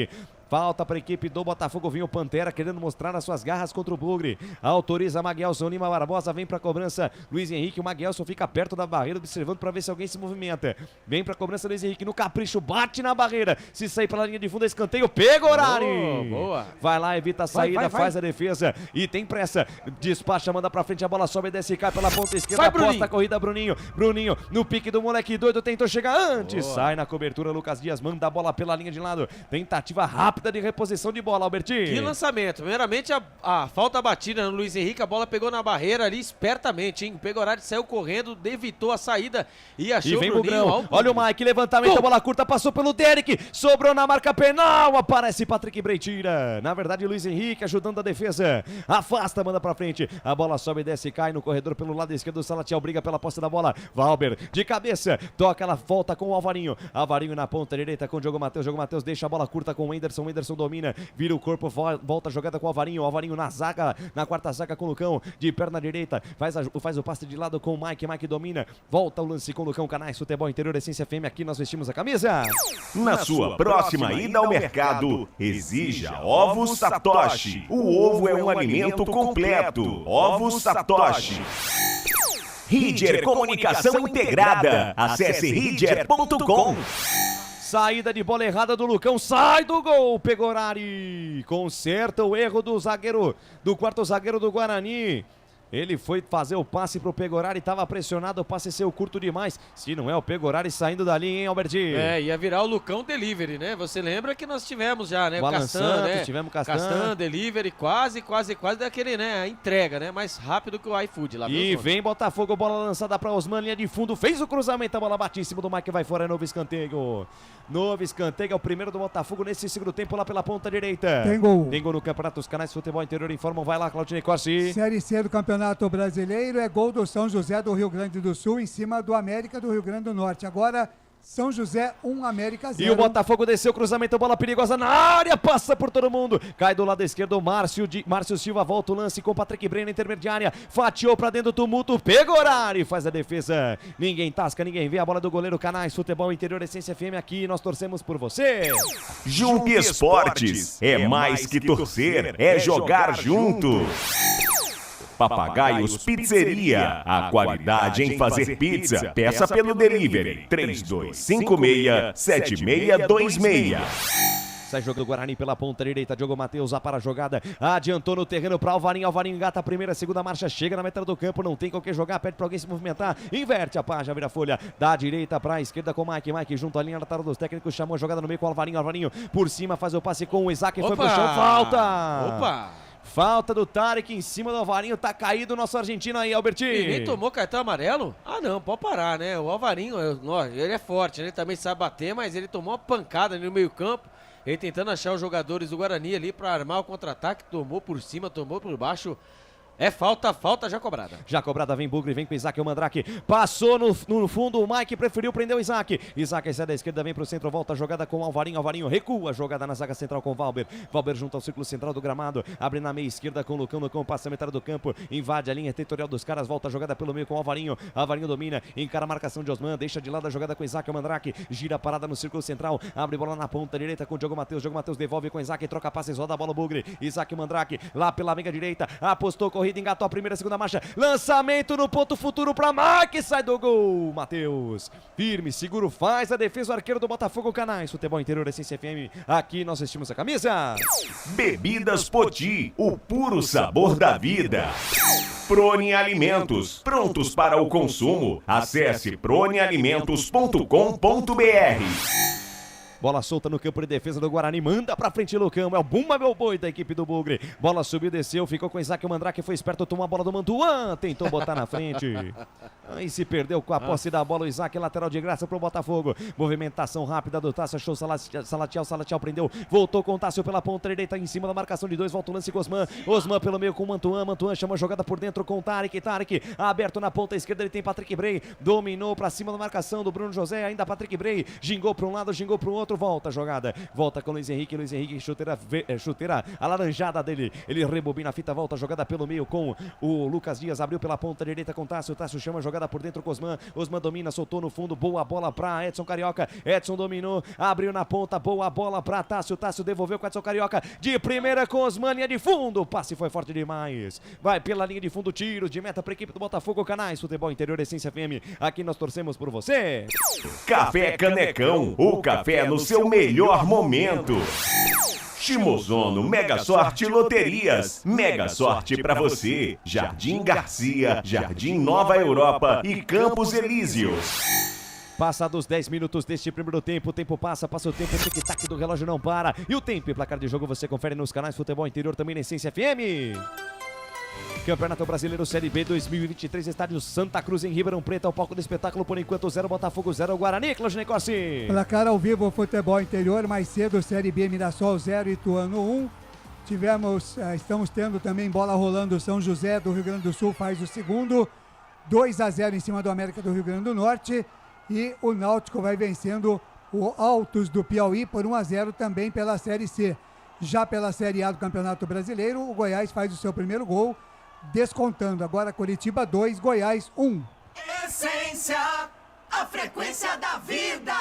Falta para a equipe do Botafogo, vinha o Pantera querendo mostrar as suas garras contra o Bugre. Autoriza Maguelson, Lima Barbosa, vem para a cobrança. Luiz Henrique, o Maguelson fica perto da barreira, observando para ver se alguém se movimenta. Vem para a cobrança Luiz Henrique no capricho, bate na barreira. Se sair pela linha de fundo, escanteio, Pegorari. Boa. Vai lá, evita a saída, faz a defesa e tem pressa. Despacha, manda para frente, a bola sobe, desce e cai pela ponta esquerda. Aposta a corrida, Bruninho. Bruninho no pique do moleque doido, tentou chegar antes. Boa. Sai na cobertura, Lucas Dias manda a bola pela linha de lado. Tentativa rápida de reposição de bola, Albertinho. Que lançamento. Primeiramente, a falta batida no Luiz Henrique, a bola pegou na barreira ali espertamente, hein? O Pegorari saiu correndo, evitou a saída e achou o Bruninho. Bugrão. Olha o Mike, levantamento, a bola curta, passou pelo Derek, sobrou na marca penal, aparece Patrick Breitira. Na verdade, Luiz Henrique ajudando a defesa. Afasta, manda pra frente. A bola sobe, desce e cai no corredor pelo lado esquerdo. Salatiel briga pela posse da bola. Valber de cabeça, toca, ela volta com o Alvarinho. Alvarinho na ponta direita com o Diogo Matheus. Diogo Matheus deixa a bola curta com o Whindersson. Whindersson domina, vira o corpo, volta a jogada com o Alvarinho. Alvarinho na zaga, na quarta zaga com o Lucão, de perna direita, faz o passe de lado com o Mike. Mike domina, volta o lance com o Lucão. Canais Futebol Interior Essência FM, aqui nós vestimos a camisa. Na sua próxima ida ao mercado, exija Ovos Satoshi. O ovo é um alimento completo. Ovos Satoshi. Ridger Comunicação Integrada. Acesse ridger.com. Saída de bola errada do Lucão, sai do gol, Pegorari. Conserta o erro do zagueiro, do quarto zagueiro do Guarani. Ele foi fazer o passe pro Pegorari, estava pressionado, o passe saiu curto demais. Se não é o Pegorari saindo dali, hein, Albertinho? Ia virar o Lucão Delivery, né? Você lembra que nós tivemos já, né? O Castan, né? Tivemos Castan Delivery, quase daquele, né? A entrega, né? Mais rápido que o iFood lá. E vem Botafogo, bola lançada pra Osman, linha de fundo, fez o cruzamento, a bola bate em cima do Mike, vai fora, novo escanteio. Novo escanteio, é o primeiro do Botafogo nesse segundo tempo lá pela ponta direita. Tem gol. Tem gol no campeonato, os canais Futebol Interior informam, vai lá, Claudinei Corsi. Série C do Campeonato Brasileiro, é gol do São José do Rio Grande do Sul em cima do América do Rio Grande do Norte. Agora, São José 1, América 0. E o Botafogo desceu, cruzamento, bola perigosa na área, passa por todo mundo. Cai do lado esquerdo o Márcio Silva, volta o lance com Patrick Brenner na intermediária. Fatiou pra dentro do tumulto, pegou horário e faz a defesa. Ninguém tasca, ninguém vê a bola do goleiro. Canais Futebol Interior Essência FM aqui, nós torcemos por você. Junte Esportes, é mais que torcer, é jogar junto. Papagaios Pizzeria, a qualidade em fazer pizza. Peça pelo delivery 3256-7626. Sai jogo do Guarani pela ponta direita, Diogo Matheus para a jogada, adiantou no terreno para Alvarinho, Alvarinho engata a primeira, segunda marcha, chega na metade do campo, não tem com o que jogar, pede para alguém se movimentar, inverte a página, vira a folha, da direita para a esquerda com o Mike junto à linha lateral dos técnicos, chamou a jogada no meio com o Alvarinho, Alvarinho por cima, faz o passe com o Isaac, foi pro chão, falta! Falta do Tarek em cima do Alvarinho, tá caído o nosso argentino aí, Albertinho. E nem tomou cartão amarelo? Ah não, pode parar, né? O Alvarinho, ele é forte, né? Ele também sabe bater, mas ele tomou uma pancada ali no meio campo. Ele tentando achar os jogadores do Guarani ali pra armar o contra-ataque, tomou por cima, tomou por baixo. É falta já cobrada. Já cobrada, vem Bugre, vem com o Isaac, o Mandrake. Passou no fundo, o Mike preferiu prender o Isaac. Isaac sai da esquerda, vem pro centro, volta a jogada com o Alvarinho. Alvarinho recua a jogada na zaga central com o Valber. Valber junto ao círculo central do gramado. Abre na meia esquerda com o Lucão, passa a metade do campo. Invade a linha territorial dos caras, volta a jogada pelo meio com o Alvarinho. Alvarinho domina, encara a marcação de Osman, deixa de lado a jogada com o Isaac, o Mandrake. Gira a parada no círculo central, abre bola na ponta direita com o Diogo Matheus. Diogo Matheus devolve com o Isaac, troca passes, roda a bola o Bugre. Isaac, Mandrake, lá pela meia direita. Apostou, corrida, engatou a primeira, segunda marcha, lançamento no ponto futuro para Mike, sai do gol, Matheus, firme, seguro, faz a defesa, o arqueiro do Botafogo. Canais Futebol Interior Essência FM, aqui nós vestimos a camisa. Bebidas Poti, o puro sabor da vida. Prone Alimentos, prontos para o consumo. Acesse pronealimentos.com.br. Bola solta no campo de defesa do Guarani, manda pra frente Lucão, é o Bumba meu boi da equipe do Bugre. Bola subiu, desceu, ficou com o Isaac, o Mandrake foi esperto, tomou a bola do Mantuan, tentou botar na frente. Aí se perdeu com a posse da bola, o Isaac, lateral de graça pro Botafogo. Movimentação rápida do Tássio, achou Salatiel prendeu, voltou com o Tássio pela ponta direita, em cima da marcação de dois, volta o lance com Osman pelo meio com o Mantuan chamou a jogada por dentro com o Tarek, aberto na ponta esquerda, ele tem Patrick Bray, dominou pra cima da marcação do Bruno José, ainda Patrick Bray, gingou pra um lado, gingou pro outro, volta a jogada, volta com o Luiz Henrique, chuteira alaranjada dele, ele rebobina a fita, volta a jogada pelo meio com o Lucas Dias, abriu pela ponta direita com o Tássio chama a jogada por dentro com Osman domina, soltou no fundo, boa bola pra Edson Carioca, Edson dominou, abriu na ponta, boa bola pra Tássio devolveu com Edson Carioca, de primeira com Osman, linha de fundo, o passe foi forte demais, vai pela linha de fundo, tiro de meta pra equipe do Botafogo. Canais Futebol Interior Essência FM, aqui nós torcemos por você. Café Canecão, o café no seu melhor momento. Shimozono Mega Sorte Loterias. Mega sorte pra você. Jardim Garcia, Jardim Nova Europa e Campos Elíseos. Passados 10 minutos deste primeiro tempo, o tempo passa o tempo, o tic-tac do relógio não para. E o tempo e placar de jogo você confere nos canais Futebol Interior, também na Essência FM. Campeonato Brasileiro Série B 2023, estádio Santa Cruz em Ribeirão Preto, ao palco do espetáculo, por enquanto 0 Botafogo 0 Guarani, Claudinei Corsi. Placar ao vivo, Futebol Interior, mais cedo Série B Mirassol 0 Ituano 1. Estamos tendo também bola rolando, São José do Rio Grande do Sul faz o segundo, 2-0 em cima do América do Rio Grande do Norte, e o Náutico vai vencendo o Altos do Piauí por 1-0 também pela Série C. Já pela Série A do Campeonato Brasileiro, o Goiás faz o seu primeiro gol, descontando. Agora Coritiba 2, Goiás 1. Essência, a frequência da vida.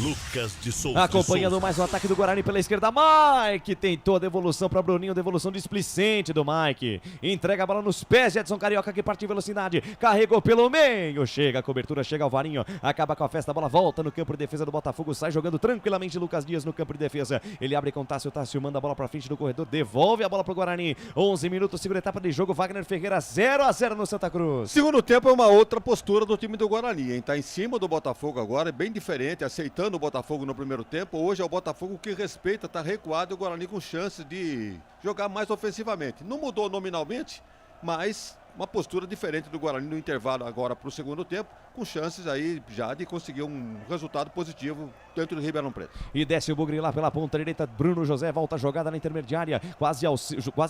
Lucas de Souza. Acompanhando mais o ataque do Guarani pela esquerda, Mike tentou a devolução para Bruninho, devolução displicente do Mike, entrega a bola nos pés de Edson Carioca, que parte em velocidade, carregou pelo meio, chega a cobertura, chega Alvarinho, acaba com a festa, a bola volta no campo de defesa do Botafogo, sai jogando tranquilamente Lucas Dias no campo de defesa, ele abre com o Tássio manda a bola para frente do corredor, devolve a bola pro Guarani, 11 minutos, segunda etapa de jogo, Wagner Ferreira 0-0 no Santa Cruz. Segundo tempo é uma outra postura do time do Guarani, hein? Tá em cima do Botafogo agora, é bem diferente, aceitando o Botafogo no primeiro tempo. Hoje é o Botafogo que respeita, tá recuado, e o Guarani com chance de jogar mais ofensivamente. Não mudou nominalmente, mas uma postura diferente do Guarani no intervalo agora para o segundo tempo, com chances aí já de conseguir um resultado positivo dentro do Ribeirão Preto. E desce o Bugre lá pela ponta direita, Bruno José volta a jogada na intermediária, quase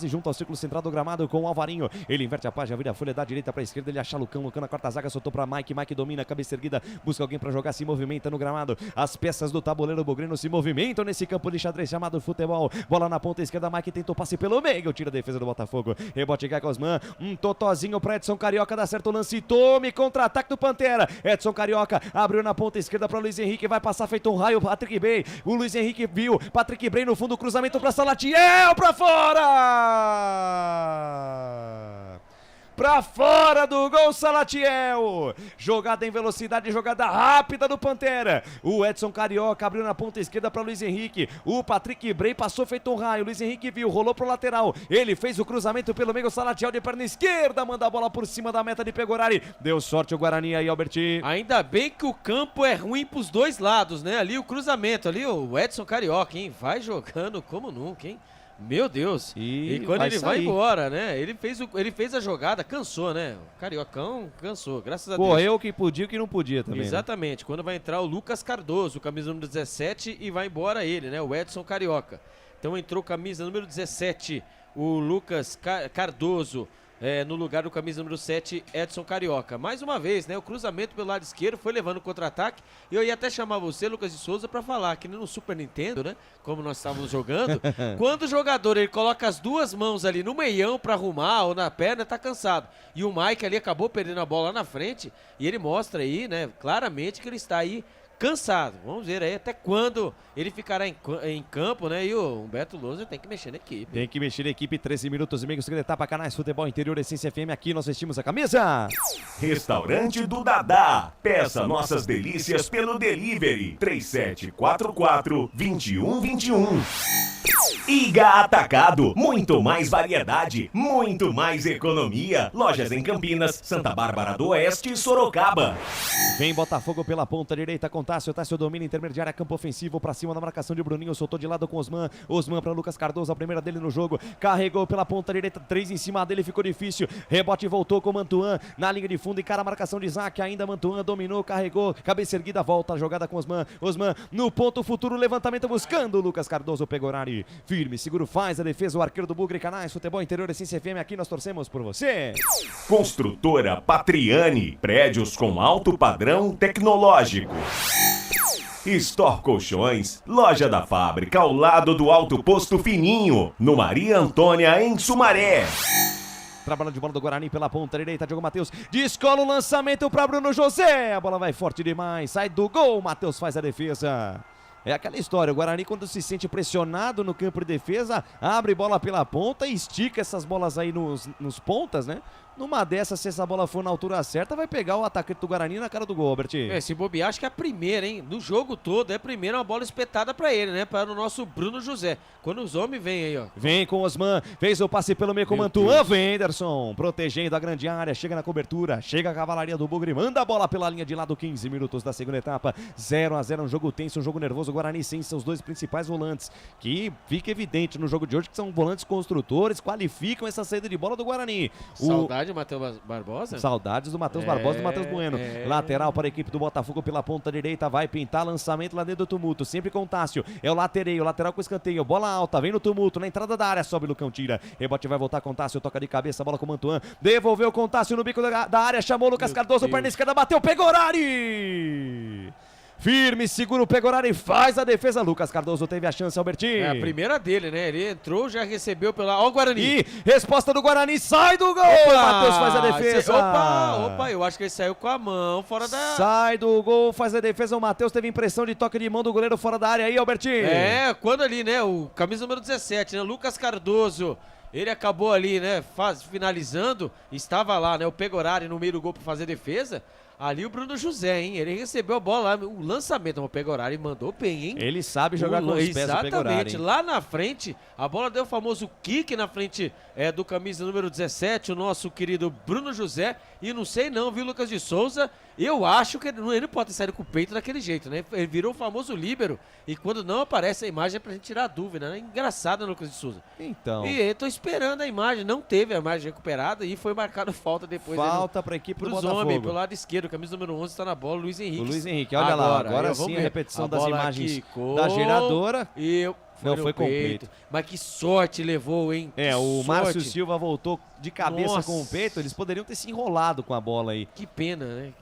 junto ao círculo central do gramado com o Alvarinho. Ele inverte a página, vira a folha da direita para a esquerda, ele acha Lucão na quarta zaga, soltou para Mike domina, cabeça erguida, busca alguém para jogar, se movimenta no gramado. As peças do tabuleiro bugrino se movimentam nesse campo de xadrez chamado futebol. Bola na ponta esquerda, Mike tentou passe pelo meio, tira a defesa do Botafogo. Rebote Gai Cosman, um totozinho para Edson Carioca, dá certo o lance, tome contra-ataque do Pantera. Edson Carioca abriu na ponta esquerda para Luiz Henrique, vai passar feito um raio, Patrick Bray. O Luiz Henrique viu, Patrick Bray no fundo, cruzamento para Salatiel, para fora! Pra fora do gol, Salatiel. Jogada em velocidade, jogada rápida do Pantera. O Edson Carioca abriu na ponta esquerda para Luiz Henrique. O Patrick Bray passou feito um raio. Luiz Henrique viu, rolou pro lateral. Ele fez o cruzamento pelo meio. Salatiel de perna esquerda, manda a bola por cima da meta de Pegorari. Deu sorte o Guarani aí, Alberti. Ainda bem que o campo é ruim pros dois lados, né? Ali o cruzamento, ali o Edson Carioca, hein? Vai jogando como nunca, hein? Meu Deus, e quando ele vai embora, né? Ele fez a jogada, cansou, né? O Cariocão cansou, graças a Deus. Correu o que podia e o que não podia também. Exatamente, né? Quando vai entrar o Lucas Cardoso, camisa número 17, e vai embora ele, né? O Edson Carioca. Então entrou camisa número 17, o Lucas Cardoso. No lugar do camisa número 7, Edson Carioca. Mais uma vez, né? O cruzamento pelo lado esquerdo foi levando o contra-ataque. E eu ia até chamar você, Lucas de Souza, para falar que no Super Nintendo, né? Como nós estávamos jogando, quando o jogador ele coloca as duas mãos ali no meião para arrumar ou na perna, tá cansado. E o Mike ali acabou perdendo a bola lá na frente. E ele mostra aí, né? Claramente que ele está aí cansado. Vamos ver aí até quando ele ficará em campo, né? E o Humberto Lousa tem que mexer na equipe. Tem que mexer na equipe, 13 minutos e meio, segunda etapa, Canais Futebol Interior, Essência FM, aqui nós vestimos a camisa. Restaurante do Dadá. Peça nossas delícias pelo delivery 3744-2121. Iga Atacado, muito mais variedade, muito mais economia. Lojas em Campinas, Santa Bárbara do Oeste e Sorocaba. Vem Botafogo pela ponta direita com Tássio domina intermediária, campo ofensivo pra cima da marcação de Bruninho, soltou de lado com Osman para Lucas Cardoso, a primeira dele no jogo, carregou pela ponta direita, 3 em cima dele, ficou difícil, rebote voltou com Mantuan na linha de fundo, encara a marcação de Isaac, ainda Mantuan dominou, carregou, cabeça erguida, volta a jogada com Osman no ponto futuro, levantamento buscando Lucas Cardoso, Pegorari, firme, seguro, faz a defesa, o arqueiro do Bugre, Canais Futebol Interior, Essência FM, aqui nós torcemos por você. Construtora Patriani, prédios com alto padrão tecnológico. Store Colchões, loja da fábrica ao lado do Alto Posto Fininho, no Maria Antônia, em Sumaré. Trabalho de bola do Guarani pela ponta direita, Diogo Matheus descola o lançamento para Bruno José, a bola vai forte demais, sai do gol, Matheus faz a defesa. É aquela história, o Guarani quando se sente pressionado no campo de defesa, abre bola pela ponta e estica essas bolas aí nos pontas, né? Numa dessas, se essa bola for na altura certa, vai pegar o atacante do Guarani na cara do gol, Albert. Se bobear, acho que é a primeira, hein? No jogo todo, é a primeira uma bola espetada pra ele, né? Para o nosso Bruno José. Quando os homens vêm aí, ó. Vem com o Osman, fez o passe pelo meio com o Mantuan, Wenderson, protegendo a grande área, chega na cobertura, chega a cavalaria do Bugre, manda a bola pela linha de lado, 15 minutos da segunda etapa, 0-0, um jogo tenso, um jogo nervoso, o Guarani sem seus dois principais volantes, que fica evidente no jogo de hoje que são volantes construtores, qualificam essa saída de bola do Guarani. Saudade do Matheus Barbosa? Saudades do Matheus Barbosa e do Matheus Bueno. Lateral para a equipe do Botafogo pela ponta direita, vai pintar lançamento lá dentro do tumulto, sempre com o Tássio, é o lateral com escanteio, bola alta, vem no tumulto, na entrada da área, sobe Lucão, tira, rebote vai voltar com o Tássio, toca de cabeça, bola com o Mantuan, devolveu com o Tássio no bico da área, chamou o Lucas Cardoso, perna esquerda, bateu, Pegorari! Firme, segura o Pegorari, faz a defesa. Lucas Cardoso teve a chance, Albertinho. É a primeira dele, né? Ele entrou, já recebeu pela... Ó o Guarani. E resposta do Guarani, sai do gol. Matheus faz a defesa. Opa, eu acho que ele saiu com a mão fora da... Sai do gol, faz a defesa. O Matheus teve impressão de toque de mão do goleiro fora da área aí, Albertinho. Quando ali, né? O camisa número 17, né? Lucas Cardoso. Ele acabou ali, né? Finalizando. Estava lá, né? O Pegorari no meio do gol para fazer defesa. Ali o Bruno José, hein? Ele recebeu a bola lá, o lançamento, o Pegorari mandou bem, hein? Ele sabe jogar com os pés, exatamente, o Pegorari. Lá na frente, a bola deu o famoso kick na frente do camisa número 17, o nosso querido Bruno José. E não sei não, viu, Lucas de Souza? Eu acho que ele não pode ter saído com o peito daquele jeito, né? Ele virou o famoso líbero e quando não aparece a imagem é pra gente tirar a dúvida, né? Engraçado, né, Lucas de Souza? Então. E eu tô esperando a imagem, não teve a imagem recuperada e foi marcado falta depois. Falta pra equipe do Pros Botafogo. homens, pelo lado esquerdo, camisa número 11 tá na bola, Luiz Henrique. O Luiz Henrique, olha lá, agora sim a repetição das imagens da geradora. Não foi com o peito. Mas que sorte levou, hein? O Márcio Silva voltou de cabeça com o peito. Eles poderiam ter se enrolado com a bola aí. Que pena, né?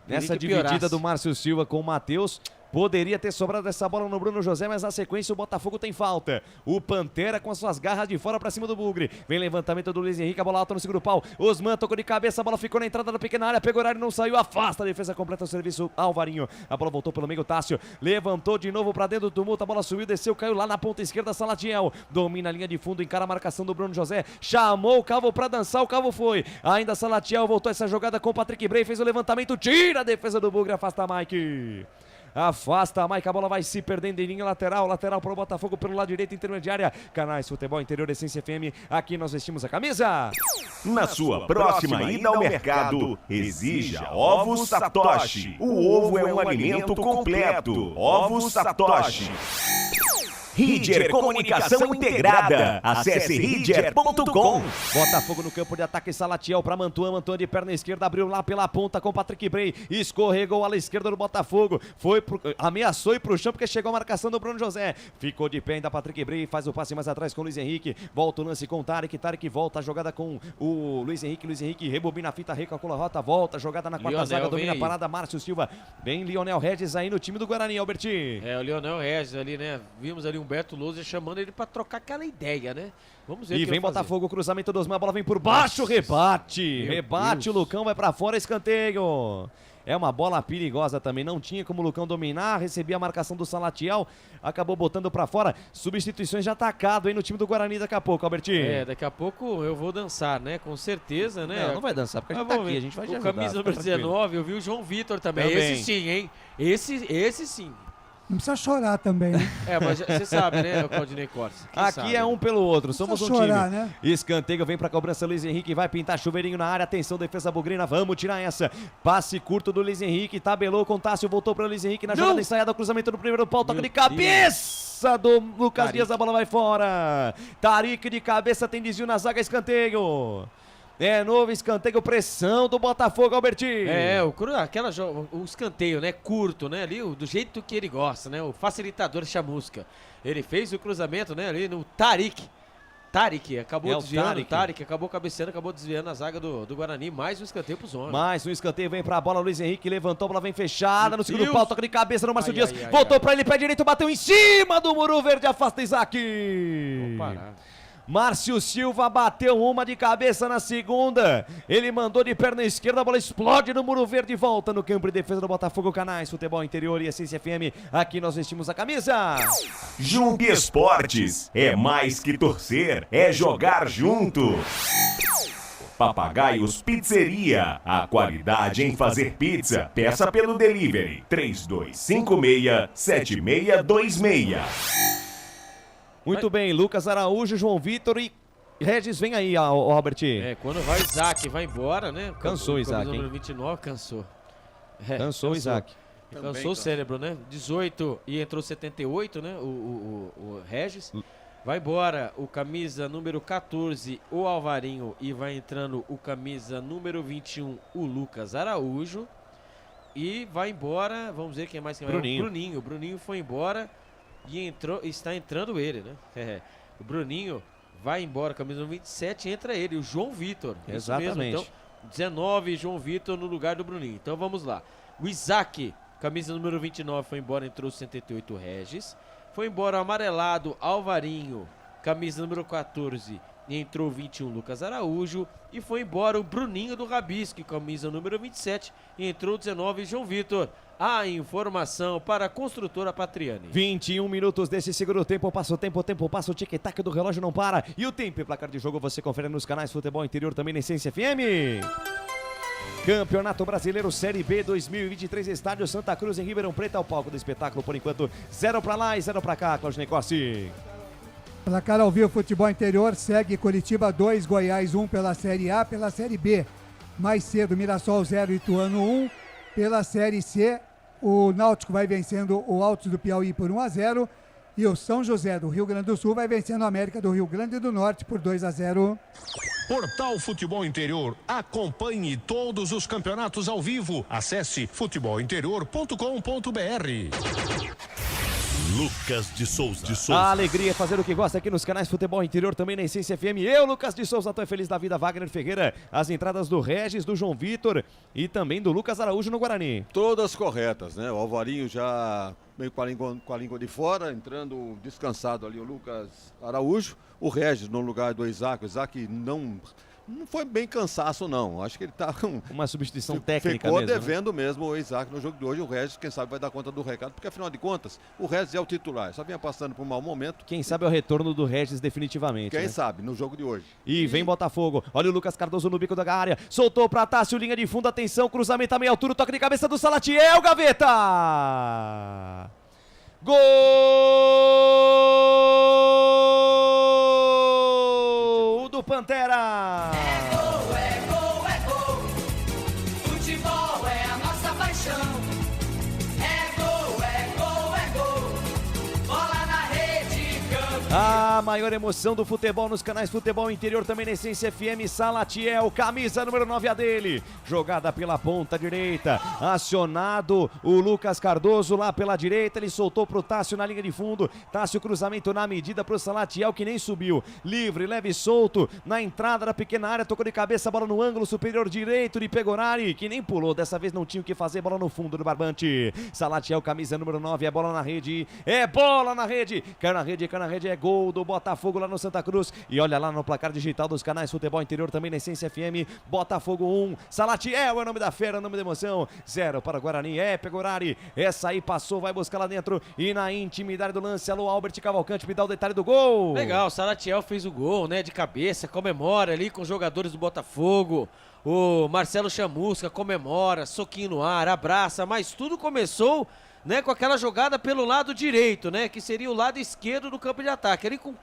Nessa dividida do Márcio Silva com o Matheus. Poderia ter sobrado essa bola no Bruno José, mas na sequência o Botafogo tem falta. O Pantera com as suas garras de fora pra cima do Bugre. Vem levantamento do Luiz Henrique, a bola alta no segundo pau. Osman tocou de cabeça, a bola ficou na entrada da pequena área, pegou horário, não saiu, afasta a defesa, completa o serviço. Alvarinho, a bola voltou pelo meio, Tássio levantou de novo pra dentro do tumulto, a bola subiu, desceu, caiu lá na ponta esquerda, Salatiel. Domina a linha de fundo, encara a marcação do Bruno José. Chamou o Calvo pra dançar, o Calvo foi. Ainda Salatiel voltou essa jogada com o Patrick Bray, fez o levantamento, tira a defesa do Bugre, afasta a Mike. Afasta a Mike, a bola vai se perdendo em linha lateral para o Botafogo pelo lado direito, intermediária. Canais Futebol Interior, Essência FM, aqui nós vestimos a camisa. Na sua próxima ida ao mercado, exija Ovos Satoshi. O ovo é um alimento completo. Ovos Satoshi. Ridger Comunicação Integrada. Acesse ridger.com. Botafogo no campo de ataque, Salatiel para Mantuan. Mantuan de perna esquerda, abriu lá pela ponta com Patrick Bray. Escorregou à esquerda do Botafogo. Ameaçou ir pro chão porque chegou a marcação do Bruno José. Ficou de pé ainda Patrick Bray. Faz o passe mais atrás com o Luiz Henrique. Volta o lance com o Tarek. Tarek volta a jogada com o Luiz Henrique. Luiz Henrique rebobina a fita, recalcula a rota. Volta a jogada na quarta zaga. Domina a parada. Márcio Silva. Vem Lionel Regis aí no time do Guarani, Alberti. O Lionel Regis ali, né? Vimos ali Humberto Lousa chamando ele pra trocar aquela ideia, né? Vamos ver. E vem Botafogo, cruzamento dos Osman, a bola vem por baixo, rebate. Rebate, o Lucão vai pra fora, escanteio. É uma bola perigosa também, não tinha como o Lucão dominar, recebia a marcação do Salatiel, acabou botando pra fora. Substituições de atacado aí no time do Guarani daqui a pouco, Albertinho. Daqui a pouco eu vou dançar, né? Com certeza, né? Não vai dançar, porque a gente tá aqui, a gente vai te ajudar. O camisa número 19, eu vi o João Vitor também. Esse sim, hein? Esse sim. Não precisa chorar também, né? Mas você sabe, né, o Claudinei Cortes? Aqui sabe, é um pelo outro, somos um chorar, time. Né? Escanteio, vem pra cobrança, Luiz Henrique vai pintar chuveirinho na área, atenção, defesa bugrina, vamos tirar essa. Passe curto do Luiz Henrique, tabelou com o Tássio, voltou para o Luiz Henrique na jogada ensaiada, cruzamento no primeiro pau, toque de cabeça do Lucas Dias, a bola vai fora. Tarik de cabeça, tem desvio na zaga, escanteio. É novo escanteio, pressão do Botafogo, Albertinho. O escanteio, né, curto, né, ali, do jeito que ele gosta, né, o facilitador chamusca. Ele fez o cruzamento, né, ali no Tarik, acabou desviando, Tarik acabou cabeceando, acabou desviando a zaga do Guarani, mais um escanteio pros homens. Mais um escanteio, vem pra bola, Luiz Henrique levantou, a bola vem fechada no segundo pau, toca de cabeça no Márcio Dias, voltou pra ele, pé direito, bateu em cima do muro verde, afasta Isaac. Vou parar. Márcio Silva bateu uma de cabeça na segunda. Ele mandou de perna esquerda, a bola explode no muro verde. Volta no campo de defesa do Botafogo. Canais Futebol Interior e Essência FM. Aqui nós vestimos a camisa. Jump Esportes. É mais que torcer, é jogar junto. Papagaios Pizzeria. A qualidade em fazer pizza. Peça pelo delivery. 3256-7626. Muito bem, Lucas Araújo, João Vitor e Regis, vem aí, Albert. Quando vai Isaac, vai embora, né? Cansou o Isaac, número 29, cansou. Cansou o Isaac. Cansou o cérebro, né? 18 e entrou 78, né? O Regis. Vai embora o camisa número 14, o Alvarinho, e vai entrando o camisa número 21, o Lucas Araújo. E vai embora, vamos ver quem mais que vai. O Bruninho foi embora. E está entrando ele, né? O Bruninho vai embora, camisa 27, entra ele, o João Vitor. Exatamente. Mesmo, então, 19, João Vitor no lugar do Bruninho. Então vamos lá. O Isaac, camisa número 29, foi embora, entrou 78, Regis. Foi embora o amarelado Alvarinho, camisa número 14, e entrou 21, Lucas Araújo. E foi embora o Bruninho do Rabisque, camisa número 27, e entrou 19, João Vitor. A informação para a construtora Patriani. 21 minutos desse segundo tempo. Passa o tempo passa, o tic-tac do relógio não para. E o tempo e placar de jogo você confere nos canais Futebol Interior, também na Essência FM. Campeonato Brasileiro Série B 2023, Estádio Santa Cruz em Ribeirão Preto, ao palco do espetáculo. Por enquanto, 0 pra lá e 0 pra cá, Claudinei Corsi. Placar ao vivo, Futebol Interior segue Curitiba 2, Goiás 1 pela Série A, pela Série B. Mais cedo, Mirassol 0, Ituano 1. Pela Série C, o Náutico vai vencendo o Altos do Piauí por 1-0 e o São José do Rio Grande do Sul vai vencendo o América do Rio Grande do Norte por 2-0. Portal Futebol Interior. Acompanhe todos os campeonatos ao vivo. Acesse futebolinterior.com.br. Lucas de Souza. A alegria é fazer o que gosta aqui nos canais Futebol Interior, também na Essência FM. Eu, Lucas de Souza, tô feliz da vida. Wagner Ferreira, as entradas do Regis, do João Vitor e também do Lucas Araújo no Guarani. Todas corretas, né? O Alvarinho já meio com a língua de fora, entrando descansado ali o Lucas Araújo. O Regis no lugar do Isaac. O Isaac não foi bem cansaço, não. Acho que ele tá com uma substituição técnica ficou mesmo, devendo mesmo o Isaac no jogo de hoje. O Regis, quem sabe, vai dar conta do recado, porque afinal de contas, o Regis é o titular. Só vinha passando por um mau momento. Quem sabe é o retorno do Regis definitivamente. Quem sabe, no jogo de hoje. E vem Botafogo. Olha o Lucas Cardoso no bico da área. Soltou pra Tássio, linha de fundo, atenção, cruzamento a meia altura, toque de cabeça do Salatiel, gaveta! Gol do Pantera! É gol, é gol, é gol. Futebol é a nossa paixão. É gol, é gol, é gol. Bola na rede, campeão. A maior emoção do futebol nos canais Futebol Interior, também na Essência FM. Salatiel, camisa número 9 a dele. Jogada pela ponta direita. Acionado o Lucas Cardoso lá pela direita. Ele soltou pro Tássio na linha de fundo. Tássio, cruzamento na medida pro Salatiel, que nem subiu. Livre, leve e solto na entrada da pequena área. Tocou de cabeça, bola no ângulo superior direito de Pegorari, que nem pulou. Dessa vez não tinha o que fazer. Bola no fundo do barbante. Salatiel, camisa número 9. É bola na rede. É bola na rede. Caiu na rede, caiu na rede. É gol do Botafogo lá no Santa Cruz. E olha lá no placar digital dos canais Futebol Interior, também na Essência FM. Botafogo 1, Salatiel é o nome da fera, o nome da emoção. 0 para o Guarani, é Pegorari. Essa aí passou, vai buscar lá dentro. E na intimidade do lance, alô Albert Cavalcante, me dá o detalhe do gol. Legal, Salatiel fez o gol, né, de cabeça, comemora ali com os jogadores do Botafogo. O Marcelo Chamusca comemora, soquinho no ar, abraça, mas tudo começou, né, com aquela jogada pelo lado direito, né, que seria o lado esquerdo do campo de ataque. Ali com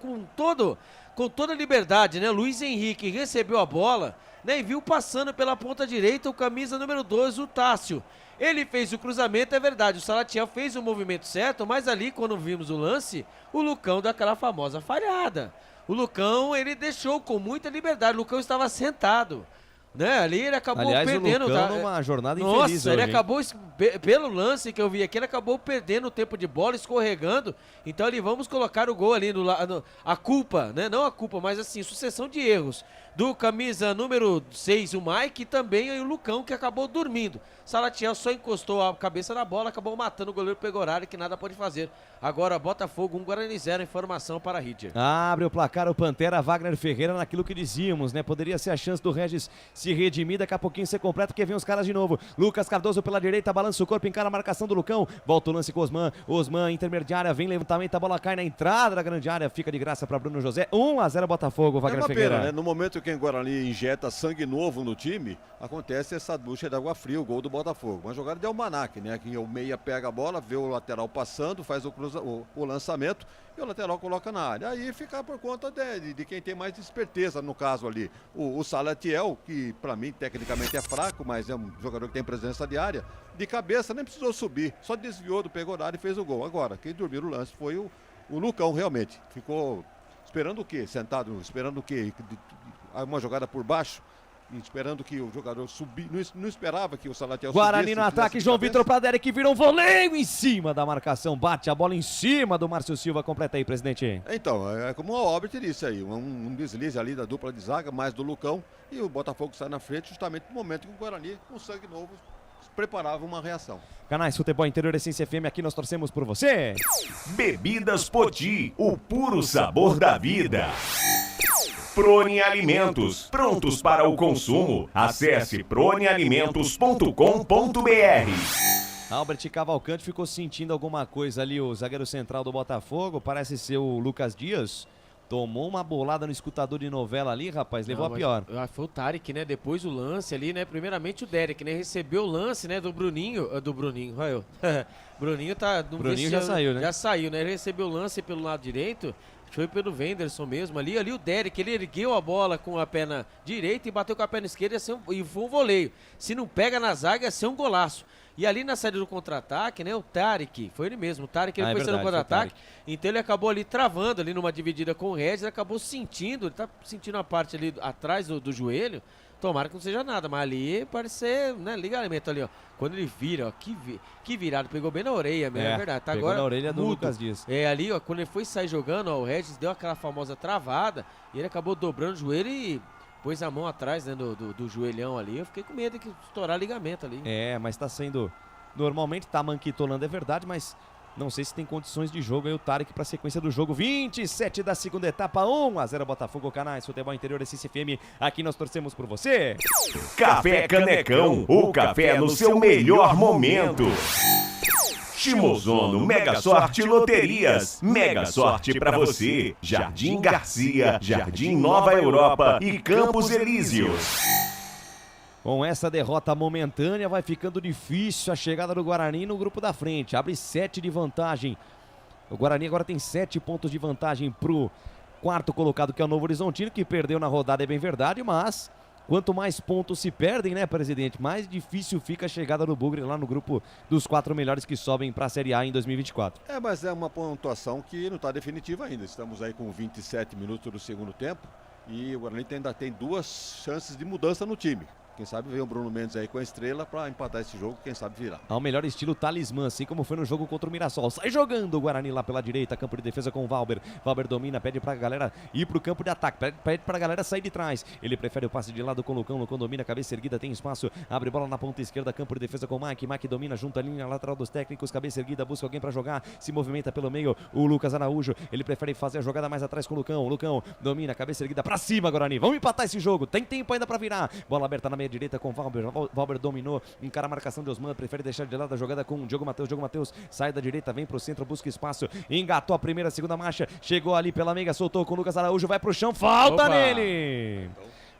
toda a liberdade, né, Luiz Henrique recebeu a bola, né, e viu passando pela ponta direita o camisa número 12, o Tássio. Ele fez o cruzamento, é verdade, o Salatiel fez o movimento certo, mas ali quando vimos o lance, o Lucão deu aquela famosa falhada. O Lucão, ele deixou com muita liberdade, o Lucão estava sentado, né, ali ele acabou perdendo. O Lucão numa jornada infeliz. Nossa, ele acabou, pelo lance que eu vi aqui, ele acabou perdendo o tempo de bola, escorregando. Então ali vamos colocar o gol ali, a culpa, né, não a culpa, mas assim, sucessão de erros do camisa número 6, o Mike, e também o Lucão, que acabou dormindo. Salatiel só encostou a cabeça na bola, acabou matando o goleiro Pegorari, que nada pode fazer. Agora Botafogo 1, Guarani 0, informação para a Rídia. Abre o placar o Pantera, Wagner Ferreira, naquilo que dizíamos, né? Poderia ser a chance do Regis se redimir, daqui a pouquinho ser completo, que vem os caras de novo. Lucas Cardoso pela direita, balança o corpo, encara a marcação do Lucão, volta o lance com Osman, intermediária, vem levantamento, a bola cai na entrada da grande área, fica de graça para Bruno José. 1-0 Botafogo, Wagner Ferreira. Pena, né? No momento que o Guarani injeta sangue novo no time, acontece essa ducha de água fria, o gol do Botafogo. Uma jogada de almanaque, né? Que o meia pega a bola, vê o lateral passando, faz o lançamento e o lateral coloca na área. Aí fica por conta de quem tem mais esperteza no caso ali. O Salatiel, que para mim tecnicamente é fraco, mas é um jogador que tem presença de área, de cabeça nem precisou subir, só desviou do Pegorari e fez o gol. Agora, quem dormiu no lance foi o Lucão, realmente. Ficou esperando o quê? Sentado, esperando o quê? Uma jogada por baixo, esperando que o jogador subir, não esperava que o Salatiel Guarani no ataque, João Vitor para Derek, vira um voleio em cima da marcação, bate a bola em cima do Márcio Silva. Completa aí, presidente. Então, é como o Albert disse aí, um deslize ali da dupla de zaga, mais do Lucão, e o Botafogo sai na frente justamente no momento que o Guarani, com sangue novo, preparava uma reação. Canais Futebol Interior, Essência FM, aqui nós torcemos por você. Bebidas Poti, o puro sabor da vida. Prone Alimentos, prontos para o consumo. Acesse pronealimentos.com.br. Albert Cavalcante ficou sentindo alguma coisa ali, o zagueiro central do Botafogo, parece ser o Lucas Dias. Tomou uma bolada no escudador de novela ali, rapaz, levou a pior. Foi o Tarek, né? Depois o lance ali, né? Primeiramente o Derek, né? Recebeu o lance, né? Do Bruninho, olha eu. Bruninho tá... Bruninho já saiu, né? Já saiu, né? Ele recebeu o lance pelo lado direito, foi pelo Wenderson mesmo ali. Ali o Derek, ele ergueu a bola com a perna direita e bateu com a perna esquerda e foi um voleio. Se não pega na zaga, ia ser um golaço. E ali na saída do contra-ataque, né, o Tarek, foi ele mesmo, o Tarek, ele foi saindo no verdade, contra-ataque, então ele acabou ali travando ali numa dividida com o Regis, ele acabou sentindo, ele tá sentindo a parte ali atrás do joelho, tomara que não seja nada, mas ali parece ser, né, ligamento ali, ó, quando ele vira, ó, que virado, pegou bem na orelha mesmo, é verdade, tá pegou agora na orelha do mudo. Lucas Dias. É, ali, ó, quando ele foi sair jogando, ó, o Regis deu aquela famosa travada, e ele acabou dobrando o joelho e pôs a mão atrás, né, do joelhão ali, eu fiquei com medo de que estourar ligamento ali. É, mas tá sendo... Normalmente tá manquitolando, é verdade, mas não sei se tem condições de jogo aí o Tarek pra sequência do jogo. 27 da segunda etapa, 1-0 Botafogo, Canais Futebol Interior Essência FM. Aqui nós torcemos por você. Café Canecão, o café no seu melhor momento. Shimozono Mega Sorte Loterias. Mega sorte pra você. Jardim Garcia, Jardim Nova Europa e Campos Elíseos. Com essa derrota momentânea, vai ficando difícil a chegada do Guarani no grupo da frente. Abre 7 de vantagem. O Guarani agora tem 7 pontos de vantagem pro quarto colocado, que é o Novo Horizontino, que perdeu na rodada, é bem verdade, mas quanto mais pontos se perdem, né, presidente, mais difícil fica a chegada do Bugre lá no grupo dos 4 melhores que sobem para a Série A em 2024. É, mas é uma pontuação que não está definitiva ainda. Estamos aí com 27 minutos do segundo tempo e o Guarani ainda tem 2 chances de mudança no time. Quem sabe vem o Bruno Mendes aí com a estrela para empatar esse jogo, quem sabe virar. Ao melhor estilo talismã, assim como foi no jogo contra o Mirassol. Sai jogando o Guarani lá pela direita, campo de defesa com o Valber. Valber domina, pede pra galera ir pro campo de ataque, pede pra galera sair de trás. Ele prefere o passe de lado com o Lucão. Lucão domina, cabeça erguida, tem espaço, abre bola na ponta esquerda, campo de defesa com o Mike. Mike domina, junta a linha lateral dos técnicos, cabeça erguida, busca alguém pra jogar, se movimenta pelo meio. O Lucas Araújo, ele prefere fazer a jogada mais atrás com o Lucão. Lucão domina, cabeça erguida pra cima, Guarani. Vamos empatar esse jogo, tem tempo ainda pra virar. Bola aberta na meia direita com o Valber. Valber dominou, encara a marcação de Osman, prefere deixar de lado a jogada com o Diogo Matheus. Diogo Matheus sai da direita, vem pro centro, busca espaço, engatou a primeira, segunda marcha, chegou ali pela meiga, soltou com o Lucas Araújo, vai pro chão, falta nele!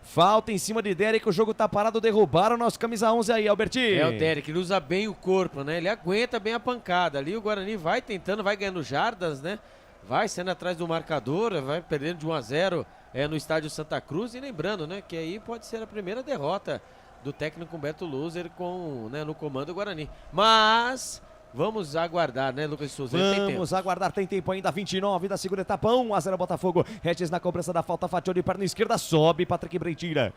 Falta em cima de Derek, o jogo tá parado, derrubaram o nosso camisa 11 aí, Albertinho. É o Derek, ele usa bem o corpo, né? Ele aguenta bem a pancada. Ali o Guarani vai tentando, vai ganhando jardas, né? Vai sendo atrás do marcador, vai perdendo de 1-0 no estádio Santa Cruz. E lembrando, né, que aí pode ser a primeira derrota do técnico Humberto Loser no comando do Guarani. Mas vamos aguardar, né, Lucas Souza? Vamos aguardar, tem tempo ainda, 29 da segunda etapa, 1-0 Botafogo. Regis na cobrança da falta, fatiou de perna esquerda, sobe, Patrick Bray tira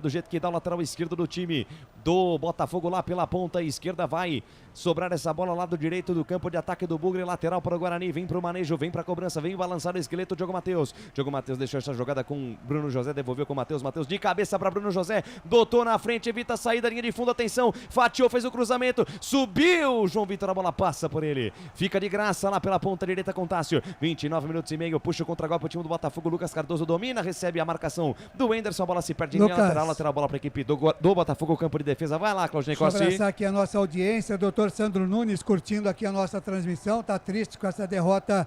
do jeito que dá o lateral esquerdo do time do Botafogo lá pela ponta esquerda, vai sobrar essa bola lá do direito do campo de ataque do Bugre, lateral para o Guarani, vem para o manejo, vem para a cobrança, vem balançar o esqueleto, Diogo Matheus. Diogo Matheus deixou essa jogada com Bruno José, devolveu com o Matheus, Matheus de cabeça para Bruno José, dotou na frente, evita a saída, linha de fundo, atenção, fatiou, fez o cruzamento, subiu, João Vitor, a bola passa por ele, fica de graça lá pela ponta direita com Tássio, 29 minutos e meio, puxa o contra-golpe o time do Botafogo, Lucas Cardoso domina, recebe a marcação do Enderson, a bola se perde em linha lateral bola para a equipe do Botafogo, campo de defesa, vai lá, Claudinei Corsi. Deixa eu abraçar aqui a nossa audiência, doutor Sandro Nunes curtindo aqui a nossa transmissão, tá triste com essa derrota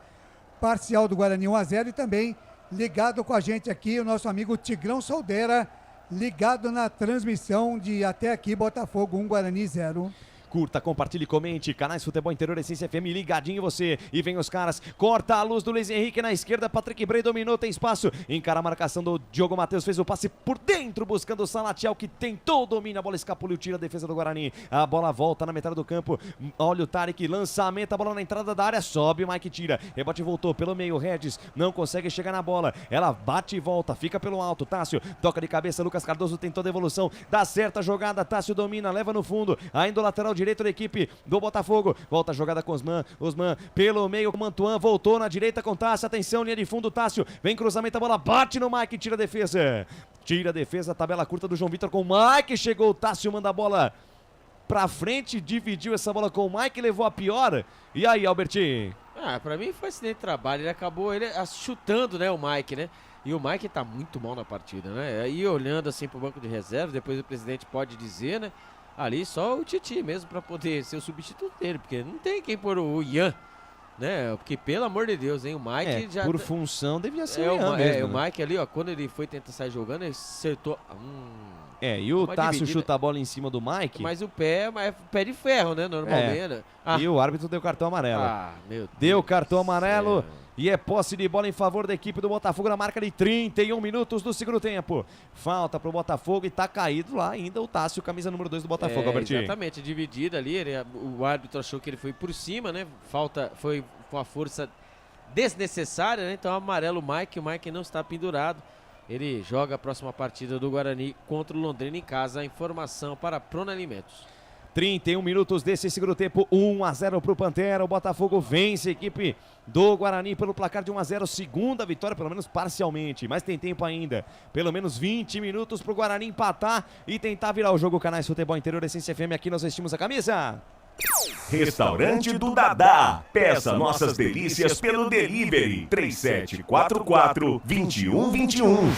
parcial do Guarani 1-0 e também ligado com a gente aqui o nosso amigo Tigrão Soldeira, ligado na transmissão de até aqui Botafogo 1, Guarani 0. Curta, compartilhe, comente, Canais Futebol Interior, Essência FM, ligadinho você. E vem os caras, corta a luz do Luiz Henrique na esquerda, Patrick Bray dominou, tem espaço, encara a marcação do Diogo Matheus, fez o passe por dentro, buscando o Salatiel, que tentou o domínio, a bola escapuliu, tira a defesa do Guarani, a bola volta na metade do campo, olha o Tarek, lançamento, a bola na entrada da área, sobe, o Mike tira, rebote voltou pelo meio, Regis não consegue chegar na bola, ela bate e volta, fica pelo alto, Tássio, toca de cabeça, Lucas Cardoso tentou devolução, dá certa jogada, Tássio domina, leva no fundo, ainda o lateral direito da equipe do Botafogo, volta a jogada com Osman pelo meio, o Mantuan voltou na direita com Tássio, atenção, linha de fundo, Tássio, vem cruzamento, a bola bate no Mike, tira a defesa, tabela curta do João Vitor com o Mike, chegou o Tássio, manda a bola pra frente, dividiu essa bola com o Mike, levou a pior, e aí, Albertinho? Pra mim foi acidente de trabalho, ele acabou chutando, né, o Mike, né? E o Mike tá muito mal na partida, né? Aí olhando assim pro banco de reservas, depois o presidente pode dizer, né? Ali só o Titi mesmo para poder ser o substituto dele, porque não tem quem pôr o Ian, né? Porque pelo amor de Deus, hein? O Mike já... Por função devia ser o Ian mesmo, o Mike ali, ó, quando ele foi tentar sair jogando, ele acertou... e o Tássio chuta a bola em cima do Mike. Mas o pé é pé de ferro, né? Normalmente. E o árbitro deu cartão amarelo. Meu Deus. Deu cartão amarelo. E é posse de bola em favor da equipe do Botafogo na marca de 31 minutos do segundo tempo. Falta pro Botafogo e tá caído lá ainda o Tássio, camisa número 2 do Botafogo, Albertinho. Exatamente, dividida ali. O árbitro achou que ele foi por cima, né? Falta, foi com a força desnecessária, né? Então amarelo o Mike não está pendurado. Ele joga a próxima partida do Guarani contra o Londrina em casa. A informação para Prona Alimentos. 31 minutos desse segundo tempo, 1-0 pro Pantera. O Botafogo vence a equipe do Guarani pelo placar de 1-0. Segunda vitória, pelo menos parcialmente, mas tem tempo ainda. Pelo menos 20 minutos pro Guarani empatar e tentar virar o jogo. Canais Futebol Interior, Essência FM, aqui nós vestimos a camisa. Restaurante do Dadá. Peça nossas delícias pelo delivery 3744-2121.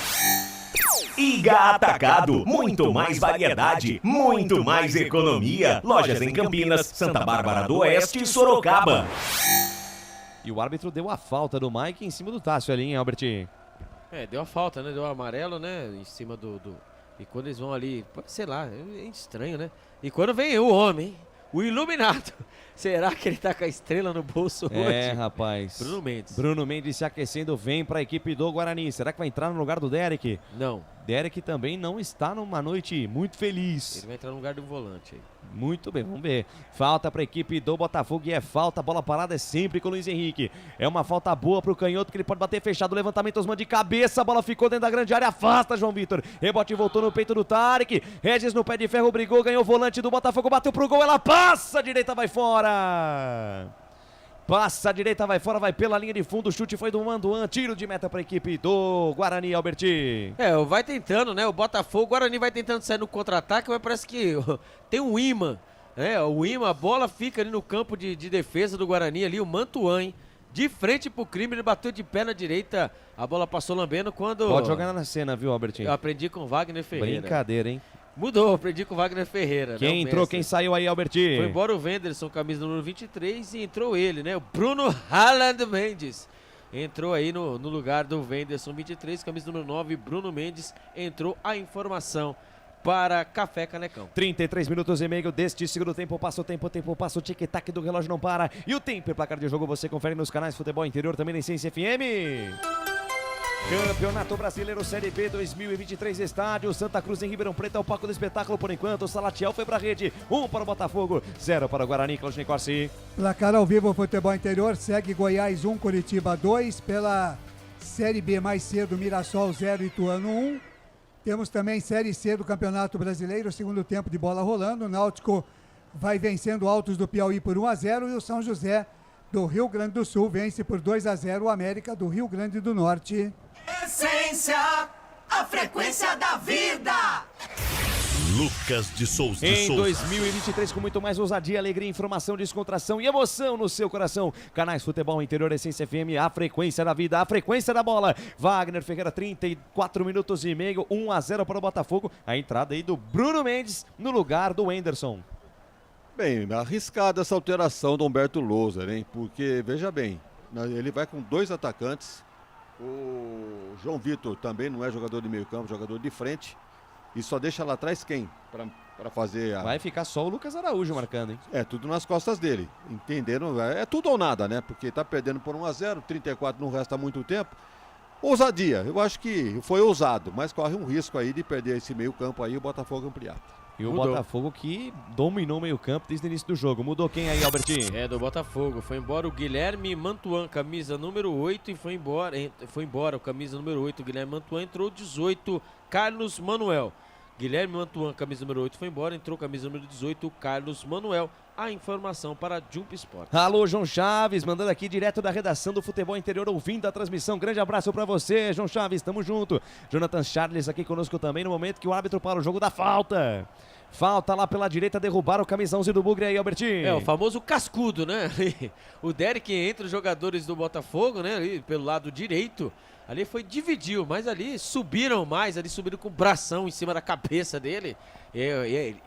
Iga Atacado, muito mais variedade, muito mais economia. Lojas em Campinas, Santa Bárbara do Oeste e Sorocaba. E o árbitro deu a falta do Mike em cima do Tássio ali, hein, Albert? Deu a falta, né? Deu o amarelo, né? Em cima do... E quando eles vão ali, sei lá, é estranho, né? E quando vem o homem, o iluminado. Será que ele tá com a estrela no bolso hoje? É, rapaz. Bruno Mendes. Bruno Mendes se aquecendo, vem para a equipe do Guarani. Será que vai entrar no lugar do Derek? Não. Derek também não está numa noite muito feliz. Ele vai entrar no lugar do volante aí. Muito bem, vamos ver. Falta para a equipe do Botafogo e é falta. Bola parada é sempre com o Luiz Henrique. É uma falta boa para o canhoto que ele pode bater fechado. Levantamento Osman de cabeça. A bola ficou dentro da grande área. Afasta João Vitor. Rebote voltou no peito do Tarek. Regis no pé de ferro brigou. Ganhou o volante do Botafogo. Bateu pro gol. Ela passa. Direita vai fora. Passa a direita, vai fora, vai pela linha de fundo. O chute foi do Manduan. Tiro de meta para a equipe do Guarani, Alberti. Vai tentando, né? O Botafogo, o Guarani vai tentando sair no contra-ataque, mas parece que tem um imã. O imã, a bola fica ali no campo de defesa do Guarani ali, o Mantuan, hein? De frente pro crime, ele bateu de pé na direita. A bola passou lambendo quando... Pode jogar na cena, viu, Albertinho? Eu aprendi com Wagner Ferreira. Brincadeira, hein? Mudou, aprendi com o Wagner Ferreira. Quem entrou, quem saiu aí, Alberti? Foi embora o Wenderson, camisa número 23, e entrou ele, né? O Bruno Haaland Mendes. Entrou aí no lugar do Wenderson, 23, camisa número 9, Bruno Mendes. Entrou a informação para Café Canecão. 33 minutos e meio deste segundo tempo. Passa o tempo passa o tic-tac do relógio não para. E o tempo e placar de jogo você confere nos canais Futebol Interior, também na Essência FM. Campeonato Brasileiro Série B 2023, estádio Santa Cruz em Ribeirão Preto, é o palco do espetáculo por enquanto. O Salatiel foi para a rede, 1 para o Botafogo, 0 para o Guarani. Claudinei Corsi. Placar ao vivo, Futebol Interior, segue Goiás 1, Curitiba 2, pela Série B mais cedo, Mirassol 0, Ituano 1. Temos também Série C do Campeonato Brasileiro, segundo tempo de bola rolando. O Náutico vai vencendo Altos do Piauí por 1-0 e o São José do Rio Grande do Sul vence por 2-0 o América do Rio Grande do Norte. Essência, a frequência da vida. Lucas de Souza. Em 2023, com muito mais ousadia, alegria, informação, descontração e emoção no seu coração. Canais Futebol Interior, Essência FM, a frequência da vida, a frequência da bola. Wagner Ferreira, 34 minutos e meio, 1-0 para o Botafogo. A entrada aí do Bruno Mendes no lugar do Wenderson. Bem, arriscada essa alteração do Humberto Louser, hein? Porque, veja bem, ele vai com 2 atacantes. O João Vitor também não é jogador de meio campo, jogador de frente. E só deixa lá atrás quem? Para fazer a... Vai ficar só o Lucas Araújo marcando, hein? É, tudo nas costas dele. Entenderam? É tudo ou nada, né? Porque tá perdendo por 1-0, 34 não resta muito tempo. Ousadia, eu acho que foi ousado, mas corre um risco aí de perder esse meio campo aí, o Botafogo ampliar. E o Botafogo que dominou o meio campo desde o início do jogo. Mudou quem aí, Albertinho? É, do Botafogo. Foi embora o Guilherme Mantuan, camisa número 8, e foi embora o camisa número 8, o Guilherme Mantuan. Entrou 18, Carlos Manuel. Guilherme Mantuan, camisa número 8, foi embora. Entrou camisa número 18, Carlos Manuel. A informação para Jump Sport. Alô, João Chaves, mandando aqui direto da redação do Futebol Interior, ouvindo a transmissão. Grande abraço para você, João Chaves, tamo junto. Jonathan Charles aqui conosco também, no momento que o árbitro para o jogo da falta. Falta lá pela direita, derrubar o camisão do Bugre aí, Albertinho. É, o famoso cascudo, né? O Derek entre os jogadores do Botafogo, né? Ali pelo lado direito. Ali dividiu, mas ali subiram com o bração em cima da cabeça dele. E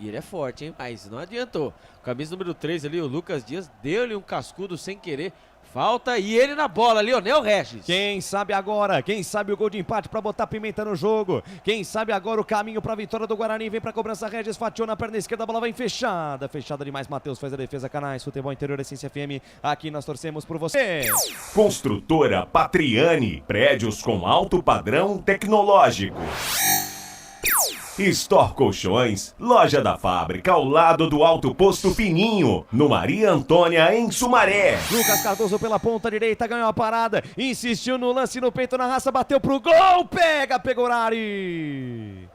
ele é forte, hein? Mas não adiantou. Camisa número 3 ali, o Lucas Dias, deu-lhe um cascudo sem querer. Falta e ele na bola, Lionel Regis. Quem sabe agora? Quem sabe o gol de empate para botar pimenta no jogo? Quem sabe agora o caminho para a vitória do Guarani? Vem para a cobrança, Regis fatiou na perna esquerda, a bola vem fechada. Fechada demais, Matheus faz a defesa. Canais Futebol Interior, Essência FM. Aqui nós torcemos por você. Construtora Patriani, prédios com alto padrão tecnológico. Store Colchões, loja da fábrica ao lado do Alto Posto Fininho, no Maria Antônia, em Sumaré. Lucas Cardoso pela ponta direita, ganhou a parada, insistiu no lance no peito, na raça, bateu pro gol, pega Pegorari.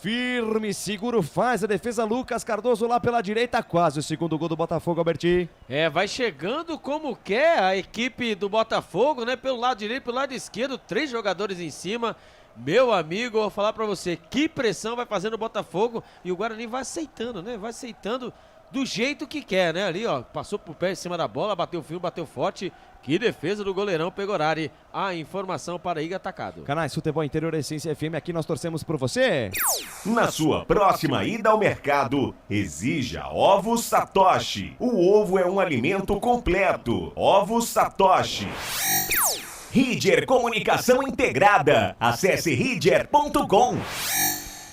Firme, seguro, faz a defesa, Lucas Cardoso lá pela direita, quase o segundo gol do Botafogo, Alberti. Vai chegando como quer a equipe do Botafogo, né? Pelo lado direito, pelo lado esquerdo, 3 jogadores em cima. Meu amigo, eu vou falar pra você, que pressão vai fazendo o Botafogo e o Guarani vai aceitando, né? Vai aceitando do jeito que quer, né? Ali, ó, passou por pé em cima da bola, bateu firme, bateu forte. Que defesa do goleirão Pegorari. A informação para Iga Atacado. Canais Futebol Interior, Essência FM, aqui nós torcemos por você. Na sua próxima ida ao mercado, exija Ovos Satoshi. O ovo é um alimento completo. Ovos Satoshi. Ridger Comunicação Integrada. Acesse ridger.com.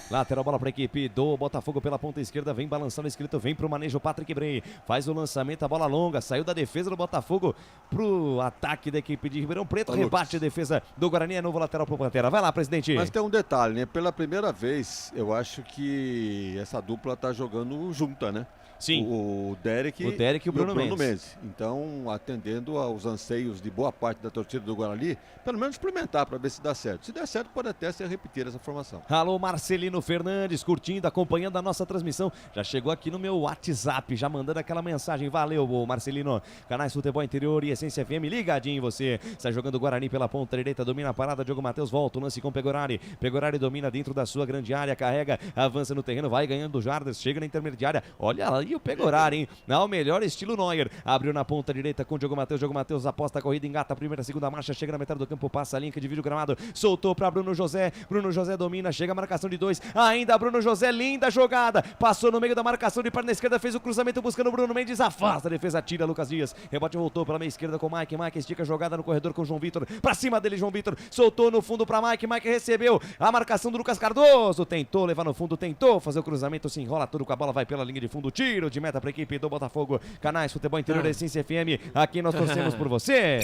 Lateral, bola para a equipe do Botafogo pela ponta esquerda, vem balançando o escrito, vem pro manejo, Patrick Bray faz o lançamento, a bola longa, saiu da defesa do Botafogo pro ataque da equipe de Ribeirão Preto, rebate a defesa do Guarani, é novo lateral pro Pantera. Vai lá, presidente. Mas tem um detalhe, né? Pela primeira vez, eu acho que essa dupla tá jogando junta, né? Sim. O Derek e o Bruno Mendes. Então, atendendo aos anseios de boa parte da torcida do Guarani, pelo menos experimentar para ver se dá certo. Se der certo, pode até se repetir essa formação. Alô, Marcelino Fernandes, curtindo, acompanhando a nossa transmissão. Já chegou aqui no meu WhatsApp, já mandando aquela mensagem. Valeu, Marcelino. Canais Futebol Interior e Essência FM, ligadinho em você. Está jogando o Guarani pela ponta direita, domina a parada, Diogo Matheus volta, o lance com Pegorari. Pegorari domina dentro da sua grande área, carrega, avança no terreno, vai ganhando jardins, chega na intermediária. Olha aí o Pegorari, hein? Ao melhor estilo Neuer. Abriu na ponta direita com o Diogo Matheus. Diogo Matheus aposta a corrida, engata a primeira, segunda marcha, chega na metade do campo, passa a linha que divide o gramado, soltou para Bruno José. Bruno José domina, chega a marcação de 2. Ainda Bruno José, linda jogada. Passou no meio da marcação de perna esquerda, fez o cruzamento buscando o Bruno Mendes, afasta a defesa, tira Lucas Dias. Rebote voltou pela meia esquerda com o Mike. Mike estica a jogada no corredor com o João Vitor. Pra cima dele, João Vitor. Soltou no fundo pra Mike. Mike recebeu a marcação do Lucas Cardoso. Tentou levar no fundo, tentou fazer o cruzamento, se enrola tudo com a bola, vai pela linha de fundo. Tiro de meta pra equipe do Botafogo. Canais Futebol Interior, Essência FM. Aqui nós torcemos por você.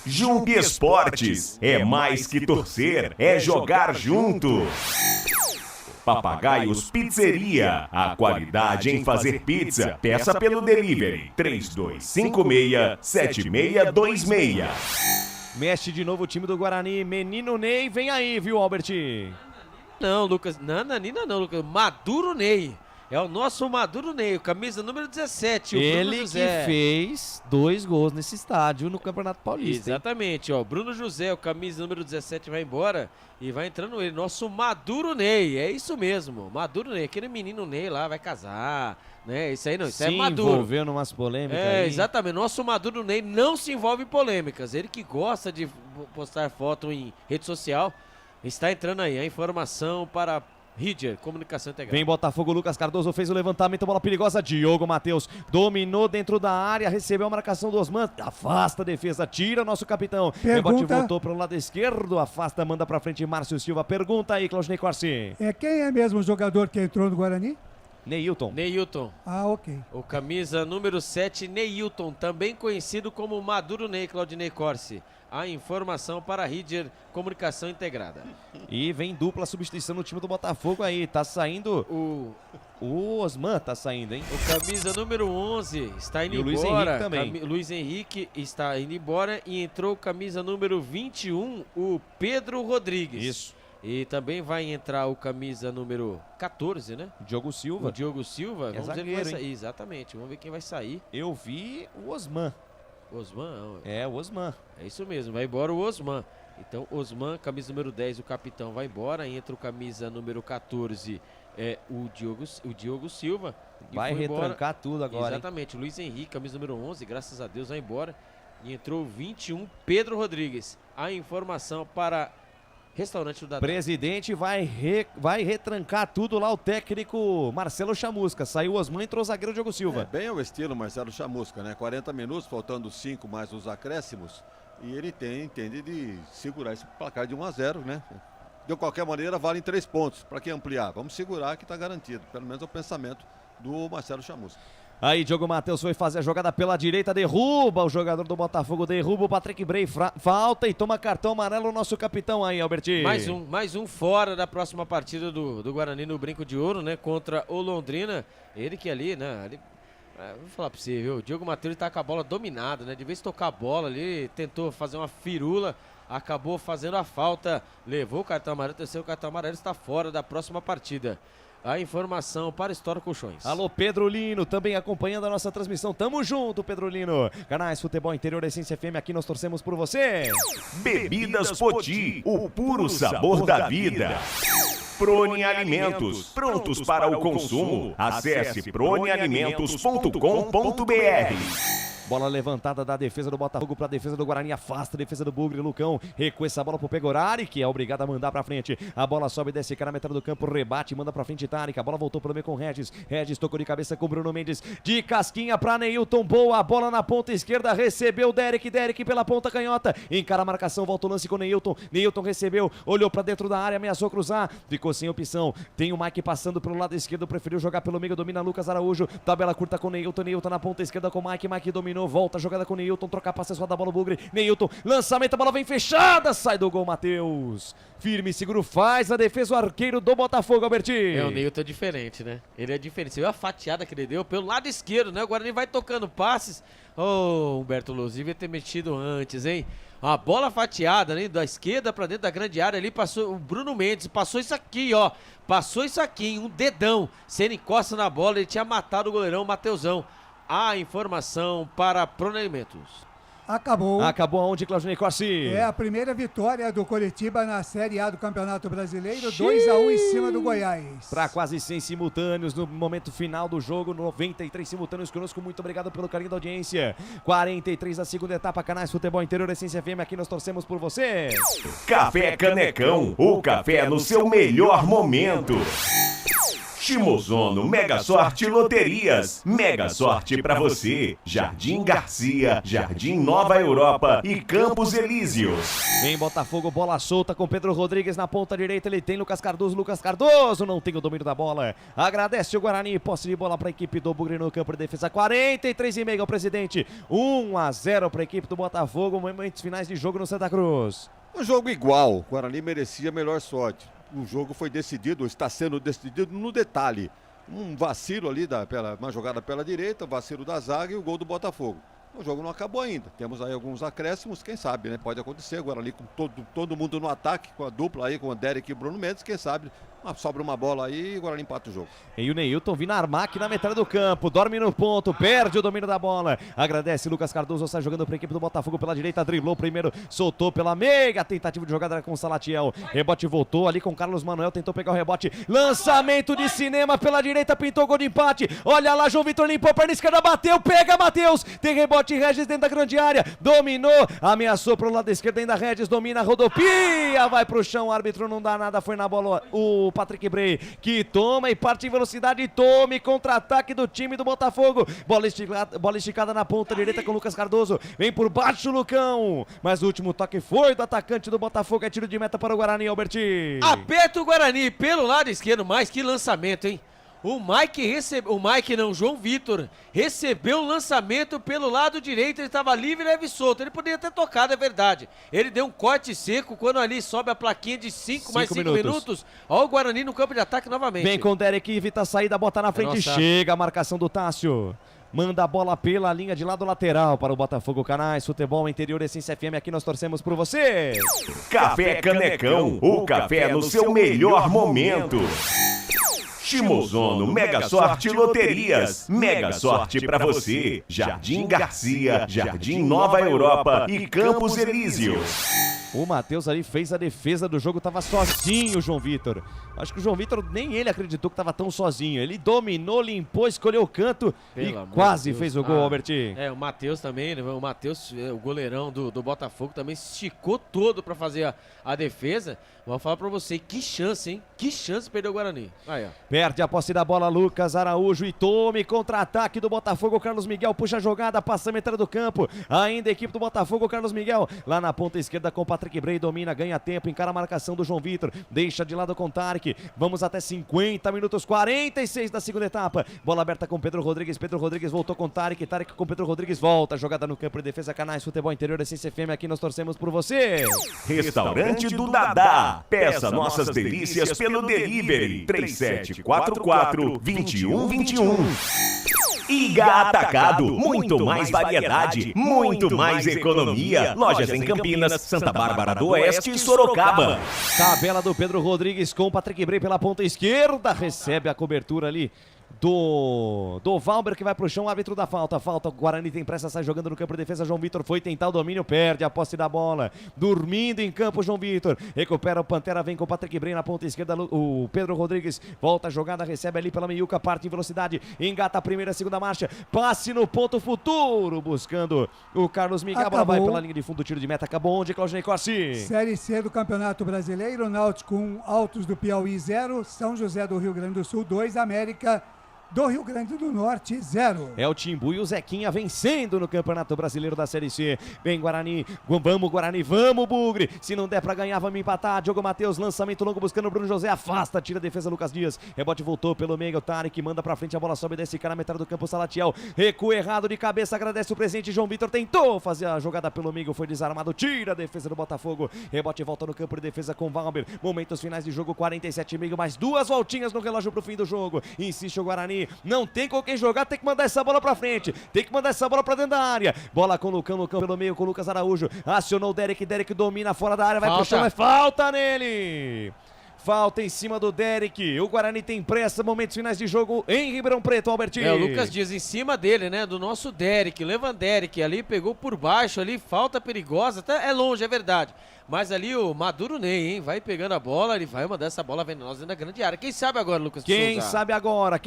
Jump Esportes. É mais que torcer, é jogar junto. Papagaios Pizzeria. A qualidade em fazer pizza. Peça pelo delivery. 3256-7626. Mexe de novo o time do Guarani. Menino Ney, vem aí, viu, Albert? Não, Lucas. Nananina não, Lucas. Maduro Ney. É o nosso Maduro Ney, camisa número 17. Ele que fez 2 gols nesse estádio no Campeonato Paulista. Exatamente, ó. Bruno José, o camisa número 17, vai embora e vai entrando ele. Nosso Maduro Ney, é isso mesmo. Maduro Ney, aquele menino Ney lá vai casar, né? Isso aí não, isso é Maduro. Se envolveu numas polêmicas aí. Exatamente. Nosso Maduro Ney não se envolve em polêmicas. Ele que gosta de postar foto em rede social. Está entrando aí a informação para Ridger, Comunicação Integrada. Vem Botafogo, Lucas Cardoso fez o levantamento, bola perigosa, Diogo Matheus dominou dentro da área, recebeu a marcação do Osman, afasta a defesa, tira o nosso capitão. Rebote voltou para o lado esquerdo, afasta, manda para frente Márcio Silva. Pergunta aí, Claudinei Corsi. Quem é mesmo o jogador que entrou no Guarani? Neilton. Ah, ok. O camisa número 7, Neilton, também conhecido como Maduro Ney, Claudinei Corsi. A informação para Ridger, Comunicação Integrada. E vem dupla substituição no time do Botafogo aí, tá saindo o Osman, tá saindo, hein? O camisa número 11 está indo embora. E o Luiz Henrique também. Luiz Henrique está indo embora e entrou o camisa número 21, o Pedro Rodrigues. Isso. E também vai entrar o camisa número 14, né? Diogo Silva. O Diogo Silva. É vamos ver quem zagueiro, vai sair. hein? Exatamente, vamos ver quem vai sair. Eu vi o Osman. Osman? É, o Osman. É isso mesmo, vai embora o Osman. Então, Osman, camisa número 10, o capitão, vai embora. Entra o camisa número 14, o Diogo Silva. Vai retrancar tudo agora. Exatamente, Luiz Henrique, camisa número 11, graças a Deus, vai embora. E entrou o 21, Pedro Rodrigues. A informação para Restaurante do Dadá. Presidente vai retrancar tudo lá o técnico Marcelo Chamusca. Saiu o Osman e entrou o zagueiro Diogo Silva. Bem ao estilo Marcelo Chamusca, né? 40 minutos, faltando 5 mais os acréscimos. E ele entende de segurar esse placar de 1-0, né? De qualquer maneira, valem 3 pontos. Para que ampliar? Vamos segurar que está garantido. Pelo menos é o pensamento do Marcelo Chamusca. Aí Diogo Matheus foi fazer a jogada pela direita, derruba o jogador do Botafogo, derruba o Patrick Bray, falta e toma cartão amarelo o nosso capitão aí, Albertinho. Mais um fora da próxima partida do Guarani no Brinco de Ouro, né, contra o Londrina. Ele que ali, né, vou falar pra você, viu, o Diogo Matheus tá com a bola dominada, né, de vez tocar a bola ali, tentou fazer uma firula, acabou fazendo a falta, levou o cartão amarelo, terceiro cartão amarelo, está fora da próxima partida. A informação para Store Colchões. Alô, Pedro Lino, também acompanhando a nossa transmissão. Tamo junto, Pedro Lino. Canais Futebol Interior Essência FM, aqui nós torcemos por você. Bebidas Poti, o puro sabor da vida. Prone Alimentos, prontos para o consumo. Acesse pronealimentos.com.br. Bola levantada da defesa do Botafogo para a defesa do Guarani, afasta a defesa do Bugre, Lucão recua essa bola pro Pegorari, que é obrigado a mandar para frente. A bola sobe e desce cara na metade do campo, rebate, manda para frente Tarek, a bola voltou pelo meio com Regis tocou de cabeça com Bruno Mendes, de casquinha para Neilton, boa, a bola na ponta esquerda, recebeu Derek pela ponta canhota, encara a marcação, volta o lance com Neilton recebeu, olhou para dentro da área, ameaçou cruzar, ficou sem opção, tem o Mike passando pelo lado esquerdo, preferiu jogar pelo meio, domina Lucas Araújo, tabela curta com Neilton na ponta esquerda com Mike dominou, volta a jogada com Neilton, troca passes, roda a bola, Bugre, Neilton, lançamento, a bola vem fechada, sai do gol, Matheus, firme, seguro, faz a defesa, o arqueiro do Botafogo, Albertinho. O Neilton é diferente, né? Ele é diferente, você viu a fatiada que ele deu pelo lado esquerdo, né? O Guarani vai tocando passes, Humberto Luz, devia ter mexido antes, hein? A bola fatiada, né? Da esquerda pra dentro da grande área ali, passou o Bruno Mendes, passou isso aqui, ó, um dedão, se ele encosta na bola, ele tinha matado o goleirão Mateusão. A informação para Prone Alimentos. Acabou aonde, Claudinei Corsi? É a primeira vitória do Coritiba na Série A do Campeonato Brasileiro, 2-1 em cima do Goiás. Para quase 100 simultâneos no momento final do jogo, 93 simultâneos conosco, muito obrigado pelo carinho da audiência. 43 da segunda etapa, Canais Futebol Interior Essência FM, aqui nós torcemos por você. Café Canecão, o café no seu melhor momento. Shimozono Mega Sorte Loterias. Mega sorte pra você. Jardim Garcia, Jardim Nova Europa e Campos Elíseos. Vem Botafogo, bola solta com Pedro Rodrigues na ponta direita. Ele tem Lucas Cardoso não tem o domínio da bola. Agradece o Guarani, posse de bola para a equipe do Bugre no campo de defesa. 43,5 o presidente. 1-0 para a equipe do Botafogo. Momentos finais de jogo no Santa Cruz. Um jogo igual. O Guarani merecia melhor sorte. O jogo foi decidido, está sendo decidido no detalhe. Um vacilo ali, uma jogada pela direita, vacilo da zaga e o gol do Botafogo. O jogo não acabou ainda. Temos aí alguns acréscimos, quem sabe, né? Pode acontecer agora ali com todo mundo no ataque, com a dupla aí, com o Derek e o Bruno Mendes, quem sabe sobra uma bola aí e agora empata o jogo. E o Neilton vindo armar aqui na metade do campo, dorme no ponto, perde o domínio da bola. Agradece Lucas Cardoso, sai jogando para a equipe do Botafogo pela direita, driblou primeiro, soltou pela meia, tentativa de jogada com o Salatiel. Rebote voltou ali com o Carlos Manuel, tentou pegar o rebote. Lançamento de cinema pela direita, pintou gol de empate. Olha lá, João Vitor limpou a perna esquerda, bateu, pega Matheus. Tem rebote Regis dentro da grande área, dominou, ameaçou pro lado esquerdo, ainda Regis domina, rodopia, vai pro chão, o árbitro não dá nada, foi na bola o Patrick Bray, que toma e parte em velocidade, tome contra-ataque do time do Botafogo, bola esticada na ponta direita com o Lucas Cardoso, vem por baixo o Lucão, mas o último toque foi do atacante do Botafogo, é tiro de meta para o Guarani, Alberti. Aperta o Guarani pelo lado esquerdo, mais que lançamento, hein? João Vitor recebeu o lançamento pelo lado direito, ele estava livre e leve solto, ele poderia ter tocado, é verdade, ele deu um corte seco, quando ali sobe a plaquinha de 5 mais 5 minutos, ó o Guarani no campo de ataque novamente. Vem com o Derek, evita a saída, bota na frente, chega a marcação do Tássio. Manda a bola pela linha de lado lateral para o Botafogo. Canais Futebol Interior Essência FM, aqui nós torcemos por você. Café Canecão, o café no seu melhor momento. Shimozono Mega Sorte Loterias. Mega sorte pra você. Jardim Garcia, Jardim Nova Europa e Campos Elíseos. O Matheus ali fez a defesa do jogo, tava sozinho o João Vitor. Acho que o João Vitor nem ele acreditou que tava tão sozinho. Ele dominou, limpou, escolheu o canto e quase fez o gol, Alberti. O Matheus também, né? O Matheus, o goleirão do Botafogo, também se esticou todo pra fazer a defesa. Vou falar pra você, que chance, hein? Que chance perdeu o Guarani. Aí, ó. Perde a posse da bola, Lucas Araújo e tome contra-ataque do Botafogo. Carlos Miguel puxa a jogada, passa a metade do campo. Ainda a equipe do Botafogo, Carlos Miguel lá na ponta esquerda com o Patrick Bray, domina, ganha tempo, encara a marcação do João Vitor, deixa de lado com o Tarek. Vamos até 50 minutos, 46 da segunda etapa. Bola aberta com Pedro Rodrigues voltou com o Tarek com Pedro Rodrigues, volta, jogada no campo de defesa, Canais Futebol Interior, Essência FM, aqui nós torcemos por você. Restaurante do Dadá. Peça nossas delícias pelo delivery 3744-2121. Iga Atacado, muito mais variedade, muito mais economia. Lojas em Campinas, Santa Bárbara do Oeste e Sorocaba. Tabela do Pedro Rodrigues com o Patrick Bray pela ponta esquerda, recebe a cobertura ali do Valber, que vai pro chão, árbitro da falta, o Guarani tem pressa, sai jogando no campo de defesa, João Vitor foi tentar o domínio, perde a posse da bola, dormindo em campo João Vitor, recupera o Pantera, vem com o Patrick Bray na ponta esquerda, o Pedro Rodrigues, volta a jogada, recebe ali pela meiuca, parte em velocidade, engata a primeira, segunda marcha, passe no ponto futuro, buscando o Carlos Miguel, a bola vai pela linha de fundo, tiro de meta, acabou onde, Claudinei Corsi? Série C do Campeonato Brasileiro, Náutico 1, Altos do Piauí 0, São José do Rio Grande do Sul 2, América do Rio Grande do Norte 0. É o Timbu e o Zequinha vencendo no Campeonato Brasileiro da Série C. Vem Guarani, vamos Guarani, vamos Bugre. Se não der pra ganhar, vamos empatar. Diogo Matheus, lançamento longo buscando o Bruno José, afasta, tira a defesa Lucas Dias. Rebote voltou pelo meio, o Tarek manda pra frente, a bola sobe desse cara na metade do campo, Salatiel. Recuo errado de cabeça, agradece o presente. João Vitor tentou fazer a jogada pelo meio, foi desarmado, tira a defesa do Botafogo. Rebote volta no campo de defesa com Valber. Momentos finais de jogo, 47,5, mais 2 voltinhas no relógio pro fim do jogo. Insiste o Guarani. Não tem com quem jogar, tem que mandar essa bola pra frente, tem que mandar essa bola pra dentro da área. Bola com o Lucão pelo meio com o Lucas Araújo. Acionou o Derek domina fora da área, vai pro chão, é falta nele. Falta em cima do Derek. O Guarani tem pressa, momentos finais de jogo em Ribeirão Preto, Albertinho. O Lucas Dias em cima dele, né? Do nosso Derek. Leva Derek ali, pegou por baixo ali, falta perigosa. Até é longe, é verdade. Mas ali o Maduro Ney, hein? Vai pegando a bola, ele vai mandar essa bola venenosa dentro da grande área. Quem sabe agora, Lucas? Quem sabe agora?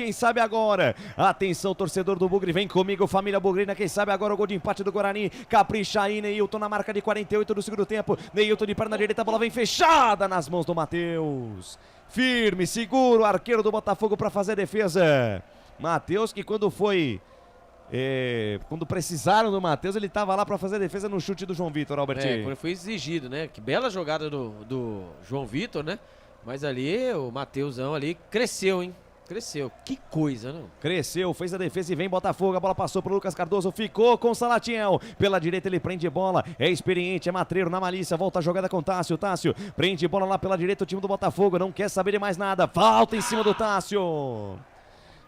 Atenção, torcedor do Bugre, vem comigo, família bugrina. Quem sabe agora o gol de empate do Guarani. Capricha aí, Neilton na marca de 48 do segundo tempo. Neilton de perna direita, a bola vem fechada nas mãos do Matheus. Firme, seguro, arqueiro do Botafogo para fazer a defesa. Matheus que quando precisaram do Matheus, ele estava lá para fazer a defesa no chute do João Vitor, Albertinho. Quando foi exigido, né? Que bela jogada do João Vitor, né? Mas ali o Matheusão ali cresceu, hein? Cresceu. Que coisa, não? Cresceu, fez a defesa e vem Botafogo. A bola passou pro Lucas Cardoso, ficou com o Salatiel. Pela direita ele prende bola, é experiente, é matreiro na malícia. Volta a jogada com o Tássio. Tássio prende bola lá pela direita, o time do Botafogo não quer saber de mais nada. Falta em cima do Tássio.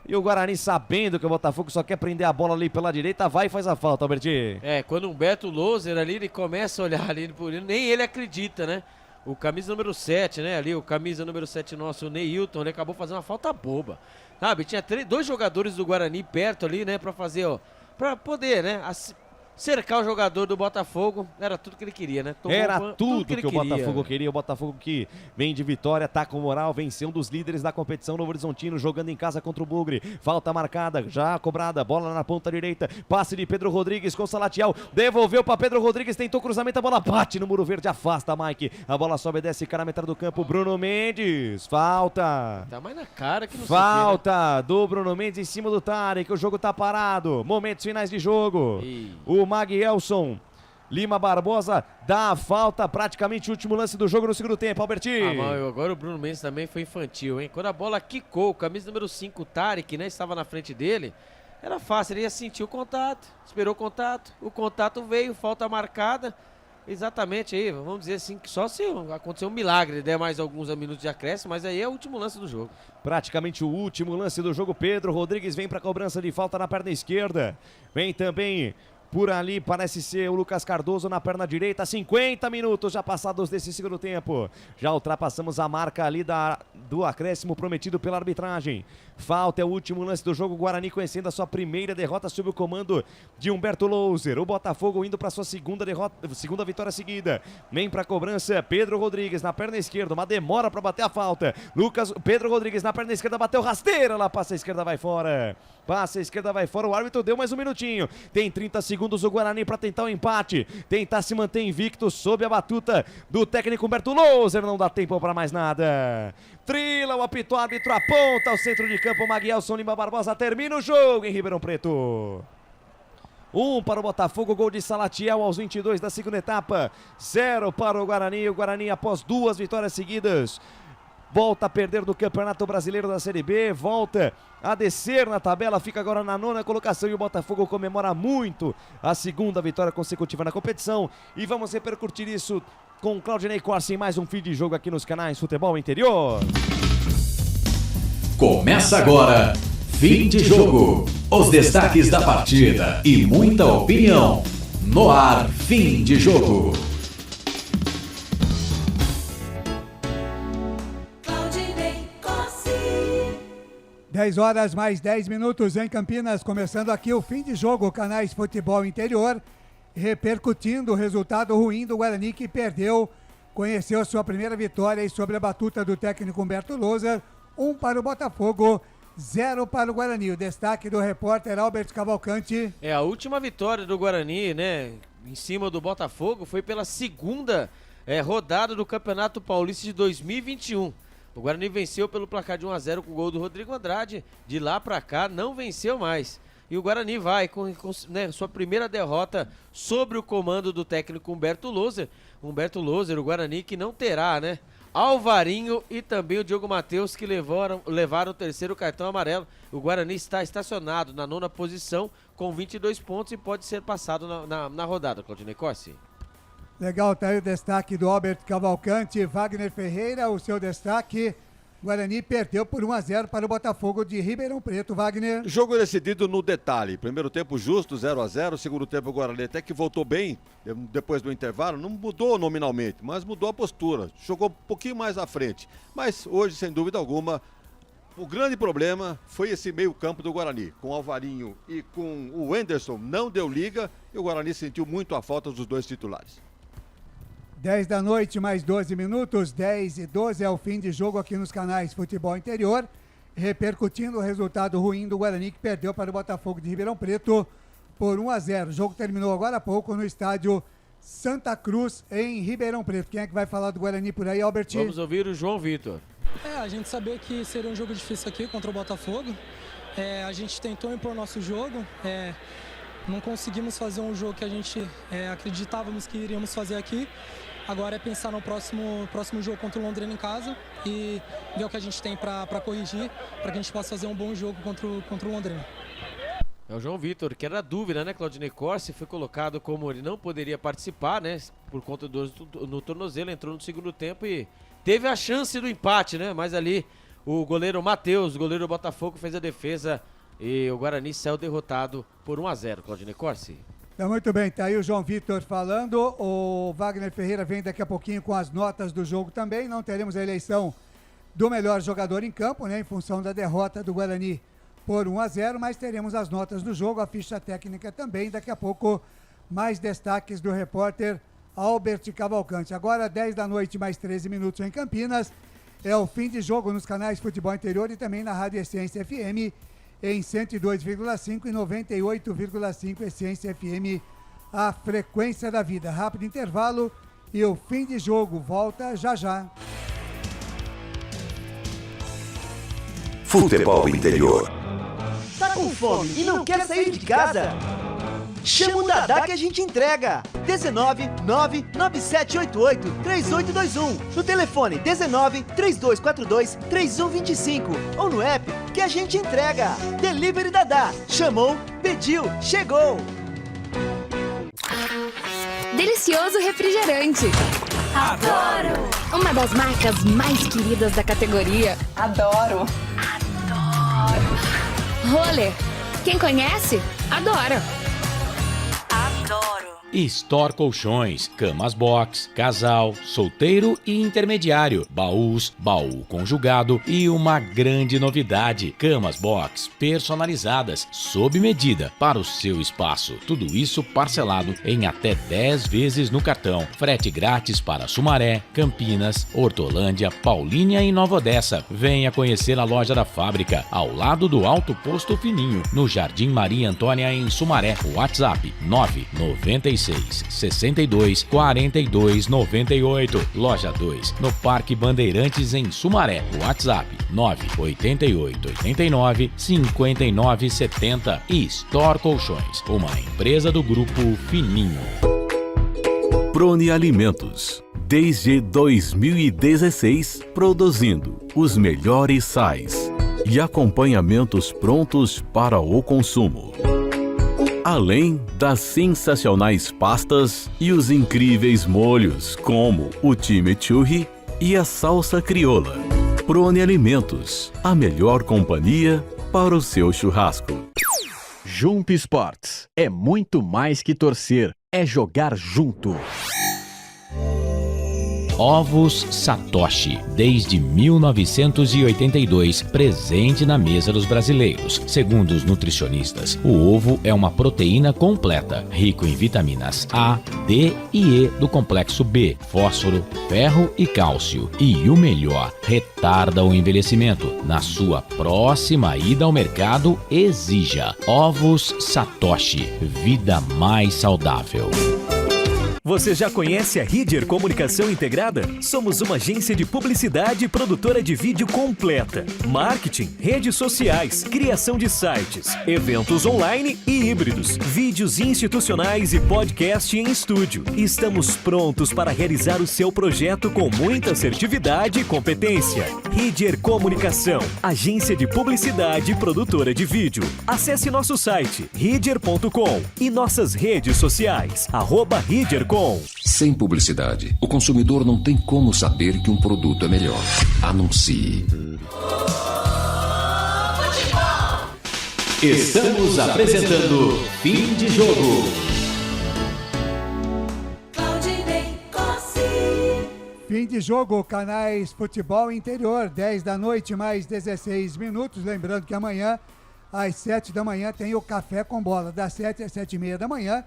E o Guarani, sabendo que o Botafogo só quer prender a bola ali pela direita, vai e faz a falta, Albertinho. Quando o Humberto Loser ali, ele começa a olhar ali por ele, nem ele acredita, né? O camisa número 7, né? Ali, o camisa número 7 nosso, o Neilton, ele acabou fazendo uma falta boba. Sabe, tinha 2 jogadores do Guarani perto ali, né? Pra fazer, pra poder, né? Cercar o jogador do Botafogo, era tudo que ele queria, né? Era tudo que o Botafogo queria. O Botafogo que vem de vitória, tá com moral, venceu um dos líderes da competição, Novo Horizontino, jogando em casa contra o Bugre. Falta marcada, já cobrada, bola na ponta direita, passe de Pedro Rodrigues com Salatiel, devolveu para Pedro Rodrigues, tentou cruzamento, a bola bate no muro verde, afasta Mike. A bola sobe e desce, cara, metade do campo, Bruno Mendes, falta. Tá mais na cara que não falta sei o que, né? do Bruno Mendes em cima do Tarek, o jogo tá parado, momentos finais de jogo. O Maguielson Lima Barbosa dá a falta, praticamente o último lance do jogo no segundo tempo, Albertinho. Agora o Bruno Mendes também foi infantil, hein? Quando a bola quicou, camisa número 5, o Tarek, né, estava na frente dele, era fácil, ele ia sentir o contato, esperou o contato veio, falta marcada, exatamente aí, vamos dizer assim, que só se acontecer um milagre, der mais alguns minutos de acréscimo, mas aí é o último lance do jogo. Praticamente o último lance do jogo, Pedro Rodrigues vem para a cobrança de falta na perna esquerda, vem também Por ali parece ser o Lucas Cardoso na perna direita. 50 minutos já passados desse segundo tempo. Já ultrapassamos a marca ali do acréscimo prometido pela arbitragem. Falta é o último lance do jogo. Guarani conhecendo a sua primeira derrota sob o comando de Humberto Louser. O Botafogo indo para sua segunda vitória seguida. Vem para a cobrança Pedro Rodrigues na perna esquerda. Uma demora para bater a falta. Pedro Rodrigues na perna esquerda bateu rasteira. Lá passa a esquerda, vai fora. Passa a esquerda, vai fora. O árbitro deu mais um minutinho. Tem 30 segundos o Guarani para tentar o empate. Tentar se manter invicto sob a batuta do técnico Humberto Louser. Não dá tempo para mais nada. Trila, o apito árbitro aponta ao centro de campo. Maguielson Lima Barbosa termina o jogo em Ribeirão Preto. 1 para o Botafogo, gol de Salatiel aos 22 da segunda etapa. 0 para o Guarani. O Guarani, após 2 vitórias seguidas, volta a perder do Campeonato Brasileiro da Série B, volta a descer na tabela, fica agora na 9ª colocação e o Botafogo comemora muito a segunda vitória consecutiva na competição. E vamos repercutir isso com o Claudinei Corsi em mais um fim de jogo aqui nos canais Futebol Interior. Começa agora, fim de jogo. Os destaques da partida e muita opinião. No ar, fim de jogo. 10 horas mais 10 minutos em Campinas, começando aqui o fim de jogo, canais Futebol Interior, repercutindo o resultado ruim do Guarani que perdeu, conheceu sua primeira vitória e sobre a batuta do técnico Humberto Louser, 1 para o Botafogo, 0 para o Guarani. O destaque do repórter Albert Cavalcante. É a última vitória do Guarani, né, em cima do Botafogo, foi pela segunda rodada do Campeonato Paulista de 2021. O Guarani venceu pelo placar de 1-0 com o gol do Rodrigo Andrade. De lá pra cá não venceu mais. E o Guarani vai com sua primeira derrota sobre o comando do técnico Humberto Louser. Humberto Louser, o Guarani que não terá, né, Alvarinho e também o Diogo Matheus, que levaram o terceiro cartão amarelo. O Guarani está estacionado na 9ª posição com 22 pontos e pode ser passado na rodada, Claudinei Corsi. Legal, tá aí o destaque do Albert Cavalcante. Wagner Ferreira, o seu destaque. Guarani perdeu por 1-0 para o Botafogo de Ribeirão Preto, Wagner. Jogo decidido no detalhe. Primeiro tempo justo, 0-0. Segundo tempo o Guarani até que voltou bem depois do intervalo. Não mudou nominalmente, mas mudou a postura. Jogou um pouquinho mais à frente. Mas hoje, sem dúvida alguma, o grande problema foi esse meio campo do Guarani. Com o Alvarinho e com o Wenderson não deu liga e o Guarani sentiu muito a falta dos dois titulares. 10 da noite, mais 12 minutos, 10 e 12 é o fim de jogo aqui nos canais Futebol Interior, repercutindo o resultado ruim do Guarani que perdeu para o Botafogo de Ribeirão Preto por 1-0. O jogo terminou agora há pouco no estádio Santa Cruz, em Ribeirão Preto. Quem é que vai falar do Guarani por aí, Albert? Vamos ouvir o João Vitor. A gente sabia que seria um jogo difícil aqui contra o Botafogo. A gente tentou impor nosso jogo, não conseguimos fazer um jogo que a gente acreditávamos que iríamos fazer aqui. Agora é pensar no próximo jogo contra o Londrina em casa e ver o que a gente tem para corrigir, para que a gente possa fazer um bom jogo contra o Londrina. É o João Vitor, que era dúvida, né, Claudinei Corsi, foi colocado como ele não poderia participar, né, por conta no tornozelo, entrou no segundo tempo e teve a chance do empate, né, mas ali o goleiro Matheus, o goleiro do Botafogo, fez a defesa e o Guarani saiu derrotado por 1-0, Claudinei Corsi. Tá muito bem, tá aí o João Vitor falando. O Wagner Ferreira vem daqui a pouquinho com as notas do jogo também. Não teremos a eleição do melhor jogador em campo, né, em função da derrota do Guarani por 1-0, mas teremos as notas do jogo, a ficha técnica também. Daqui a pouco, mais destaques do repórter Albert Cavalcante. Agora, 10 da noite, mais 13 minutos em Campinas. É o fim de jogo nos canais Futebol Interior e também na Rádio Essência FM. Em 102,5 e 98,5 Essência FM, a frequência da vida. Rápido intervalo e o fim de jogo volta já já. Futebol Interior. Tá com fome e não quer sair de casa? Chama o Dadá que a gente entrega. 19 99788 3821. No telefone 19 3242 3125. Ou no app que a gente entrega. Delivery Dadá. Chamou, pediu, chegou. Delicioso refrigerante. Adoro! Uma das marcas mais queridas da categoria. Adoro. Roller. Quem conhece, adora. Store Colchões, camas box, casal, solteiro e intermediário, baús, baú conjugado e uma grande novidade, camas box personalizadas, sob medida para o seu espaço. Tudo isso parcelado em até 10 vezes no cartão. Frete grátis para Sumaré, Campinas, Hortolândia, Paulínia e Nova Odessa. Venha conhecer a loja da fábrica, ao lado do Alto Posto Fininho, no Jardim Maria Antônia, em Sumaré. WhatsApp 996 62 42 98. Loja 2, no Parque Bandeirantes, em Sumaré. WhatsApp 988 89 59 70. E Store Colchões, uma empresa do Grupo Fininho. Prone Alimentos, desde 2016, produzindo os melhores sais e acompanhamentos prontos para o consumo. Além das sensacionais pastas e os incríveis molhos, como o chimichurri e a salsa crioula. Prone Alimentos, a melhor companhia para o seu churrasco. Jump Sports é muito mais que torcer, é jogar junto. Ovos Satoshi, desde 1982, presente na mesa dos brasileiros. Segundo os nutricionistas, o ovo é uma proteína completa, rico em vitaminas A, D e E do complexo B, fósforo, ferro e cálcio. E o melhor, retarda o envelhecimento. Na sua próxima ida ao mercado, exija Ovos Satoshi, vida mais saudável. Você já conhece a Ridger Comunicação Integrada? Somos uma agência de publicidade e produtora de vídeo completa. Marketing, redes sociais, criação de sites, eventos online e híbridos, vídeos institucionais e podcast em estúdio. Estamos prontos para realizar o seu projeto com muita assertividade e competência. Ridger Comunicação, agência de publicidade e produtora de vídeo. Acesse nosso site ridger.com e nossas redes sociais @ridger.com. Sem publicidade, o consumidor não tem como saber que um produto é melhor. Anuncie. Estamos apresentando Fim de Jogo. Fim de jogo, canais Futebol Interior, 10 da noite mais 16 minutos. Lembrando que amanhã, às 7 da manhã, tem o Café com Bola, das 7 às 7h30 da manhã,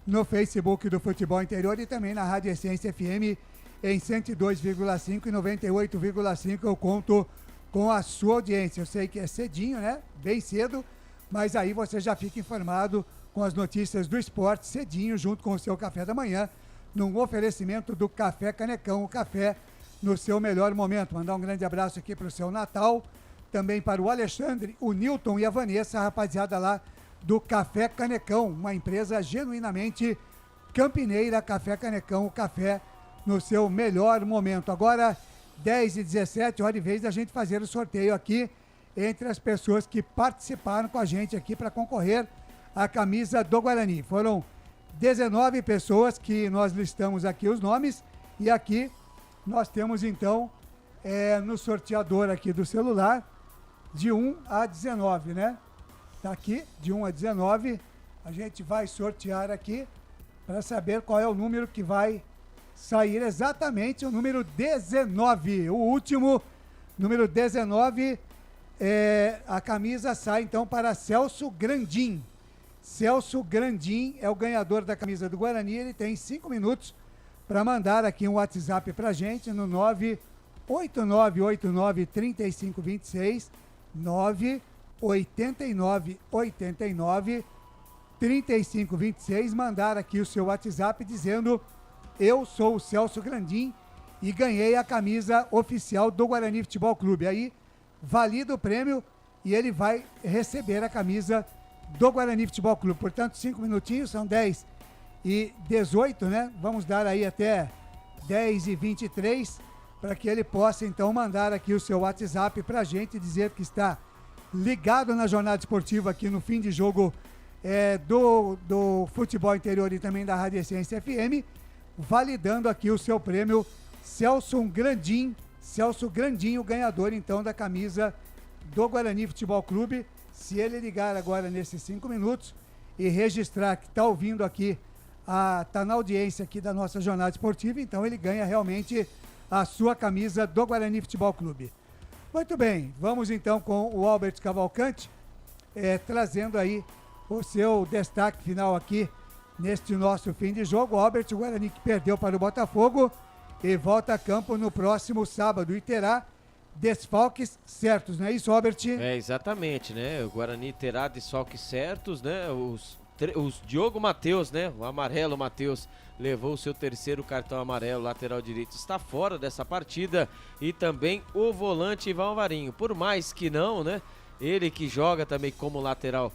no Facebook do Futebol Interior e também na Rádio Essência FM em 102,5 e 98,5. Eu conto com a sua audiência. Eu sei que é cedinho, né? Bem cedo, mas aí você já fica informado com as notícias do esporte cedinho, junto com o seu café da manhã, num oferecimento do Café Canecão, o café no seu melhor momento. Mandar um grande abraço aqui para o seu Natal, também para o Alexandre, o Newton e a Vanessa, a rapaziada lá do Café Canecão, uma empresa genuinamente campineira. Café Canecão, o café no seu melhor momento. Agora, 10h17, hora e vez da gente fazer o sorteio aqui entre as pessoas que participaram com a gente aqui para concorrer à camisa do Guarani. Foram 19 pessoas que nós listamos aqui os nomes e aqui nós temos então no sorteador aqui do celular de 1 a 19, né? Tá aqui, de 1 a 19, a gente vai sortear aqui para saber qual é o número que vai sair exatamente, o número 19. O último, número 19, a camisa sai então para Celso Grandim. Celso Grandim é o ganhador da camisa do Guarani, ele tem 5 minutos para mandar aqui um WhatsApp para a gente no 989893526, 989893526, mandar aqui o seu WhatsApp dizendo: eu sou o Celso Grandim e ganhei a camisa oficial do Guarani Futebol Clube. Aí valida o prêmio e ele vai receber a camisa do Guarani Futebol Clube. Portanto, 5 minutinhos, são 10h18, né? Vamos dar aí até 10h23 para que ele possa então mandar aqui o seu WhatsApp para a gente, dizer que está ligado na jornada esportiva aqui no Fim de Jogo do Futebol Interior e também da Rádio Essência FM, validando aqui o seu prêmio. Celso Grandim, o ganhador então da camisa do Guarani Futebol Clube. Se ele ligar agora nesses 5 minutos e registrar que está ouvindo aqui tá na audiência aqui da nossa jornada esportiva, então ele ganha realmente a sua camisa do Guarani Futebol Clube. Muito bem, vamos então com o Albert Cavalcante, trazendo aí o seu destaque final aqui neste nosso fim de jogo. O Albert, o Guarani que perdeu para o Botafogo e volta a campo no próximo sábado e terá desfalques certos, não é isso, Albert? Exatamente, né? O Guarani terá desfalques certos, né? Os Diogo Matheus, né? O amarelo Matheus levou o seu terceiro cartão amarelo, lateral direito, está fora dessa partida, e também o volante Ivan Alvarinho. Por mais que não, né? Ele que joga também como lateral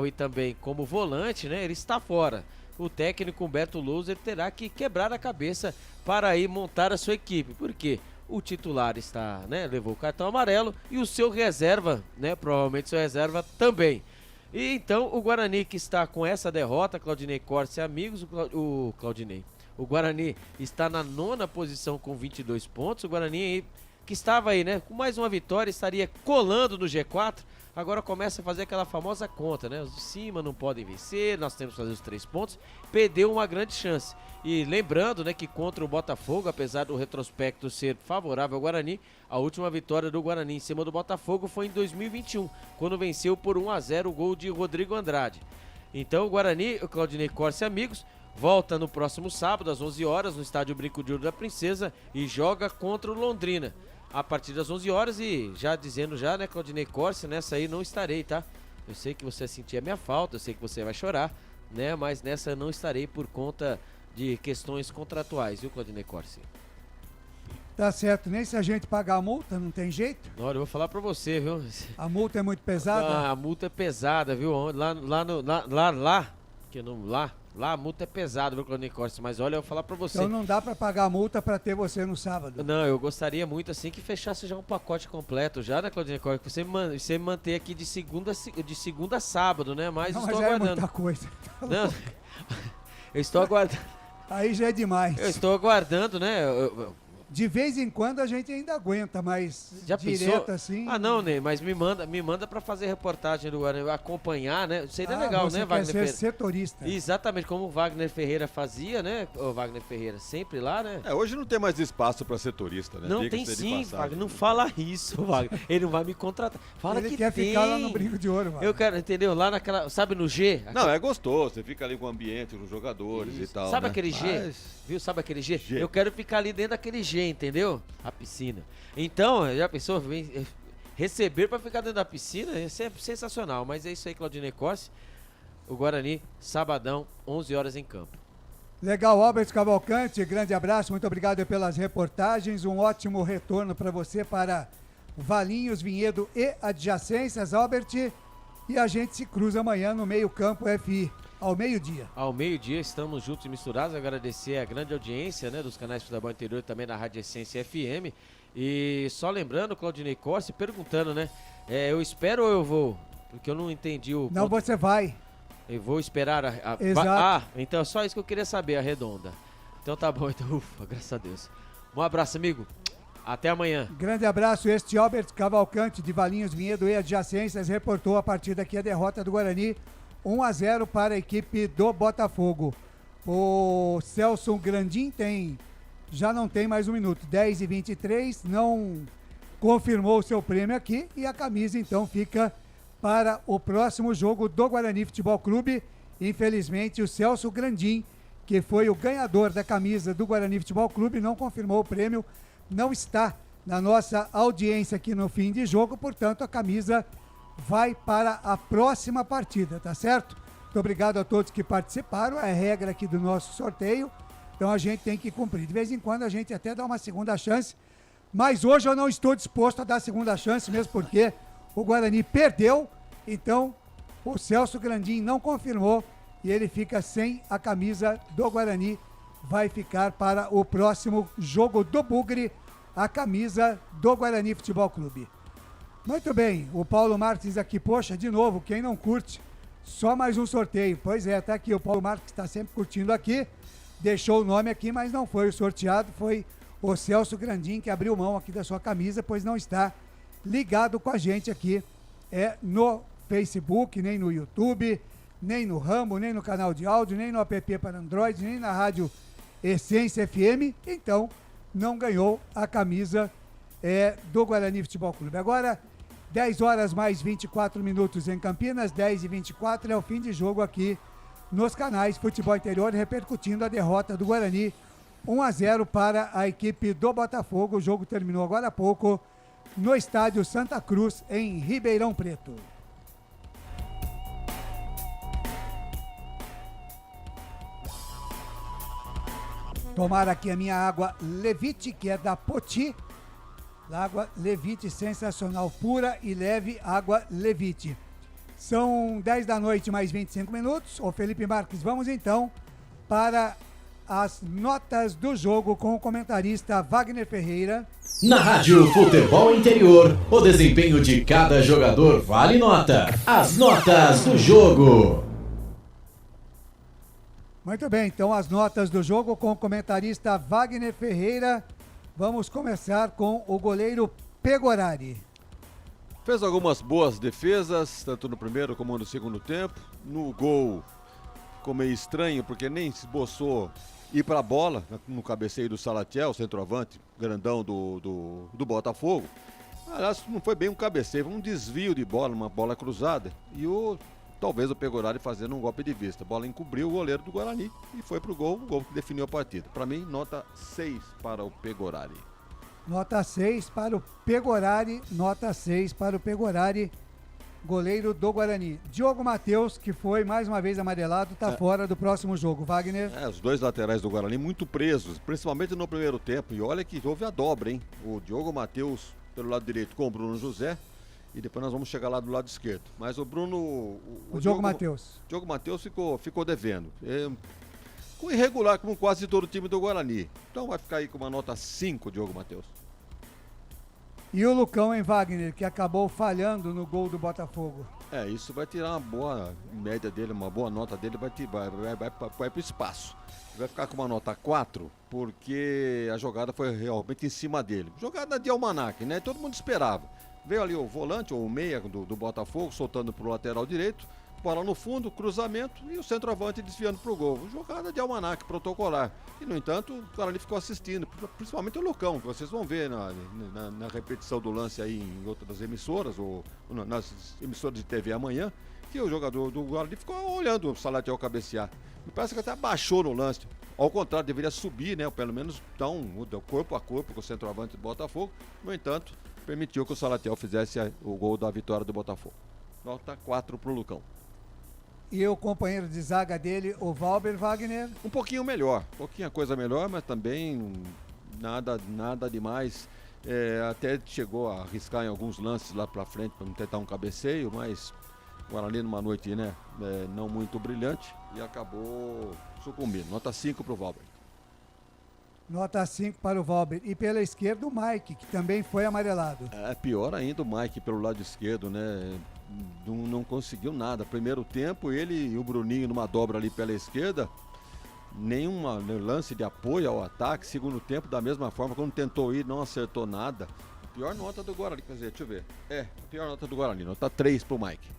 e também como volante, né? Ele está fora. O técnico Humberto Louser terá que quebrar a cabeça para aí montar a sua equipe. Por quê? O titular está, né? Levou o cartão amarelo e o seu reserva, né? Provavelmente seu reserva também. E então o Guarani que está com essa derrota, Claudinei Corse e amigos, o Guarani está na 9ª posição com 22 pontos. O Guarani que estava aí, né? Com mais uma vitória estaria colando no G4. Agora começa a fazer aquela famosa conta, né? Os de cima não podem vencer, nós temos que fazer os 3 pontos. Perdeu uma grande chance. E lembrando, né, que contra o Botafogo, apesar do retrospecto ser favorável ao Guarani, a última vitória do Guarani em cima do Botafogo foi em 2021, quando venceu por 1-0 o gol de Rodrigo Andrade. Então o Guarani, o Claudinei Corse e amigos, volta no próximo sábado às 11 horas no estádio Brinco de Ouro da Princesa e joga contra o Londrina a partir das 11 horas. E já dizendo já, né, Claudinei Corse, nessa aí não estarei, tá? Eu sei que você sentia a minha falta, eu sei que você vai chorar, né, mas nessa eu não estarei por conta de questões contratuais, viu, Claudinei Corse? Tá certo, nem se a gente pagar a multa, não tem jeito? Olha, eu vou falar pra você, viu? A multa é muito pesada? A multa é pesada, viu? Lá a multa é pesada, viu, Claudinei Corse? Mas olha, eu vou falar pra você. Então não dá pra pagar a multa pra ter você no sábado? Não, eu gostaria muito, assim, que fechasse já um pacote completo já, né, Claudinei Corse? Você me manter aqui de segunda a sábado, né? Mas não, estou mas aguardando. É muita coisa. Não, eu estou aguardando. Aí já é demais. Eu estou aguardando, né? De vez em quando a gente ainda aguenta, mas já direto pensou? assim... Ah, não, Ney, mas me manda pra fazer reportagem do Guarani, acompanhar, né? Seria legal, você né, quer Wagner ser Ferreira? setorista. Exatamente, como o Wagner Ferreira fazia, né? O Wagner Ferreira sempre lá, né? Hoje não tem mais espaço pra setorista, né? Não tem sim, Wagner, não fala isso, Wagner. Ele não vai me contratar. Fala Ele que quer tem. ficar lá no Brinco de Ouro, Wagner. Eu quero, entendeu? Lá naquela, sabe, no G? Não, é gostoso, você fica ali com o ambiente, com os jogadores e tal, Sabe né? aquele G? Viu? Sabe aquele G? Eu quero ficar ali dentro daquele G, entendeu? A piscina. Então, já pensou? Receber pra ficar dentro da piscina, isso é sensacional. Mas é isso aí, Claudinei Corse. O Guarani, sabadão, 11 horas em campo. Legal, Albert Cavalcante, grande abraço, muito obrigado pelas reportagens, um ótimo retorno para você para Valinhos, Vinhedo e adjacências, Albert, e a gente se cruza amanhã no Meio Campo FI, ao meio-dia. Ao meio-dia estamos juntos e misturados, agradecer a grande audiência, né, dos canais Futebol Interior e também da Rádio Essência FM, e só lembrando, Claudinei Corse, perguntando, né, eu espero ou eu vou? Porque eu não entendi o... Não, você vai. Eu vou esperar Exato. Então é só isso que eu queria saber, a redonda. Então tá bom, então ufa, graças a Deus. Um abraço, amigo. Até amanhã. Grande abraço, este Albert Cavalcante de Valinhos, Vinhedo e adjacências reportou a partir daqui a derrota do Guarani, 1-0 para a equipe do Botafogo. O Celso Grandim já não tem mais um minuto, 10h23, não confirmou o seu prêmio aqui e a camisa então fica para o próximo jogo do Guarani Futebol Clube. Infelizmente, o Celso Grandim, que foi o ganhador da camisa do Guarani Futebol Clube, não confirmou o prêmio, não está na nossa audiência aqui no fim de jogo, portanto, a camisa vai para a próxima partida, tá certo? Muito obrigado a todos que participaram, é a regra aqui do nosso sorteio, então a gente tem que cumprir. De vez em quando a gente até dá uma segunda chance, mas hoje eu não estou disposto a dar segunda chance, mesmo porque o Guarani perdeu, então o Celso Grandim não confirmou e ele fica sem a camisa do Guarani, vai ficar para o próximo jogo do Bugre, a camisa do Guarani Futebol Clube. Muito bem, o Paulo Marques aqui, poxa, de novo, quem não curte, só mais um sorteio. Pois é, tá aqui, o Paulo Marques está sempre curtindo aqui, deixou o nome aqui, mas não foi o sorteado, foi o Celso Grandim que abriu mão aqui da sua camisa, pois não está ligado com a gente aqui no Facebook, nem no YouTube, nem no Rambo, nem no canal de áudio, nem no app para Android, nem na rádio Essência FM, então não ganhou a camisa do Guarani Futebol Clube. Agora, 10 horas mais 24 minutos em Campinas, 10h24 é o fim de jogo aqui nos canais Futebol Interior, repercutindo a derrota do Guarani, 1-0 para a equipe do Botafogo. O jogo terminou agora há pouco no estádio Santa Cruz, em Ribeirão Preto. Tomar aqui a minha água Levite, que é da Poti. Água Levite, sensacional, pura e leve, água Levite. São 10 da noite mais 25 minutos. Ô Felipe Marques, vamos então para as notas do jogo com o comentarista Wagner Ferreira. Na Rádio Futebol Interior, o desempenho de cada jogador vale nota. As notas do jogo. Muito bem, então as notas do jogo com o comentarista Wagner Ferreira. Vamos começar com o goleiro Pegorari. Fez algumas boas defesas, tanto no primeiro como no segundo tempo. No gol ficou meio estranho, porque nem esboçou ir para a bola, no cabeceio do Salatiel, centroavante, grandão do Botafogo. Aliás, não foi bem um cabeceio, foi um desvio de bola, uma bola cruzada. E talvez o Pegorari fazendo um golpe de vista. A bola encobriu o goleiro do Guarani e foi pro gol, o gol que definiu a partida. Para mim, nota 6 para o Pegorari. Nota 6 para o Pegorari, nota 6 para o Pegorari, goleiro do Guarani. Diogo Matheus, que foi mais uma vez amarelado, está fora do próximo jogo. Wagner? Os dois laterais do Guarani muito presos, principalmente no primeiro tempo. E olha que houve a dobra, hein? O Diogo Matheus pelo lado direito com o Bruno José. E depois nós vamos chegar lá do lado esquerdo. Mas o Bruno... O Diogo Matheus. O Diogo Matheus ficou devendo. Com irregular, como quase todo o time do Guarani. Então vai ficar aí com uma nota 5, o Diogo Matheus. E o Lucão, hein, Wagner, que acabou falhando no gol do Botafogo. Isso vai tirar uma boa média dele, uma boa nota dele, vai pro espaço. Vai ficar com uma nota 4, porque a jogada foi realmente em cima dele. Jogada de almanaque, né? Todo mundo esperava. Veio ali o volante, ou o meia do Botafogo, soltando pro lateral direito, bola no fundo, cruzamento e o centroavante desviando pro gol. Jogada de almanaque, protocolar. E, no entanto, o cara ali ficou assistindo, principalmente o Lucão, que vocês vão ver na repetição do lance aí em outras emissoras, ou nas emissoras de TV amanhã, que o jogador do Guarani ficou olhando o Salatiel cabecear. Me parece que até abaixou no lance. Ao contrário, deveria subir, né? Ou pelo menos dar um corpo a corpo com o centroavante do Botafogo. No entanto, permitiu que o Salatiel fizesse o gol da vitória do Botafogo. Nota 4 pro Lucão. E o companheiro de zaga dele, o Valber, Wagner? Um pouquinho melhor, pouquinha coisa melhor, mas também nada demais. Até chegou a arriscar em alguns lances lá pra frente para tentar um cabeceio, mas o Guarani numa noite, né, não muito brilhante e acabou sucumbindo. Nota 5 pro Valber. Nota 5 para o Valber. E pela esquerda o Mike, que também foi amarelado. Pior ainda o Mike pelo lado esquerdo, né? Não conseguiu nada. Primeiro tempo, ele e o Bruninho numa dobra ali pela esquerda. Nenhum lance de apoio ao ataque. Segundo tempo, da mesma forma, quando tentou ir, não acertou nada. A pior nota do Guarani, quer dizer, deixa eu ver. A pior nota do Guarani, nota 3 pro Mike.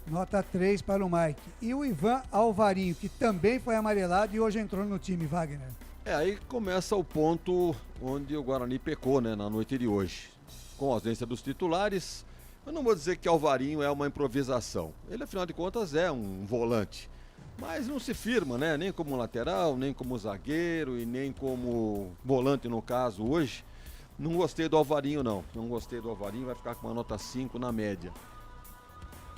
Nota 3 para o Mike. E o Ivan Alvarinho, que também foi amarelado e hoje entrou no time, Wagner. Aí começa o ponto onde o Guarani pecou, né, na noite de hoje. Com a ausência dos titulares, eu não vou dizer que Alvarinho é uma improvisação. Ele, afinal de contas, é um volante. Mas não se firma, né, nem como lateral, nem como zagueiro e nem como volante, no caso, hoje. Não gostei do Alvarinho, não. Não gostei do Alvarinho, vai ficar com uma nota 5 na média.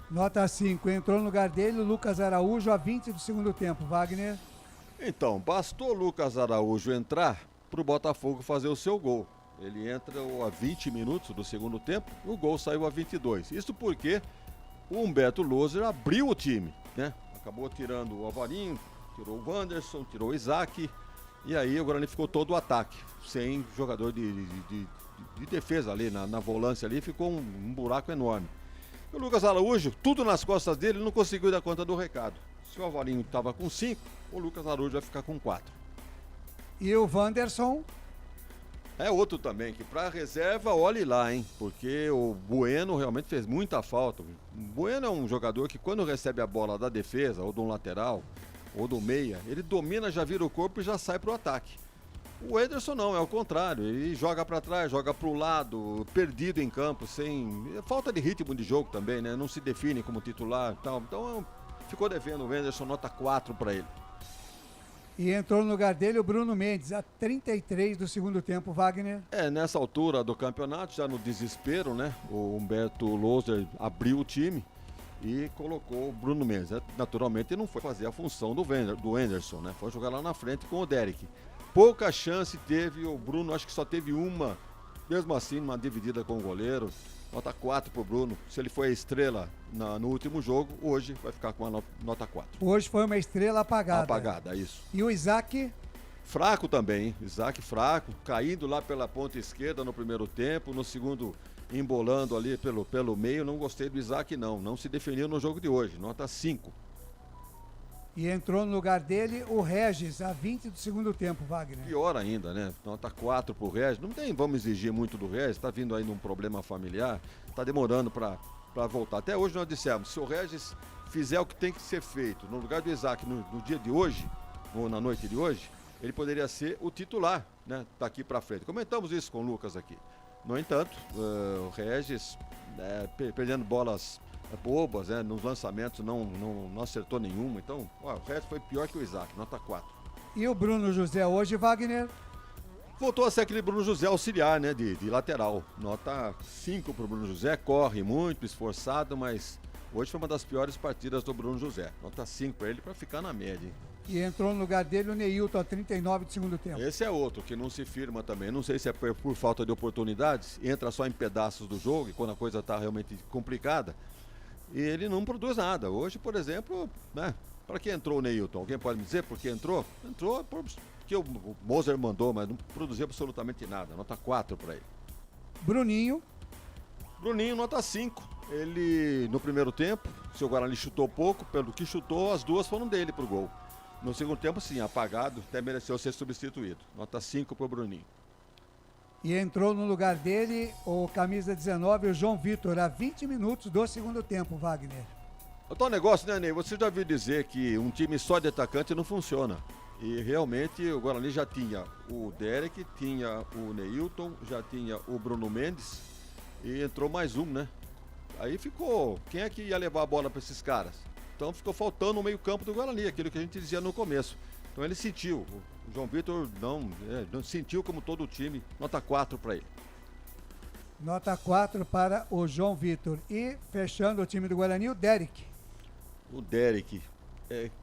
Nota 5. Entrou no lugar dele o Lucas Araújo a 20 do segundo tempo, Wagner. Então, bastou o Lucas Araújo entrar para o Botafogo fazer o seu gol. Ele entra a 20 minutos do segundo tempo, o gol saiu a 22. Isso porque o Humberto Loser abriu o time, né? Acabou tirando o Alvarinho, tirou o Wanderson, tirou o Isaac, e aí o Guarani ficou todo o ataque, sem jogador de defesa ali, na volância ali, ficou um buraco enorme. E o Lucas Araújo, tudo nas costas dele, não conseguiu dar conta do recado. Se o Alvarinho estava com 5, o Lucas Araújo vai ficar com 4. E o Wanderson? É outro também, que pra reserva, olhe lá, hein? Porque o Bueno realmente fez muita falta. O Bueno é um jogador que quando recebe a bola da defesa, ou do lateral, ou do meia, ele domina, já vira o corpo e já sai pro ataque. O Ederson não, é o contrário. Ele joga pra trás, joga pro lado, perdido em campo, sem... Falta de ritmo de jogo também, né? Não se define como titular e tal. Então ficou devendo o Ederson, nota 4 pra ele. E entrou no lugar dele o Bruno Mendes, a 33 do segundo tempo, Wagner. Nessa altura do campeonato, já no desespero, né? O Humberto Loser abriu o time e colocou o Bruno Mendes. Naturalmente, ele não foi fazer a função do Anderson, né? Foi jogar lá na frente com o Derek. Pouca chance teve o Bruno, acho que só teve uma, mesmo assim, uma dividida com o goleiro. Nota 4 pro Bruno. Se ele foi a estrela no último jogo, hoje vai ficar com uma nota 4. Hoje foi uma estrela apagada. Apagada, isso. E o Isaac? Fraco também, hein? Isaac fraco, caindo lá pela ponta esquerda no primeiro tempo, no segundo embolando ali pelo meio. Não gostei do Isaac, não se definiu no jogo de hoje, nota 5. E entrou no lugar dele o Regis, a 20 do segundo tempo, Wagner. Pior ainda, né? Nota 4 pro Regis. Não tem, vamos exigir muito do Regis, tá vindo aí num problema familiar, tá demorando pra voltar. Até hoje nós dissemos, se o Regis fizer o que tem que ser feito, no lugar do Isaac no dia de hoje, ou na noite de hoje, ele poderia ser o titular, né? Daqui pra frente. Comentamos isso com o Lucas aqui. No entanto, o Regis perdendo bolas bobas, né? Nos lançamentos não acertou nenhuma. Então, o resto foi pior que o Isaac, nota 4. E o Bruno José hoje, Wagner? Voltou a ser aquele Bruno José auxiliar, né? De lateral. Nota 5 pro Bruno José, corre muito, esforçado, mas hoje foi uma das piores partidas do Bruno José. Nota 5 para ele, para ficar na média, hein? E entrou no lugar dele o Neilton, a 39 do segundo tempo. Esse é outro que não se firma também. Não sei se é por falta de oportunidades, entra só em pedaços do jogo e quando a coisa tá realmente complicada, e ele não produz nada. Hoje, por exemplo, né? Para que entrou o Neilton? Alguém pode me dizer por que entrou? Entrou porque o Moser mandou, mas não produziu absolutamente nada. Nota 4 para ele. Bruninho, nota 5. Ele, no primeiro tempo, seu Guarani chutou pouco, pelo que chutou, as duas foram dele pro gol. No segundo tempo, sim, apagado, até mereceu ser substituído. Nota 5 pro Bruninho. E entrou no lugar dele o camisa 19, o João Vitor, a 20 minutos do segundo tempo, Wagner. O tal negócio, né, Ney? Você já viu dizer que um time só de atacante não funciona. E realmente o Guarani já tinha o Derek, tinha o Neilton, já tinha o Bruno Mendes e entrou mais um, né? Aí ficou, quem é que ia levar a bola para esses caras? Então ficou faltando o meio-campo do Guarani, aquilo que a gente dizia no começo. Então ele sentiu, o João Vitor não sentiu como todo o time, nota 4 para ele. Nota 4 para o João Vitor. E fechando o time do Guarani, o Derek. O Derek,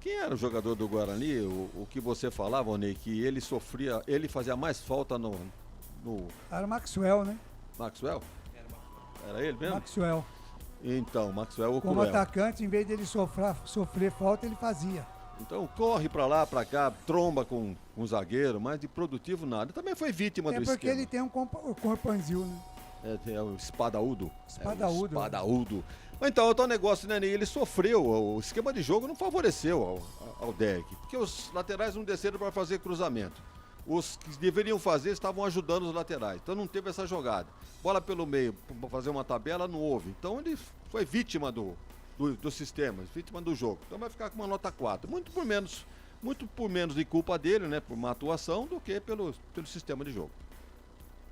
quem era o jogador do Guarani? O que você falava, Ney, que ele sofria, ele fazia mais falta no... Era o Maxwell, né? Maxwell? Era ele mesmo? Maxwell. Então, Maxwell o Como cruel. atacante, em vez dele sofrer falta, ele fazia. Então corre pra lá, pra cá, tromba com um zagueiro, mas de produtivo nada. Também foi vítima do esquema. É porque ele tem um corpanzil, né? É o espadaúdo. Espadaúdo. Espadaúdo. Então, outro negócio, né, Ney? Ele sofreu, o esquema de jogo não favoreceu ao Derek, porque os laterais não desceram para fazer cruzamento. Os que deveriam fazer estavam ajudando os laterais, então não teve essa jogada. Bola pelo meio, para fazer uma tabela, não houve. Então ele foi vítima do sistema, vítima do jogo. Então vai ficar com uma nota 4. Muito por menos de culpa dele, né, por uma atuação, do que pelo sistema de jogo.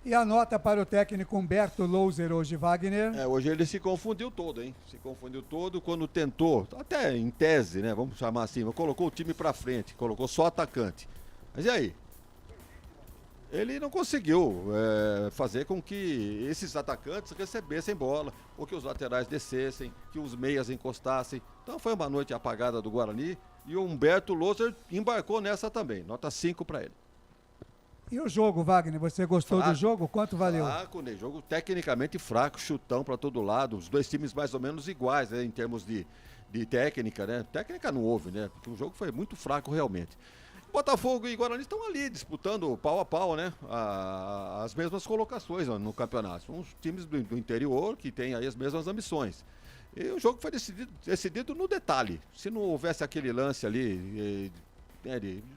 E a nota para o técnico Humberto Louser hoje, Wagner? Hoje ele se confundiu todo, hein? Se confundiu todo quando tentou, até em tese, né? Vamos chamar assim, colocou o time pra frente, colocou só atacante. Mas e aí? Ele não conseguiu fazer com que esses atacantes recebessem bola, ou que os laterais descessem, que os meias encostassem. Então foi uma noite apagada do Guarani e o Humberto Louser embarcou nessa também. Nota 5 para ele. E o jogo, Wagner? Você gostou do jogo? Quanto valeu? Fraco, né? Jogo tecnicamente fraco, chutão para todo lado. Os dois times mais ou menos iguais, né? Em termos de técnica, né? Técnica não houve, né? Porque o jogo foi muito fraco realmente. Botafogo e Guarani estão ali disputando pau a pau, né? As mesmas colocações no campeonato. São os times do interior que têm aí as mesmas ambições. E o jogo foi decidido no detalhe. Se não houvesse aquele lance ali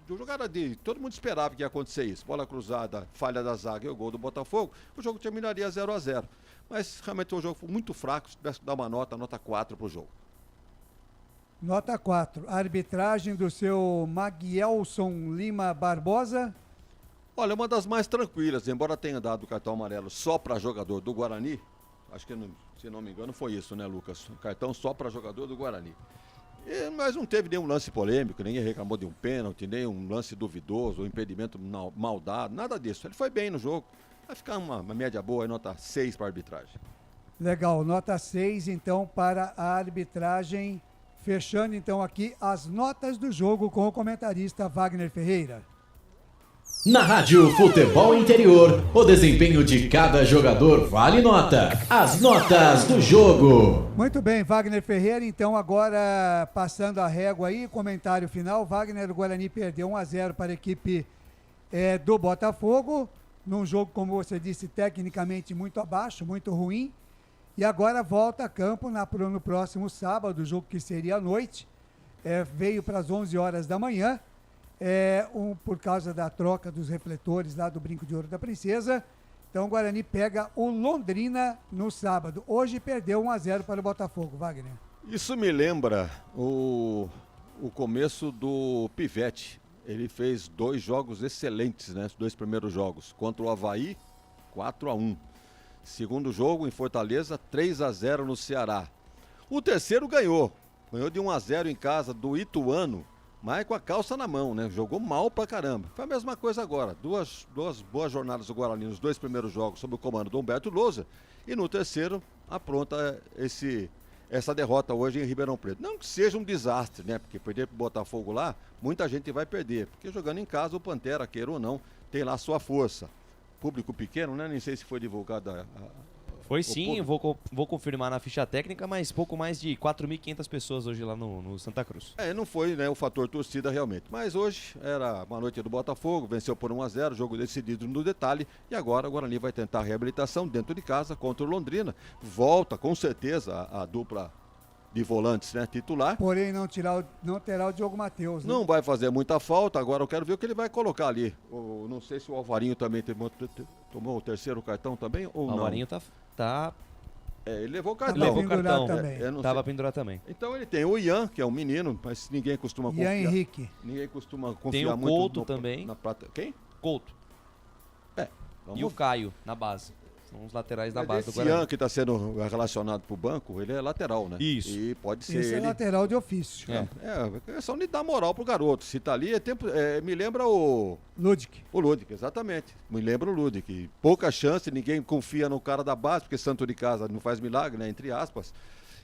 Jogada de... Todo mundo esperava que ia acontecer isso. Bola cruzada, falha da zaga e o gol do Botafogo. O jogo terminaria 0-0. Mas realmente o jogo foi muito fraco. Se tivesse que dar uma nota 4 pro jogo. Nota 4. Arbitragem do seu Maguielson Lima Barbosa. Olha, uma das mais tranquilas, embora tenha dado o cartão amarelo só para jogador do Guarani, acho que, se não me engano, foi isso, né, Lucas? Um cartão só para jogador do Guarani. Mas não teve nenhum lance polêmico, ninguém reclamou de um pênalti, nem um lance duvidoso, um impedimento mal dado, nada disso. Ele foi bem no jogo. Vai ficar uma média boa, nota 6 para a arbitragem. Legal, nota 6 então para a arbitragem. Fechando então aqui as notas do jogo com o comentarista Wagner Ferreira. Na Rádio Futebol Interior, o desempenho de cada jogador vale nota. As notas do jogo. Muito bem, Wagner Ferreira, então agora passando a régua aí, comentário final. Wagner, o Guarani perdeu 1-0 para a equipe do Botafogo, num jogo, como você disse, tecnicamente muito abaixo, muito ruim. E agora volta a campo no próximo sábado, o jogo que seria à noite, veio para as 11 horas da manhã. Por causa da troca dos refletores lá do Brinco de Ouro da Princesa. Então o Guarani pega o Londrina no sábado. Hoje perdeu 1-0 para o Botafogo, Wagner. Isso me lembra o começo do Pivete. Ele fez 2 jogos excelentes, né? Os 2 primeiros jogos. Contra o Avaí, 4-1. Segundo jogo em Fortaleza, 3-0 no Ceará. O terceiro ganhou. Ganhou de 1-0 em casa do Ituano. Mas com a calça na mão, né? Jogou mal pra caramba. Foi a mesma coisa agora. Duas boas jornadas do Guarani nos 2 primeiros jogos sob o comando do Humberto Lousa. E no terceiro, apronta essa derrota hoje em Ribeirão Preto. Não que seja um desastre, né? Porque perder pro Botafogo lá, muita gente vai perder. Porque jogando em casa, o Pantera, queira ou não, tem lá a sua força. Público pequeno, né? Nem sei se foi divulgada Foi sim, vou confirmar na ficha técnica, mas pouco mais de 4.500 pessoas hoje lá no Santa Cruz. Não foi, né, o fator torcida realmente. Mas hoje era uma noite do Botafogo, venceu por 1-0, jogo decidido no detalhe. E agora o Guarani vai tentar a reabilitação dentro de casa contra o Londrina. Volta com certeza a dupla de volantes, né, titular. Porém não terá o Diogo Matheus, né? Não vai fazer muita falta, agora eu quero ver o que ele vai colocar ali. Não sei se o Alvarinho também tomou o terceiro cartão também ou não. O Alvarinho tá... ele levou o cartão. Levou o cartão. Tava pendurado também. Então ele tem o Ian, que é um menino, mas ninguém costuma confiar. Ian Henrique. Ninguém costuma confiar tem o muito Couto também. Na prata. Quem? Couto. E o Caio, na base. São os laterais da base do Guarani. Esse Ian que está sendo relacionado para o banco, ele é lateral, né? Isso. E pode ser Esse ele... é lateral de ofício. É só de dar moral pro garoto. Se tá ali, me lembra o... Ludic. O Ludic, exatamente. Me lembra o Ludic. Pouca chance, ninguém confia no cara da base, porque santo de casa não faz milagre, né? Entre aspas.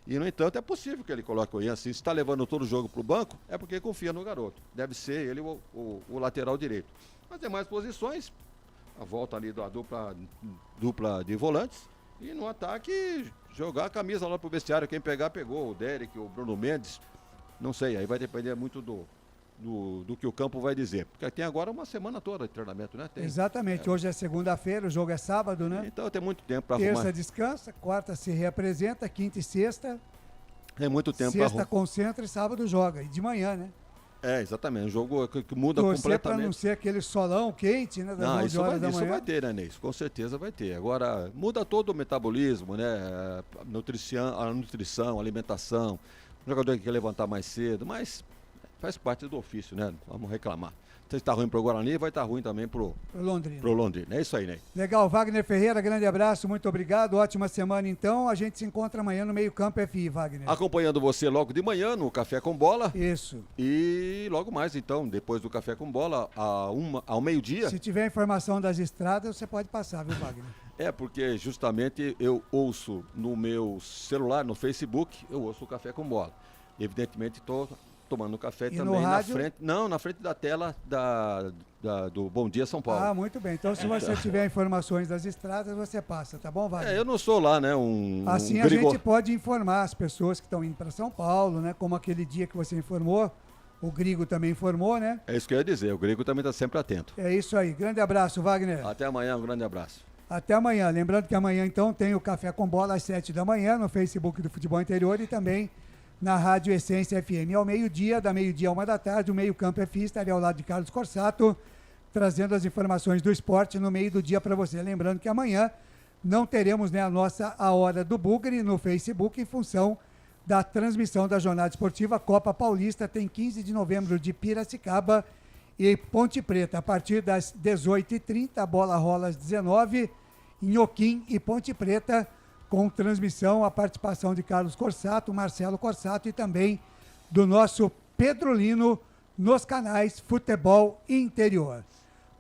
E, no entanto, é possível que ele coloque o Ian assim. Se está levando todo o jogo pro banco, é porque confia no garoto. Deve ser ele o lateral direito. As demais posições... A volta ali da dupla de volantes. E no ataque, jogar a camisa lá pro vestiário. Quem pegar, pegou. O Derek, o Bruno Mendes. Não sei, aí vai depender muito do que o campo vai dizer. Porque tem agora uma semana toda de treinamento, né? Exatamente. Hoje é segunda-feira, o jogo é sábado, né? Então tem muito tempo para arrumar. Terça descansa, quarta se reapresenta, quinta e sexta. É muito tempo para arrumar. Sexta concentra e sábado joga. E de manhã, né? Exatamente, um jogo que muda completamente. Para não ser aquele solão quente, né? Não, isso vai ter, né, Ney? Com certeza vai ter. Agora, muda todo o metabolismo, né? A nutrição, a alimentação. O jogador que quer levantar mais cedo, mas faz parte do ofício, né? Vamos reclamar. Se está ruim para o Guarani, vai estar ruim também para o Londrina. É isso aí, Ney. Legal, Wagner Ferreira, grande abraço, muito obrigado, ótima semana então. A gente se encontra amanhã no Meio Campo FI, Wagner. Acompanhando você logo de manhã no Café com Bola. Isso. E logo mais então, depois do Café com Bola, ao meio-dia. Se tiver informação das estradas, você pode passar, viu, Wagner? Porque justamente eu ouço no meu celular, no Facebook, eu ouço o Café com Bola. Evidentemente estou tomando café e também na frente da tela do Bom Dia São Paulo. Muito bem. Então, se você tiver informações das estradas, você passa, tá bom, Wagner? Eu não sou lá, né, assim a gente pode informar as pessoas que estão indo para São Paulo, né, como aquele dia que você informou, o Grigo também informou, né? É isso que eu ia dizer, o Grigo também está sempre atento. É isso aí. Grande abraço, Wagner. Até amanhã, um grande abraço. Até amanhã. Lembrando que amanhã, então, tem o Café com Bola às 7 da manhã no Facebook do Futebol Interior e também na Rádio Essência FM. Ao meio-dia, da meio-dia a 1h, o Meio-Campo FI estaria ao lado de Carlos Corsato, trazendo as informações do esporte no meio do dia para você. Lembrando que amanhã não teremos, né, a Hora do Bugre no Facebook, em função da transmissão da jornada esportiva Copa Paulista. Tem 15 de novembro de Piracicaba e Ponte Preta. A partir das 18h30, a bola rola às 19h, Inhoquim e Ponte Preta, com transmissão, a participação de Carlos Corsato, Marcelo Corsato e também do nosso Pedro Lino nos canais Futebol Interior.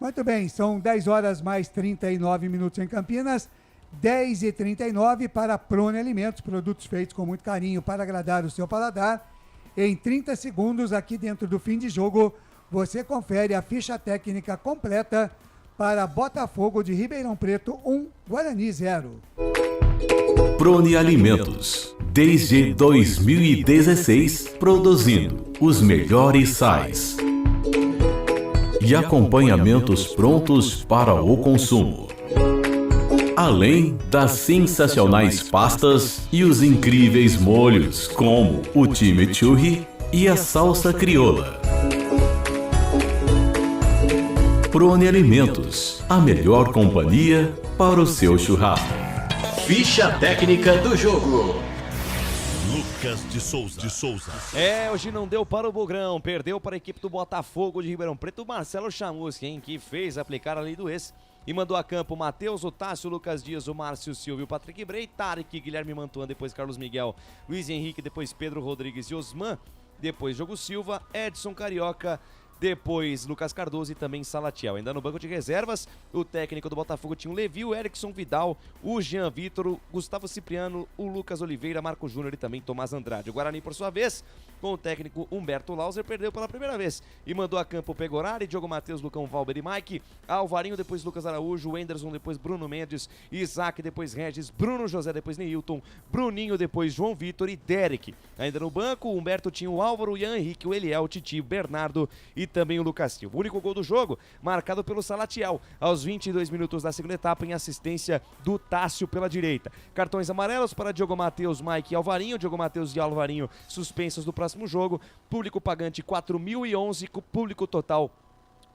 Muito bem, são 10 horas mais 39 minutos em Campinas, 10h39 para a Prone Alimentos, produtos feitos com muito carinho para agradar o seu paladar. Em 30 segundos, aqui dentro do Fim de Jogo, você confere a ficha técnica completa para Botafogo de Ribeirão Preto 1, Guarani 0. Prone Alimentos, desde 2016, produzindo os melhores sais e acompanhamentos prontos para o consumo. Além das sensacionais pastas e os incríveis molhos, como o chimichurri e a salsa crioula. Prone Alimentos, a melhor companhia para o seu churrasco. Ficha técnica do jogo. Lucas de Souza. Hoje não deu para o Bugrão, perdeu para a equipe do Botafogo de Ribeirão Preto, o Marcelo Chamuschi, que fez aplicar a lei do ex e mandou a campo o Matheus, o Tássio, o Lucas Dias, o Márcio Silvio, o Patrick Brey, Tarek, Guilherme Mantuan, depois Carlos Miguel, Luiz Henrique, depois Pedro Rodrigues e Osman, depois Diogo Silva, Edson Carioca, depois Lucas Cardoso e também Salatiel. Ainda no banco de reservas, o técnico do Botafogo tinha o Levi, o Erickson Vidal, o Jean Vitor, o Gustavo Cipriano, o Lucas Oliveira, Marco Júnior e também Tomás Andrade. O Guarani, por sua vez, com o técnico Humberto Lauser, perdeu pela primeira vez e mandou a campo o Pegorari, Diogo Matheus, Lucão Valber e Mike, Alvarinho, depois Lucas Araújo, Wenderson, depois Bruno Mendes, Isaac, depois Regis, Bruno José, depois Neilton, Bruninho, depois João Vitor e Derek. Ainda no banco, o Humberto tinha o Álvaro, o Ian Henrique, o Eliel, o Titi, o Bernardo e também o Lucas Silva. O único gol do jogo, marcado pelo Salatiel, aos 22 minutos da segunda etapa, em assistência do Tássio pela direita. Cartões amarelos para Diogo Matheus, Mike e Alvarinho. Diogo Matheus e Alvarinho suspensos do próximo jogo. Público pagante 4.011, público total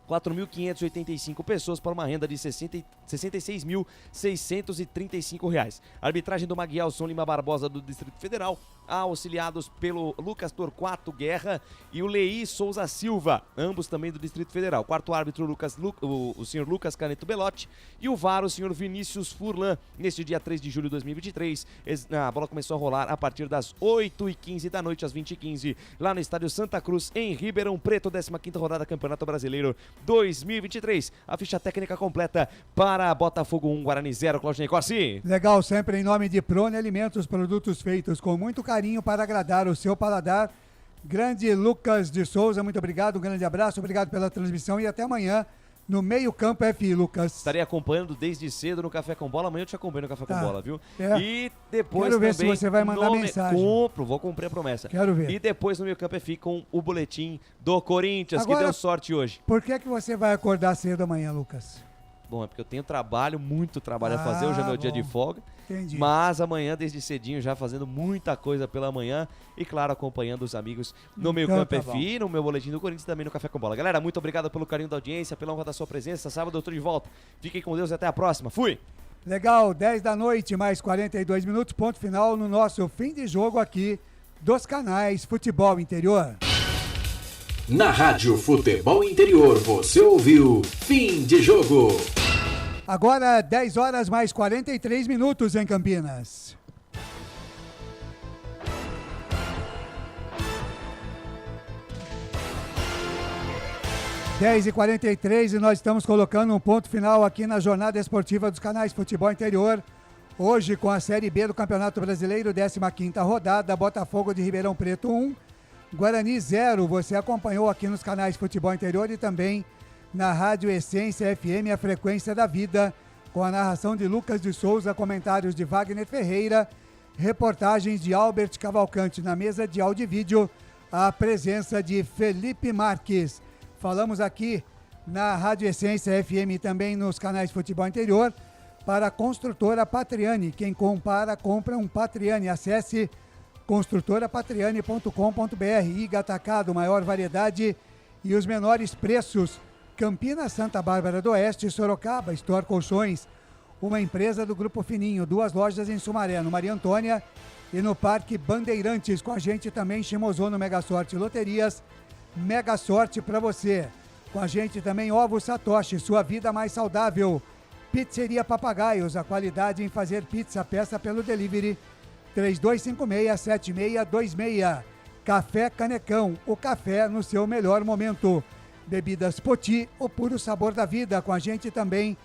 4.585 pessoas, para uma renda de R$ 66.635. Arbitragem do Maguielson Lima Barbosa, do Distrito Federal, auxiliados pelo Lucas Torquato Guerra e o Lei Souza Silva, ambos também do Distrito Federal. Quarto árbitro, o senhor Lucas Caneto Belotti, e o VAR, o senhor Vinícius Furlan. Neste dia 3 de julho de 2023, a bola começou a rolar a partir das 8h15 da noite, às 20h15, lá no Estádio Santa Cruz, em Ribeirão Preto, 15ª rodada Campeonato Brasileiro 2023. A ficha técnica completa para Botafogo 1, Guarani 0, Claudinei Corsi. Legal, sempre em nome de Prone Alimentos, produtos feitos com muito carinho para agradar o seu paladar. Grande Lucas de Souza, muito obrigado, um grande abraço, obrigado pela transmissão e até amanhã no Meio-Campo FI, Lucas. Estarei acompanhando desde cedo no Café com Bola. Amanhã eu te acompanho no Café com Bola, viu? É. E depois Quero ver também se você vai mandar mensagem. Vou cumprir a promessa. Quero ver. E depois no Meio-Campo FI com o boletim do Corinthians, Agora, que deu sorte hoje. Por que você vai acordar cedo amanhã, Lucas? Bom, é porque eu tenho trabalho, muito trabalho a fazer, hoje é meu dia de folga. Entendi. Mas amanhã, desde cedinho, já fazendo muita coisa pela manhã e, claro, acompanhando os amigos no Meio-Campo FI, no meu boletim do Corinthians e também no Café com Bola. Galera, muito obrigado pelo carinho da audiência, pela honra da sua presença. Sábado eu tô de volta. Fiquem com Deus e até a próxima. Fui! Legal, 10 da noite, mais 42 minutos, ponto final no nosso Fim de Jogo aqui dos canais Futebol Interior. Na Rádio Futebol Interior, você ouviu Fim de Jogo. Agora 10 horas mais 43 minutos em Campinas. Dez e 43 e nós estamos colocando um ponto final aqui na jornada esportiva dos canais Futebol Interior. Hoje com a Série B do Campeonato Brasileiro, 15ª rodada, Botafogo de Ribeirão Preto 1, Guarani 0. Você acompanhou aqui nos canais Futebol Interior e também na Rádio Essência FM, a frequência da vida, com a narração de Lucas de Souza, comentários de Wagner Ferreira, reportagens de Albert Cavalcante, na mesa de áudio e vídeo, a presença de Felipe Marques. Falamos aqui na Rádio Essência FM e também nos canais Futebol Interior para a construtora Patriani. Quem compra um Patriani. Acesse construtorapatriani.com.br. Iga Atacado, maior variedade e os menores preços. Campinas, Santa Bárbara do Oeste, Sorocaba, Store Colchões, uma empresa do Grupo Fininho, 2 lojas em Sumaré, no Maria Antônia e no Parque Bandeirantes. Com a gente também Shimozono Mega Sorte Loterias, Mega Sorte para você. Com a gente também Ovo Satoshi, sua vida mais saudável. Pizzeria Papagaios, a qualidade em fazer pizza, peça pelo delivery 3256-7626. Café Canecão, o café no seu melhor momento. Bebidas Poti, o puro sabor da vida. Com a gente também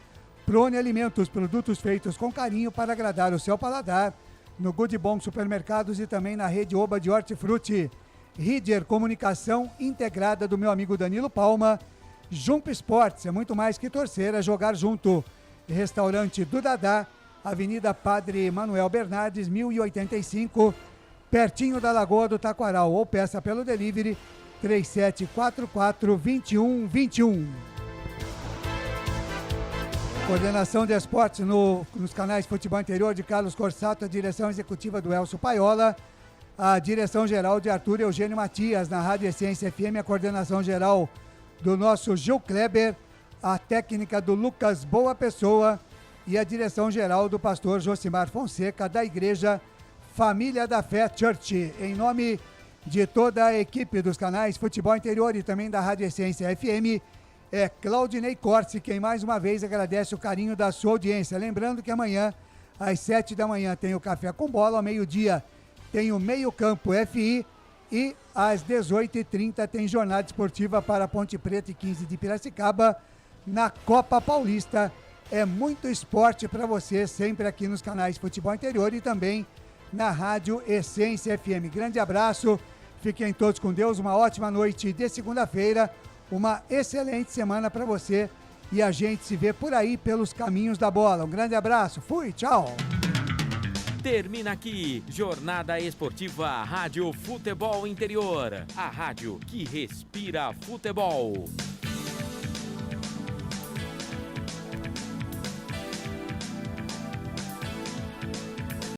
Prone Alimentos, produtos feitos com carinho para agradar o seu paladar. No Good Bom Supermercados e também na rede Oba de Hortifruti. Ridger Comunicação Integrada do meu amigo Danilo Palma. Jump Esportes, é muito mais que torcer, é jogar junto. Restaurante do Dadá, Avenida Padre Manuel Bernardes, 1085, pertinho da Lagoa do Taquaral, ou peça pelo delivery 3744-2121. Coordenação de esportes nos canais Futebol Interior de Carlos Corsato, a direção executiva do Elcio Paiola, a direção geral de Arthur Eugênio Matias, na Rádio Essência FM, a coordenação geral do nosso Gil Kleber, a técnica do Lucas Boa Pessoa e a direção geral do pastor Josimar Fonseca, da Igreja Família da Fé Church. Em nome de toda a equipe dos canais Futebol Interior e também da Rádio Essência FM, é Claudinei Corsi quem mais uma vez agradece o carinho da sua audiência. Lembrando que amanhã, às 7 da manhã, tem o Café com Bola, ao meio-dia tem o Meio Campo FI e às 18h30 tem jornada esportiva para Ponte Preta e 15 de Piracicaba na Copa Paulista. É muito esporte para você, sempre aqui nos canais Futebol Interior e também na Rádio Essência FM. Grande abraço, fiquem todos com Deus, uma ótima noite de segunda-feira, uma excelente semana para você e a gente se vê por aí pelos caminhos da bola. Um grande abraço, fui, tchau! Termina aqui, Jornada Esportiva Rádio Futebol Interior, a rádio que respira futebol.